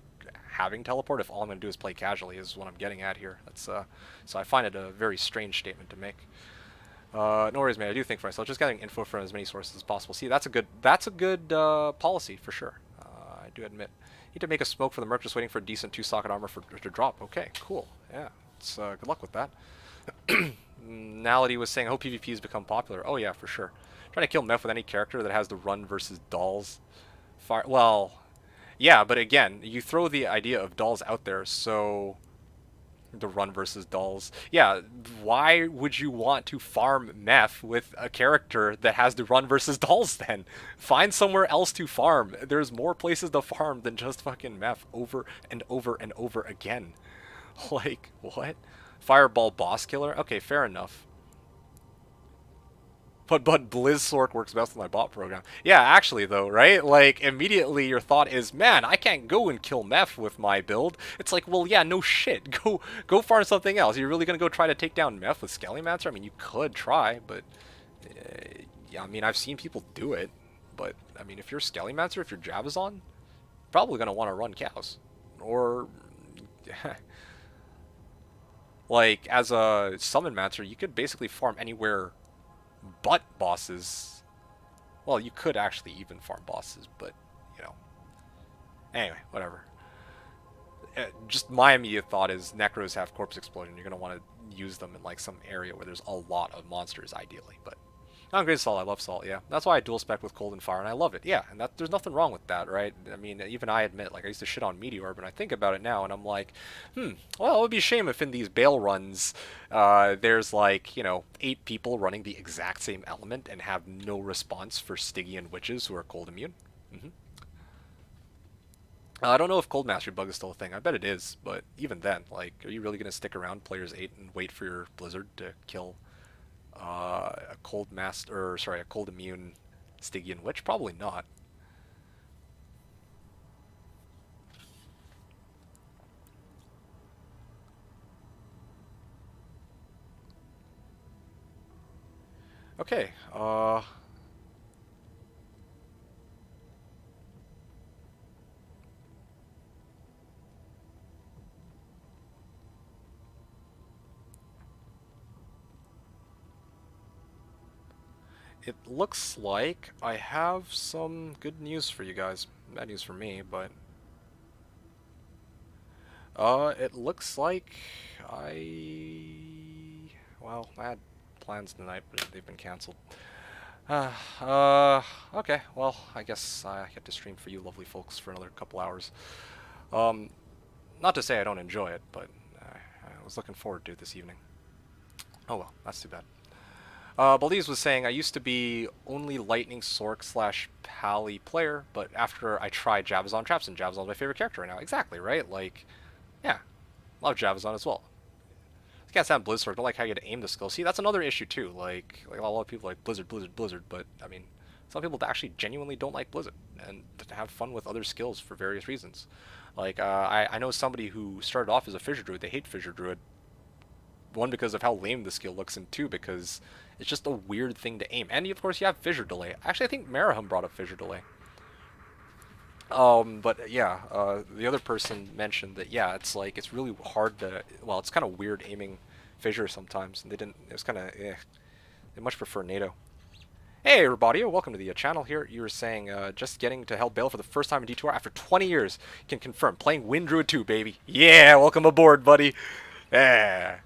having teleport if all I'm going to do is play casually is what I'm getting at here. That's so I find it a very strange statement to make. No worries, man. I do think for myself, just getting info from as many sources as possible. See, that's a good policy for sure. I do admit. Need to make a smoke for the merc, just waiting for a decent 2-socket armor to drop. Okay, cool. Yeah, it's good luck with that. Nality was saying, I hope PvP has become popular. Oh yeah, for sure. Trying to kill Meph with any character that has the run versus dolls. Well, yeah, but again, you throw the idea of dolls out there, so the run versus dolls. Yeah, why would you want to farm meth with a character that has the run versus dolls then? Find somewhere else to farm. There's more places to farm than just fucking meth over and over and over again. Like, what? Fireball boss killer? Okay, fair enough. But Blizzsork works best with my bot program. Yeah, actually though, right? Like immediately your thought is, man, I can't go and kill Meph with my build. It's like, well, yeah, no shit. Go farm something else. You're really gonna go try to take down Meph with Skellymancer? I mean, you could try, but yeah, I mean, I've seen people do it. But I mean, if you're Skellymancer, if you're Javazon, probably gonna want to run cows, or like as a Summon Mancer, you could basically farm anywhere but bosses. Well, you could actually even farm bosses, but, you know. Anyway, whatever. Just my immediate thought is Necros have Corpse Explosion. You're going to want to use them in, like, some area where there's a lot of monsters, ideally. But I'm great Salt. I love Salt, yeah. That's why I dual spec with Cold and Fire, and I love it. Yeah, and there's nothing wrong with that, right? I mean, even I admit, like, I used to shit on Meteor, but I think about it now, and I'm like, well, it would be a shame if in these Bale runs, there's, like, you know, 8 people running the exact same element and have no response for Stygian Witches who are cold immune. I don't know if Cold Mastery bug is still a thing. I bet it is, but even then, like, are you really going to stick around players 8 and wait for your Blizzard to kill a cold master, or sorry, a cold immune Stygian Witch? Probably not. Okay, it looks like I have some good news for you guys. Bad news for me, but it looks like well, I had plans tonight, but they've been canceled. Okay, well, I guess I get to stream for you lovely folks for another couple hours. Um, Not to say I don't enjoy it, but I was looking forward to it this evening. Oh well, that's too bad. Baldiz was saying, I used to be only Lightning Sork slash Pally player, but after I tried Javazon Traps, and Javazon's my favorite character right now. Exactly, right? Like, yeah, love Javazon as well. I can't stand Blizzard. Don't like how you had to aim the skill. See, that's another issue too. Like a lot of people like Blizzard, Blizzard, Blizzard, but I mean, some people actually genuinely don't like Blizzard and have fun with other skills for various reasons. Like, I know somebody who started off as a Fissure Druid. They hate Fissure Druid. One, because of how lame the skill looks, and two, because it's just a weird thing to aim. And of course, you have Fissure Delay. Actually, I think Maraham brought up Fissure Delay. But yeah, the other person mentioned that, yeah, it's like, it's really hard to, well, it's kind of weird aiming Fissure sometimes, and it was kind of, They much prefer NATO. Hey, everybody, welcome to the channel here. You were saying, just getting to help Bale for the first time in D2R after 20 years. Can confirm, playing Wind Druid 2, baby. Yeah, welcome aboard, buddy. Yeah.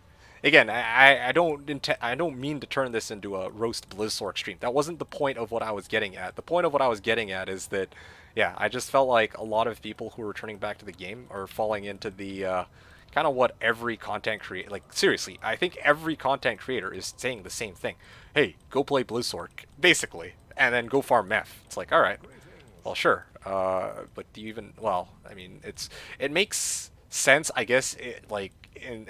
Again, I don't mean to turn this into a roast Blizzsork stream. That wasn't the point of what I was getting at. The point of what I was getting at is that, yeah, I just felt like a lot of people who are returning back to the game are falling into the kind of what every content creator, like, seriously, I think every content creator is saying the same thing. Hey, go play Blizzsork, basically, and then go farm meth. It's like, all right, well, sure, but do you even? Well, I mean, it makes sense, I guess, like in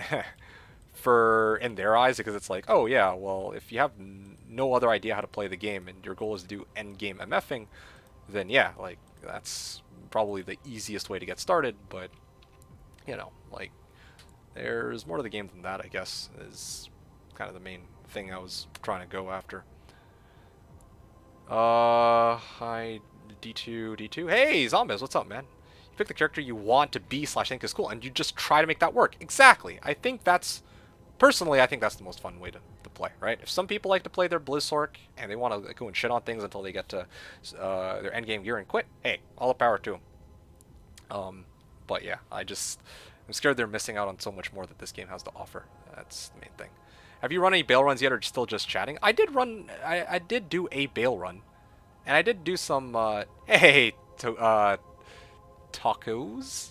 in their eyes, because it's like, oh yeah, well, if you have no other idea how to play the game and your goal is to do endgame MFing, then yeah, like, that's probably the easiest way to get started. But you know, like, there's more to the game than that, I guess, is kind of the main thing I was trying to go after. Hi, D2. Hey, Zombies, what's up, man? You pick the character you want to be / think is cool, and you just try to make that work. Exactly. Personally, I think that's the most fun way to play, right? If some people like to play their Blizzsork, and they want to go and shit on things until they get to their endgame gear and quit, hey, all the power to them. But yeah, I'm scared they're missing out on so much more that this game has to offer. That's the main thing. Have you run any Bale runs yet, or still just chatting? I did run. I did do a Bale run, and I did do some. Tacos,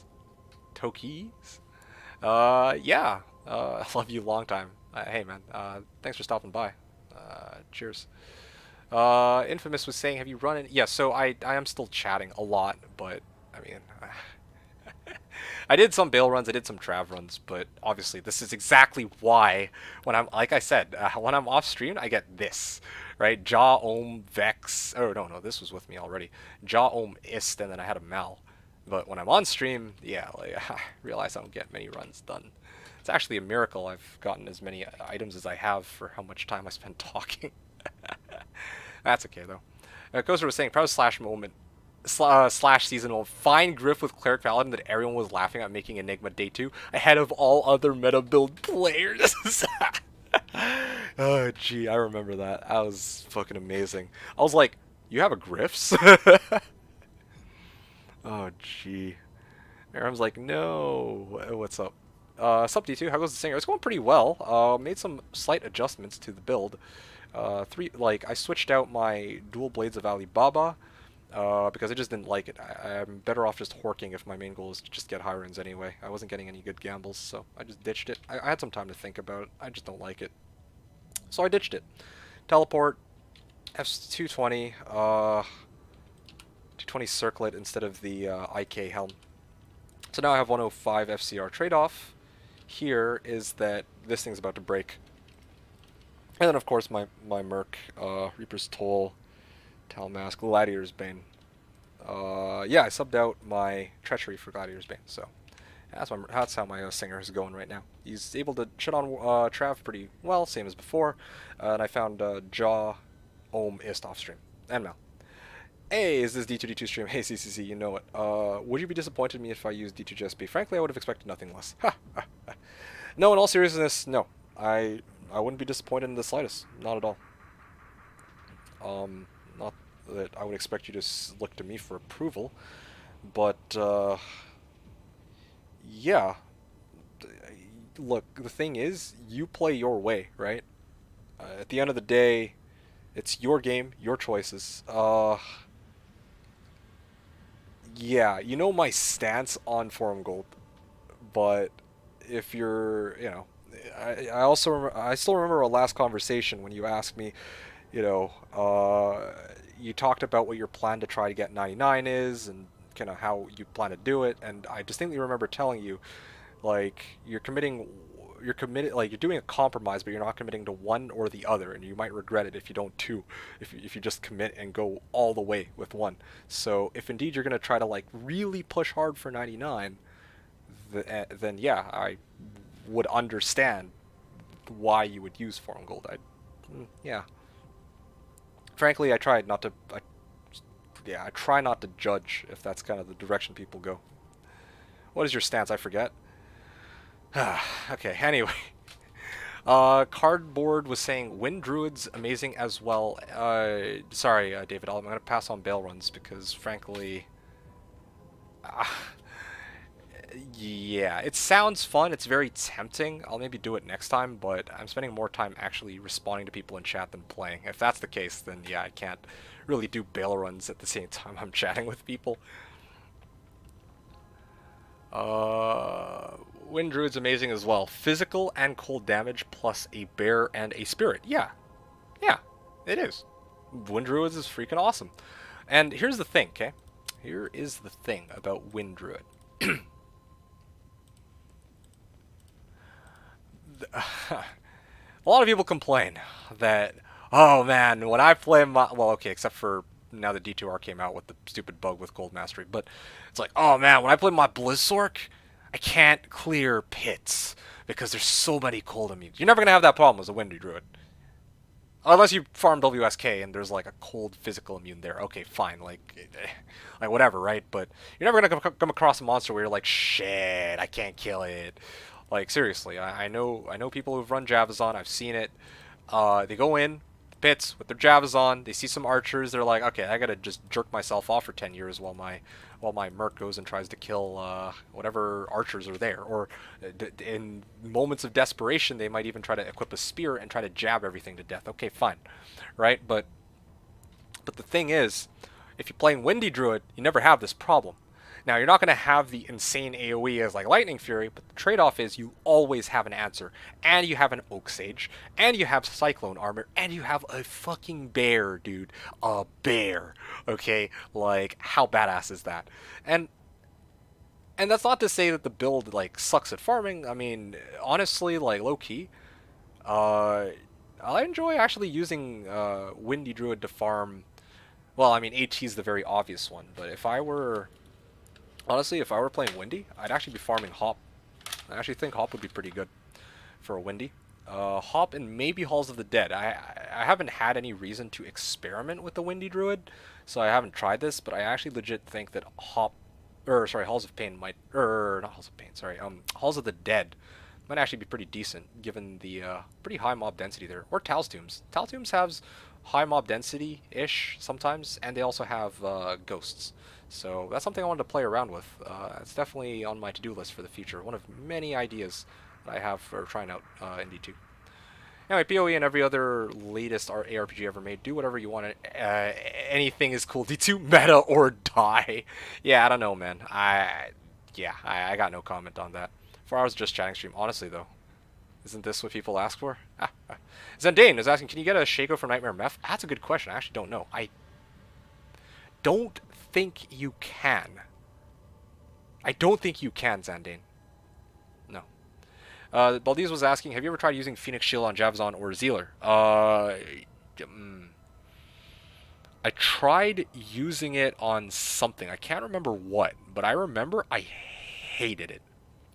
Tokis. Yeah. I love you long time. Hey man. Thanks for stopping by. Cheers. Infamous was saying, have you run it? Yeah. So I am still chatting a lot, but I mean. I did some bail runs, I did some trav runs, but obviously this is exactly why when I'm, like I said, when I'm off stream, I get this, right? Jaw, Ohm, Vex. Oh, no, this was with me already. Jaw, Ohm, Ist, and then I had a Mal. But when I'm on stream, yeah, like, I realize I don't get many runs done. It's actually a miracle I've gotten as many items as I have for how much time I spend talking. That's okay, though. Ghoster was saying, proud slash moment slash seasonal fine griff with cleric paladin that everyone was laughing at making Enigma day 2 ahead of all other meta build players. Oh gee, I remember that. That was fucking amazing. I was like, you have a griffs? Oh gee. Aram's like, no. What's up? Sup D2, how goes the singer? It's going pretty well. Made some slight adjustments to the build. I switched out my dual blades of Alibaba. Because I just didn't like it. I'm better off just horking if my main goal is to just get high runes anyway. I wasn't getting any good gambles, so I just ditched it. I had some time to think about it. I just don't like it. So I ditched it. Teleport, F220, 220 circlet instead of the IK helm. So now I have 105 FCR trade-off. Here is that this thing's about to break. And then of course my Merc, Reaper's Toll, Talmask, Gladiator's Bane. Yeah, I subbed out my Treachery for Gladiator's Bane, so that's how my singer is going right now. He's able to shit on Trav pretty well, same as before, and I found Jaw, Ohm, Ist off stream, and Mal. Hey, is this D2D2 stream? Hey, CCC, you know it. Would you be disappointed in me if I used D2GSP? Frankly, I would have expected nothing less. No, in all seriousness, no. I wouldn't be disappointed in the slightest. Not at all. Not that I would expect you to look to me for approval, but yeah. Look, the thing is, you play your way, right? At the end of the day, it's your game, your choices. Yeah, you know my stance on Forum Gold, but if you're, I still remember our last conversation when you asked me, you talked about what your plan to try to get 99 is and kind of how you plan to do it, and I distinctly remember telling you, like, you're committed, like you're doing a compromise, but you're not committing to one or the other, and you might regret it if you don't too, if you just commit and go all the way with one. So if indeed you're gonna try to like really push hard for 99, then yeah, I would understand why you would use Forum Gold. Yeah. Frankly, I try not to. I try not to judge if that's kind of the direction people go. What is your stance? I forget. Okay, anyway. Cardboard was saying Wind Druid's amazing as well. Sorry, David, I'm going to pass on bail runs because, frankly, yeah, it sounds fun. It's very tempting. I'll maybe do it next time, but I'm spending more time actually responding to people in chat than playing. If that's the case, then yeah, I can't really do bail runs at the same time I'm chatting with people. Wind Druid's amazing as well. Physical and cold damage plus a bear and a spirit. Yeah, it is. Wind Druids is freaking awesome. And here's the thing, okay? Here is the thing about Wind Druid. A lot of people complain that, oh man, when I play my, well, okay, except for now that D2R came out with the stupid bug with Gold Mastery, but it's like, oh man, when I play my Blizzork, I can't clear pits because there's so many cold immunes. You're never gonna have that problem as a Windy Druid. Unless you farm WSK and there's like a cold physical immune there. Okay, fine, like whatever, right? But you're never gonna come across a monster where you're like, shit, I can't kill it. Like seriously, I know people who've run Javazon. I've seen it. They go in pits with their Javazon. They see some archers. They're like, okay, I gotta just jerk myself off for 10 years while my Merc goes and tries to kill whatever archers are there. Or in moments of desperation, they might even try to equip a spear and try to jab everything to death. Okay, fine, right? But the thing is, if you're playing Windy Druid, you never have this problem. Now, you're not going to have the insane AoE as like Lightning Fury, but the trade-off is you always have an answer. And you have an Oak Sage, and you have Cyclone Armor, and you have a fucking bear, dude. A bear. Okay? Like, how badass is that? And And that's not to say that the build like sucks at farming. I mean, honestly, like low key, uh, I enjoy actually using Windy Druid to farm. Well, I mean, AT is the very obvious one, but if I were honestly, if I were playing Windy, I'd actually be farming Hop. I actually think Hop would be pretty good for a Windy. Hop and maybe Halls of the Dead. I haven't had any reason to experiment with the Windy Druid, so I haven't tried this, but I actually legit think that Hop, or sorry, Halls of Pain might, or not Halls of Pain, sorry, Halls of the Dead might actually be pretty decent given the pretty high mob density there. Or Tal's Tombs. Tal's Tombs has high mob density-ish sometimes, and they also have ghosts. So that's something I wanted to play around with. It's definitely on my to-do list for the future. One of many ideas that I have for trying out in D2. Anyway, PoE and every other latest ARPG ever made, do whatever you want. Anything is cool. D2 meta or die. Yeah, I don't know, man. I got no comment on that. 4 hours just chatting stream. Honestly, though, isn't this what people ask for? Zendane is asking, can you get a Shaco for Nightmare Meth? That's a good question. I actually don't know. I don't think you can. I don't think you can, Zandane. No. Baldiz was asking, have you ever tried using Phoenix Shield on Javazon or Zealer? I tried using it on something. I can't remember what, but I remember I hated it.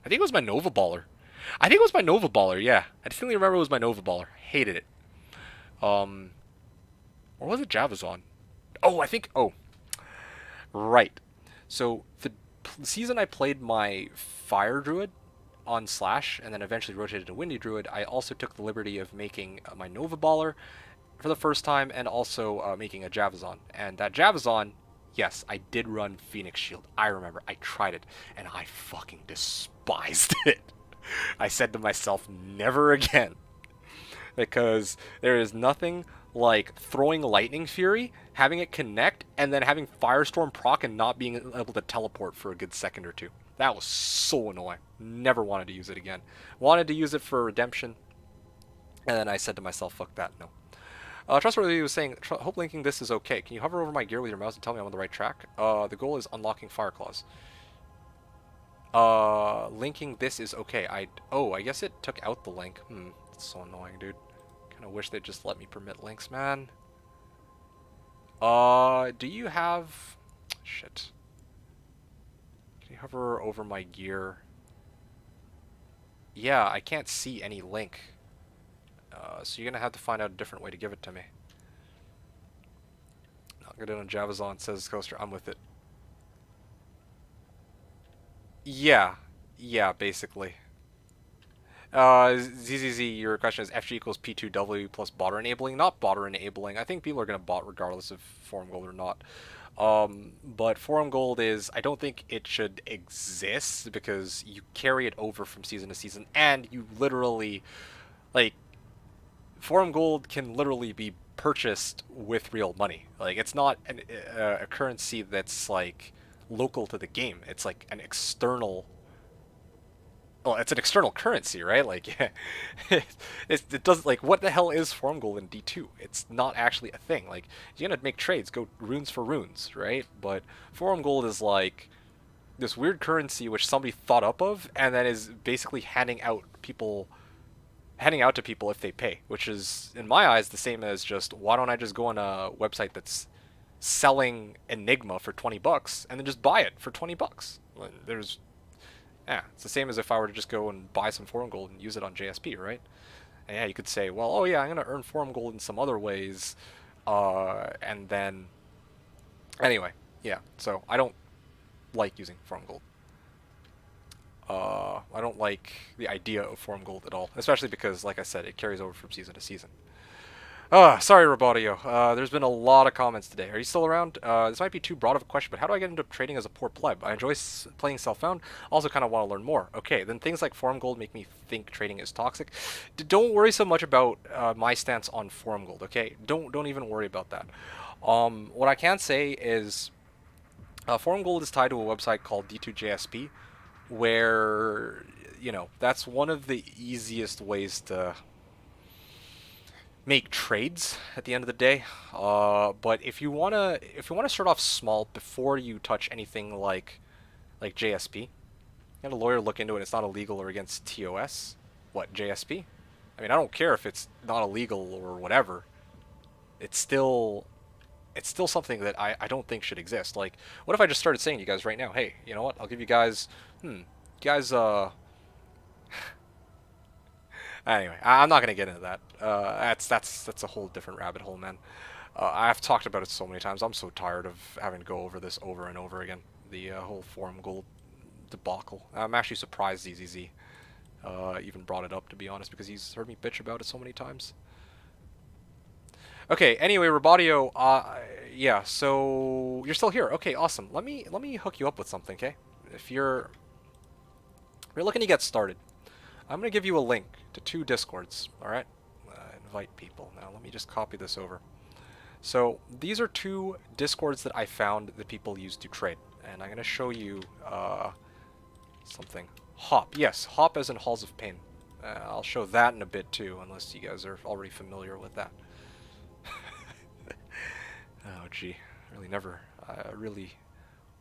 I think it was my Nova Baller. Yeah. I distinctly remember it was my Nova Baller. Hated it. Or was it Javazon? Oh, right. So the season I played my Fire Druid on Slash and then eventually rotated to Windy Druid, I also took the liberty of making my Nova Baller for the first time and also making a Javazon. And that Javazon, yes, I did run Phoenix Shield. I remember. I tried it and I fucking despised it. I said to myself, never again. Because there is nothing like throwing Lightning Fury, having it connect, and then having Firestorm proc and not being able to teleport for a good second or two. That was so annoying. Never wanted to use it again. Wanted to use it for Redemption, and then I said to myself, fuck that, no. Trustworthy was saying, hope linking this is okay. Can you hover over my gear with your mouse and tell me I'm on the right track? The goal is unlocking Fire Claws. Linking this is okay. I guess it took out the link. It's so annoying, dude. Kinda wish they'd just let me permit links, man. Do you have... Shit. Can you hover over my gear? Yeah, I can't see any link. So you're gonna have to find out a different way to give it to me. Not good on Javazon, says Coaster. I'm with it. Yeah, basically. ZZZ, your question is FG equals P2W plus botter enabling. Not botter enabling. I think people are going to bot regardless of Forum Gold or not. But Forum Gold is, I don't think it should exist because you carry it over from season to season and you literally, like, Forum Gold can literally be purchased with real money. Like, it's not a currency that's, like, local to the game. It's like an external... Well, it's an external currency, right? Like, it doesn't, like, what the hell is Forum Gold in D2? It's not actually a thing. Like, you're gonna make trades, go runes for runes, right? But Forum Gold is like this weird currency which somebody thought up of and then is basically handing out to people if they pay, which is, in my eyes, the same as just, why don't I just go on a website that's selling Enigma for 20 bucks and then just buy it for 20 bucks? Yeah, it's the same as if I were to just go and buy some Forum Gold and use it on JSP, right? And yeah, you could say, well, oh yeah, I'm going to earn Forum Gold in some other ways, and then... Anyway, yeah, so I don't like using Forum Gold. I don't like the idea of Forum Gold at all, especially because, like I said, it carries over from season to season. Sorry, Robodio. There's been a lot of comments today. Are you still around? This might be too broad of a question, but how do I get into trading as a poor pleb? I enjoy playing self-found. Also kind of want to learn more. Okay, then things like Forum Gold make me think trading is toxic. Don't worry so much about my stance on Forum Gold, okay? Don't even worry about that. What I can say is Forum Gold is tied to a website called D2JSP, where, you know, that's one of the easiest ways to make trades at the end of the day. But if you wanna start off small before you touch anything like JSP, Had a lawyer look into it. It's not illegal or against TOS. What, JSP? I mean, I don't care if it's not illegal or whatever. It's still something that I don't think should exist. Like, what if I just started saying to you guys right now, hey, you know what? I'll give you guys, you guys, anyway, I'm not gonna get into that. That's a whole different rabbit hole, man. I've talked about it so many times. I'm so tired of having to go over this over and over again. The whole forum gold debacle. I'm actually surprised ZZZ even brought it up, to be honest, because he's heard me bitch about it so many times. Okay, anyway, Robodio, yeah, so you're still here. Okay, awesome. Let me hook you up with something, okay? If you're looking to get started, I'm going to give you a link to 2 Discords, all right? Invite people. Now, let me just copy this over. So, these are 2 Discords that I found that people use to trade, and I'm going to show you something. Hop, yes, Hop as in Halls of Pain. I'll show that in a bit too, unless you guys are already familiar with that. Oh gee, I really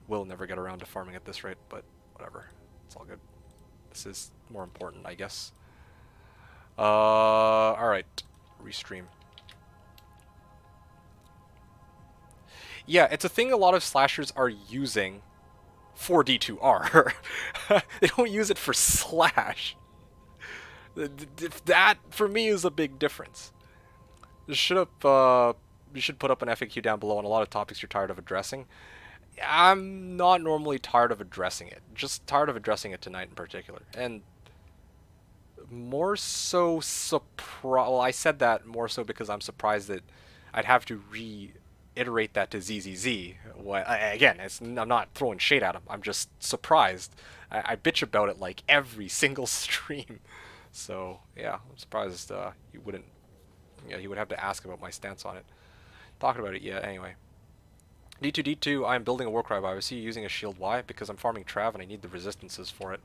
will never get around to farming at this rate, but whatever, it's all good. This is more important, I guess. Alright, restream. Yeah, it's a thing a lot of slashers are using for D2R. They don't use it for slash. That, for me, is a big difference. You should put up an FAQ down below on a lot of topics you're tired of addressing. I'm not normally tired of addressing it, just tired of addressing it tonight in particular. And more so well, I said that more so because I'm surprised that I'd have to reiterate that to ZZZ. Again, I'm not throwing shade at him, I'm just surprised. I bitch about it like every single stream. So, yeah, I'm surprised he wouldn't... Yeah, he would have to ask about my stance on it. Talking about it yet, anyway. D2, I am building a Warcry vibe. I see you using a shield. Why? Because I'm farming Trav and I need the resistances for it.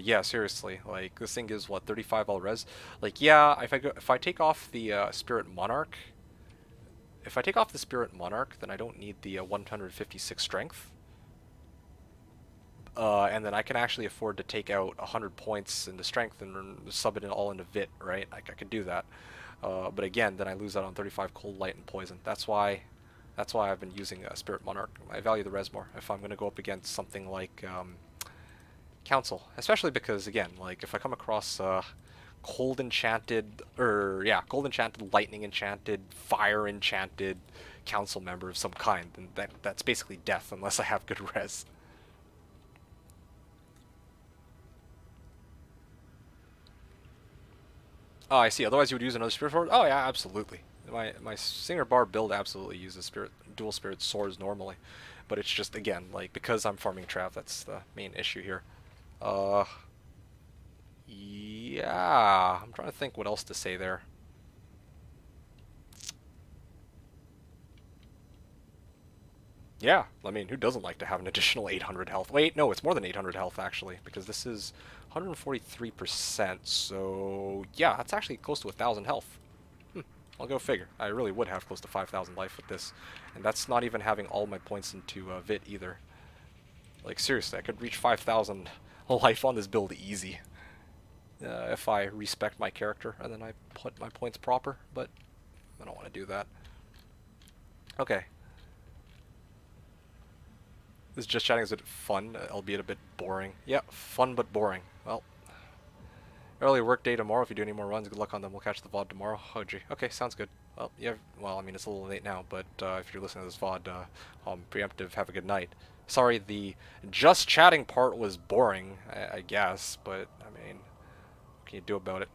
Yeah, seriously. Like, this thing gives, what, 35 all res? Like, yeah, if I take off the Spirit Monarch... If I take off the Spirit Monarch, then I don't need the 156 strength. And then I can actually afford to take out 100 points in the strength and sub it all into Vit, right? I could do that. But again, then I lose out on 35 cold, light, and poison. That's why I've been using Spirit Monarch. I value the res more if I'm going to go up against something like Council. Especially because, again, like if I come across Cold Enchanted, Cold Enchanted, Lightning Enchanted, Fire Enchanted Council member of some kind, then that's basically death unless I have good res. Oh, I see. Otherwise, you would use another Spirit Sword? Oh, yeah, absolutely. My Singer Barb build absolutely uses dual Spirit Swords normally. But it's just, again, like, because I'm farming Trav, that's the main issue here. Yeah. I'm trying to think what else to say there. Yeah, I mean, who doesn't like to have an additional 800 health? Wait, no, it's more than 800 health, actually, because this is 143%, so yeah, that's actually close to 1,000 health. I'll go figure. I really would have close to 5,000 life with this, and that's not even having all my points into Vit either. Like, seriously, I could reach 5,000 life on this build easy. If I respect my character, and then I put my points proper, but I don't want to do that. Okay. This just chatting is a bit fun, albeit a bit boring. Yeah, fun but boring. Well, early work day tomorrow. If you do any more runs, good luck on them. We'll catch the VOD tomorrow. Oh, gee. Okay, sounds good. Well, yeah. Well, I mean, it's a little late now, but if you're listening to this VOD, preemptive, have a good night. Sorry, the just chatting part was boring, I guess, but, I mean, what can you do about it?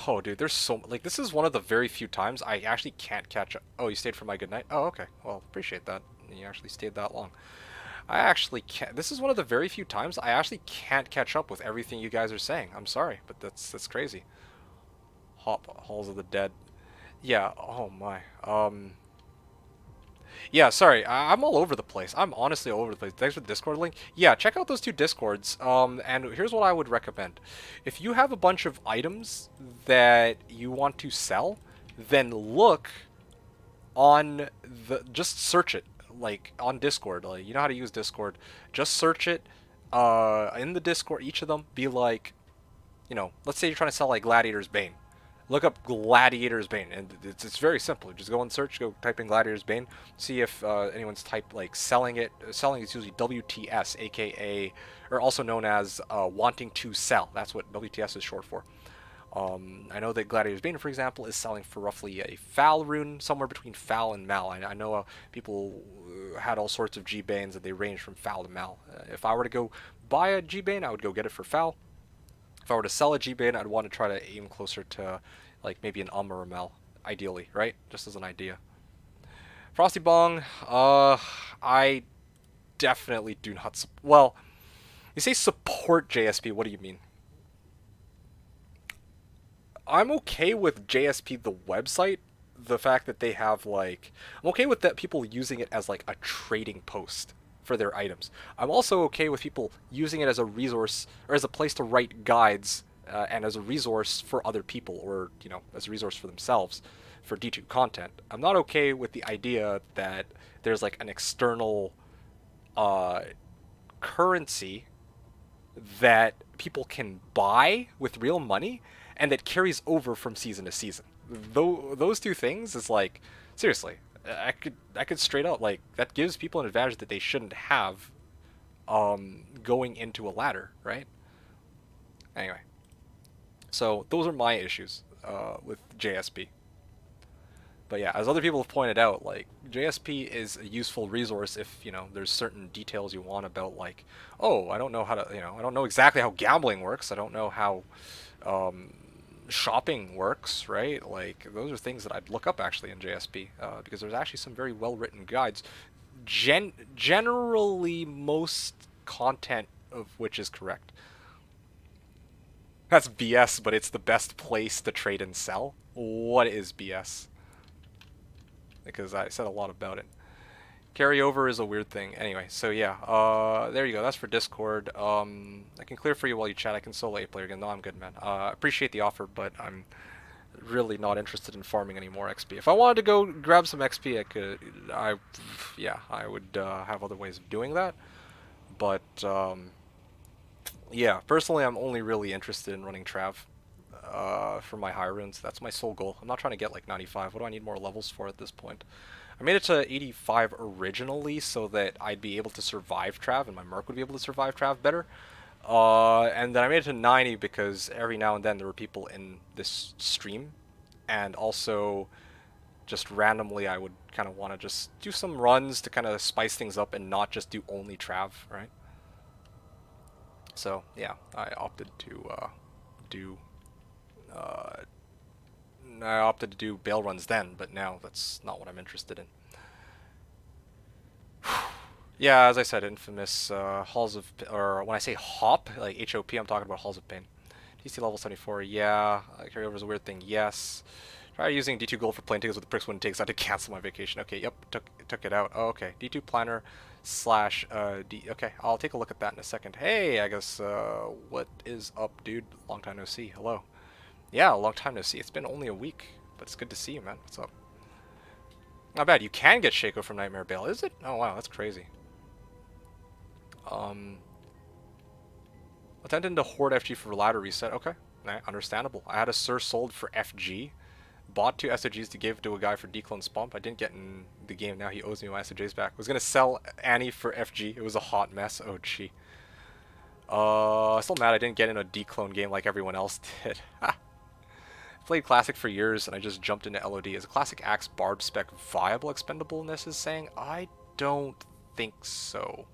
Oh, dude, there's so... Like, this is one of the very few times I actually can't catch up. Oh, you stayed for my good night? Oh, okay. Well, appreciate that. You actually stayed that long. I actually can't... This is one of the very few times I actually can't catch up with everything you guys are saying. I'm sorry, but that's crazy. Halls of the Dead. Yeah, oh my. Yeah, sorry, I'm all over the place. I'm honestly all over the place. Thanks for the Discord link. Yeah, check out those two Discords. And here's what I would recommend. If you have a bunch of items that you want to sell, then look on just search it, like, on Discord. Like, you know how to use Discord. Just search it, in the Discord, each of them, be like, let's say you're trying to sell, like, Gladiator's Bane. Look up Gladiator's Bane, and it's very simple. Just go and search, go type in Gladiator's Bane, see if anyone's typed, like, selling it. Selling is usually WTS, aka, or also known as wanting to sell. That's what WTS is short for. I know that Gladiator's Bane, for example, is selling for roughly a Foul rune, somewhere between Foul and Mal. I know people had all sorts of G-Banes, and they range from Foul to Mal. If I were to go buy a G-Bane, I would go get it for Foul. If I were to sell a G-Bane, I'd want to try to aim closer to, like, maybe an or a Mel, ideally, right? Just as an idea. Frosty Bong, I definitely do not. Well, you say support JSP. What do you mean? I'm okay with JSP, the website. The fact that they have, like, I'm okay with that people using it as, like, a trading post for their items. I'm also okay with people using it as a resource, or as a place to write guides, and as a resource for other people, or, as a resource for themselves, for D2 content. I'm not okay with the idea that there's, like, an external currency that people can buy with real money and that carries over from season to season. Those two things is, like, seriously, I could straight out, like, that gives people an advantage that they shouldn't have going into a ladder, right? Anyway, so those are my issues with JSP. But yeah, as other people have pointed out, like, JSP is a useful resource if, there's certain details you want about, like, oh, I don't know how to, I don't know exactly how gambling works. I don't know how shopping works, right? Like, those are things that I'd look up, actually, in JSP, because there's actually some very well-written guides. Generally, most content of which is correct. That's BS, but it's the best place to trade and sell. What is BS? Because I said a lot about it. Carryover is a weird thing. Anyway, so yeah, there you go. That's for Discord. I can clear for you while you chat. I can solo 8-player again. No, I'm good, man. Appreciate the offer, but I'm really not interested in farming any more XP. If I wanted to go grab some XP, I could. I would have other ways of doing that. But yeah, personally, I'm only really interested in running Trav for my high runes. That's my sole goal. I'm not trying to get, like, 95. What do I need more levels for at this point? I made it to 85 originally so that I'd be able to survive Trav, and my Merc would be able to survive Trav better. And then I made it to 90 because every now and then there were people in this stream, and also just randomly I would kind of want to just do some runs to kind of spice things up and not just do only Trav, right? So yeah, I opted to do bail runs then, but now that's not what I'm interested in. Yeah, as I said, infamous Halls of, or when I say HOP, like HOP, I'm talking about Halls of Pain. DC level 74, yeah. Carryover is a weird thing, yes. Try using D2 gold for plane tickets with the pricks when it takes. I had to cancel my vacation. Okay, yep, took it out. Oh, okay, D2 planner slash D. Okay, I'll take a look at that in a second. Hey, I guess what is up, dude? Long time no see. Hello. Yeah, long time no see. It's been only a week, but it's good to see you, man. What's up? Not bad. You can get Shaco from Nightmare Bale, is it? Oh wow, that's crazy. Attempting to hoard FG for ladder reset. Okay, understandable. I had a Sir sold for FG. Bought 2 SOGs to give to a guy for declone spump. I didn't get in the game. Now he owes me my SOGs back. Was gonna sell Annie for FG. It was a hot mess. Oh gee. Still mad I didn't get in a declone game like everyone else did. Played Classic for years and I just jumped into LOD. Is a Classic Axe Barb spec viable expendableness is saying? I don't think so.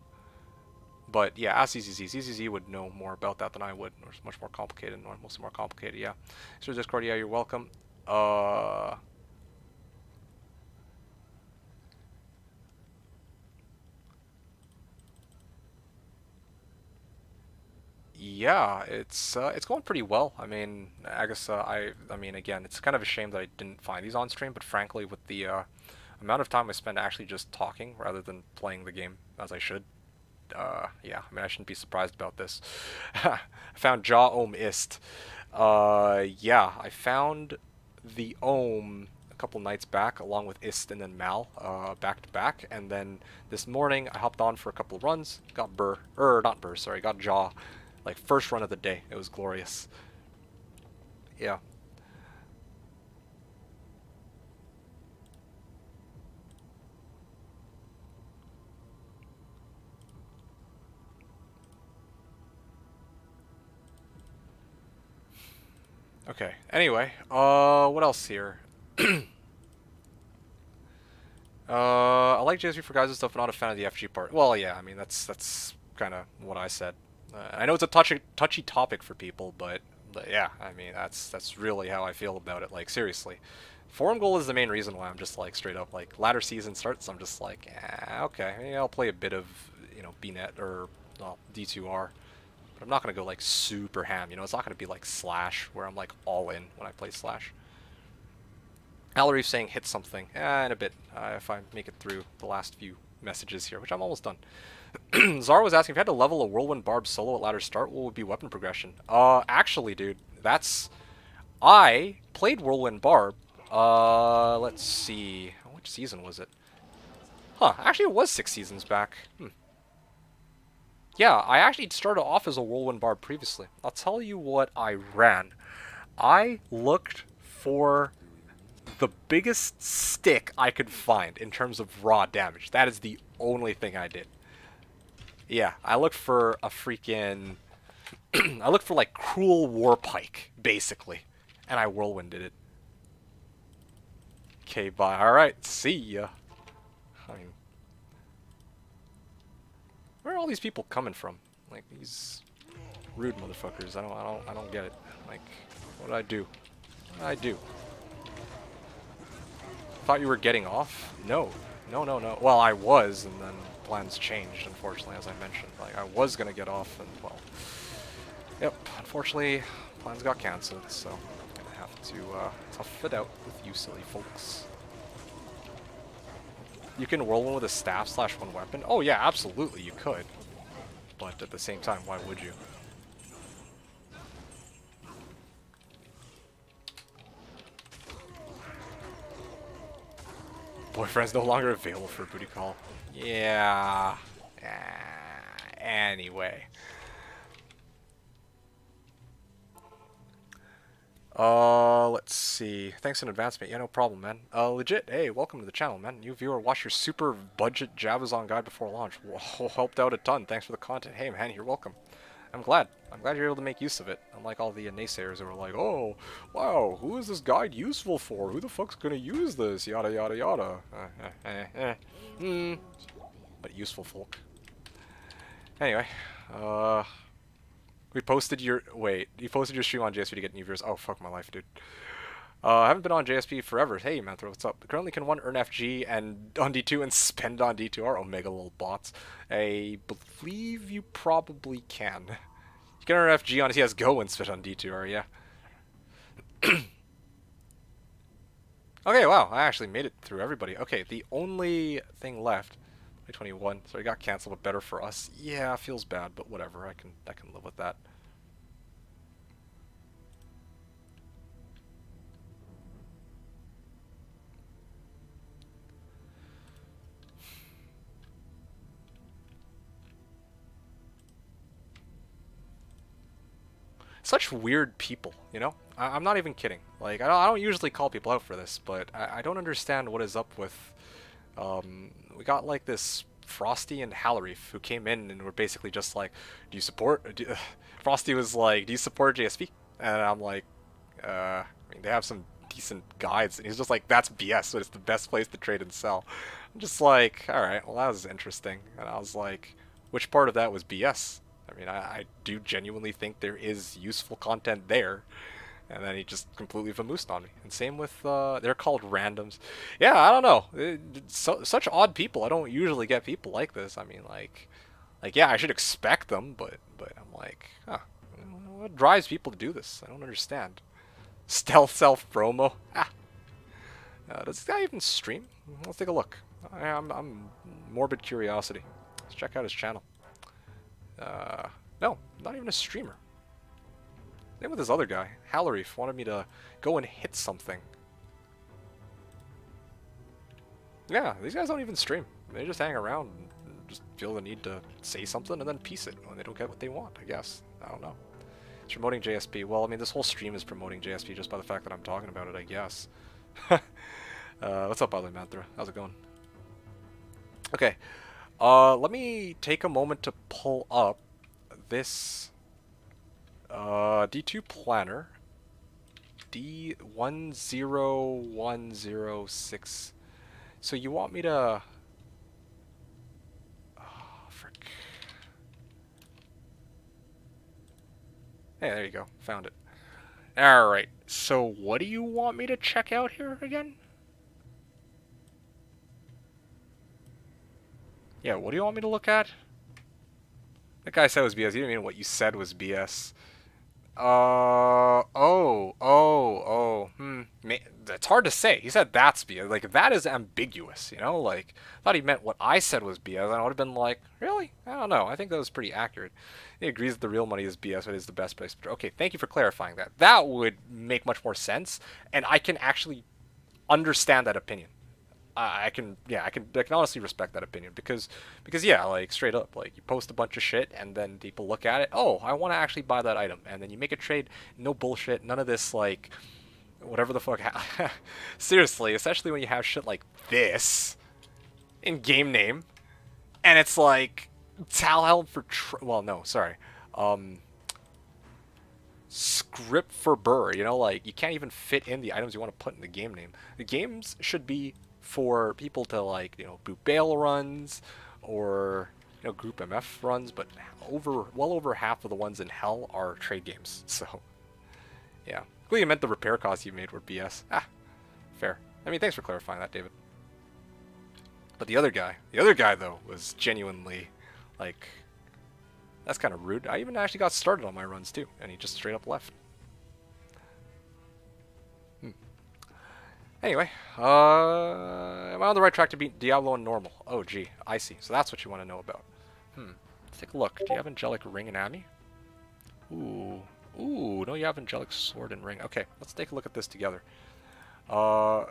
But yeah, ask ZZZ. ZZZ would know more about that than I would. Or it's much more complicated, or mostly more complicated, yeah. So Discord, yeah, you're welcome. Yeah, it's going pretty well. I mean, I guess I mean, again, it's kind of a shame that I didn't find these on stream, but frankly, with the amount of time I spend actually just talking rather than playing the game as I should. Yeah, I mean, I shouldn't be surprised about this. I found Jaw Ohm Ist. Yeah, I found the Ohm a couple nights back, along with Ist and then Mal, back to back, and then this morning I hopped on for a couple of runs, got not Burr, sorry, got Jaw, like first run of the day. It was glorious. Yeah. Okay. Anyway, what else here? I like JSP for guys and stuff, but not a fan of the FG part. Well, yeah, I mean that's kind of what I said. I know it's a touchy topic for people, but yeah, I mean that's really how I feel about it. Like seriously, forum goal is the main reason why I'm just like straight up like ladder season starts. I'm just like, okay, maybe I'll play a bit of BNet or D2R, but I'm not gonna go like super ham. It's not gonna be like Slash where I'm like all in when I play Slash. Allery's saying hit something in a bit if I make it through the last few messages here, which I'm almost done. Zara was asking if you had to level a Whirlwind Barb solo at ladder start, what would be weapon progression? Actually, dude, I played Whirlwind Barb. Let's see, which season was it? Huh, actually it was 6 seasons back. Yeah, I actually started off as a Whirlwind Barb previously. I'll tell you what I ran. I looked for the biggest stick I could find in terms of raw damage. That is the only thing I did. Yeah, I looked for a freaking... I looked for, like, Cruel Warpike, basically. And I whirlwinded it. Okay, bye. Alright, see ya. I mean... Where are all these people coming from? Like, these rude motherfuckers. I don't get it. Like, what did I do? What did I do? Thought you were getting off? No. No. Well, I was, and then plans changed, unfortunately, as I mentioned. Like, I was gonna get off, and, well... Yep, unfortunately, plans got cancelled, so I'm gonna have to tough it out with you silly folks. You can whirlwind with a staff / one weapon? Oh yeah, absolutely, you could. But at the same time, why would you? Boyfriend's no longer available for a booty call. Yeah. Anyway. Let's see. Thanks in advance, mate. Yeah, no problem, man. Legit. Hey, welcome to the channel, man. New viewer, watch your super budget Javazon guide before launch. Whoa, helped out a ton. Thanks for the content. Hey, man, you're welcome. I'm glad. I'm glad you're able to make use of it. Unlike all the naysayers who were like, oh, wow, who is this guide useful for? Who the fuck's gonna use this? Yada, yada, yada. But useful folk. Anyway, you posted your stream on JSP to get new viewers. Oh, fuck my life, dude. I haven't been on JSP forever. Hey, Manthro, what's up? Currently can one earn FG and on D2 and spend on D2R? Omega little bots. I believe you probably can. You can earn FG on CSGO and spend on D2R, yeah. Okay, wow, I actually made it through everybody. Okay, the only thing left, 2021, so it got canceled, but better for us. Yeah, feels bad, but whatever, I can live with that. Such weird people, you know? I'm not even kidding. Like, I don't usually call people out for this, but I don't understand what is up with... we got, like, this Frosty and Hallereef who came in and were basically just like, do you support... Frosty was like, do you support JSP? And I'm like, I mean, they have some decent guides. And he's just like, that's BS, but it's the best place to trade and sell. I'm just like, alright, well, that was interesting. And I was like, which part of that was BS? I mean, I do genuinely think there is useful content there. And then he just completely vamoosed on me. And same with, they're called randoms. Yeah, I don't know. Such odd people. I don't usually get people like this. I mean, like yeah, I should expect them, but I'm like, huh, what drives people to do this? I don't understand. Stealth self promo? Ah. Does this guy even stream? Let's take a look. I'm morbid curiosity. Let's check out his channel. No, not even a streamer. Same with this other guy. Hallereef wanted me to go and hit something. Yeah, these guys don't even stream. They just hang around and just feel the need to say something and then piece it when they don't get what they want, I guess. I don't know. It's promoting JSP. Well, I mean, this whole stream is promoting JSP just by the fact that I'm talking about it, I guess. What's up, Other Mantra? How's it going? Okay. Let me take a moment to pull up this D2 planner. D10106. So you want me to... Oh, frick. Hey, there you go. Found it. Alright, so what do you want me to check out here again? Yeah, what do you want me to look at? That guy said it was BS. You didn't mean what you said was BS. It's hard to say. He said that's BS. Like, that is ambiguous, you know? Like, I thought he meant what I said was BS, and I would have been like, really? I don't know. I think that was pretty accurate. He agrees that the real money is BS, but it is the best place. Okay, thank you for clarifying that. That would make much more sense, and I can actually understand that opinion. I can honestly respect that opinion because yeah, like straight up, like you post a bunch of shit and then people look at it, oh, I want to actually buy that item, and then you make a trade, no bullshit, none of this like whatever the fuck. Seriously, especially when you have shit like this in game name, and it's like Talhelm for well, no, sorry, script for Burr. You know, like you can't even fit in the items you want to put in the game name. The games should be for people to like, you know, boot bail runs or, you know, group MF runs, but well over half of the ones in Hell are trade games. So yeah, well, you meant the repair costs you made were BS. Fair. I mean, thanks for clarifying that, David. But the other guy though was genuinely like, that's kind of rude. I even actually got started on my runs too, and he just straight up left. Anyway, am I on the right track to beat Diablo in normal? Oh, gee, I see. So that's what you want to know about. Let's take a look. Do you have Angelic Ring and Ami? Ooh, no, you have Angelic Sword and Ring. Okay, let's take a look at this together. What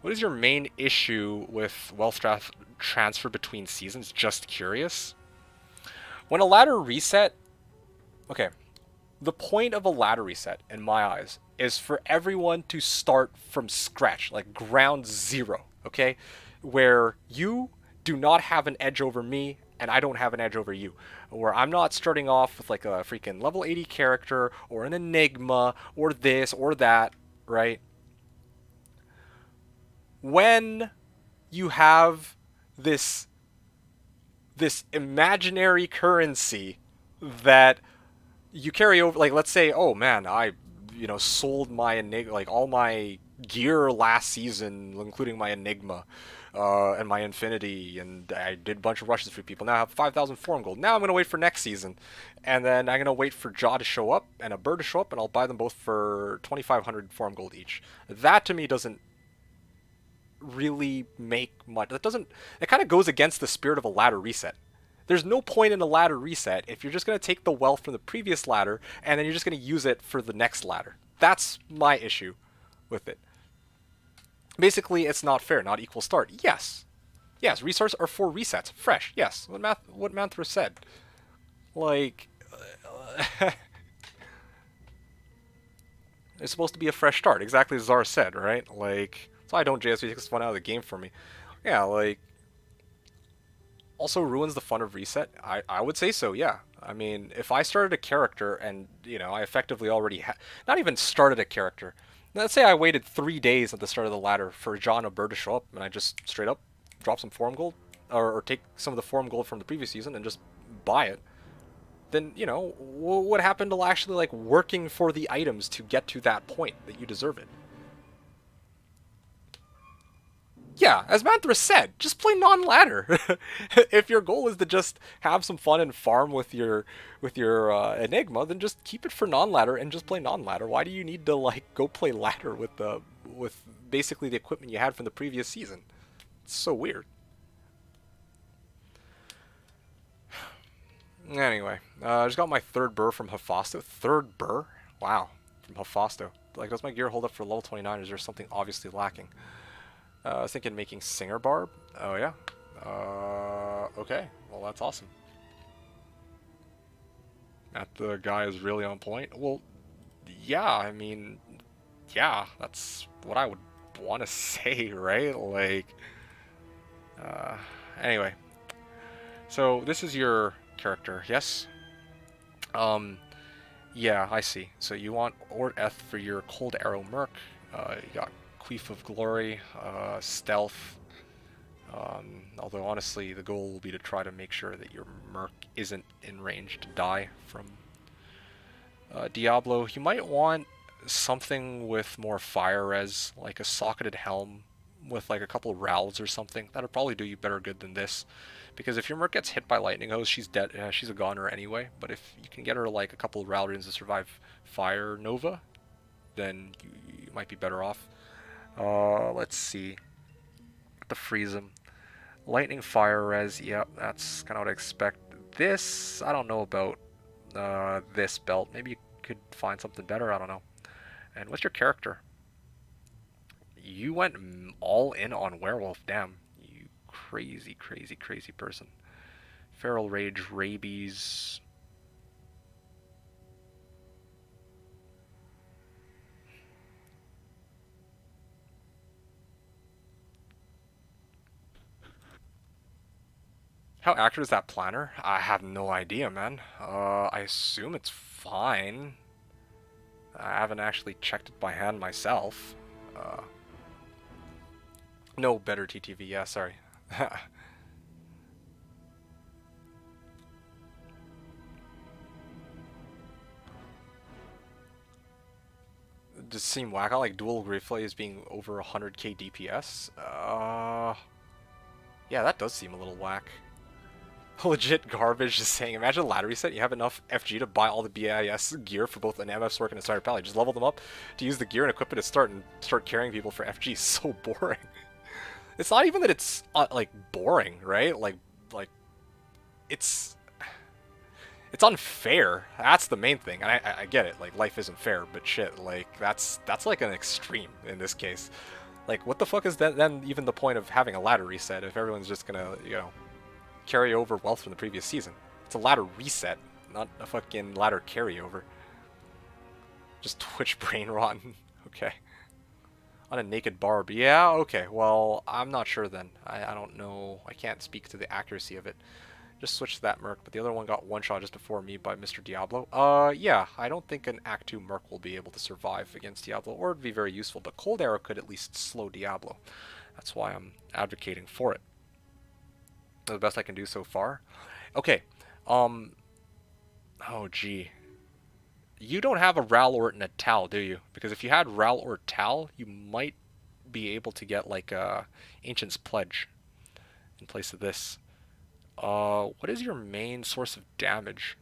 is your main issue with wealth transfer between seasons? Just curious. When a ladder reset... Okay, the point of a ladder reset, in my eyes, is for everyone to start from scratch, like ground zero, okay? Where you do not have an edge over me, and I don't have an edge over you. Where I'm not starting off with like a freaking level 80 character, or an Enigma, or this, or that, right? When you have this imaginary currency that you carry over, like, let's say, oh man, I, you know, sold my Enigma, like all my gear last season, including my Enigma, and my Infinity, and I did a bunch of rushes for people. Now I have 5,000 Forum Gold. Now I'm gonna wait for next season, and then I'm gonna wait for Jaw to show up and a Bird to show up, and I'll buy them both for 2,500 Forum Gold each. That to me doesn't really make much. It kind of goes against the spirit of a ladder reset. There's no point in a ladder reset if you're just going to take the wealth from the previous ladder and then you're just going to use it for the next ladder. That's my issue with it. Basically, it's not fair, not equal start. Yes, resources are for resets. Fresh, yes. What Manthra said. Like, it's supposed to be a fresh start, exactly as Zara said, right? Like, so I don't JSP takes fun out of the game for me. Yeah, like, also ruins the fun of reset. I would say so, yeah. I mean, if I started a character and, you know, I effectively already not even started a character. Let's say I waited 3 days at the start of the ladder for John or Bird to show up, and I just straight up drop some Forum Gold, or take some of the Forum Gold from the previous season and just buy it. Then, you know, what happened to actually, like, working for the items to get to that point that you deserve it? Yeah, as Manthra said, just play non-ladder. If your goal is to just have some fun and farm with your Enigma, then just keep it for non-ladder and just play non-ladder. Why do you need to like go play ladder with basically the equipment you had from the previous season? It's so weird. Anyway, I just got my third burr from Hephasto. Third burr? Wow, from Hephasto. Like, does my gear hold up for level 29? Or is there something obviously lacking? I was thinking making Singer Barb. Oh, yeah. Okay. Well, that's awesome. That the guy is really on point. Well, yeah, I mean, yeah, that's what I would want to say, right? Like, anyway. So, this is your character, yes? Yeah, I see. So you want Ort Eth for your Cold Arrow Merc. You got Queef of Glory, Stealth. Although honestly, the goal will be to try to make sure that your Merc isn't in range to die from Diablo. You might want something with more fire res, like a socketed helm with like a couple of rowls or something. That'll probably do you better good than this. Because if your Merc gets hit by lightning hose, she's dead. She's a goner anyway. But if you can get her like a couple of Ral runes to survive Fire Nova, then you might be better off. Let's see. To freeze him. Lightning Fire Res, yep, that's kind of what I expect. This, I don't know about this belt. Maybe you could find something better, I don't know. And what's your character? You went all in on Werewolf, damn. Crazy, crazy, crazy person. Feral Rage, Rabies. How accurate is that planner? I have no idea, man. I assume it's fine. I haven't actually checked it by hand myself. No better TTV, yeah, sorry. Does it seem whack? I like dual Grifflay as being over 100k DPS. Yeah, that does seem a little whack. Legit garbage just saying, imagine a ladder reset, you have enough FG to buy all the BIS gear for both an MF Sork and a Starter Pally. Just level them up to use the gear and equip it to start carrying people for FG. So boring. It's not even that it's like boring, right? Like it's unfair. That's the main thing. And I get it. Like life isn't fair, but shit, like that's like an extreme in this case. Like what the fuck is then even the point of having a ladder reset if everyone's just gonna, you know, carry over wealth from the previous season? It's a ladder reset, not a fucking ladder carryover. Just Twitch brain rotten. Okay. On a naked Barb. Yeah, okay. Well, I'm not sure then. I don't know. I can't speak to the accuracy of it. Just switch to that Merc, but the other one got one shot just before me by Mr. Diablo. Yeah, I don't think an Act 2 Merc will be able to survive against Diablo, or it'd be very useful, but Cold Arrow could at least slow Diablo. That's why I'm advocating for it. That's the best I can do so far. Okay, oh gee. You don't have a Ral or a Tal, do you? Because if you had Ral or Tal, you might be able to get like a Ancient's Pledge in place of this. What is your main source of damage?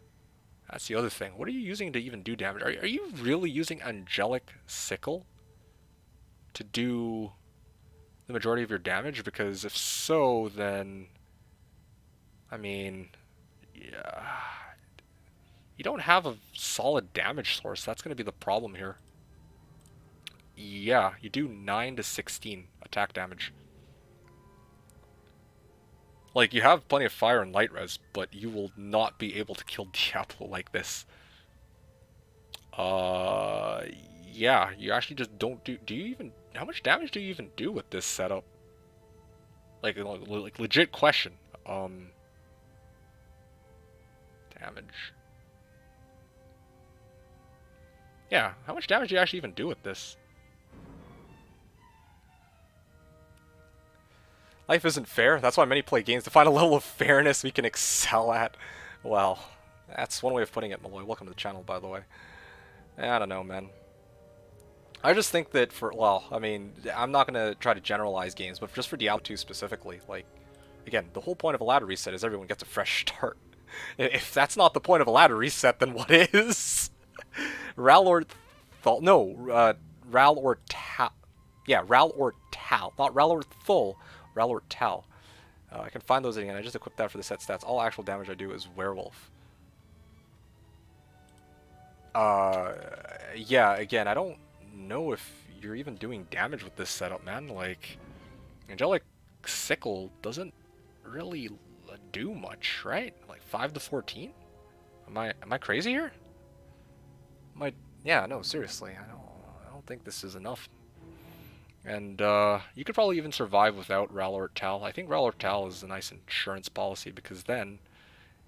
That's the other thing. What are you using to even do damage? Are you really using Angelic Sickle to do the majority of your damage? Because if so, then I mean, yeah, you don't have a solid damage source. That's going to be the problem here. Yeah, you do 9 to 16 attack damage. Like, you have plenty of fire and light res, but you will not be able to kill Diablo like this. Yeah, you actually just don't do you even, how much damage do you even do with this setup? Like legit question. Damage. Yeah, how much damage do you actually even do with this? Life isn't fair. That's why many play games, to find a level of fairness we can excel at. Well, that's one way of putting it, Malloy. Welcome to the channel, by the way. I don't know, man. I just think that for, well, I mean, I'm not going to try to generalize games, but just for Diablo 2 specifically, like, again, the whole point of a ladder reset is everyone gets a fresh start. If that's not the point of a ladder reset, then what is? Ral or Thul? No, Ral or Tal. Yeah, Ral or Tal. Not Ral or Thul. Ral or Tal. I can find those again. I just equipped that for the set stats. All actual damage I do is Werewolf. Uh, yeah, again, I don't know if you're even doing damage with this setup, man. Like, Angelic Sickle doesn't really do much, right? Like 5 to 14? Am I crazy here? Yeah, no, seriously. I don't think this is enough. And you could probably even survive without Ral or Tal. I think Ral or Tal is a nice insurance policy because then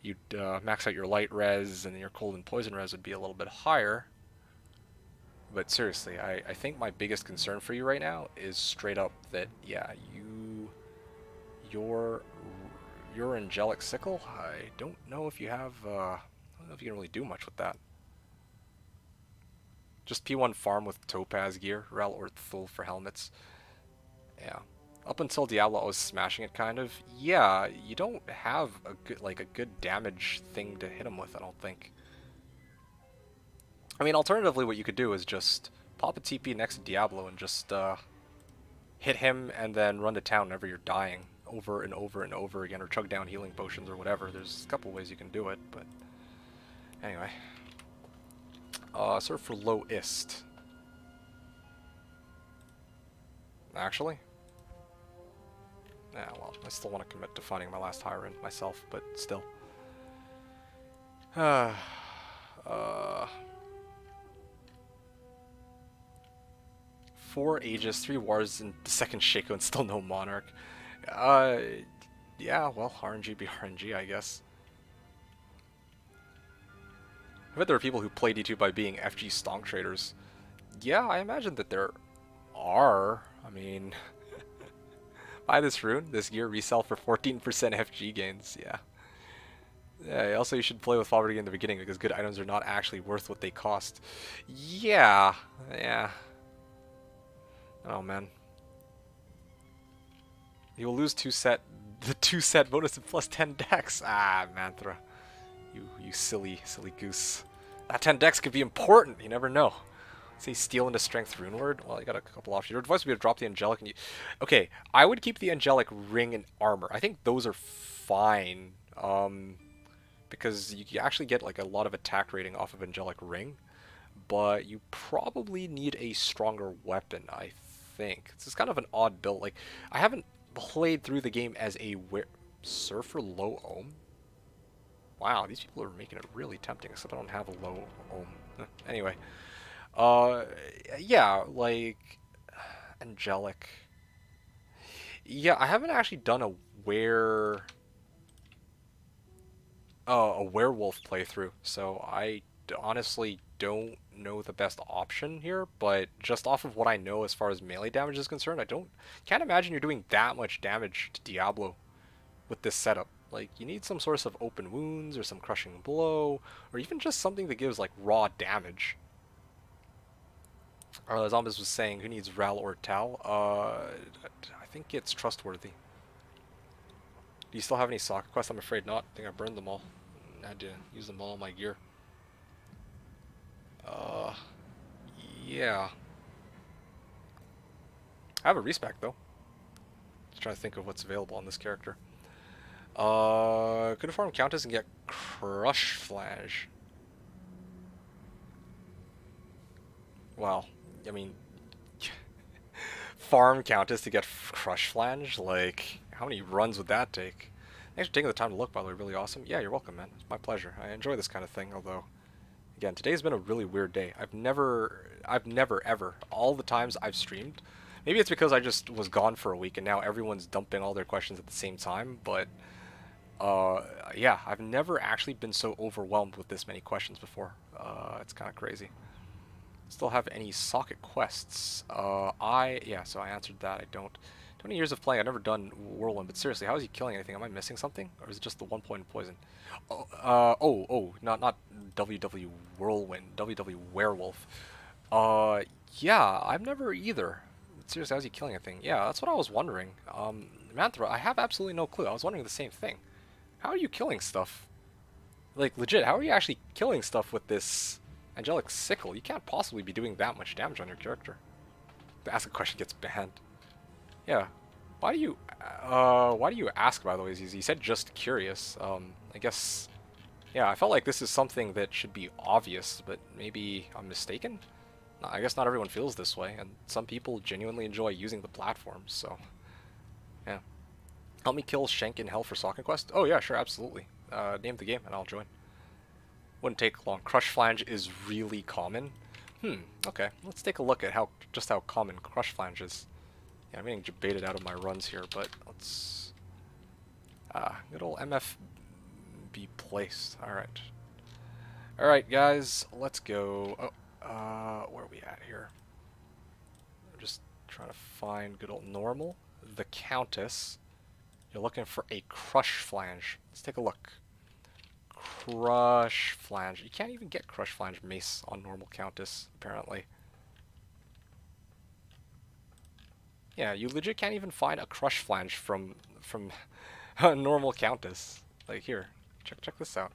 you'd max out your light res and your cold and poison res would be a little bit higher. But seriously, I think my biggest concern for you right now is straight up that, yeah, your Angelic Sickle, I don't know if you have, I don't know if you can really do much with that. Just P1 farm with Topaz gear, Rel or Thul for helmets. Yeah. Up until Diablo, I was smashing it kind of. Yeah, you don't have a good damage thing to hit him with, I don't think. I mean, alternatively, what you could do is just pop a TP next to Diablo and just hit him and then run to town whenever you're dying over and over and over again, or chug down healing potions or whatever. There's a couple ways you can do it, but anyway. Search for lowest. Actually? Yeah, well, I still want to commit to finding my last higher end myself, but still. 4 Aegis, 3 Wars, and the second Shaco, and still no Monarch. Yeah, well, RNG be RNG, I guess. I bet there are people who play D2 by being FG stonk traders. Yeah, I imagine that there are. I mean, buy this rune, this gear, resell for 14% FG gains. Yeah. Yeah, also you should play with poverty in the beginning because good items are not actually worth what they cost. Yeah. Yeah. Oh, man. You will lose the 2 set bonus and plus 10 dex. Ah, Manthra. You silly goose. That 10 dex could be important. You never know. Say steal into strength rune word. Well, I got a couple options. Your advice would be to drop the angelic. And okay, I would keep the angelic ring and armor. I think those are fine. Because you actually get like a lot of attack rating off of angelic ring, but you probably need a stronger weapon. I think this is kind of an odd build. Like I haven't played through the game as a Surfer low ohm. Wow, these people are making it really tempting, except I don't have a low ohm. Anyway. Yeah, like... Angelic. Yeah, I haven't actually done a a werewolf playthrough, so I honestly don't know the best option here, but just off of what I know as far as melee damage is concerned, can't imagine you're doing that much damage to Diablo with this setup. Like, you need some source of open wounds, or some crushing blow, or even just something that gives, like, raw damage. Zombies was saying, who needs Ral or Tal? I think it's trustworthy. Do you still have any socket quests? I'm afraid not. I think I burned them all. I had to use them all on my gear. Yeah. I have a respec, though. Just trying to think of what's available on this character. Could farm Countess and get Crush Flash. Well, I mean, farm Countess to get Crush Flange? Like, how many runs would that take? Thanks for taking the time to look, by the way. Really awesome. Yeah, you're welcome, man. It's my pleasure. I enjoy this kind of thing, although, again, today's been a really weird day. I've never, ever, all the times I've streamed, maybe it's because I just was gone for a week and now everyone's dumping all their questions at the same time, but, yeah, I've never actually been so overwhelmed with this many questions before. It's kind of crazy. Still have any socket quests? Yeah, so I answered that. I don't. 20 years of playing, I've never done Whirlwind, but seriously, how is he killing anything? Am I missing something? Or is it just the 1 point poison? Not WW Whirlwind, WW Werewolf. Uh, yeah, I've never either. Seriously, how's he killing a thing? Yeah, that's what I was wondering. Manthra, I have absolutely no clue. I was wondering the same thing. How are you killing stuff? Like, legit, how are you actually killing stuff with this angelic sickle? You can't possibly be doing that much damage on your character. The ask a question gets banned. Yeah. Why do you ask, by the way? He said just curious. I guess, yeah, I felt like this is something that should be obvious, but maybe I'm mistaken? No, I guess not everyone feels this way, and some people genuinely enjoy using the platform, so, yeah. Help me kill Shank in Hell for Sock Quest? Oh yeah, sure, absolutely. Name the game and I'll join. Wouldn't take long. Crush Flange is really common. Okay. Let's take a look at just how common Crush Flange is. Yeah, I'm getting baited out of my runs here, but let's... good old MF be placed. Alright. Alright, guys, let's go. Oh, where are we at here? I'm just trying to find good old normal. The Countess. You're looking for a Crush Flange. Let's take a look. Crush Flange. You can't even get Crush Flange mace on normal Countess, apparently. Yeah, you legit can't even find a Crush Flange from a normal Countess. Like, here, check this out.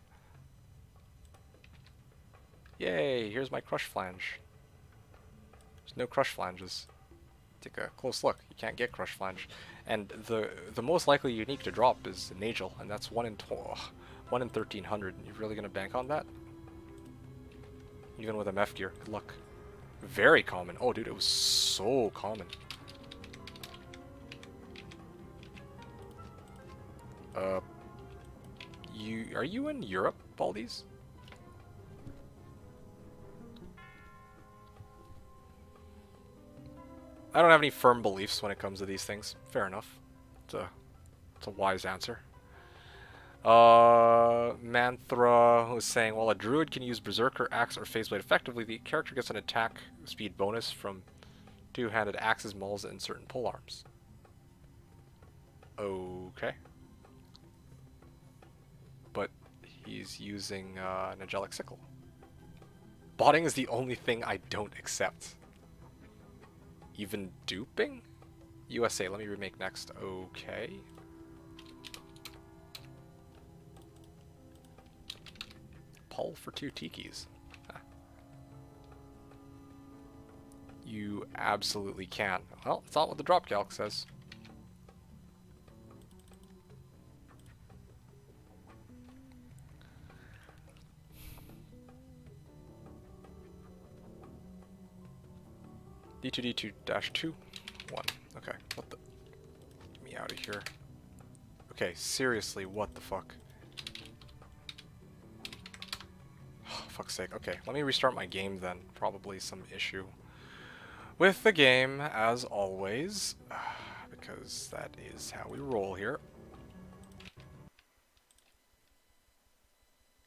Yay, here's my Crush Flange. There's no Crush Flanges. Take a close look. You can't get Crush Flange. And the most likely unique to drop is Nagel, and that's 1 in 1300. You're really gonna bank on that? Even with MF gear. Good luck. Very common. Oh, dude, it was so common. Are you in Europe, Baldies? I don't have any firm beliefs when it comes to these things. Fair enough. It's a wise answer. Manthra was saying, while a druid can use Berserker, Axe, or Phaseblade effectively, the character gets an attack speed bonus from two-handed axes, mauls, and certain polearms. Okay. But he's using an angelic sickle. Botting is the only thing I don't accept. Even duping? USA, let me remake next. Okay. Pull for 2 tikis. Huh. You absolutely can. Well, it's not what the drop calc says. D2D2-2 1. Okay, what the? Get me out of here. Okay, seriously, what the fuck? Oh, fuck's sake. Okay, let me restart my game then. Probably some issue with the game, as always, because that is how we roll here.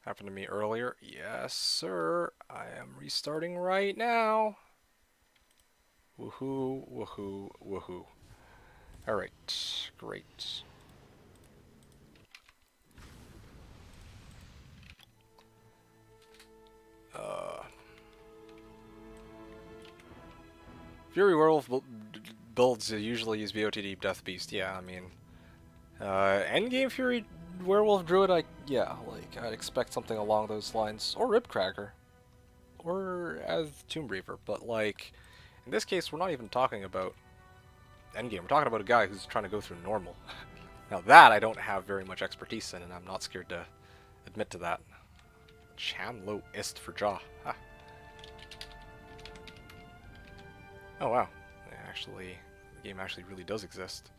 Happened to me earlier. Yes, sir. I am restarting right now. Woohoo, woohoo, woohoo. Alright, great. Fury Werewolf builds usually use BOTD Death Beast, yeah, I mean... Endgame Fury Werewolf Druid, yeah, like, I'd expect something along those lines. Or Ribcracker. Or as Tomb Reaver, but like... In this case, we're not even talking about Endgame. We're talking about a guy who's trying to go through normal. Now that I don't have very much expertise in, and I'm not scared to admit to that. Chanlo ist for jaw. Ah. Oh wow. Actually, the game actually really does exist.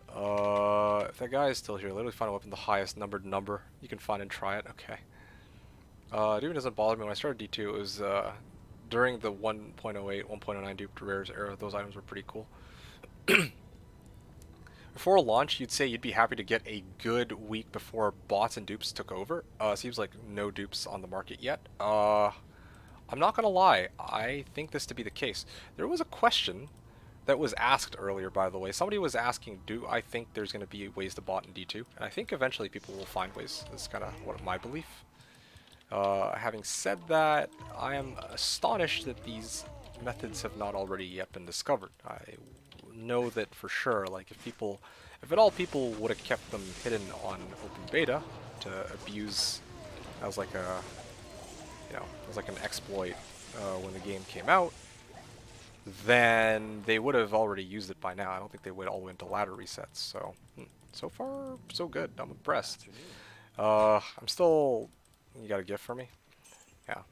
If that guy is still here, literally find a weapon the highest numbered number you can find and try it. Okay. It even doesn't bother me. When I started D2, it was during the 1.08, 1.09 duped rares era. Those items were pretty cool. Before launch, you'd say you'd be happy to get a good week before bots and dupes took over. Seems like no dupes on the market yet. I'm not gonna lie, I think this to be the case. There was a question that was asked earlier, by the way. Somebody was asking, do I think there's gonna be ways to bot in D2? And I think eventually people will find ways. That's kind of what my belief. Having said that, I am astonished that these methods have not already yet been discovered. I know that for sure, like if at all people would have kept them hidden on open beta to abuse as like a, as like an exploit when the game came out, then they would have already used it by now. I don't think they would all went to ladder resets. So, so far, so good. I'm impressed. I'm still... You got a gift for me? Yeah.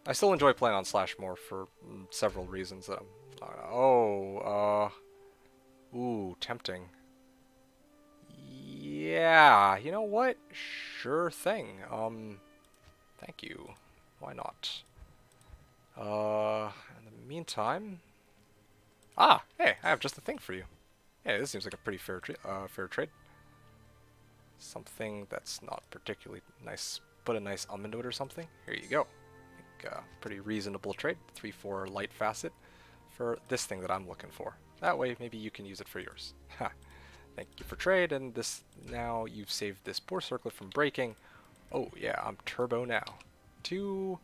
I still enjoy playing on Slash more for several reasons. Ooh, tempting. Yeah, you know what? Sure thing. Thank you. Why not? In the meantime... Ah, hey, I have just the thing for you. Yeah, this seems like a pretty fair trade. Something that's not particularly nice. Put a nice into it or something. Here you go. I think, pretty reasonable trade. 3/4 light facet for this thing that I'm looking for. That way, maybe you can use it for yours. Ha. Thank you for trade, and this now you've saved this poor circlet from breaking. Oh yeah, I'm turbo now. 2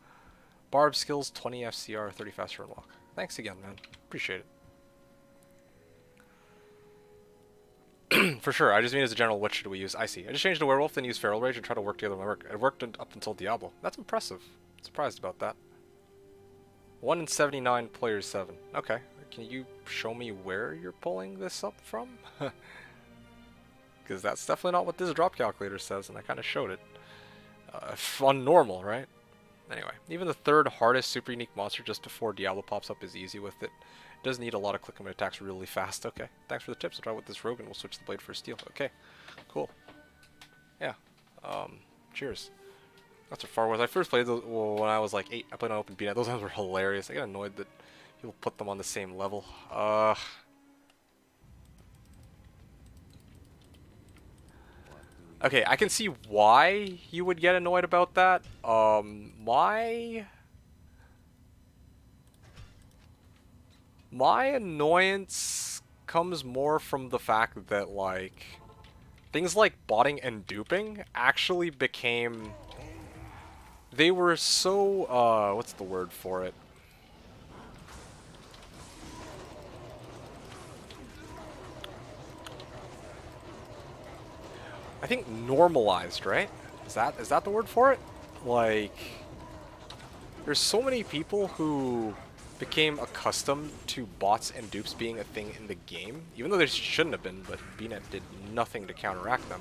Barb skills, 20 FCR, 30 faster unlock. Thanks again, man. Appreciate it. For sure, I just mean as a general, what should we use? I see. I just changed to werewolf, then use feral rage and try to work together with my work. It worked up until Diablo. That's impressive. Surprised about that. 1 in 79, players 7. Okay. Can you show me where you're pulling this up from? Because that's definitely not what this drop calculator says, and I kind of showed it. On normal, right? Anyway, even the 3rd hardest super unique monster just before Diablo pops up is easy with it. It does need a lot of click and attacks really fast. Okay, thanks for the tips. I'll try with this rogue and we'll switch the blade for steel. Okay, cool. Yeah, cheers. That's how far was I first played those, well, when I was like 8. I played on open beta. Those ones were hilarious. I got annoyed that people put them on the same level. Okay, I can see why you would get annoyed about that. My annoyance comes more from the fact that, like, things like botting and duping actually became... They were so, what's the word for it? I think normalized, right? Is that the word for it? Like, there's so many people who became accustomed to bots and dupes being a thing in the game, even though they shouldn't have been, but BNet did nothing to counteract them.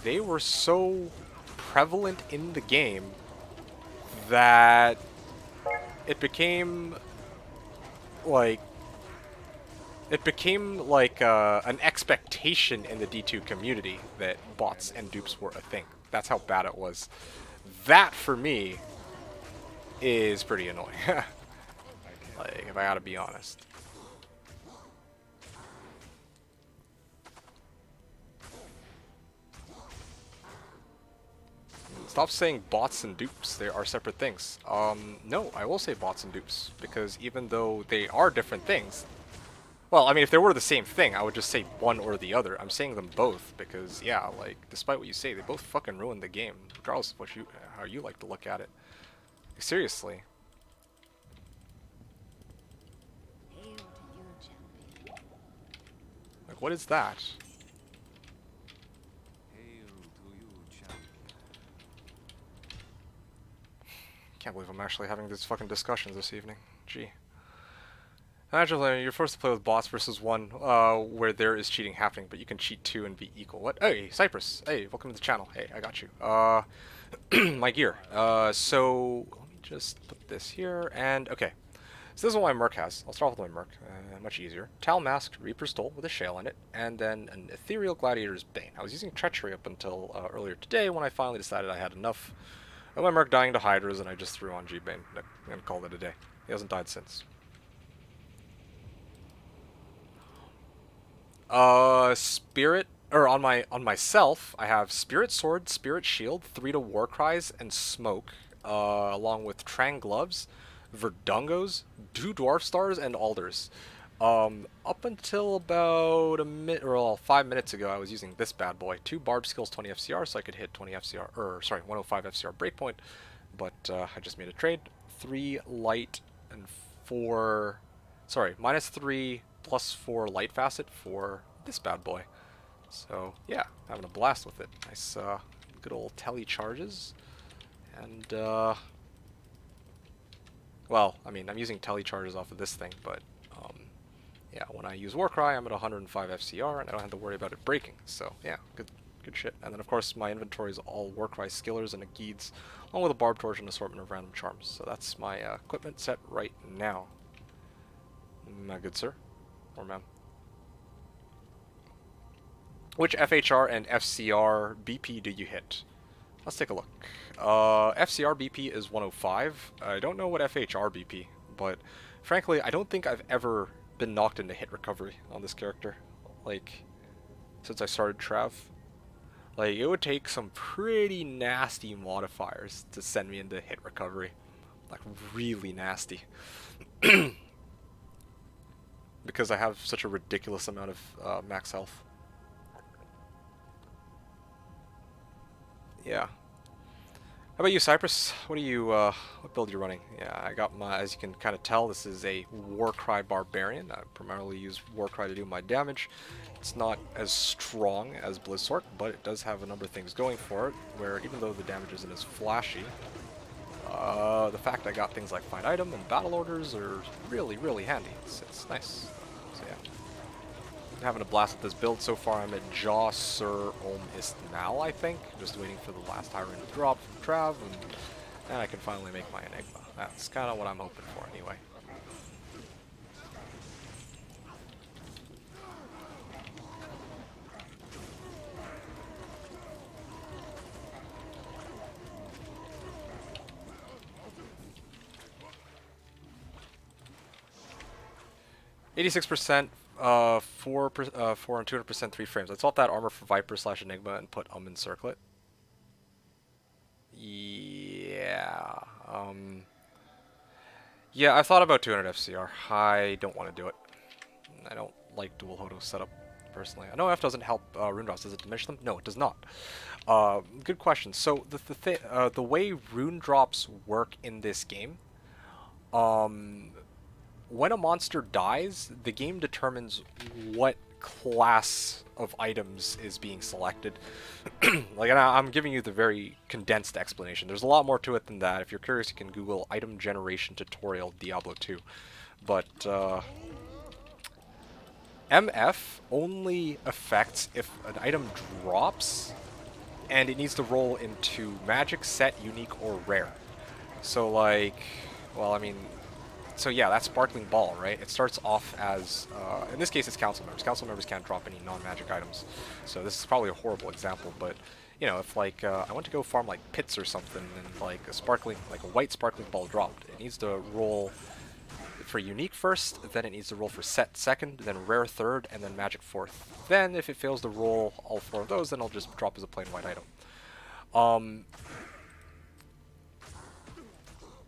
They were so prevalent in the game that it became like an expectation in the D2 community that bots and dupes were a thing. That's how bad it was. That, for me, is pretty annoying. Like, if I gotta be honest. Stop saying bots and dupes. They are separate things. No, I will say bots and dupes, because even though they are different things, well, I mean, if they were the same thing, I would just say one or the other. I'm saying them both because, yeah, like, despite what you say, they both fucking ruined the game, regardless of how you like to look at it. Like, seriously. Like, what is that? Can't believe I'm actually having these fucking discussions this evening. Gee. Naturally, you're forced to play with bots versus one where there is cheating happening, but you can cheat too and be equal. What? Hey, Cypress. Hey, welcome to the channel. Hey, I got you. My gear. So, let me just put this here, and, okay. So this is what my Merc has. I'll start with my Merc. Much easier. Tal Masked Reaper's Toll with a shale in it, and then an Ethereal Gladiator's Bane. I was using Treachery up until earlier today when I finally decided I had enough of my Merc dying to Hydras, and I just threw on G-Bane and called it a day. He hasn't died since. Spirit, or on myself, I have Spirit Sword, Spirit Shield, 3 to War Cries, and Smoke, along with Trang Gloves, Verdungos, 2 Dwarf Stars, and Alders. Up until about a minute, or well, 5 minutes ago, I was using this bad boy. 2 Barb skills, 20 FCR, so I could hit 20 FCR, or sorry, 105 FCR breakpoint. But I just made a trade. 3 light and 4, sorry, -3 +4 light facet for this bad boy. So yeah, having a blast with it. Nice, good old tele charges, and well, I mean, I'm using tele charges off of this thing, but yeah, when I use Warcry, I'm at 105 FCR, and I don't have to worry about it breaking. So yeah, good shit. And then of course my inventory is all Warcry skillers and Agids, along with a Barb Torch and assortment of random charms. So that's my equipment set right now, my good sir, or ma'am. Which FHR and FCR BP do you hit? Let's take a look. FCR BP is 105. I don't know what FHR BP, but frankly, I don't think I've ever been knocked into hit recovery on this character, like, since I started Trav. Like, it would take some pretty nasty modifiers to send me into hit recovery. Like, really nasty. Because I have such a ridiculous amount of max health. Yeah. How about you, Cypress? What build are you running? Yeah, I got my, as you can kind of tell, this is a Warcry Barbarian. I primarily use Warcry to do my damage. It's not as strong as Blizzard, but it does have a number of things going for it, where even though the damage isn't as flashy, the fact I got things like Find Item and Battle Orders are really, really handy. It's nice. So yeah. Having a blast with this build so far. I'm at Jaw Sir Om Istmal, I think. Just waiting for the last high rune to drop from Trav, and I can finally make my Enigma. That's kind of what I'm hoping for anyway. %, 4 and 200% 3 frames. I swap that armor for Viper / Enigma and put in Circlet. Yeah. Yeah, I thought about 200 FCR. I don't want to do it. I don't like dual Hodo setup, personally. I know F doesn't help rune drops. Does it diminish them? No, it does not. Good question. So the way rune drops work in this game, when a monster dies, the game determines what class of items is being selected. Like, and I'm giving you the very condensed explanation. There's a lot more to it than that. If you're curious, you can Google item generation tutorial Diablo 2. But MF only affects if an item drops and it needs to roll into magic, set, unique, or rare. So like, well, I mean, so yeah, that's Sparkling Ball, right? It starts off as, in this case it's Council Members. Council Members can't drop any non-magic items. So this is probably a horrible example, but, you know, if like, I want to go farm like pits or something, and like a white Sparkling Ball dropped, it needs to roll for unique first, then it needs to roll for set second, then rare third, and then magic fourth. Then if it fails to roll all 4 of those, then it'll just drop as a plain white item.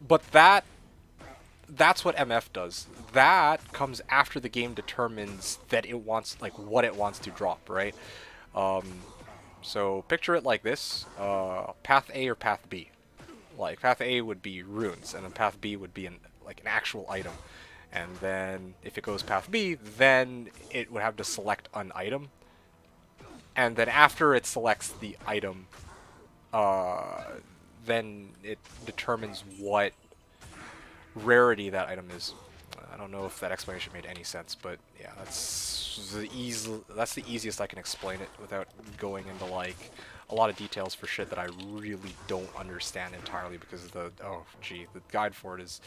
But that's what MF does. That comes after the game determines that it wants, like, what it wants to drop, right? So picture it like this: Path A or Path B. Like, Path A would be runes, and then Path B would be an actual item. And then if it goes Path B, then it would have to select an item. And then after it selects the item, then it determines what rarity that item is. I don't know if that explanation made any sense, but yeah, that's the easiest I can explain it without going into like a lot of details for shit that I really don't understand entirely, because the guide for it is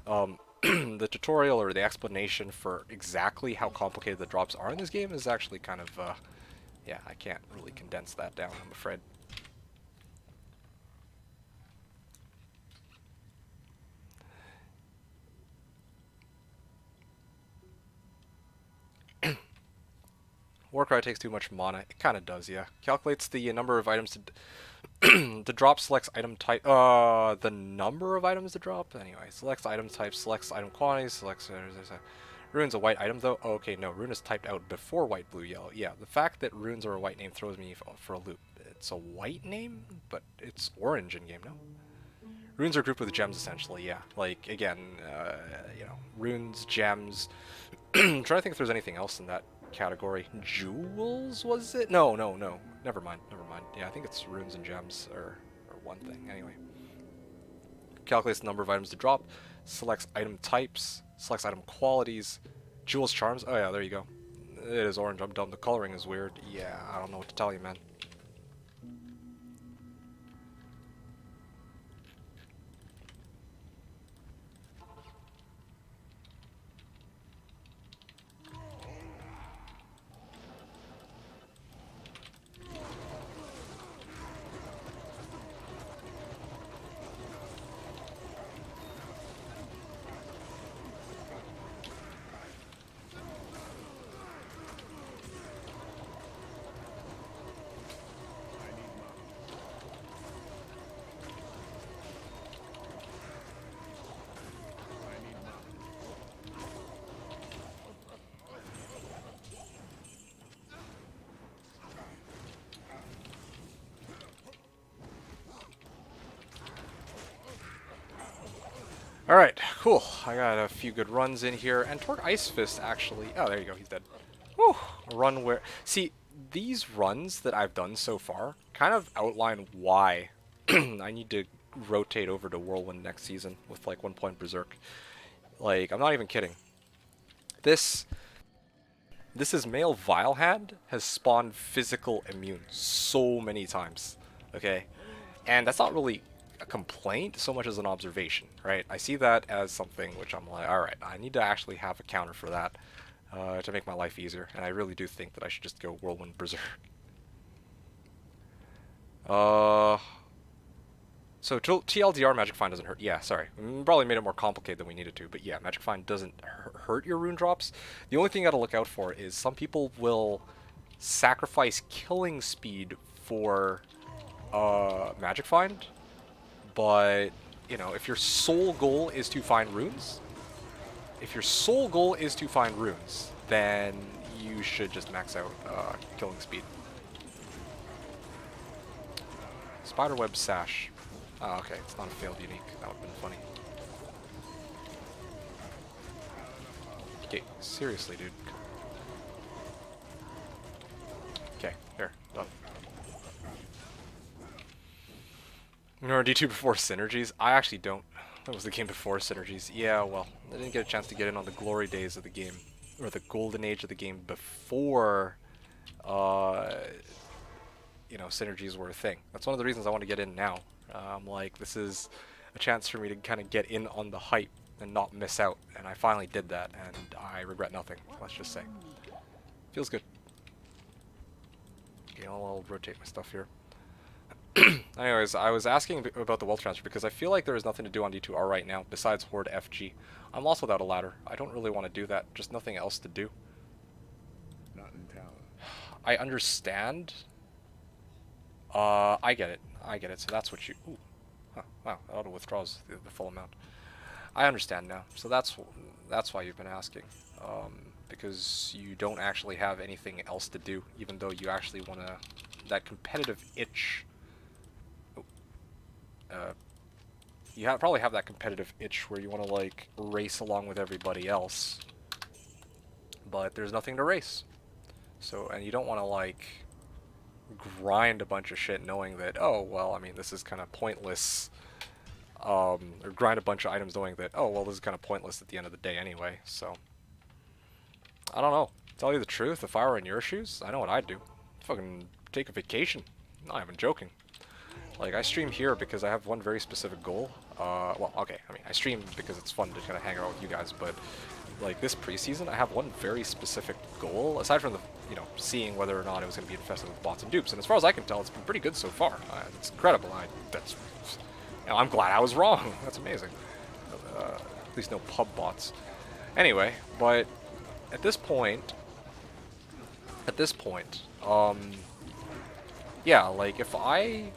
the tutorial, or the explanation for exactly how complicated the drops are in this game is actually kind of yeah, I can't really condense that down, I'm afraid. Warcry takes too much mana. It kind of does, yeah. Calculates the number of items to the drop, selects item type. The number of items to drop. Anyway, selects item type, selects item quantity, selects Rune's a white item though? Oh, okay, no, rune is typed out before white, blue, yellow. Yeah, the fact that runes are a white name throws me for a loop. It's a white name, but it's orange in game, no? Runes are grouped with gems essentially, yeah. Like, again, you know, runes, gems. I'm trying to think if there's anything else in that category. Jewels, was it? No, no, no. Never mind, never mind. Yeah, I think it's runes and gems, or one thing, anyway. Calculates the number of items to drop, selects item types, selects item qualities, jewels, charms. Oh yeah, there you go. It is orange, I'm dumb. The coloring is weird. Yeah, I don't know what to tell you, man. Alright, cool. I got a few good runs in here. And toward Ice Fist, actually... Oh, there you go. He's dead. Whew. A run where... See, these runs that I've done so far kind of outline why I need to rotate over to Whirlwind next season with, like, 1 point Berserk. Like, I'm not even kidding. This is male Vilehand has spawned physical immune so many times. Okay? And that's not really a complaint so much as an observation, right? I see that as something which I'm like, alright, I need to actually have a counter for that to make my life easier, and I really do think that I should just go Whirlwind Berserk. So TLDR Magic Find doesn't hurt. Yeah, sorry. Probably made it more complicated than we needed to, but yeah, Magic Find doesn't hurt your rune drops. The only thing you gotta look out for is some people will sacrifice killing speed for Magic Find, but, you know, if your sole goal is to find runes, then you should just max out killing speed. Spiderweb Sash. Oh, okay, it's not a failed unique. That would have been funny. Okay, seriously, dude. Okay, here, done. Or D2 before Synergies? I actually don't. That was the game before Synergies. Yeah, well, I didn't get a chance to get in on the glory days of the game, or the golden age of the game before, you know, Synergies were a thing. That's one of the reasons I want to get in now. Like, this is a chance for me to kind of get in on the hype and not miss out, and I finally did that, and I regret nothing, let's just say. Feels good. Okay, I'll rotate my stuff here. Anyways, I was asking about the wealth transfer because I feel like there is nothing to do on D2R right now besides Horde FG. I'm lost without a ladder. I don't really want to do that. Just nothing else to do. Not in town. I understand. I get it. I get it. So that's what you... Ooh. Huh. Wow, that auto withdraws the full amount. I understand now. So that's why you've been asking. Because you don't actually have anything else to do, even though you actually want to... That competitive itch... you probably have that competitive itch where you want to, like, race along with everybody else. But there's nothing to race. So, and you don't want to, like, grind a bunch of shit knowing that, oh, well, I mean, this is kind of pointless. Or grind a bunch of items knowing that, oh, well, this is kind of pointless at the end of the day anyway, so. I don't know. To tell you the truth, if I were in your shoes, I know what I'd do. Fucking take a vacation. Not even joking. Like, I stream here because I have one very specific goal. Well, okay, I mean, I stream because it's fun to kind of hang out with you guys, but, like, this preseason, I have one very specific goal, aside from the, you know, seeing whether or not it was going to be infested with bots and dupes, and as far as I can tell, it's been pretty good so far. It's incredible. You know, I'm glad I was wrong. That's amazing. At least no pub bots. Anyway, but at this point, yeah, like, if I...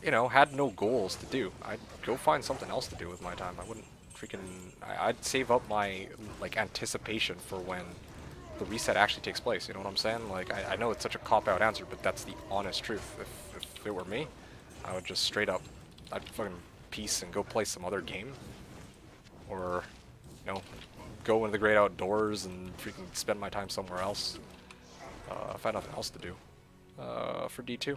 you know, had no goals to do, I'd go find something else to do with my time. I wouldn't I'd save up my like anticipation for when the reset actually takes place. You know what I'm saying? Like I know it's such a cop-out answer, but that's the honest truth. If it were me, I would just straight up, I'd fucking peace and go play some other game, or you know, go into the great outdoors and freaking spend my time somewhere else. If I had nothing else to do. For D2.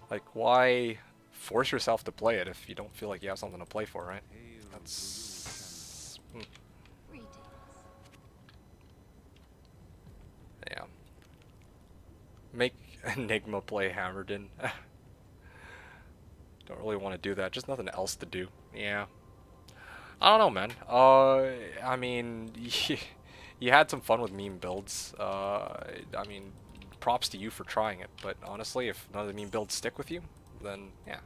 Like, why force yourself to play it if you don't feel like you have something to play for, right? That's... Yeah. Make Enigma play Hammerden. Don't really want to do that. Just nothing else to do. Yeah. I don't know, man. I mean, you had some fun with meme builds. I mean, props to you for trying it. But honestly, if none of the meme builds stick with you, then yeah,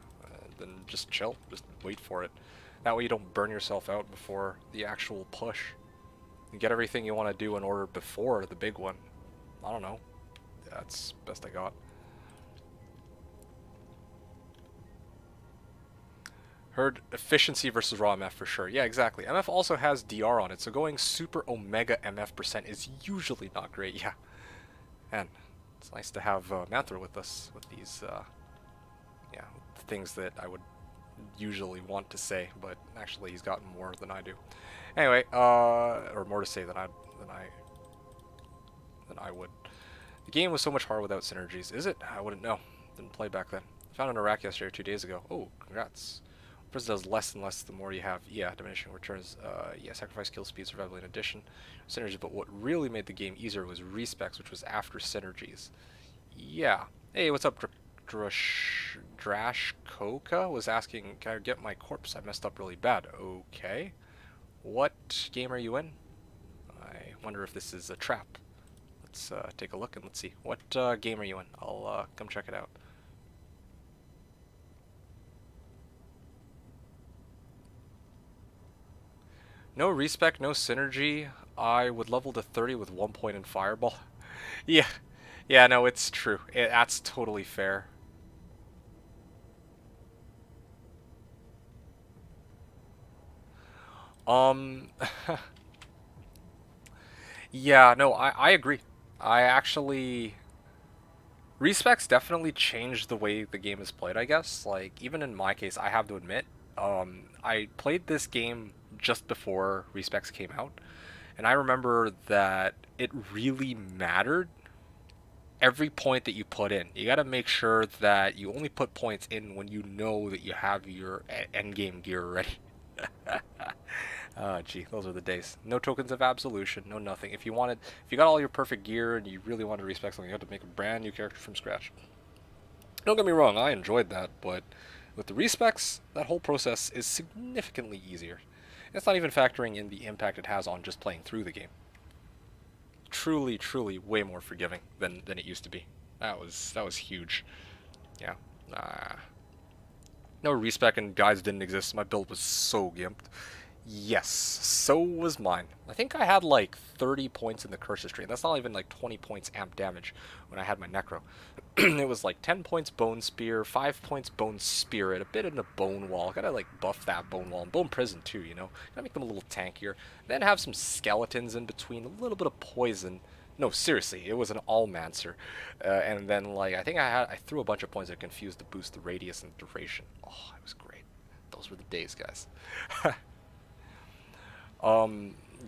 then just chill. Just wait for it. That way you don't burn yourself out before the actual push. You get everything you want to do in order before the big one. I don't know. That's best I got. Heard efficiency versus raw MF for sure. Yeah, exactly. MF also has DR on it, so going super omega MF percent is usually not great. Yeah. And it's nice to have Manthra with us with these, yeah, things that I would usually want to say, but actually he's gotten more than I do. Anyway, or more to say than I would. The game was so much harder without synergies. Is it? I wouldn't know. Didn't play back then. Found an Iraq yesterday or 2 days ago. Oh, congrats. Prison does less and less the more you have. Yeah, diminishing returns. Yeah, sacrifice, kill speed, survival in addition. Synergies, but what really made the game easier was respecs, which was after synergies. Yeah. Hey, what's up, Drashkoka was asking, can I get my corpse? I messed up really bad. Okay. What game are you in? I wonder if this is a trap. Let's take a look and let's see. What game are you in? I'll come check it out. No respec, no synergy. I would level to 30 with 1 point in Fireball. Yeah. Yeah, no, it's true. That's totally fair. Yeah, no, I agree. I actually... Respecs definitely changed the way the game is played, I guess. Like, even in my case, I have to admit, I played this game just before Respecs came out, and I remember that it really mattered every point that you put in. You gotta make sure that you only put points in when you know that you have your endgame gear ready. Gee, those are the days. No tokens of absolution, no nothing. If you got all your perfect gear and you really wanted to respect something, you had to make a brand new character from scratch. Don't get me wrong, I enjoyed that, but with the respecs, that whole process is significantly easier. It's not even factoring in the impact it has on just playing through the game. Truly, truly way more forgiving than it used to be. That was huge. Yeah. No respec and guides didn't exist. My build was so gimped. Yes, so was mine. I think I had like 30 points in the Curses tree. That's not even like 20 points amp damage when I had my Necro. It was like 10 points Bone Spear, 5 points Bone Spirit, a bit in the Bone Wall. Gotta like buff that Bone Wall. And Bone Prison too, you know? Gotta make them a little tankier. Then have some Skeletons in between, a little bit of Poison. No, seriously, it was an Allmancer. And then like, I think I threw a bunch of points that confused to boost the radius and duration. Oh, it was great. Those were the days, guys.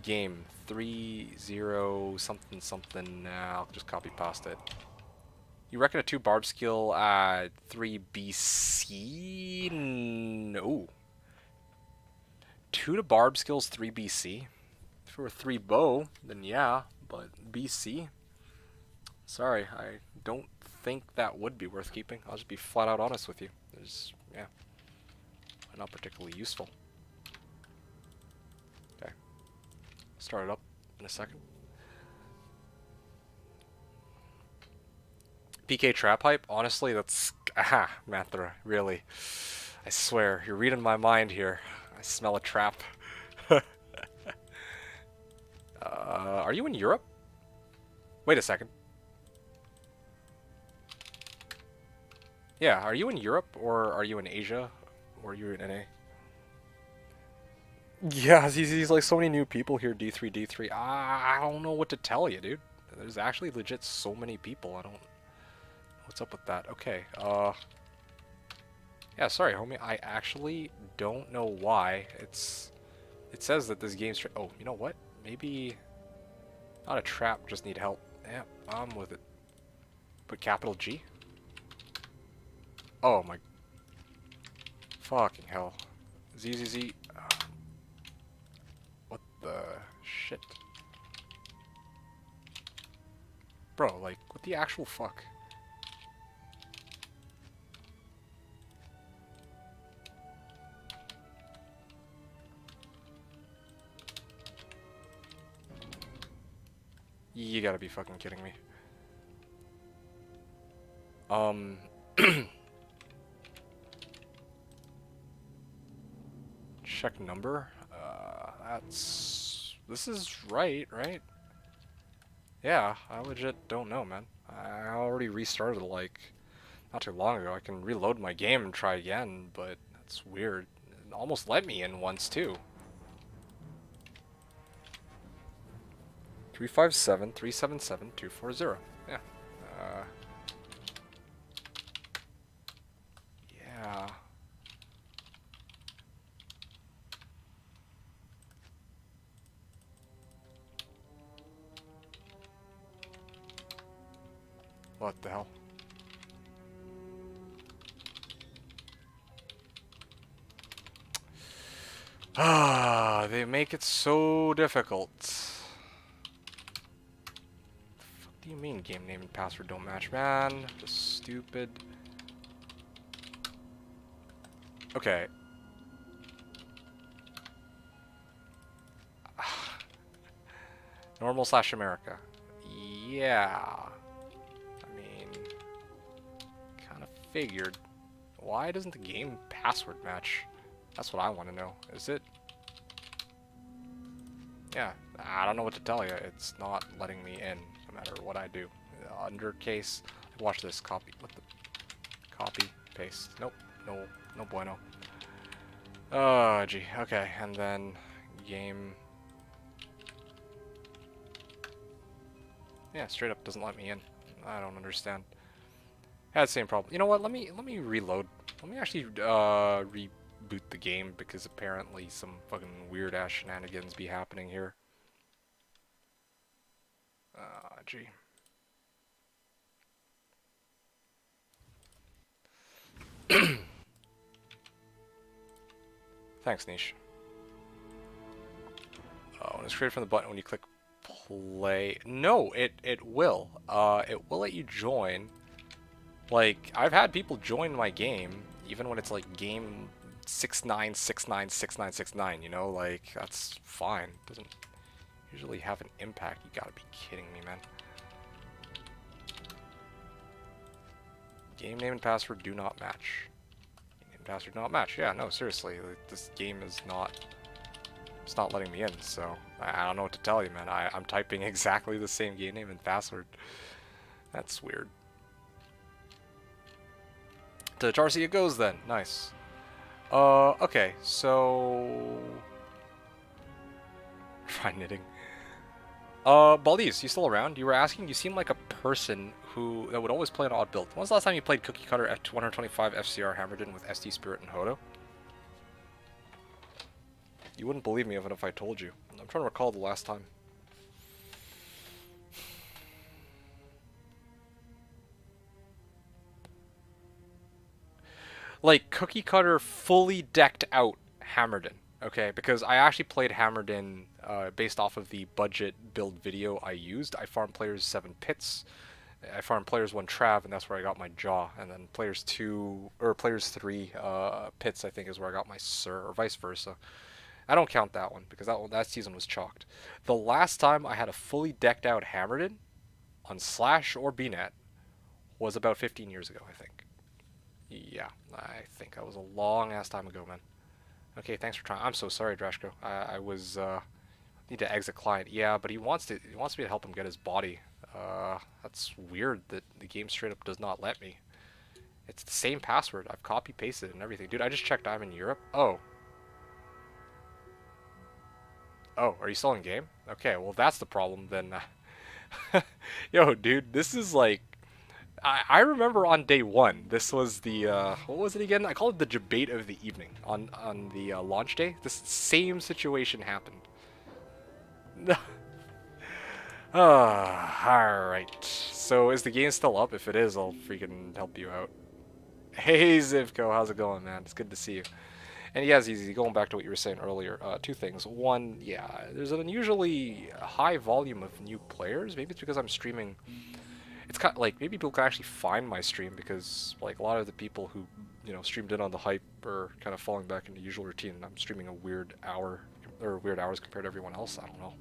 Game 3-0 something something. I'll just copy past it. You reckon a 2 Barb skill at 3 BC? No. 2 to Barb skills 3 BC? If it were 3 bow, then yeah, but BC? Sorry, I don't think that would be worth keeping. I'll just be flat out honest with you. Yeah, not particularly useful. Start it up in a second. PK trap hype? Honestly, that's... Aha, Manthra, really. I swear, you're reading my mind here. I smell a trap. Are you in Europe? Wait a second. Yeah, are you in Europe, or are you in Asia? Or are you in NA? Yeah, he's like so many new people here, D3, D3. I don't know what to tell you, dude. There's actually legit so many people. I don't... What's up with that? Okay, yeah, sorry, homie. I actually don't know why. It says that this game's... Oh, you know what? Maybe... Not a trap, just need help. Yeah, I'm with it. Put capital G? Oh my... Fucking hell. ZZZ. What the shit? Bro, like, what the actual fuck? You gotta be fucking kidding me. Um... Check number? That's... This is right, right? Yeah, I legit don't know, man. I already restarted, like, not too long ago. I can reload my game and try again, but that's weird. It almost let me in once, too. 357-377-240. Yeah. Uh... Yeah. What the hell? Ah, they make it so difficult. The fuck do you mean game name and password don't match, man? Just stupid. Okay. Normal/America. Yeah. I mean, kind of figured. Why doesn't the game password match? That's what I want to know. Is it? Yeah, I don't know what to tell you. It's not letting me in, no matter what I do. Undercase. Watch this. Copy. What the? Copy. Paste. Nope. No. No bueno. Oh, gee. Okay, and then game. Yeah, straight up doesn't let me in. I don't understand. Had the same problem. You know what? Let me reload. Let me actually reboot the game because apparently some fucking weird ass shenanigans be happening here. Gee. Thanks, Niche. Oh, and it's created from the button when you click play. No, it will. It will let you join. Like, I've had people join my game, even when it's like game 69696969, you know? Like, that's fine. Doesn't usually have an impact. You gotta be kidding me, man. Game name and password do not match. Game name and password do not match. Yeah, no, seriously. Like, this game is not... It's not letting me in, so... I don't know what to tell you, man. I'm typing exactly the same game name and password. That's weird. To Charcy it goes then. Nice. Okay, so... Try knitting. Baldies, you still around? You were asking, you seem like a person that would always play an odd build. When was the last time you played Cookie Cutter at 125 FCR hammered in with SD Spirit and Hodo? You wouldn't believe me even if I told you. I'm trying to recall the last time. Like, Cookie Cutter fully decked out Hammerden, okay? Because I actually played Hammerden based off of the budget build video I used. I farmed players 7 pits. I farmed players 1 Trav, and that's where I got my jaw. And then players 3 pits, I think, is where I got my Sir, or vice versa. I don't count that one, because that season was chalked. The last time I had a fully decked out Hammerden on Slash or BNet was about 15 years ago, I think. Yeah, I think that was a long ass time ago, man. Okay, thanks for trying. I'm so sorry, Drashko. I was need to exit client. Yeah, but he wants me to help him get his body. That's weird that the game straight up does not let me. It's the same password. I've copy pasted and everything. Dude, I just checked I'm in Europe. Oh. Oh, are you still in game? Okay, well that's the problem then. Yo, dude, this is like I remember on day one, this was the what was it again? I call it the debate of the evening on the launch day. This same situation happened. All right. So is the game still up? If it is, I'll freaking help you out. Hey Zivko, how's it going, man? It's good to see you. And yeah, Easy, going back to what you were saying earlier, two things. One, yeah, there's an unusually high volume of new players. Maybe it's because I'm streaming. It's kind of like maybe people can actually find my stream because like a lot of the people who streamed in on the hype are kind of falling back into usual routine. And I'm streaming a weird hour or weird hours compared to everyone else. I don't know.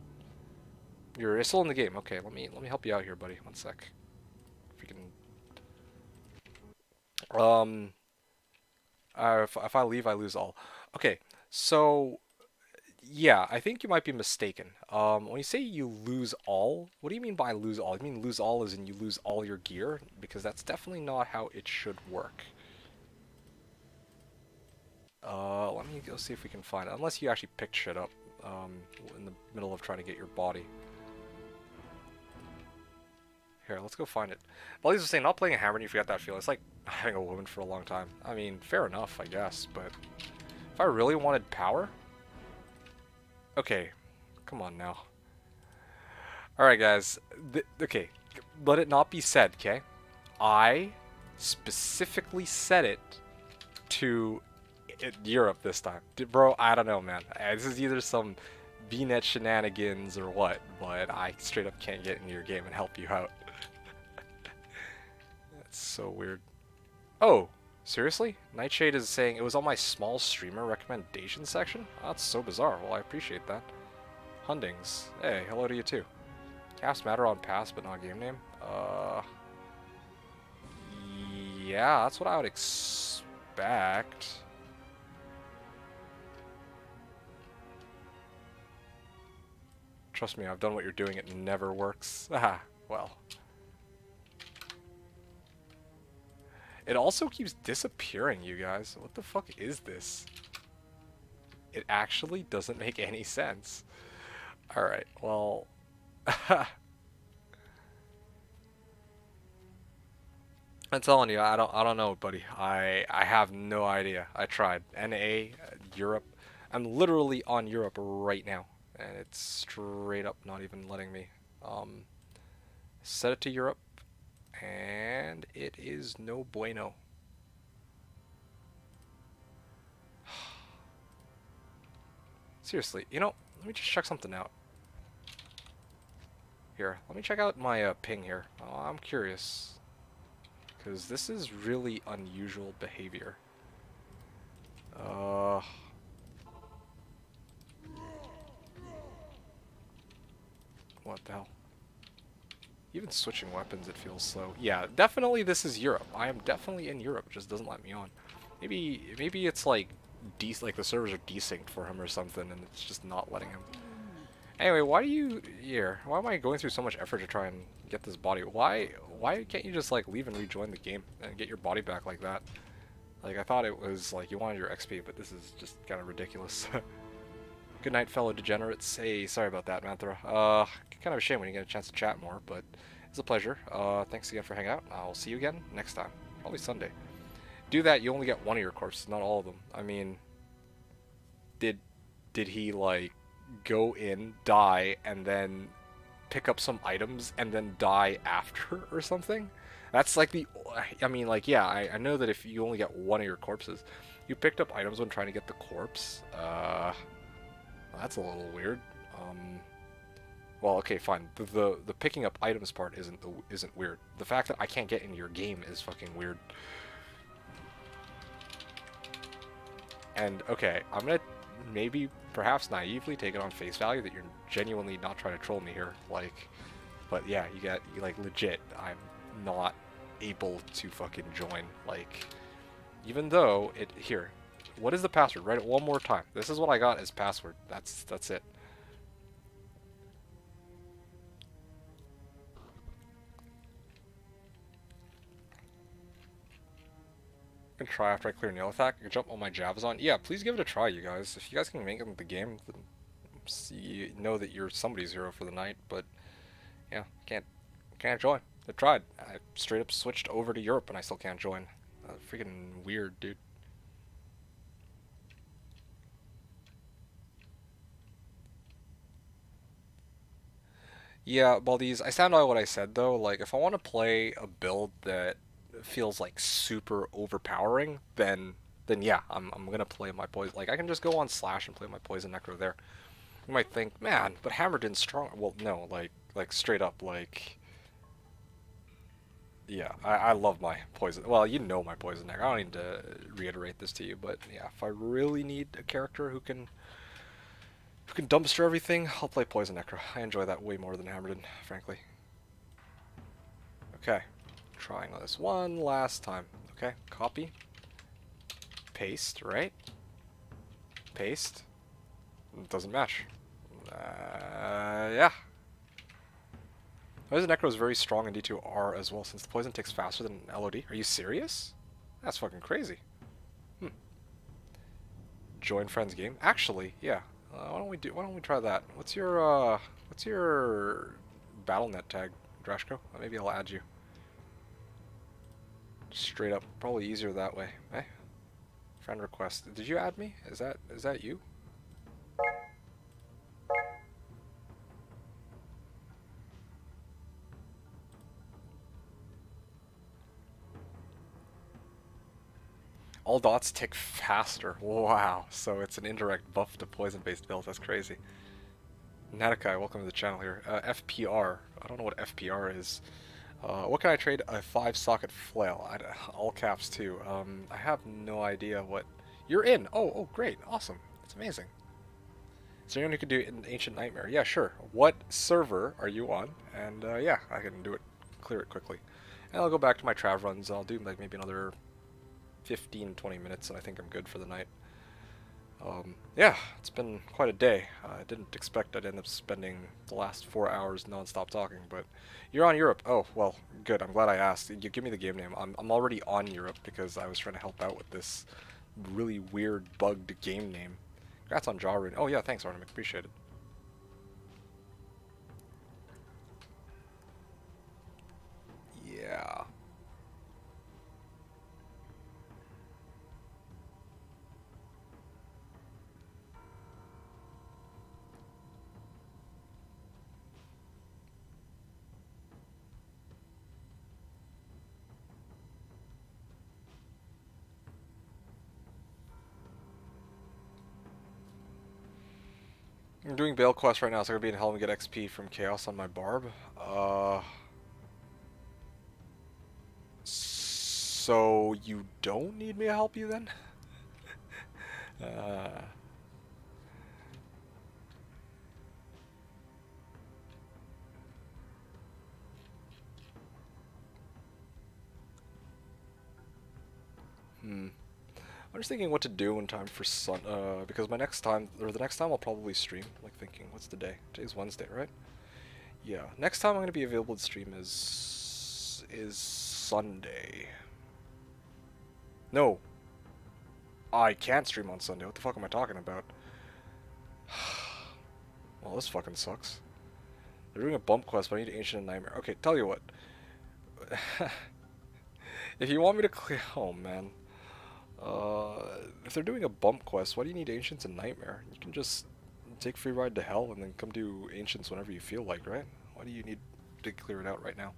You're still in the game. Okay, let me help you out here, buddy. One sec. Freaking. If I leave, I lose all. Okay, so yeah, I think you might be mistaken. When you say you lose all, what do you mean by lose all? You mean lose all as in you lose all your gear? Because that's definitely not how it should work. Let me go see if we can find it. Unless you actually picked shit up, in the middle of trying to get your body. Here, let's go find it. Bullies are saying, not playing a hammer and you forget that feeling. It's like having a woman for a long time. I mean, fair enough, I guess, but if I really wanted power... Okay, come on now. Alright, guys. Okay, let it not be said, okay? I specifically said it to Europe this time. Bro, I don't know, man. This is either some VNet shenanigans or what, but I straight up can't get into your game and help you out. That's so weird. Oh, seriously? Nightshade is saying it was on my small streamer recommendation section? Oh, that's so bizarre. Well, I appreciate that. Hundings. Hey, hello to you too. Cast matter on pass, but not game name? Yeah, that's what I would expect. Trust me, I've done what you're doing, it never works. Ah, well. It also keeps disappearing, you guys. What the fuck is this? It actually doesn't make any sense. Alright, well... I'm telling you, I don't know, buddy. I have no idea. I tried. NA, Europe. I'm literally on Europe right now. And it's straight up not even letting me. Set it to Europe. And it is no bueno. Seriously, let me just check something out. Here, let me check out my ping here. Oh, I'm curious. Because this is really unusual behavior. What the hell? Even switching weapons, it feels slow. Yeah, definitely this is Europe. I am definitely in Europe. It just doesn't let me on. Maybe it's like like the servers are desynced for him or something, and it's just not letting him. Anyway, why am I going through so much effort to try and get this body? Why can't you just like leave and rejoin the game and get your body back like that? Like I thought it was like you wanted your XP, but this is just kind of ridiculous. Good night, fellow degenerates. Hey, sorry about that, Manthra. Kind of a shame when you get a chance to chat more, but it's a pleasure. Thanks again for hanging out. I'll see you again next time. Probably Sunday. Do that, you only get one of your corpses, not all of them. I mean, did he, like, go in, die, and then pick up some items, and then die after or something? That's like I mean, like, yeah, I know that if you only get one of your corpses, you picked up items when trying to get the corpse. That's a little weird. Well, okay, fine. The picking up items part isn't weird. The fact that I can't get into your game is fucking weird. And okay, I'm gonna maybe perhaps naively take it on face value that you're genuinely not trying to troll me here. Like, but yeah, you like legit. I'm not able to fucking join. Like, even though here. What is the password? Write it one more time. This is what I got as password. That's it. I can try after I clear nail attack. I can jump on my Javazon. Yeah, please give it a try, you guys. If you guys can make it in the game, then you know that you're somebody's hero for the night, but yeah, can't join. I tried. I straight up switched over to Europe and I still can't join. Freaking weird, dude. Yeah, Baldies, I stand by what I said though. Like, if I want to play a build that feels like super overpowering, then yeah, I'm gonna play my poison. Like, I can just go on Slash and play my poison necro there. You might think, man, but Hammerden's strong. Well, no, like straight up, like, yeah, I love my poison. Well, you know my poison necro. I don't need to reiterate this to you, but yeah, if I really need a character who can dumpster everything, I'll play poison necro. I enjoy that way more than Hammerden, frankly. Okay, trying this one last time. Okay, copy, paste, right? Paste. It doesn't match. Yeah. Poison Necro is very strong in D2R as well, since the poison ticks faster than LOD. Are you serious? That's fucking crazy. Hmm. Join friends game. Actually, yeah. Why don't we try that? What's your BattleNet tag, Drashko? Maybe I'll add you. Straight up, probably easier that way. Eh? Friend request. Did you add me? Is that you? All dots tick faster. Wow. So it's an indirect buff to poison-based builds. That's crazy. Natakai, welcome to the channel here. FPR. I don't know what FPR is. What can I trade? A 5-socket flail. All caps too. I have no idea what... You're in! Oh, great. Awesome. That's amazing. Is there anyone who can do an Ancient Nightmare? Yeah, sure. What server are you on? And yeah, I can do it. Clear it quickly. And I'll go back to my trav runs. I'll do like maybe another 15-20 minutes and I think I'm good for the night. Yeah, it's been quite a day. I didn't expect I'd end up spending the last 4 hours non-stop talking, but you're on Europe. Oh, well, good. I'm glad I asked. You give me the game name. I'm already on Europe because I was trying to help out with this really weird bugged game name. Congrats on Jaw Rune. Oh yeah, thanks Arnamic. Appreciate it. Yeah. I'm doing Bale Quest right now, so I'm gonna be in hell and get XP from Chaos on my Barb. So you don't need me to help you then? uh, hmm. I'm just thinking what to do in time for because the next time I'll probably stream. Like thinking, what's the day? Today's Wednesday, right? Yeah. Next time I'm gonna be available to stream is Sunday. No. I can't stream on Sunday. What the fuck am I talking about? Well, this fucking sucks. They're doing a bump quest, but I need Ancient and Nightmare. Okay, tell you what. If you want me to clear... Oh, man. If they're doing a bump quest, why do you need Ancients and Nightmare? You can just take free ride to hell and then come do Ancients whenever you feel like, right? Why do you need to clear it out right now?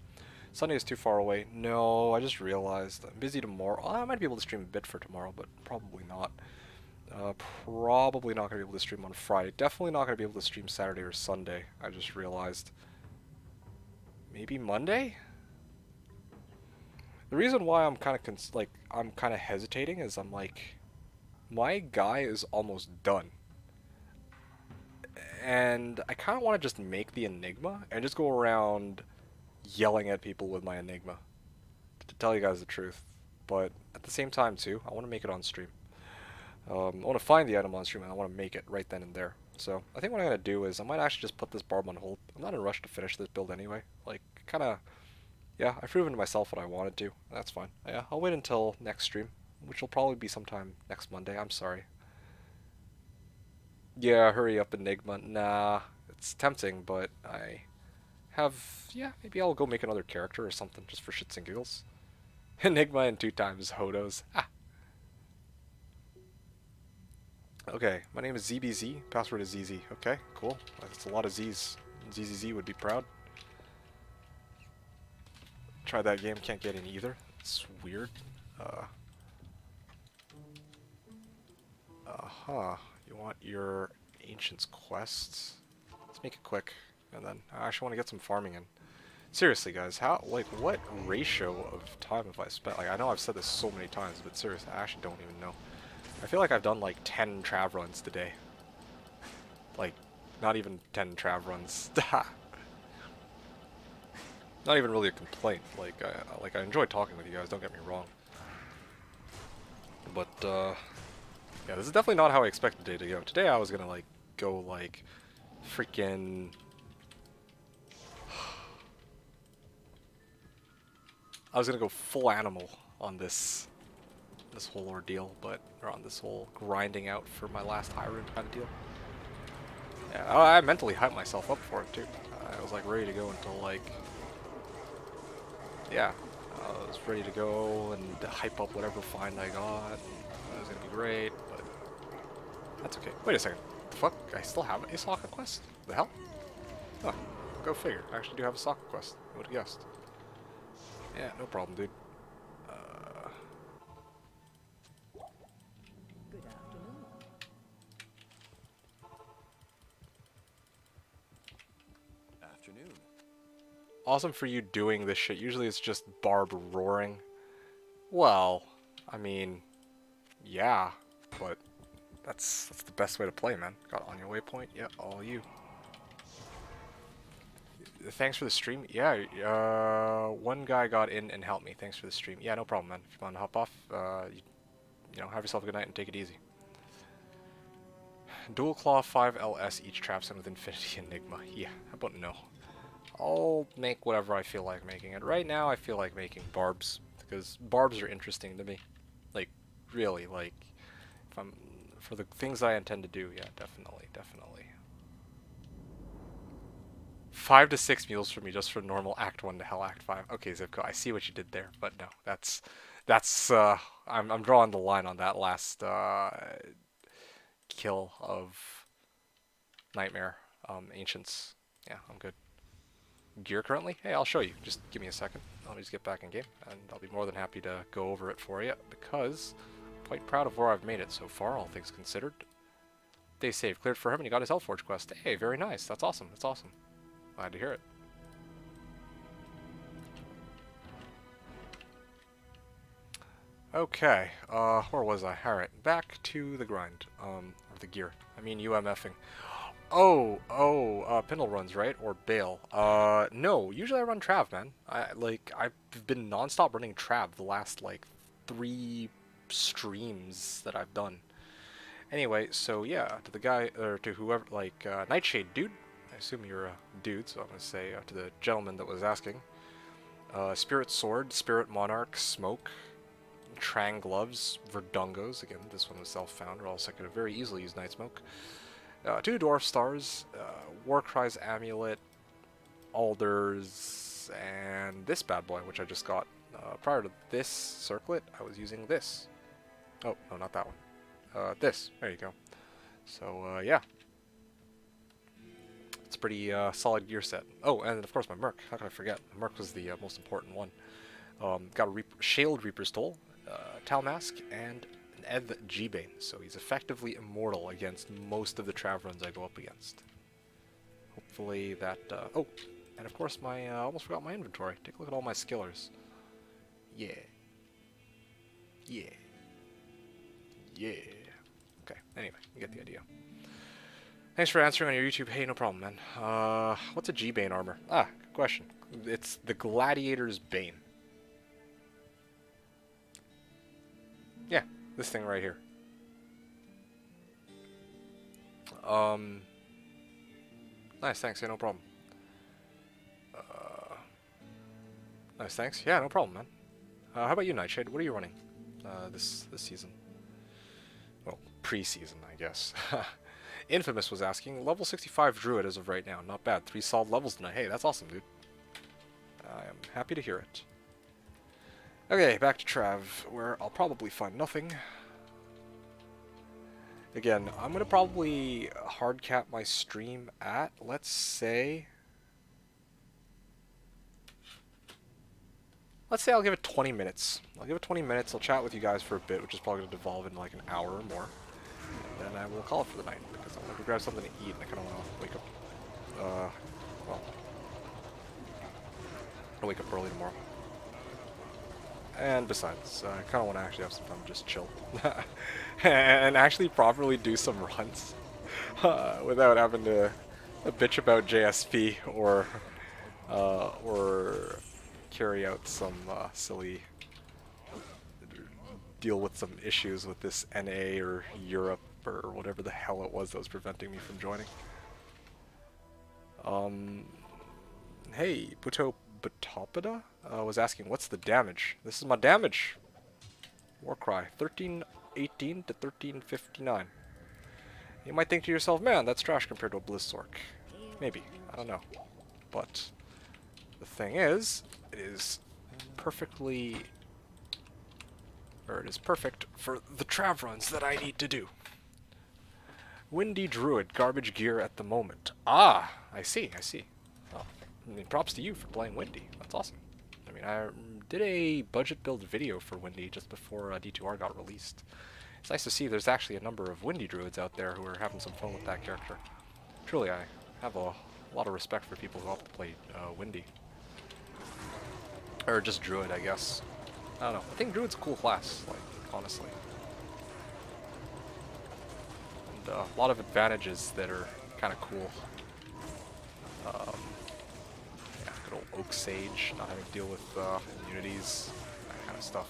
Sunday is too far away. No, I just realized I'm busy tomorrow. I might be able to stream a bit for tomorrow, but probably not. Probably not going to be able to stream on Friday. Definitely not going to be able to stream Saturday or Sunday. I just realized. Maybe Monday? The reason why I'm kind of hesitating is I'm like, my guy is almost done, and I kind of want to just make the Enigma and just go around yelling at people with my Enigma, to tell you guys the truth. But at the same time too, I want to make it on stream. I want to find the item on stream and I want to make it right then and there. So I think what I'm going to do is I might actually just put this Barb on hold. I'm not in a rush to finish this build anyway. Like, kind of... Yeah, I've proven to myself what I wanted to. That's fine. Yeah, I'll wait until next stream, which will probably be sometime next Monday. I'm sorry. Yeah, hurry up, Enigma. Nah, it's tempting, but I have... Yeah, maybe I'll go make another character or something, just for shits and giggles. Enigma and 2 times Hodos. Ah. Okay, my name is ZBZ. Password is ZZ. Okay, cool. That's a lot of Z's. ZZZ would be proud. Tried that game, can't get in either. It's weird. Uh-huh. You want your Ancient's quests? Let's make it quick. And then I actually want to get some farming in. Seriously, guys, how, like, what ratio of time have I spent? Like, I know I've said this so many times, but seriously, I actually don't even know. I feel like I've done, like, 10 trav runs today. Like, not even 10 trav runs. Not even really a complaint. Like, I enjoy talking with you guys, don't get me wrong. But, yeah, this is definitely not how I expected the day to go. Today I was gonna, like, go, like, freaking... I was gonna go full animal on this whole ordeal, but or on this whole grinding out for my last high rune kind of deal. Yeah, I mentally hyped myself up for it too. I was like ready to go until like, yeah, I was ready to go and hype up whatever find I got. It was gonna be great, but that's okay. Wait a second, the fuck? I still have a Sokka quest? The hell? Oh, go figure. I actually do have a Sokka quest. Who would have guessed? Yeah, no problem, dude. Good afternoon. Afternoon. Awesome for you doing this shit. Usually it's just Barb roaring. Well, I mean, yeah, but that's the best way to play, man. Got on your waypoint? Yeah, all you. Thanks for the stream. Yeah, one guy got in and helped me. Thanks for the stream. Yeah, no problem, man. If you want to hop off, you know, have yourself a good night and take it easy. Dual Claw 5LS each traps in with Infinity Enigma. Yeah, how about no? I'll make whatever I feel like making it. Right now, I feel like making Barbs, because Barbs are interesting to me. Like, really, like, if I'm, for the things I intend to do, yeah, definitely, definitely. 5 to 6 mules for me just for normal Act 1 to Hell Act 5. Okay, Zipco, I see what you did there, but no, I'm drawing the line on that last, kill of Nightmare, Ancients. Yeah, I'm good. Gear currently? Hey, I'll show you. Just give me a second. Let me just get back in game, and I'll be more than happy to go over it for you, because I'm quite proud of where I've made it so far, all things considered. Day save cleared for him, and he got his Hellforge quest. Hey, very nice. That's awesome. That's awesome. Glad to hear it. Okay, where was I? Alright, back to the grind, or the gear. I mean, UMFing. Pindle runs, right? Or Bale. No, usually I run Trav, man. I've been non-stop running Trav the last, like, 3 streams that I've done. Anyway, so yeah, to the guy, or to whoever, like, Nightshade dude. I assume you're a dude, so I'm gonna say to the gentleman that was asking. Spirit Sword, Spirit Monarch, Smoke, Trang Gloves, Verdungos. Again, this one was self-found, or else I could have very easily used Night Smoke. 2 Dwarf Stars, Warcry's Amulet, Alders, and this bad boy, which I just got. Prior to this circlet, I was using this. Oh, no, not that one. This. There you go. So, yeah. It's a pretty solid gear set. Oh, and of course my Merc. How could I forget? The Merc was the most important one. Got a Shalled Reaper's Toll, Tal Mask, and an Eth G-Bane. So he's effectively immortal against most of the Trav runs I go up against. Hopefully that... oh, and of course my... I almost forgot my inventory. Take a look at all my skillers. Yeah. Yeah. Yeah. Okay, anyway, you get the idea. Thanks for answering on your YouTube. Hey, no problem, man. What's a G-Bane armor? Ah, good question. It's the Gladiator's Bane. Yeah, this thing right here. Nice, thanks. Yeah, no problem. Nice, thanks. Yeah, no problem, man. How about you, Nightshade? What are you running this season? Well, pre-season, I guess. Infamous was asking, level 65 druid as of right now. Not bad. 3 solid levels tonight. Hey, that's awesome, dude. I am happy to hear it. Okay, back to Trav, where I'll probably find nothing. Again, I'm going to probably hard cap my stream at, let's say... Let's say I'll give it 20 minutes. I'll give it 20 minutes, I'll chat with you guys for a bit, which is probably going to devolve into like an hour or more. And then I will call it for the night, because I'm going to grab something to eat, and I kind of want to wake up... well... I'll wake up early tomorrow. And besides, I kind of want to actually have some time to just chill. And actually properly do some runs. Without having to bitch about JSP or carry out some silly... deal with some issues with this NA or Europe or whatever the hell it was that was preventing me from joining. Hey, Buto Batopada was asking, what's the damage? This is my damage. Warcry, 1318 to 1359. You might think to yourself, man, that's trash compared to a Blizzork. Maybe, I don't know. But the thing is, it is perfectly... or it is perfect for the trav runs that I need to do. Windy Druid, garbage gear at the moment. Ah, I see. Oh, I mean, props to you for playing Windy. That's awesome. I mean, I did a budget build video for Windy just before D2R got released. It's nice to see there's actually a number of Windy Druids out there who are having some fun with that character. Truly, I have a lot of respect for people who opt to play Windy. Or just Druid, I guess. I don't know. I think Druid's a cool class, like, honestly. And a lot of advantages that are kind of cool. Yeah, good old Oak Sage, not having to deal with immunities, that kind of stuff.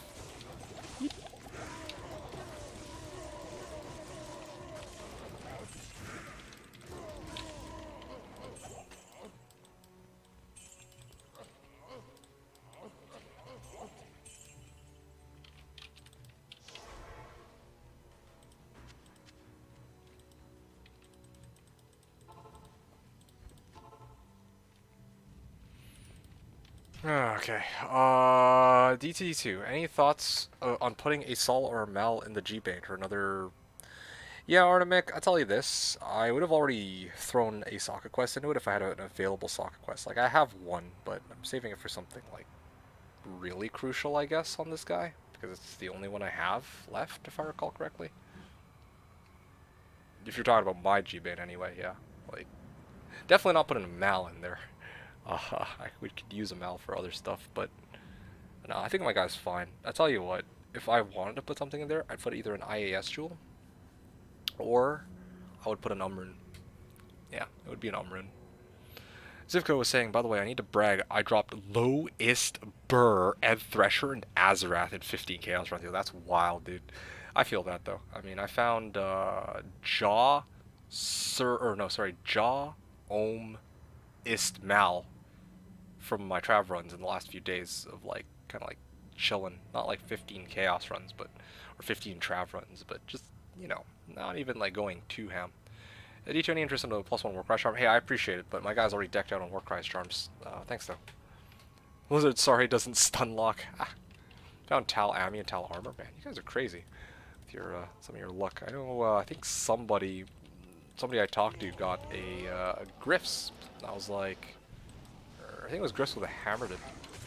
Okay, DT2, any thoughts on putting a Sol or a Mal in the G-Bank or another... Yeah, Artemic, I tell you this, I would have already thrown a Sokka quest into it if I had an available Sokka quest. Like, I have one, but I'm saving it for something, like, really crucial, I guess, on this guy, because it's the only one I have left, if I recall correctly. If you're talking about my G-Bane anyway, yeah. Like, definitely not putting a Mal in there. We could use a Mal for other stuff, but no, I think my guy's fine. I tell you what, if I wanted to put something in there, I'd put either an IAS jewel, or I would put an Umrune. Yeah, it would be an Umrune. Zivko was saying, by the way, I need to brag, I dropped lowest Burr, Ed Thresher, and Azarath in 15 Chaos runs. That's wild, dude. I feel that, though. I mean, I found Jaw, Ohm, Ist, Mal from my trav runs in the last few days of, like, kind of like chilling. Not like 15 Chaos runs, but, or 15 trav runs, but just, you know, not even like going too ham. Did you show any interest in the +1 Warcry charm? Hey, I appreciate it, but my guy's already decked out on Warcry charms. Thanks, though. Blizzard, sorry, doesn't stun lock. Found Tal Ami and Tal Armor. Man, you guys are crazy with your, some of your luck. I know, I think somebody I talked to got a Griff's. I was like, I think it was Griff's with a Hammered.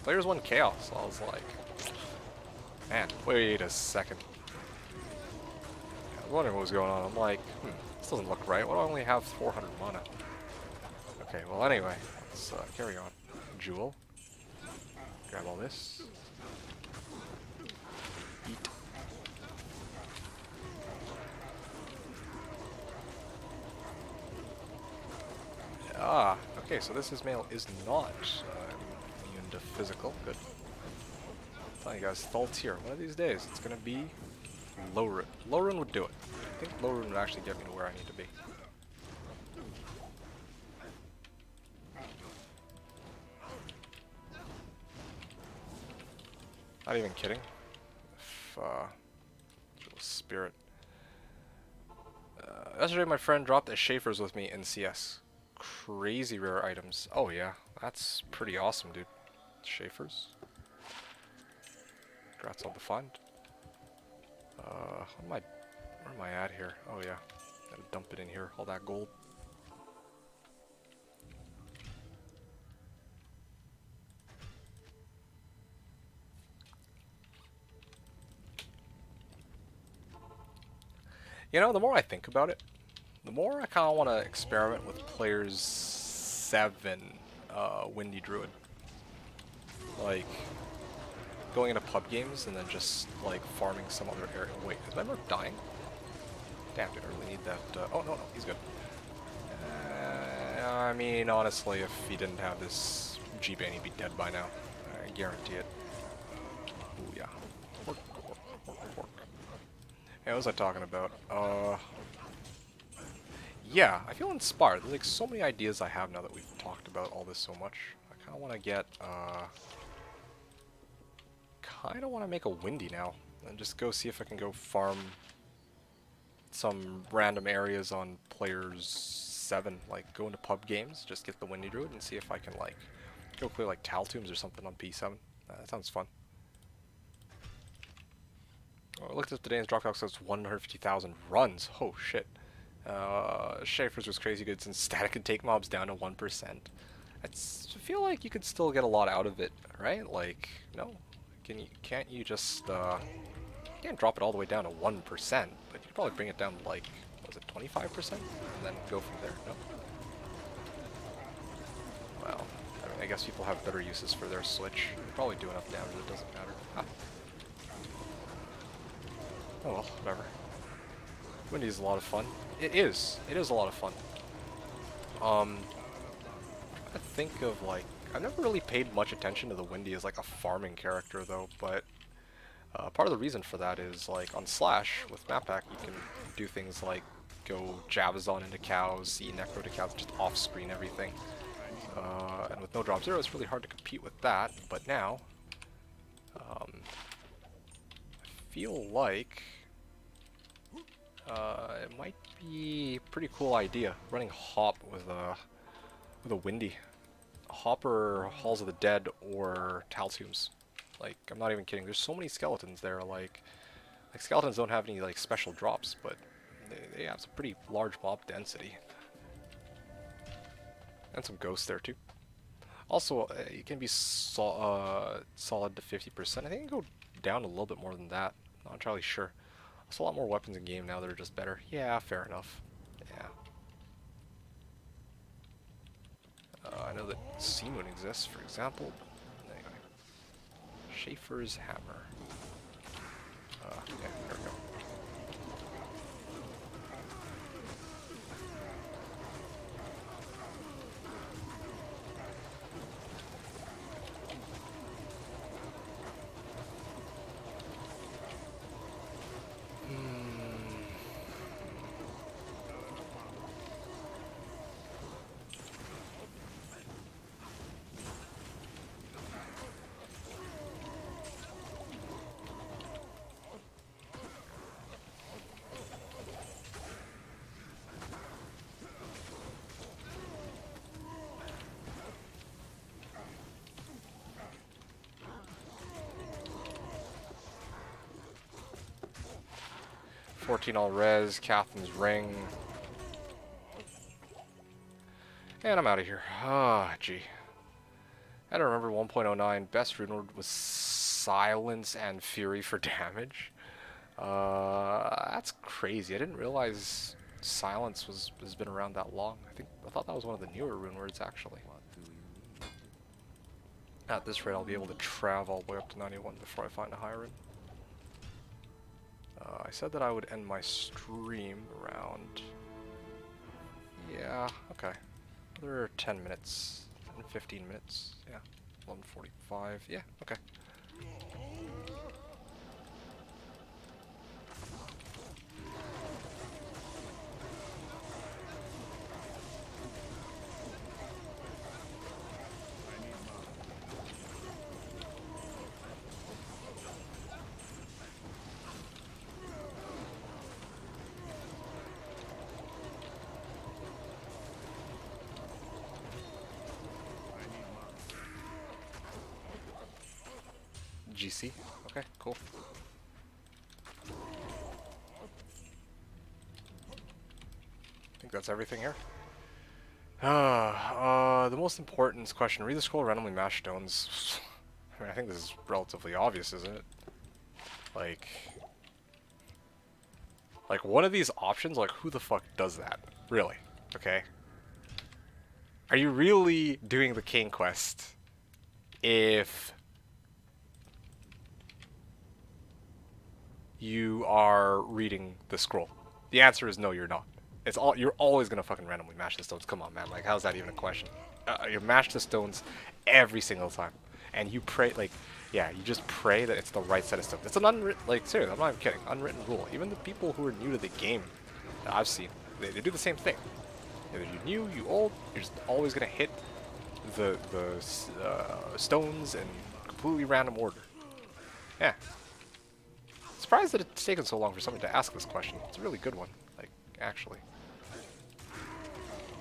Players won Chaos. So I was like, man, wait a second. I was wondering what was going on. I'm like, this doesn't look right. Why do I only have 400 mana? Okay, well anyway, let's carry on. Jewel. Grab all this. Eat. Ah, okay, so this Ismail is not immune to physical. Good. I'm telling you guys, Thult's here. One of these days, it's going to be low rune. Low rune would do it. I think low rune would actually get me to where I need to be. Not even kidding. If, Spirit. Yesterday my friend dropped a Schaefer's with me in CS. Crazy rare items. Oh yeah, that's pretty awesome, dude. Schaefer's. Congrats on the find. Where am I at here? Oh yeah, gotta dump it in here. All that gold. You know, the more I think about it, the more I kind of want to experiment with players 7 Windy Druid. Like, going into pub games and then just, like, farming some other area. Wait, is my merc dying? Damn, dude, I really need that. Oh, no, he's good. I mean, honestly, if he didn't have this G-Bane, he'd be dead by now. I guarantee it. Ooh, yeah. Pork. Hey, what was I talking about? Yeah, I feel inspired. There's like so many ideas I have now that we've talked about all this so much. I kind of want to get, kind of want to make a Windy now. And just go see if I can go farm some random areas on players 7. Like, go into pub games, just get the Windy Druid, and see if I can, like, go clear, like, Taltombs or something on P7. That sounds fun. I looked at today's drop calc, says 150,000 runs. Oh, shit. Schaefer's was crazy good since static can take mobs down to 1%. I feel like you could still get a lot out of it, right? Like, no. Can't you just, you can't drop it all the way down to 1%, but you could probably bring it down to, like, was it 25%? And then go from there, no? Well, I mean, I guess people have better uses for their switch. They probably do enough damage that it doesn't matter. Ah. Oh well, whatever. Windy is a lot of fun. It is a lot of fun. I think of, like, I've never really paid much attention to the Windy as like a farming character though, but part of the reason for that is, like, on Slash with map pack you can do things like go Javazon into cows, see Necro to cows, just off screen everything. And with no drop zero it's really hard to compete with that, but now I feel like it might be a pretty cool idea running Hop with a Windy. Hopper, Halls of the Dead, or Taltombs. Like, I'm not even kidding. There's so many skeletons there. Like skeletons don't have any like special drops, but they have some pretty large mob density, and some ghosts there too. Also, it can be solid to 50%. I think it can go down a little bit more than that. Not entirely sure. There's a lot more weapons in game now that are just better. Yeah, fair enough. Yeah. I know that Seamoon exists, for example. Anyway. Schaefer's Hammer. Yeah, there we go. All res, Catherine's Ring. And I'm out of here. Ah, gee. I don't remember 1.09. Best rune word was Silence and Fury for damage. That's crazy. I didn't realize Silence has been around that long. I thought that was one of the newer rune words, actually. At this rate, I'll be able to travel all the way up to 91 before I find a higher rune. I said that I would end my stream around... Yeah, okay. Another 10 minutes. 15 minutes. Yeah. 11:45. Yeah, okay. GC. Okay, cool. I think that's everything here. The most important question. Read the scroll, randomly mash stones. I mean, I think this is relatively obvious, isn't it? Like one of these options, like, who the fuck does that? Really? Okay. Are you really doing the King quest if you are reading the scroll? The answer is no, you're not. You're always gonna fucking randomly mash the stones. Come on, man. Like, how's that even a question? You mash the stones every single time, and you pray, like, yeah, you just pray that it's the right set of stones. It's an unwritten, like, seriously, I'm not even kidding, unwritten rule. Even the people who are new to the game that I've seen, they do the same thing. Either you new, you old, you're just always gonna hit the stones in completely random order. Yeah. Surprised that it's taken so long for someone to ask this question. It's a really good one, like, actually.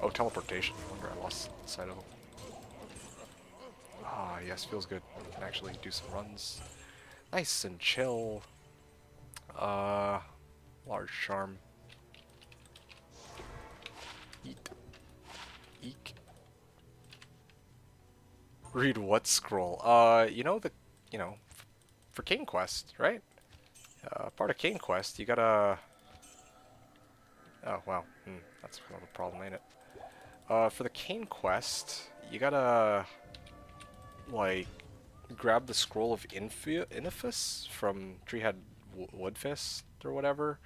Oh, teleportation. I wonder I lost sight of him. Ah, yes, feels good. Can actually do some runs. Nice and chill. Large charm. Eat. Eek. Read what scroll? You know for King Quest, right? Part of King Quest, you gotta... Oh, wow. That's kind of a problem, ain't it? For the King Quest, you gotta, like, grab the scroll of Inifis from Treehead Woodfist or whatever,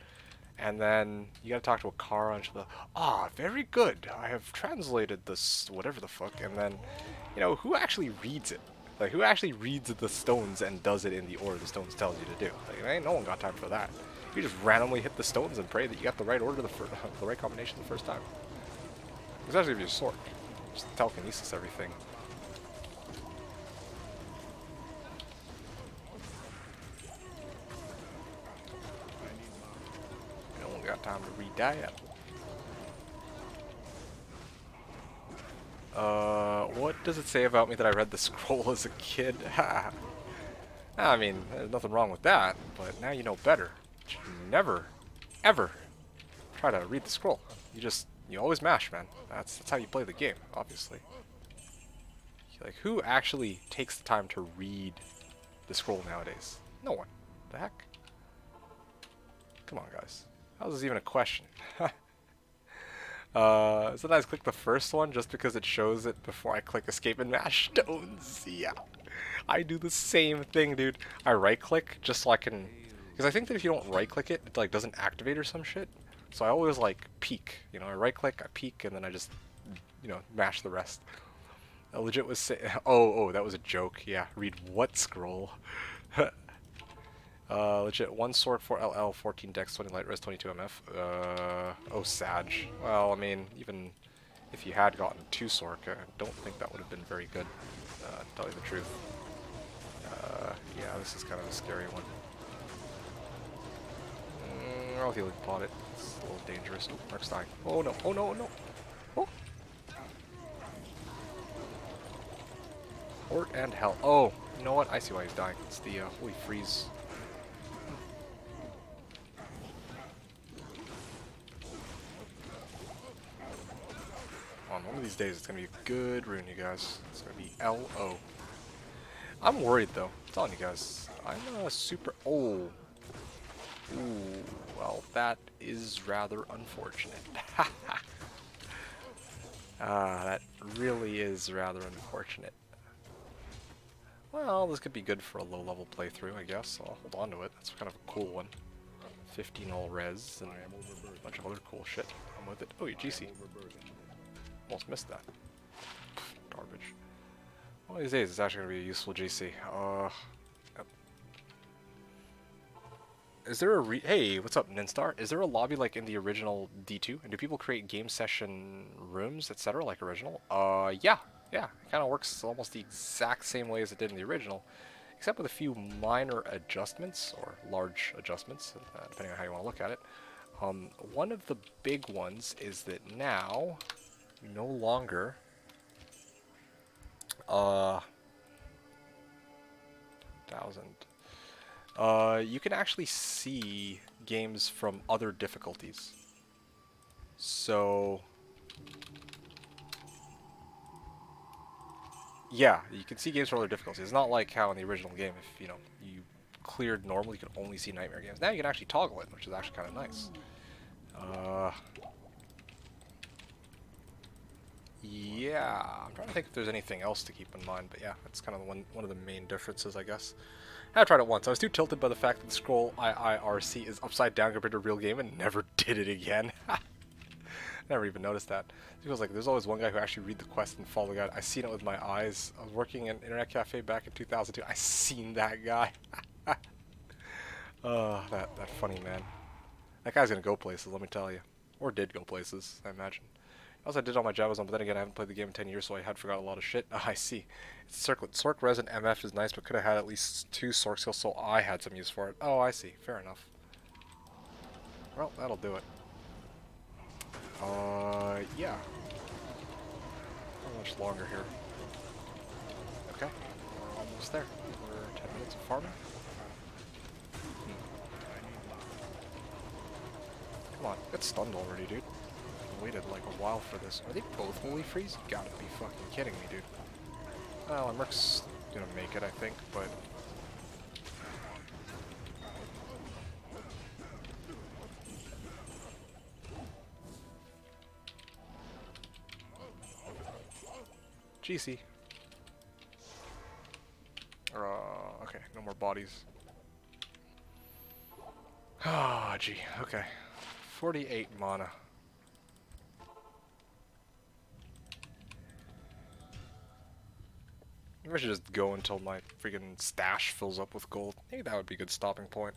and then you gotta talk to Akara and she'll be like, ah, very good, I have translated this, whatever the fuck, and then, you know, who actually reads it? Like, who actually reads the stones and does it in the order the stones tells you to do? Like, ain't no one got time for that. You just randomly hit the stones and pray that you got the right order, the right combination the first time. Especially if you're sword. Just telekinesis everything. You don't got time to read that. What does it say about me that I read the scroll as a kid? I mean, there's nothing wrong with that, but now you know better. You should never, ever try to read the scroll. You always mash, man. That's how you play the game, obviously. Like, who actually takes the time to read the scroll nowadays? No one. The heck? Come on, guys. How is this even a question? Sometimes I click the first one just because it shows it before I click escape and mash stones. Yeah. I do the same thing, dude. I right-click just so I can... Because I think that if you don't right-click it, it, like, doesn't activate or some shit. So I always, like, peek. You know, I right-click, I peek, and then I just, you know, mash the rest. I legit was say... Oh, that was a joke. Yeah, read what scroll? Legit, 1 sword, 4 LL, 14 dex, 20 light res, 22 MF. Oh, Sag. Well, I mean, even if you had gotten 2 sword, I don't think that would have been very good, to tell you the truth. Yeah, this is kind of a scary one. I'll healing pot it. It's a little dangerous. Oh, Mark's dying. Oh no, oh no, no. Oh! Port and hell. Oh, you know what? I see why he's dying. It's the holy freeze. On one of these days, it's gonna be a good rune, you guys. It's gonna be LO. I'm worried though. I'm telling you guys. I'm super. Oh. Ooh. Well, that is rather unfortunate. That really is rather unfortunate. Well, this could be good for a low-level playthrough, I guess. I'll hold on to it. That's kind of a cool one. 15 all res and a bunch of other cool shit. I'm with it. Oh, you GC. Almost missed that. Garbage. One of these days, it's actually going to be a useful GC. Yep. Is there a hey, what's up, Ninstar? Is there a lobby like in the original D2? And do people create game session rooms, etc., like original? Yeah. It kind of works almost the exact same way as it did in the original, except with a few minor adjustments, or large adjustments, depending on how you want to look at it. One of the big ones is that now, no longer, 1000. You can actually see games from other difficulties. So, yeah, you can see games from other difficulties. It's not like how in the original game, if you cleared normal, you could only see nightmare games. Now you can actually toggle it, which is actually kind of nice. Yeah, I'm trying to think if there's anything else to keep in mind, but yeah, that's kind of one of the main differences, I guess. I tried it once. I was too tilted by the fact that the scroll IIRC is upside down compared to a real game and never did it again. Never even noticed that. It feels like there's always one guy who actually read the quest and follow the guide. I seen it with my eyes. I was working in an internet cafe back in 2002. I seen that guy. Oh, that funny man. That guy's gonna go places, let me tell you. Or did go places, I imagine. Also, I did all my Java zone, but then again, I haven't played the game in 10 years, so I had forgot a lot of shit. I see. It's Circlet. Sorc Resin MF is nice, but could have had at least 2 Sorc skills, so I had some use for it. Oh, I see. Fair enough. Well, that'll do it. Yeah. Not much longer here. Okay. We're almost there. We're 10 minutes of farming. Come on. Get stunned already, dude. Waited like a while for this. Are they both holy freeze? You gotta be fucking kidding me, dude. Well, Merc's gonna make it, I think, but... GC. Okay, no more bodies. Ah, gee, okay. 48 mana. Maybe I should just go until my freaking stash fills up with gold. I think that would be a good stopping point.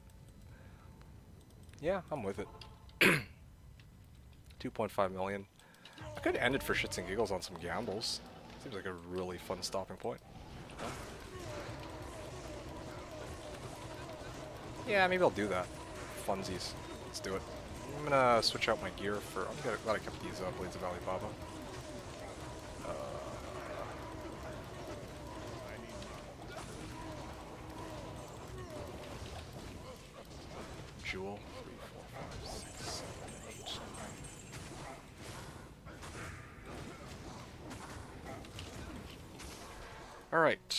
Yeah, I'm with it. 2.5 million. I could end it for shits and giggles on some gambles. Seems like a really fun stopping point. Huh? Yeah, maybe I'll do that. Funsies. Let's do it. I'm gonna switch out my gear for... I'm glad I kept these Blades of Alibaba. Jewel. 3, 4, 5, 6, 7, 8, 9. Alright.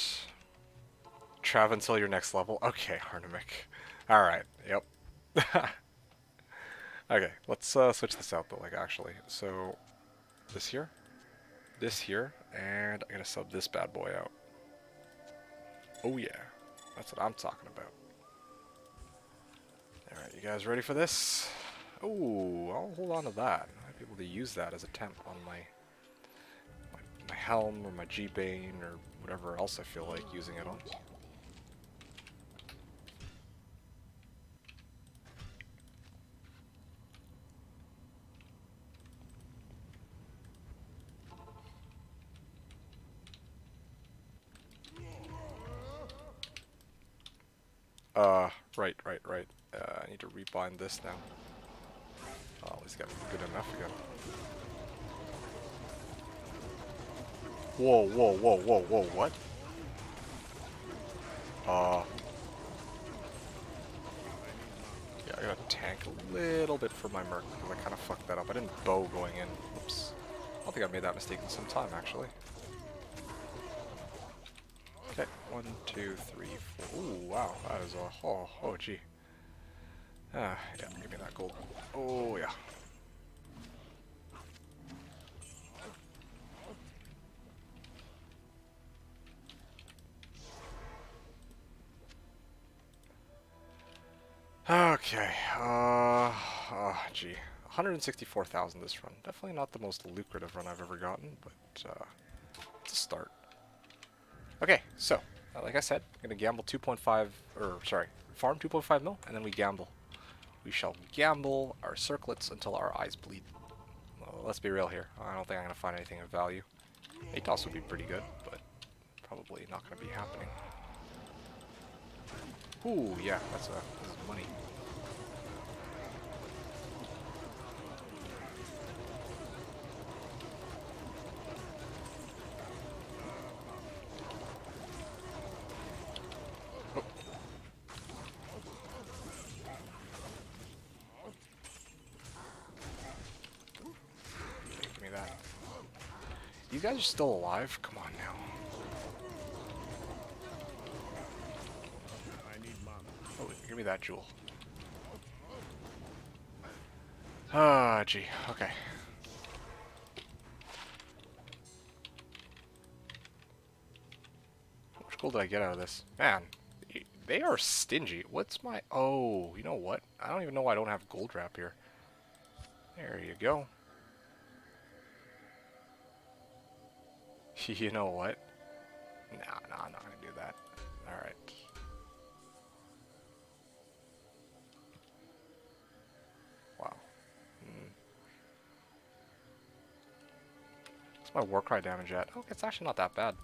Trav until your next level. Okay, Arnemic. Alright, yep. Okay, let's switch this out though, like actually. So, this here, and I'm gonna sub this bad boy out. Oh yeah, that's what I'm talking about. Alright, you guys ready for this? Oh, I'll hold on to that. I might be able to use that as a temp on my helm or my G-Bane or whatever else I feel like using it on. Right. I need to rebind this now. Oh, at least got good enough again. Whoa, what? Yeah, I gotta tank a little bit for my Merc, because I kind of fucked that up. I didn't bow going in. Oops. I don't think I've made that mistake in some time, actually. Okay, 1, 2, 3, 4. Ooh, wow, that is a... Oh, gee. Yeah, give me that gold. Oh, yeah. Okay, gee. 164,000 this run. Definitely not the most lucrative run I've ever gotten, but, it's a start. Okay, so, like I said, I'm gonna gamble 2.5, or, sorry, farm 2.5 mil, and then we gamble. We shall gamble our circlets until our eyes bleed. Well, let's be real here. I don't think I'm gonna find anything of value. ATOS would be pretty good, but probably not gonna be happening. Ooh, yeah, this is money. Oh, guys are still alive? Come on now. I need mana. Oh, give me that jewel. Ah, gee. Okay. How much gold did I get out of this? Man, they are stingy. What's my... Oh, you know what? I don't even know why I don't have gold wrap here. There you go. You know what? Nah, I'm not gonna do that. Alright. Wow. What's my Warcry damage at? Oh, it's actually not that bad.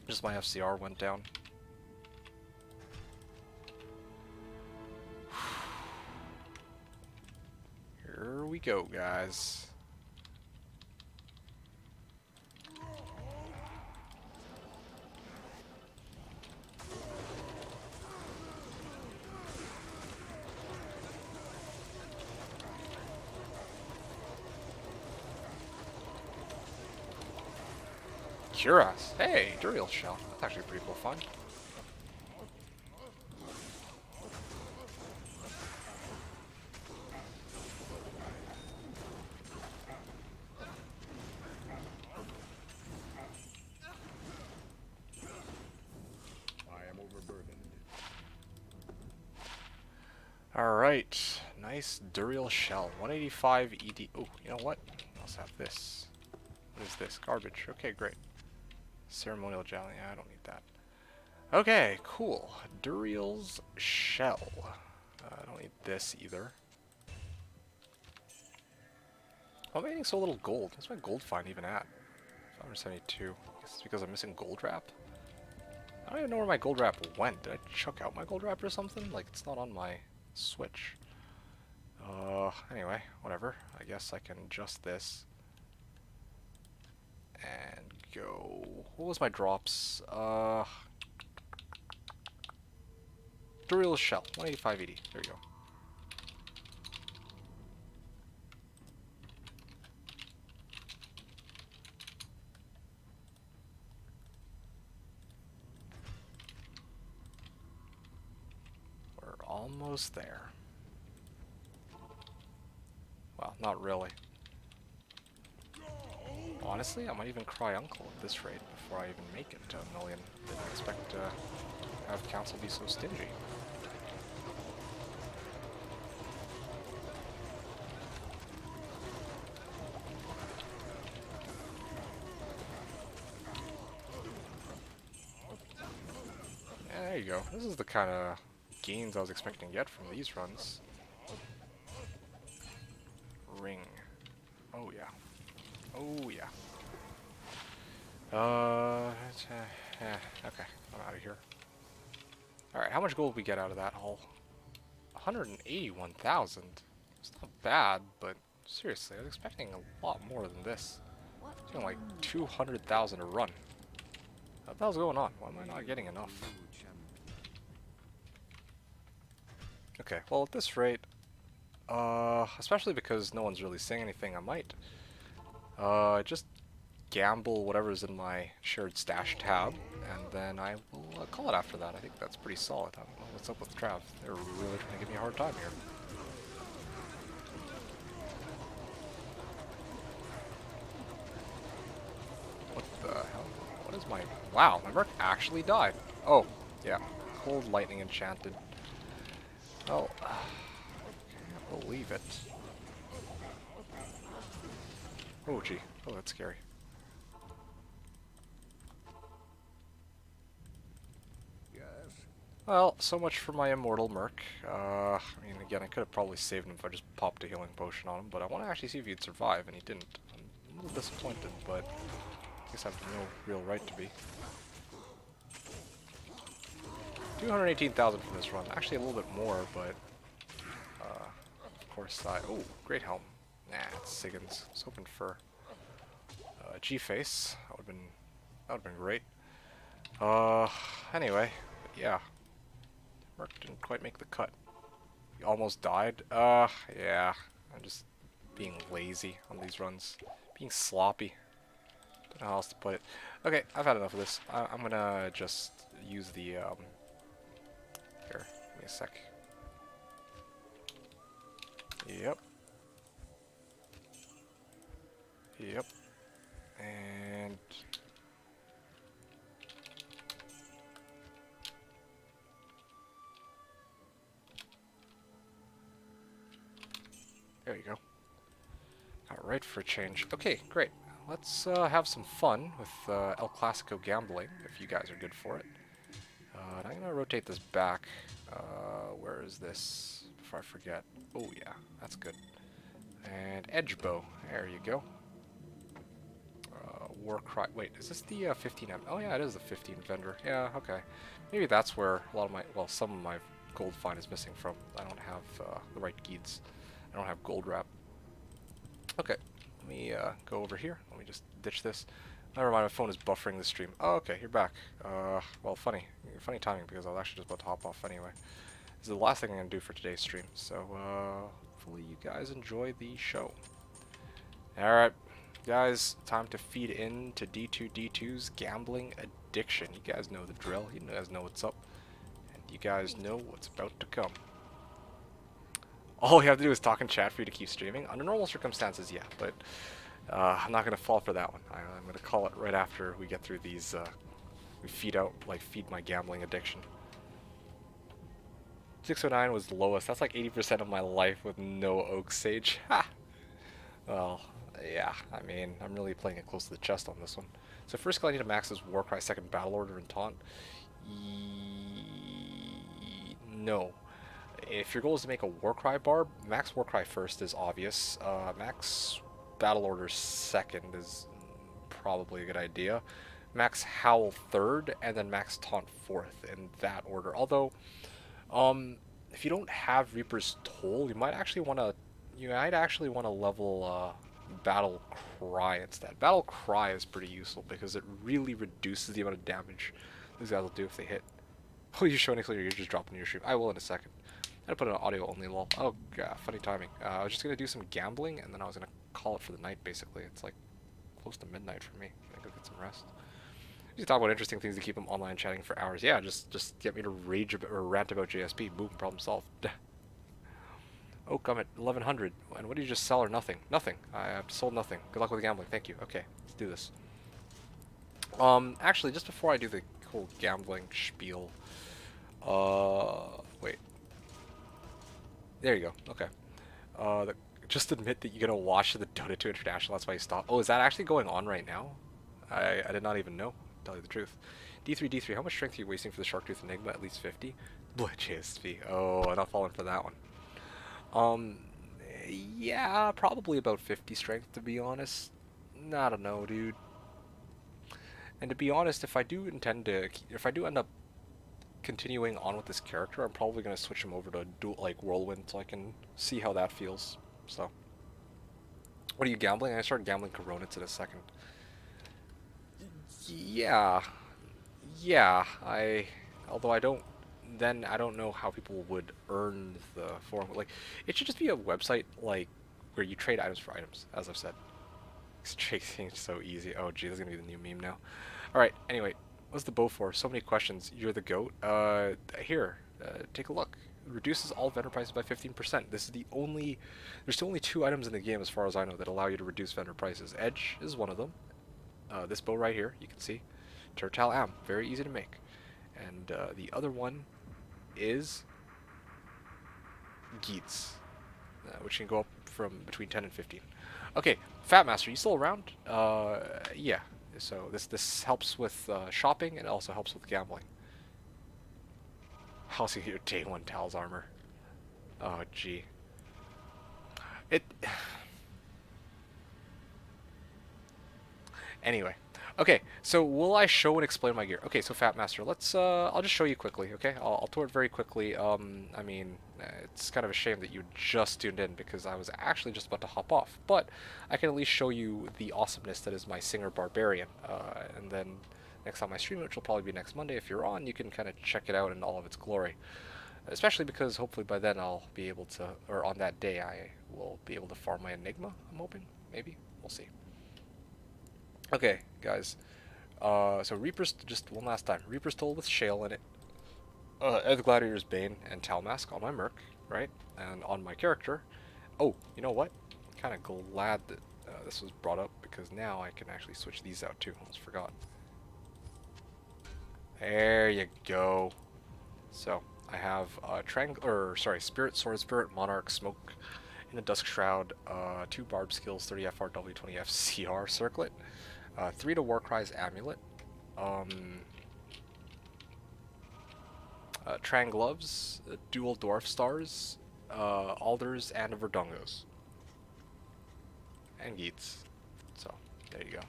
Just my FCR went down. Here we go, guys. Cuirass. Hey, Duriel Shell. That's actually a pretty cool find. I am overburdened. Alright. Nice Duriel Shell. 185 ED. Oh, you know what? Let's have this. What is this? Garbage. Okay, great. Ceremonial Jelly. Yeah, I don't need that. Okay, cool. Duriel's Shell. I don't need this either. Why am I getting so little gold? What's my gold find even at? 572. I guess it's because I'm missing gold wrap. I don't even know where my gold wrap went. Did I chuck out my gold wrap or something? Like, it's not on my Switch. Anyway, whatever. I guess I can adjust this. And go... What was my drops? Duriel Shell. 185.80. There you go. We're almost there. Well, not really. Honestly, I might even cry uncle at this rate before I even make it to a million. Didn't expect to have council be so stingy. Yeah, there you go. This is the kind of gains I was expecting to get from these runs. Ring. Oh yeah. Oh yeah. Okay, I'm out of here. Alright, how much gold we get out of that haul? 181,000. It's not bad, but seriously, I was expecting a lot more than this. It's like 200,000 a run. What the hell's going on? Why am I not getting enough? Okay, well at this rate, especially because no one's really saying anything, I might just gamble whatever's in my shared stash tab, and then I will call it after that. I think that's pretty solid. I don't know what's up with Trav. They're really trying to give me a hard time here. What the hell? What is my... Wow, my Merc actually died. Oh, yeah. Cold Lightning Enchanted. Oh, can't believe it. Oh, gee. Oh, that's scary. Yes. Well, so much for my Immortal Merc. I mean, again, I could have probably saved him if I just popped a healing potion on him, but I want to actually see if he'd survive, and he didn't. I'm a little disappointed, but I guess I have no real right to be. 218,000 from this run. Actually, a little bit more, but of course, oh, Great Helm. Nah, it's Siggins. I was hoping for G-Face. That would have been great. Anyway, but yeah. Merc didn't quite make the cut. He almost died. Yeah. I'm just being lazy on these runs. Being sloppy. Don't know how else to put it. Okay, I've had enough of this. I'm gonna just use the, here, give me a sec. Yep. Yep. And... there you go. Alright, for a change. Okay, great. Let's have some fun with El Clasico gambling, if you guys are good for it. And I'm going to rotate this back. Where is this? Before I forget. Oh yeah, that's good. And Edge Bow. There you go. Warcry. Wait, is this the 15M? Oh yeah, it is the 15 vendor. Yeah, okay. Maybe that's where a lot of my, well, some of my gold find is missing from. I don't have the right geeds. I don't have gold wrap. Okay, let me go over here. Let me just ditch this. Never mind, my phone is buffering the stream. Oh, okay, you're back. Well, funny timing because I was actually just about to hop off anyway. This is the last thing I'm gonna do for today's stream. So, hopefully you guys enjoy the show. All right, guys, time to feed into D2D2's gambling addiction. You guys know the drill. You guys know what's up, and you guys know what's about to come. All you have to do is talk in chat for you to keep streaming. Under normal circumstances, yeah, but I'm not going to fall for that one. I'm going to call it right after we get through these, we feed my gambling addiction. 609 was the lowest. That's like 80% of my life with no Oak Sage. Ha! Well, yeah, I mean, I'm really playing it close to the chest on this one. So first skill I need to max is Warcry, second Battle Order, and Taunt. No. If your goal is to make a Warcry Barb, max Warcry first is obvious. Max Battle Order second is probably a good idea. Max Howl third, and then max Taunt fourth in that order. Although, if you don't have Reaper's Toll, you might actually want to level Battle Cry instead. Battle Cry is pretty useful because it really reduces the amount of damage these guys will do if they hit. Oh, you're showing it clear, you're just dropping your stream. I will in a second. I'm gonna put it on audio only, lol. Oh god, funny timing. I was just gonna do some gambling and then I was gonna call it for the night basically. It's like close to midnight for me. I'm gonna go get some rest. You talk about interesting things to keep them online chatting for hours. Yeah, just get me to rage about, or rant about JSP. Boom, problem solved. Oak, I'm at 1100. And what did you just sell or nothing? Nothing. I have sold nothing. Good luck with the gambling. Thank you. Okay, let's do this. Actually, just before I do the whole gambling spiel, wait. There you go. Okay. Just admit that you're gonna watch the Dota 2 International. That's why you stopped. Oh, is that actually going on right now? I did not even know. To tell you the truth. D3. How much strength are you wasting for the Sharktooth Enigma? At least 50. JSP. Oh, I'm not falling for that one. Yeah, probably about 50 strength to be honest. I don't know, dude. And to be honest, if I do end up continuing on with this character, I'm probably going to switch him over to Whirlwind so I can see how that feels. So, what are you gambling? I started gambling Coronates in a second. Yeah, although I don't know how people would earn the forum. Like, it should just be a website like where you trade items for items, as I've said. Trading is so easy. Oh gee, this is gonna be the new meme now. Alright, anyway, what's the bow for? So many questions. You're the goat. Here, take a look. It reduces all vendor prices by 15%. This is there's still only 2 items in the game as far as I know that allow you to reduce vendor prices. Edge is one of them. This bow right here, you can see. Turtle Am, very easy to make. And the other one is Geets, which can go up from between 10 and 15. Okay, Fat Master, you still around? Yeah. So this helps with shopping and it also helps with gambling. I'll see your day 1 Tal's armor. Oh gee. Anyway. Okay, so will I show and explain my gear? Okay, so Fat Master, let's I'll just show you quickly, okay? I'll tour it very quickly. I mean, it's kind of a shame that you just tuned in because I was actually just about to hop off, but I can at least show you the awesomeness that is my Singer Barbarian. And then next time I stream, which will probably be next Monday, if you're on, you can kind of check it out in all of its glory. Especially because hopefully by then I'll be able to, or on that day I will be able to farm my Enigma, I'm hoping. Maybe. We'll see. Okay, guys. So Reaper's, just one last time. Reaper's Toll with Shale in it. Ed Gladiator's Bane and Talmask on my Merc, right? And on my character. Oh, you know what? I'm kind of glad that this was brought up, because now I can actually switch these out too. Almost forgot. There you go. So I have Spirit Sword, Spirit Monarch, Smoke in the Dusk Shroud, 2 Barb skills, 30 FRW, 20 FCR Circlet, 3 to Warcry's Amulet, Trang Gloves, dual Dwarf Stars, Alders, and Verdungos. And Geats. So, there you go.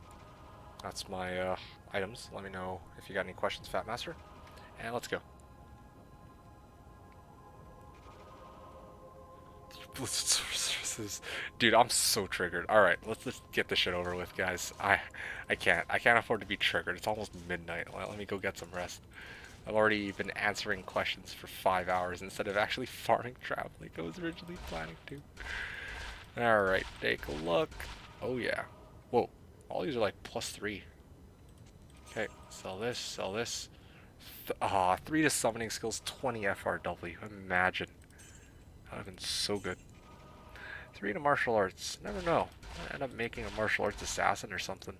That's my items. Let me know if you got any questions, Fat Master. And let's go. Dude, I'm so triggered. Alright, let's just get this shit over with, guys. I can't afford to be triggered. It's almost midnight. Let me go get some rest. I've already been answering questions for 5 hours instead of actually farming Trav like I was originally planning to. Alright, take a look. Oh yeah. Whoa, all these are like +3. Okay, sell this, sell this. 3 to summoning skills, 20 FRW. Imagine. That would have been so good. 3 to martial arts. Never know. I end up making a martial arts assassin or something.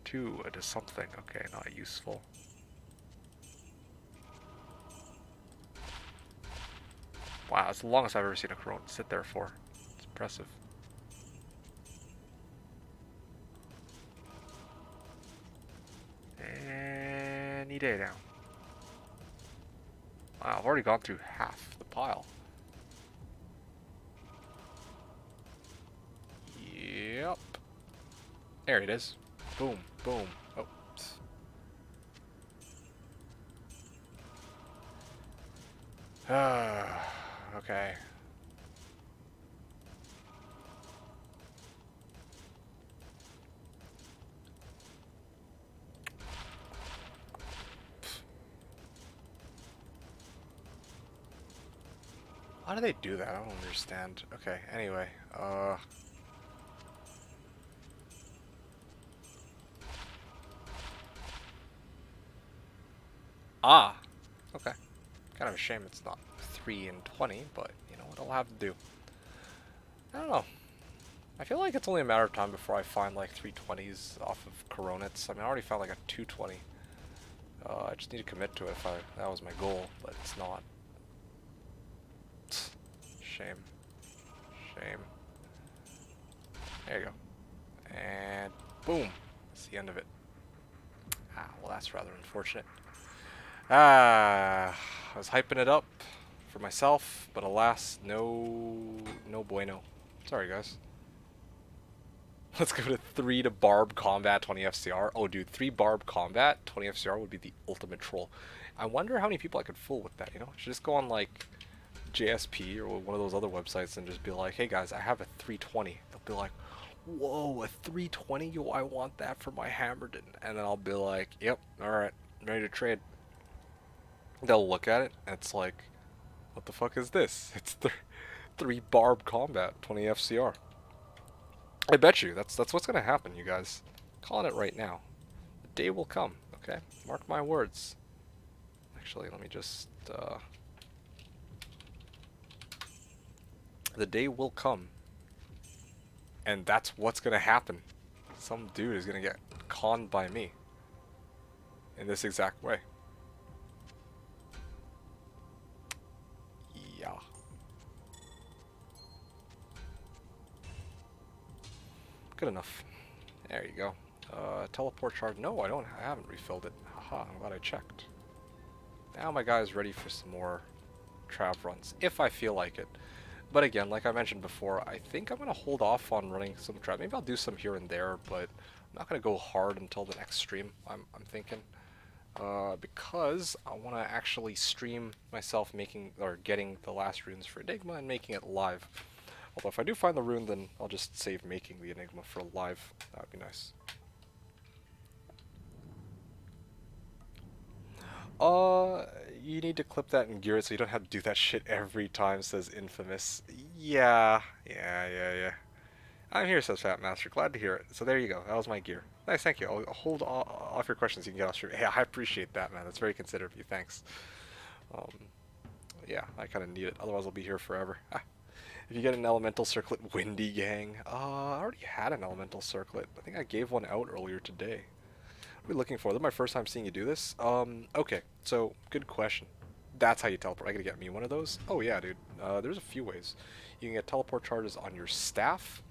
2 to something. Okay, not useful. Wow, that's the longest I've ever seen a Corona sit there for. It's impressive. Any day now. Wow, I've already gone through half the pile. Yep. There it is. Boom, boom. Oh. Okay. How do they do that? I don't understand. Okay, anyway, okay. Kind of a shame it's not 3 and 20, but you know what I'll have to do. I don't know. I feel like it's only a matter of time before I find like 320s off of Coronets. I mean, I already found like a 220. I just need to commit to it if that was my goal, but it's not. Shame. Shame. There you go. And boom. That's the end of it. Well that's rather unfortunate. I was hyping it up for myself, but alas, no bueno. Sorry guys. Let's go to 3 to Barb Combat, 20 FCR. Oh dude, 3 Barb Combat, 20 FCR would be the ultimate troll. I wonder how many people I could fool with that, you know? I should just go on like JSP or one of those other websites and just be like, hey guys, I have a 320. They'll be like, whoa, a 320? Yo, I want that for my Hammerden. And then I'll be like, yep, alright, I'm ready to trade. They'll look at it and it's like, what the fuck is this? It's 3 Barb Combat, 20 FCR. I bet you, that's what's gonna happen, you guys. I'm calling it right now. The day will come, okay? Mark my words. Actually, let me just, the day will come. And that's what's gonna happen. Some dude is gonna get conned by me. In this exact way. Yeah. Good enough. There you go. Teleport shard. No, I haven't refilled it. Haha, I'm glad I checked. Now my guy is ready for some more Trav runs, if I feel like it. But again, like I mentioned before, I think I'm going to hold off on running some Trav. Maybe I'll do some here and there, but I'm not going to go hard until the next stream, I'm thinking. Because I want to actually stream myself getting the last runes for Enigma and making it live. Although if I do find the rune, then I'll just save making the Enigma for live. That would be nice. you need to clip that and gear it so you don't have to do that shit every time, says Infamous. Yeah. I'm here, says Fat Master. Glad to hear it. So there you go. That was my gear. Nice, thank you. I'll hold off your questions. You can get off stream. Hey, I appreciate that, man. That's very considerate of you. Thanks. Um, yeah, I kind of need it. Otherwise, I'll be here forever. Ah. If you get an elemental circlet, Windy Gang. I already had an elemental circlet. I think I gave one out earlier today. What are we looking for? This is my first time seeing you do this. Okay. So, good question. That's how you teleport. I gotta get me one of those. Oh yeah, dude. There's a few ways. You can get teleport charges on your staff,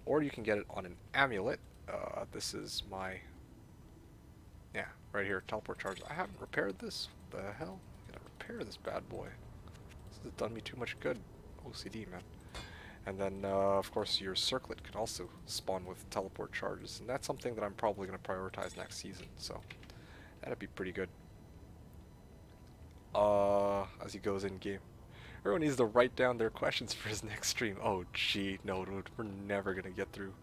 or you can get it on an amulet. This is my... Yeah, right here. Teleport charges. I haven't repaired this. What the hell? I gotta repair this bad boy. This has done me too much good. OCD, man. And then, of course, your circlet can also spawn with teleport charges. And that's something that I'm probably going to prioritize next season. So, that'd be pretty good. As he goes in game. Everyone needs to write down their questions for his next stream. Oh, gee. No, dude. We're never going to get through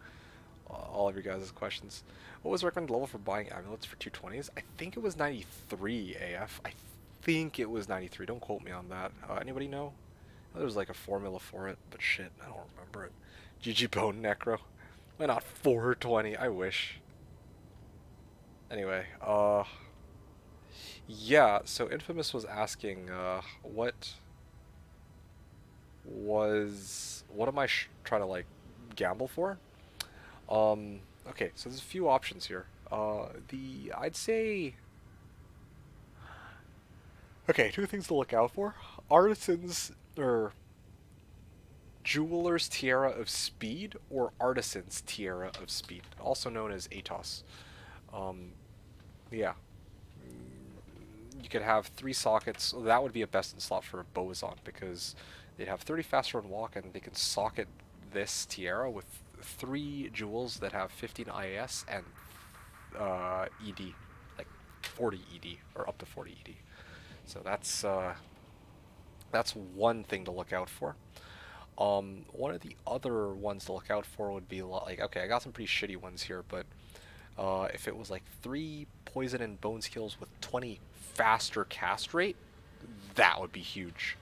all of your guys' questions. What was the recommended level for buying amulets for 220s? I think it was 93 AF. I think it was 93. Don't quote me on that. Anybody know? There was like a formula for it, but shit, I don't remember it. GG Bone Necro. Why not 420? I wish. Anyway, yeah, so Infamous was asking, what am I trying to, like, gamble for? Okay, so there's a few options here. I'd say... Okay, two things to look out for. Artisans... or Jeweler's Tiara of Speed or Artisan's Tiara of Speed, also known as Atos. Yeah. You could have 3 sockets. Well, that would be a best in slot for a Boazon because they'd have 30 faster on walk and they can socket this tiara with 3 jewels that have 15 IAS and ED, like 40 ED or up to 40 ED. So that's one thing to look out for. One of the other ones to look out for would be like, okay, I got some pretty shitty ones here, but if it was like 3 poison and bone skills with 20 faster cast rate, that would be huge.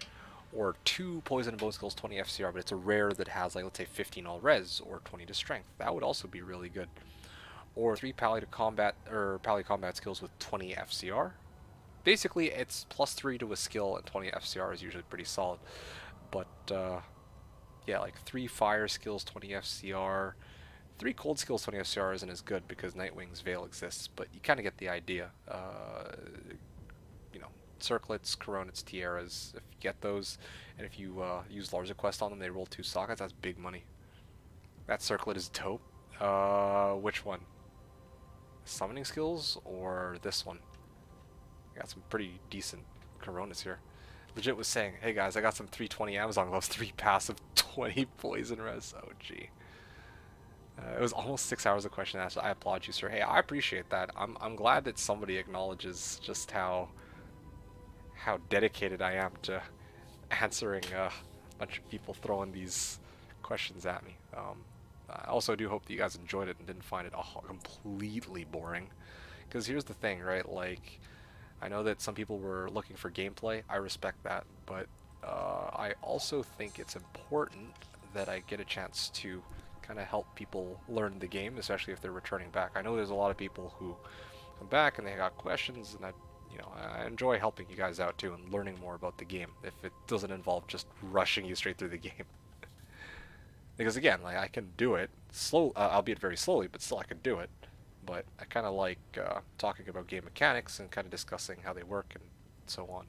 Or 2 poison and bone skills, 20 FCR, but it's a rare that has like, let's say 15 all res or 20 to strength. That would also be really good. Or 3 pally to combat or pally combat skills with 20 FCR. Basically, it's +3 to a skill, and 20 FCR is usually pretty solid. But, yeah, like 3 fire skills, 20 FCR. 3 cold skills, 20 FCR isn't as good because Nightwing's Veil exists, but you kind of get the idea. You know, circlets, coronets, tiaras, if you get those, and if you use Larza Quest on them, they roll 2 sockets, that's big money. That circlet is dope. Which one? Summoning skills or this one? Got some pretty decent coronas here. Legit was saying, hey guys, I got some 320 Amazon gloves, 3 passive, 20 poison res. Oh gee. It was almost 6 hours of question asked. I applaud you, sir. Hey, I appreciate that. I'm glad that somebody acknowledges just how dedicated I am to answering a bunch of people throwing these questions at me. I also do hope that you guys enjoyed it and didn't find it completely boring. Because here's the thing, right? Like, I know that some people were looking for gameplay. I respect that, but I also think it's important that I get a chance to kind of help people learn the game, especially if they're returning back. I know there's a lot of people who come back and they got questions, and I enjoy helping you guys out too and learning more about the game if it doesn't involve just rushing you straight through the game. Because again, like, I can do it slow, albeit very slowly, but still I can do it. But I kind of like talking about game mechanics and kind of discussing how they work and so on.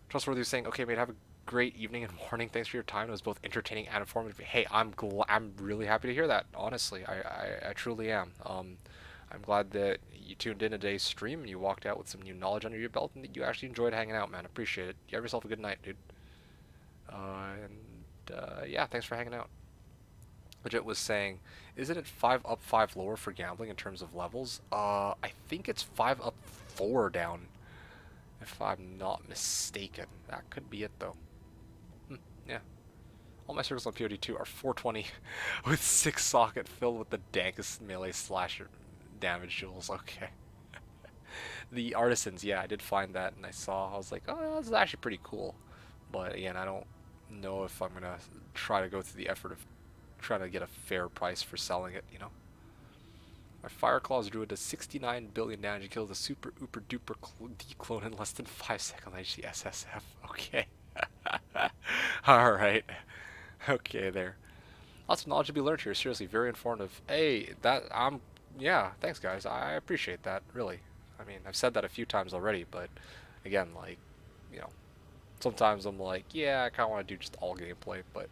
Trustworthy was saying, okay, mate, have a great evening and morning. Thanks for your time. It was both entertaining and informative. Hey, I'm really happy to hear that. Honestly, I truly am. I'm glad that you tuned in today's stream and you walked out with some new knowledge under your belt and that you actually enjoyed hanging out, man. Appreciate it. You have yourself a good night, dude. Yeah, thanks for hanging out. Legit was saying, isn't it 5 up, 5 lower for gambling in terms of levels? I think it's 5 up, 4 down, if I'm not mistaken. That could be it, though. Yeah. All my circles on POD2 are 420 with 6 socket filled with the dankest melee slasher damage jewels. Okay. The artisans, yeah, I did find that, and I was like, oh, this is actually pretty cool. But again, I don't know if I'm gonna try to go through the effort of trying to get a fair price for selling it, you know? My Fire Claws Druid does 69 billion damage. He kills a super ooper duper declone in less than 5 seconds. Actually, SSF. Okay. Alright. Okay, there. Lots of knowledge to be learned here. Seriously, very informative. Hey, yeah, thanks guys. I appreciate that, really. I mean, I've said that a few times already, but again, like, you know, sometimes I'm like, yeah, I kind of want to do just all gameplay, but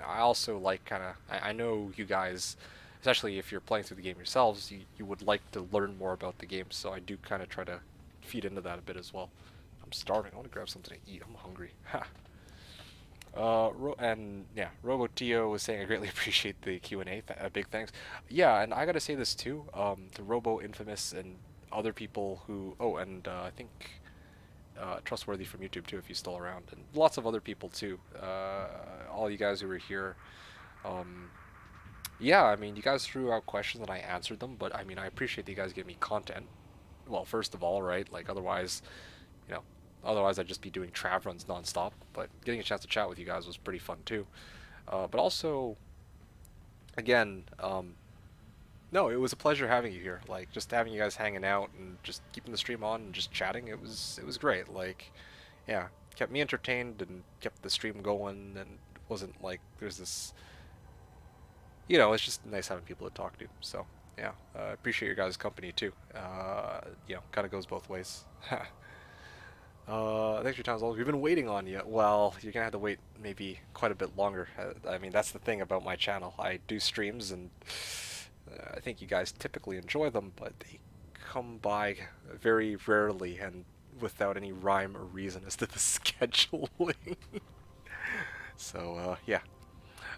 I also like kind of, I know you guys, especially if you're playing through the game yourselves, you would like to learn more about the game, so I do kind of try to feed into that a bit as well. I'm starving. I want to grab something to eat. I'm hungry. Ha. And yeah, Robotio was saying I greatly appreciate the Q&A. Big thanks. Yeah, and I gotta say this too. The Robo Infamous and other people who, and I think Trustworthy from YouTube too, if he's still around, and lots of other people too. All you guys who were here. Yeah, I mean, you guys threw out questions and I answered them, but I mean, I appreciate that you guys give me content. Well, first of all, right? Like, otherwise, you know, otherwise I'd just be doing trav runs nonstop. But getting a chance to chat with you guys was pretty fun too. But also, again, no, it was a pleasure having you here. Like, just having you guys hanging out and just keeping the stream on and just chatting. It was great. Like, yeah, kept me entertained and kept the stream going, and it wasn't like there's this, you know, it's just nice having people to talk to. So yeah, I appreciate your guys' company too. You know, kind of goes both ways. Thanks for your time as always. We've been waiting on you. Well, you're gonna have to wait maybe quite a bit longer. I mean, that's the thing about my channel. I do streams, and I think you guys typically enjoy them, but they come by very rarely and without any rhyme or reason as to the scheduling. So, yeah.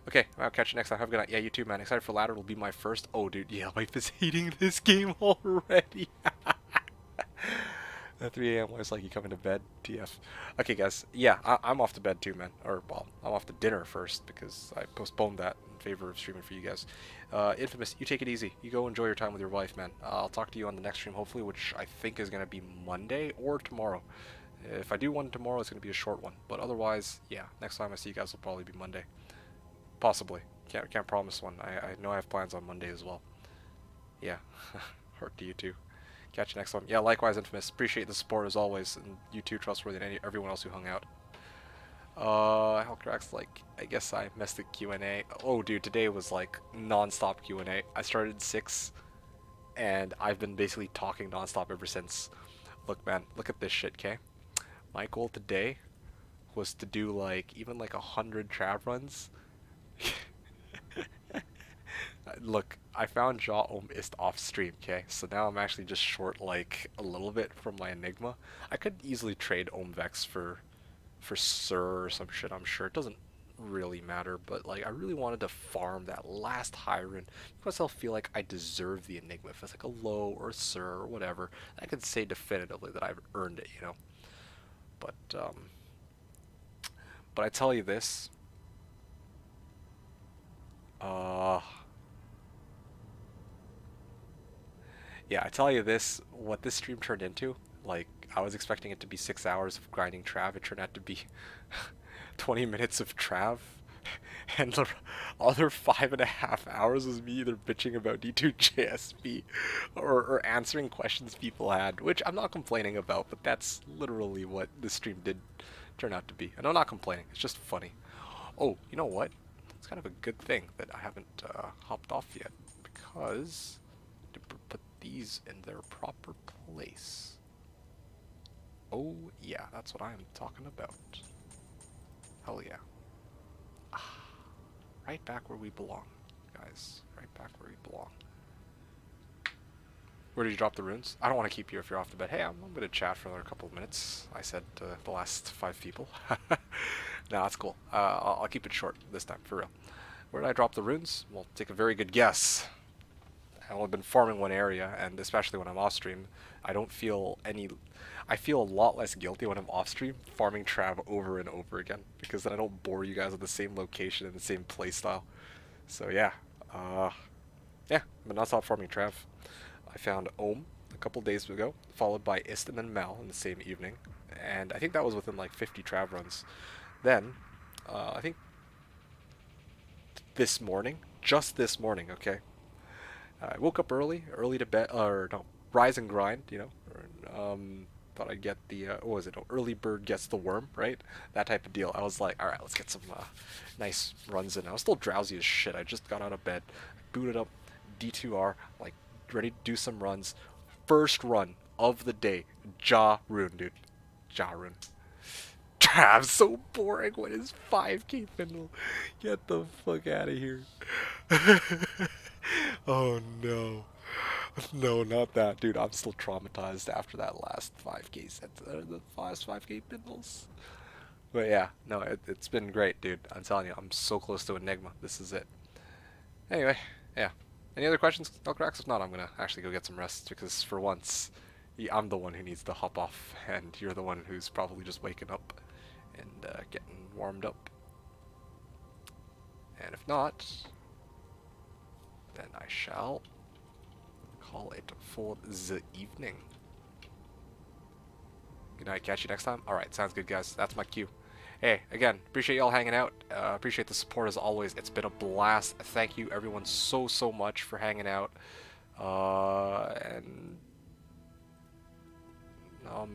Okay, I'll catch you next time. Have a good night. Yeah, you too, man. Excited for Ladder. It'll be my first. Oh, dude, yeah, wife is hating this game already. At 3 a.m. Why it's like you coming to bed? TF. Okay, guys. Yeah, I'm off to bed too, man. Or, well, I'm off to dinner first because I postponed that in favor of streaming for you guys. Infamous, you take it easy. You go enjoy your time with your wife, man. I'll talk to you on the next stream, hopefully, which I think is going to be Monday or tomorrow. If I do one tomorrow, it's going to be a short one. But otherwise, yeah, next time I see you guys will probably be Monday. Possibly. Can't promise one. I know I have plans on Monday as well. Yeah. Heart to you too. Catch you next time. Yeah, likewise, Infamous. Appreciate the support as always, and you too, Trustworthy, and everyone else who hung out. Hellcrack's like, I guess I missed the Q&A. Oh, dude, today was like non-stop Q&A. I started at 6, and I've been basically talking non-stop ever since. Look, man, look at this shit, okay? My goal today was to do like, even like 100 trav runs. Look, I found Jaw Ist off stream, okay? So now I'm actually just short like a little bit from my Enigma. I could easily trade Vex for Sir or some shit, I'm sure. It doesn't really matter, but like I really wanted to farm that last high rune because I'll feel like I deserve the Enigma. If it's like a low or a Sir or whatever, I could say definitively that I've earned it, you know? But I tell you this, yeah, I tell you this, what this stream turned into, like, I was expecting it to be 6 hours of grinding Trav, it turned out to be 20 minutes of Trav, and the other 5.5 hours was me either bitching about D2JSP or answering questions people had, which I'm not complaining about, but that's literally what this stream did turn out to be. And I'm not complaining, it's just funny. Oh, you know what? It's kind of a good thing that I haven't hopped off yet, because to put these in their proper place. Oh yeah, that's what I'm talking about. Hell yeah. Right back where we belong, guys. Right back where we belong. Where did you drop the runes? I don't want to keep you if you're off the bed. Hey, I'm going to chat for another couple of minutes. I said to the last 5 people. No, that's cool. I'll keep it short this time, for real. Where did I drop the runes? Well, take a very good guess. I've only been farming one area, and especially when I'm off stream, I don't feel any... I feel a lot less guilty when I'm off stream farming Trav over and over again, because then I don't bore you guys at the same location and the same playstyle. So yeah, yeah, but not stop farming Trav. I found Ohm, the couple days ago, followed by Istam and Mel in the same evening, and I think that was within like 50 trav runs. Then, I think this morning, just this morning, okay, I woke up early to bed, or no, rise and grind, you know. Thought I'd get the, what was it? Early bird gets the worm, right? That type of deal. I was like, all right, let's get some nice runs in. I was still drowsy as shit. I just got out of bed, booted up D2R, like ready to do some runs. First run of the day, rune, dude. Rune. I'm so boring. What is 5k Pindle? Get the fuck out of here. Oh no. No, not that, dude. I'm still traumatized after that last 5k set, the last 5k Pindles. But yeah, no, it's been great, dude. I'm telling you, I'm so close to Enigma. This is it. Anyway, yeah. Any other questions, Elcrax? If not, I'm gonna actually go get some rest because for once, I'm the one who needs to hop off, and you're the one who's probably just waking up and getting warmed up. And if not, then I shall call it for the evening. Good night. Catch you next time. Alright, sounds good, guys. That's my cue. Hey, again, appreciate y'all hanging out. Appreciate the support as always. It's been a blast. Thank you, everyone, so much for hanging out.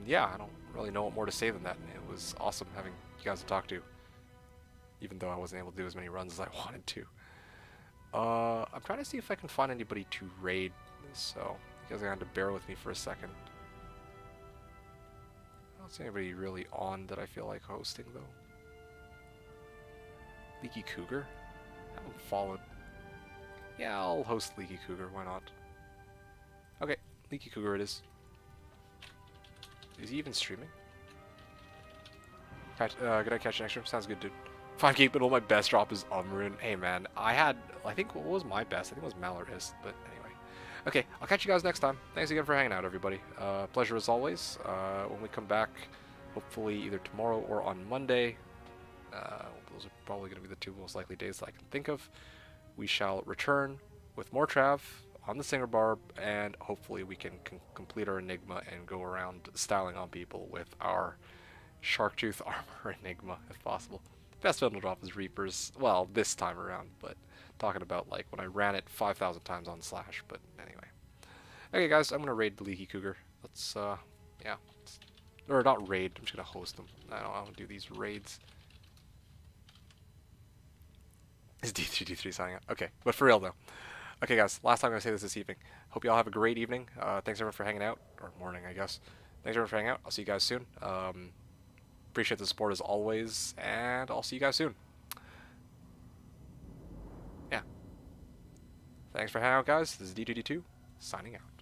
Yeah, I don't really know what more to say than that. It was awesome having you guys to talk to, even though I wasn't able to do as many runs as I wanted to. I'm trying to see if I can find anybody to raid, so you guys are going to have to bear with me for a second. I don't see anybody really on that I feel like hosting, though. Leaky Cougar? I haven't followed. Yeah, I'll host Leaky Cougar, why not? Okay, Leaky Cougar it is. Is he even streaming? Could I catch you next room? Sounds good, dude. 5k, but my best drop is rune. Hey, man, I think, what was my best? I think it was Malorist, but anyway. Okay, I'll catch you guys next time. Thanks again for hanging out, everybody. Pleasure as always. When we come back, hopefully either tomorrow or on Monday, those are probably going to be the two most likely days that I can think of, we shall return with more Trav on the Singer Barb, and hopefully we can complete our Enigma and go around styling on people with our Sharktooth armor Enigma, if possible. Best Pindle drop is Reapers, well, this time around, but talking about like when I ran it 5,000 times on Slash, but anyway. Okay, guys, I'm gonna raid the Leaky Cougar. Let's, yeah. Or not raid, I'm just gonna host them. I don't want to do these raids. Is D3 signing up? Okay, but for real though. Okay, guys, last time I'm gonna say this evening. Hope y'all have a great evening. Thanks everyone for hanging out, or morning, I guess. Thanks everyone for hanging out. I'll see you guys soon. Appreciate the support as always, and I'll see you guys soon. Yeah. Thanks for hanging out, guys. This is D2D2, signing out.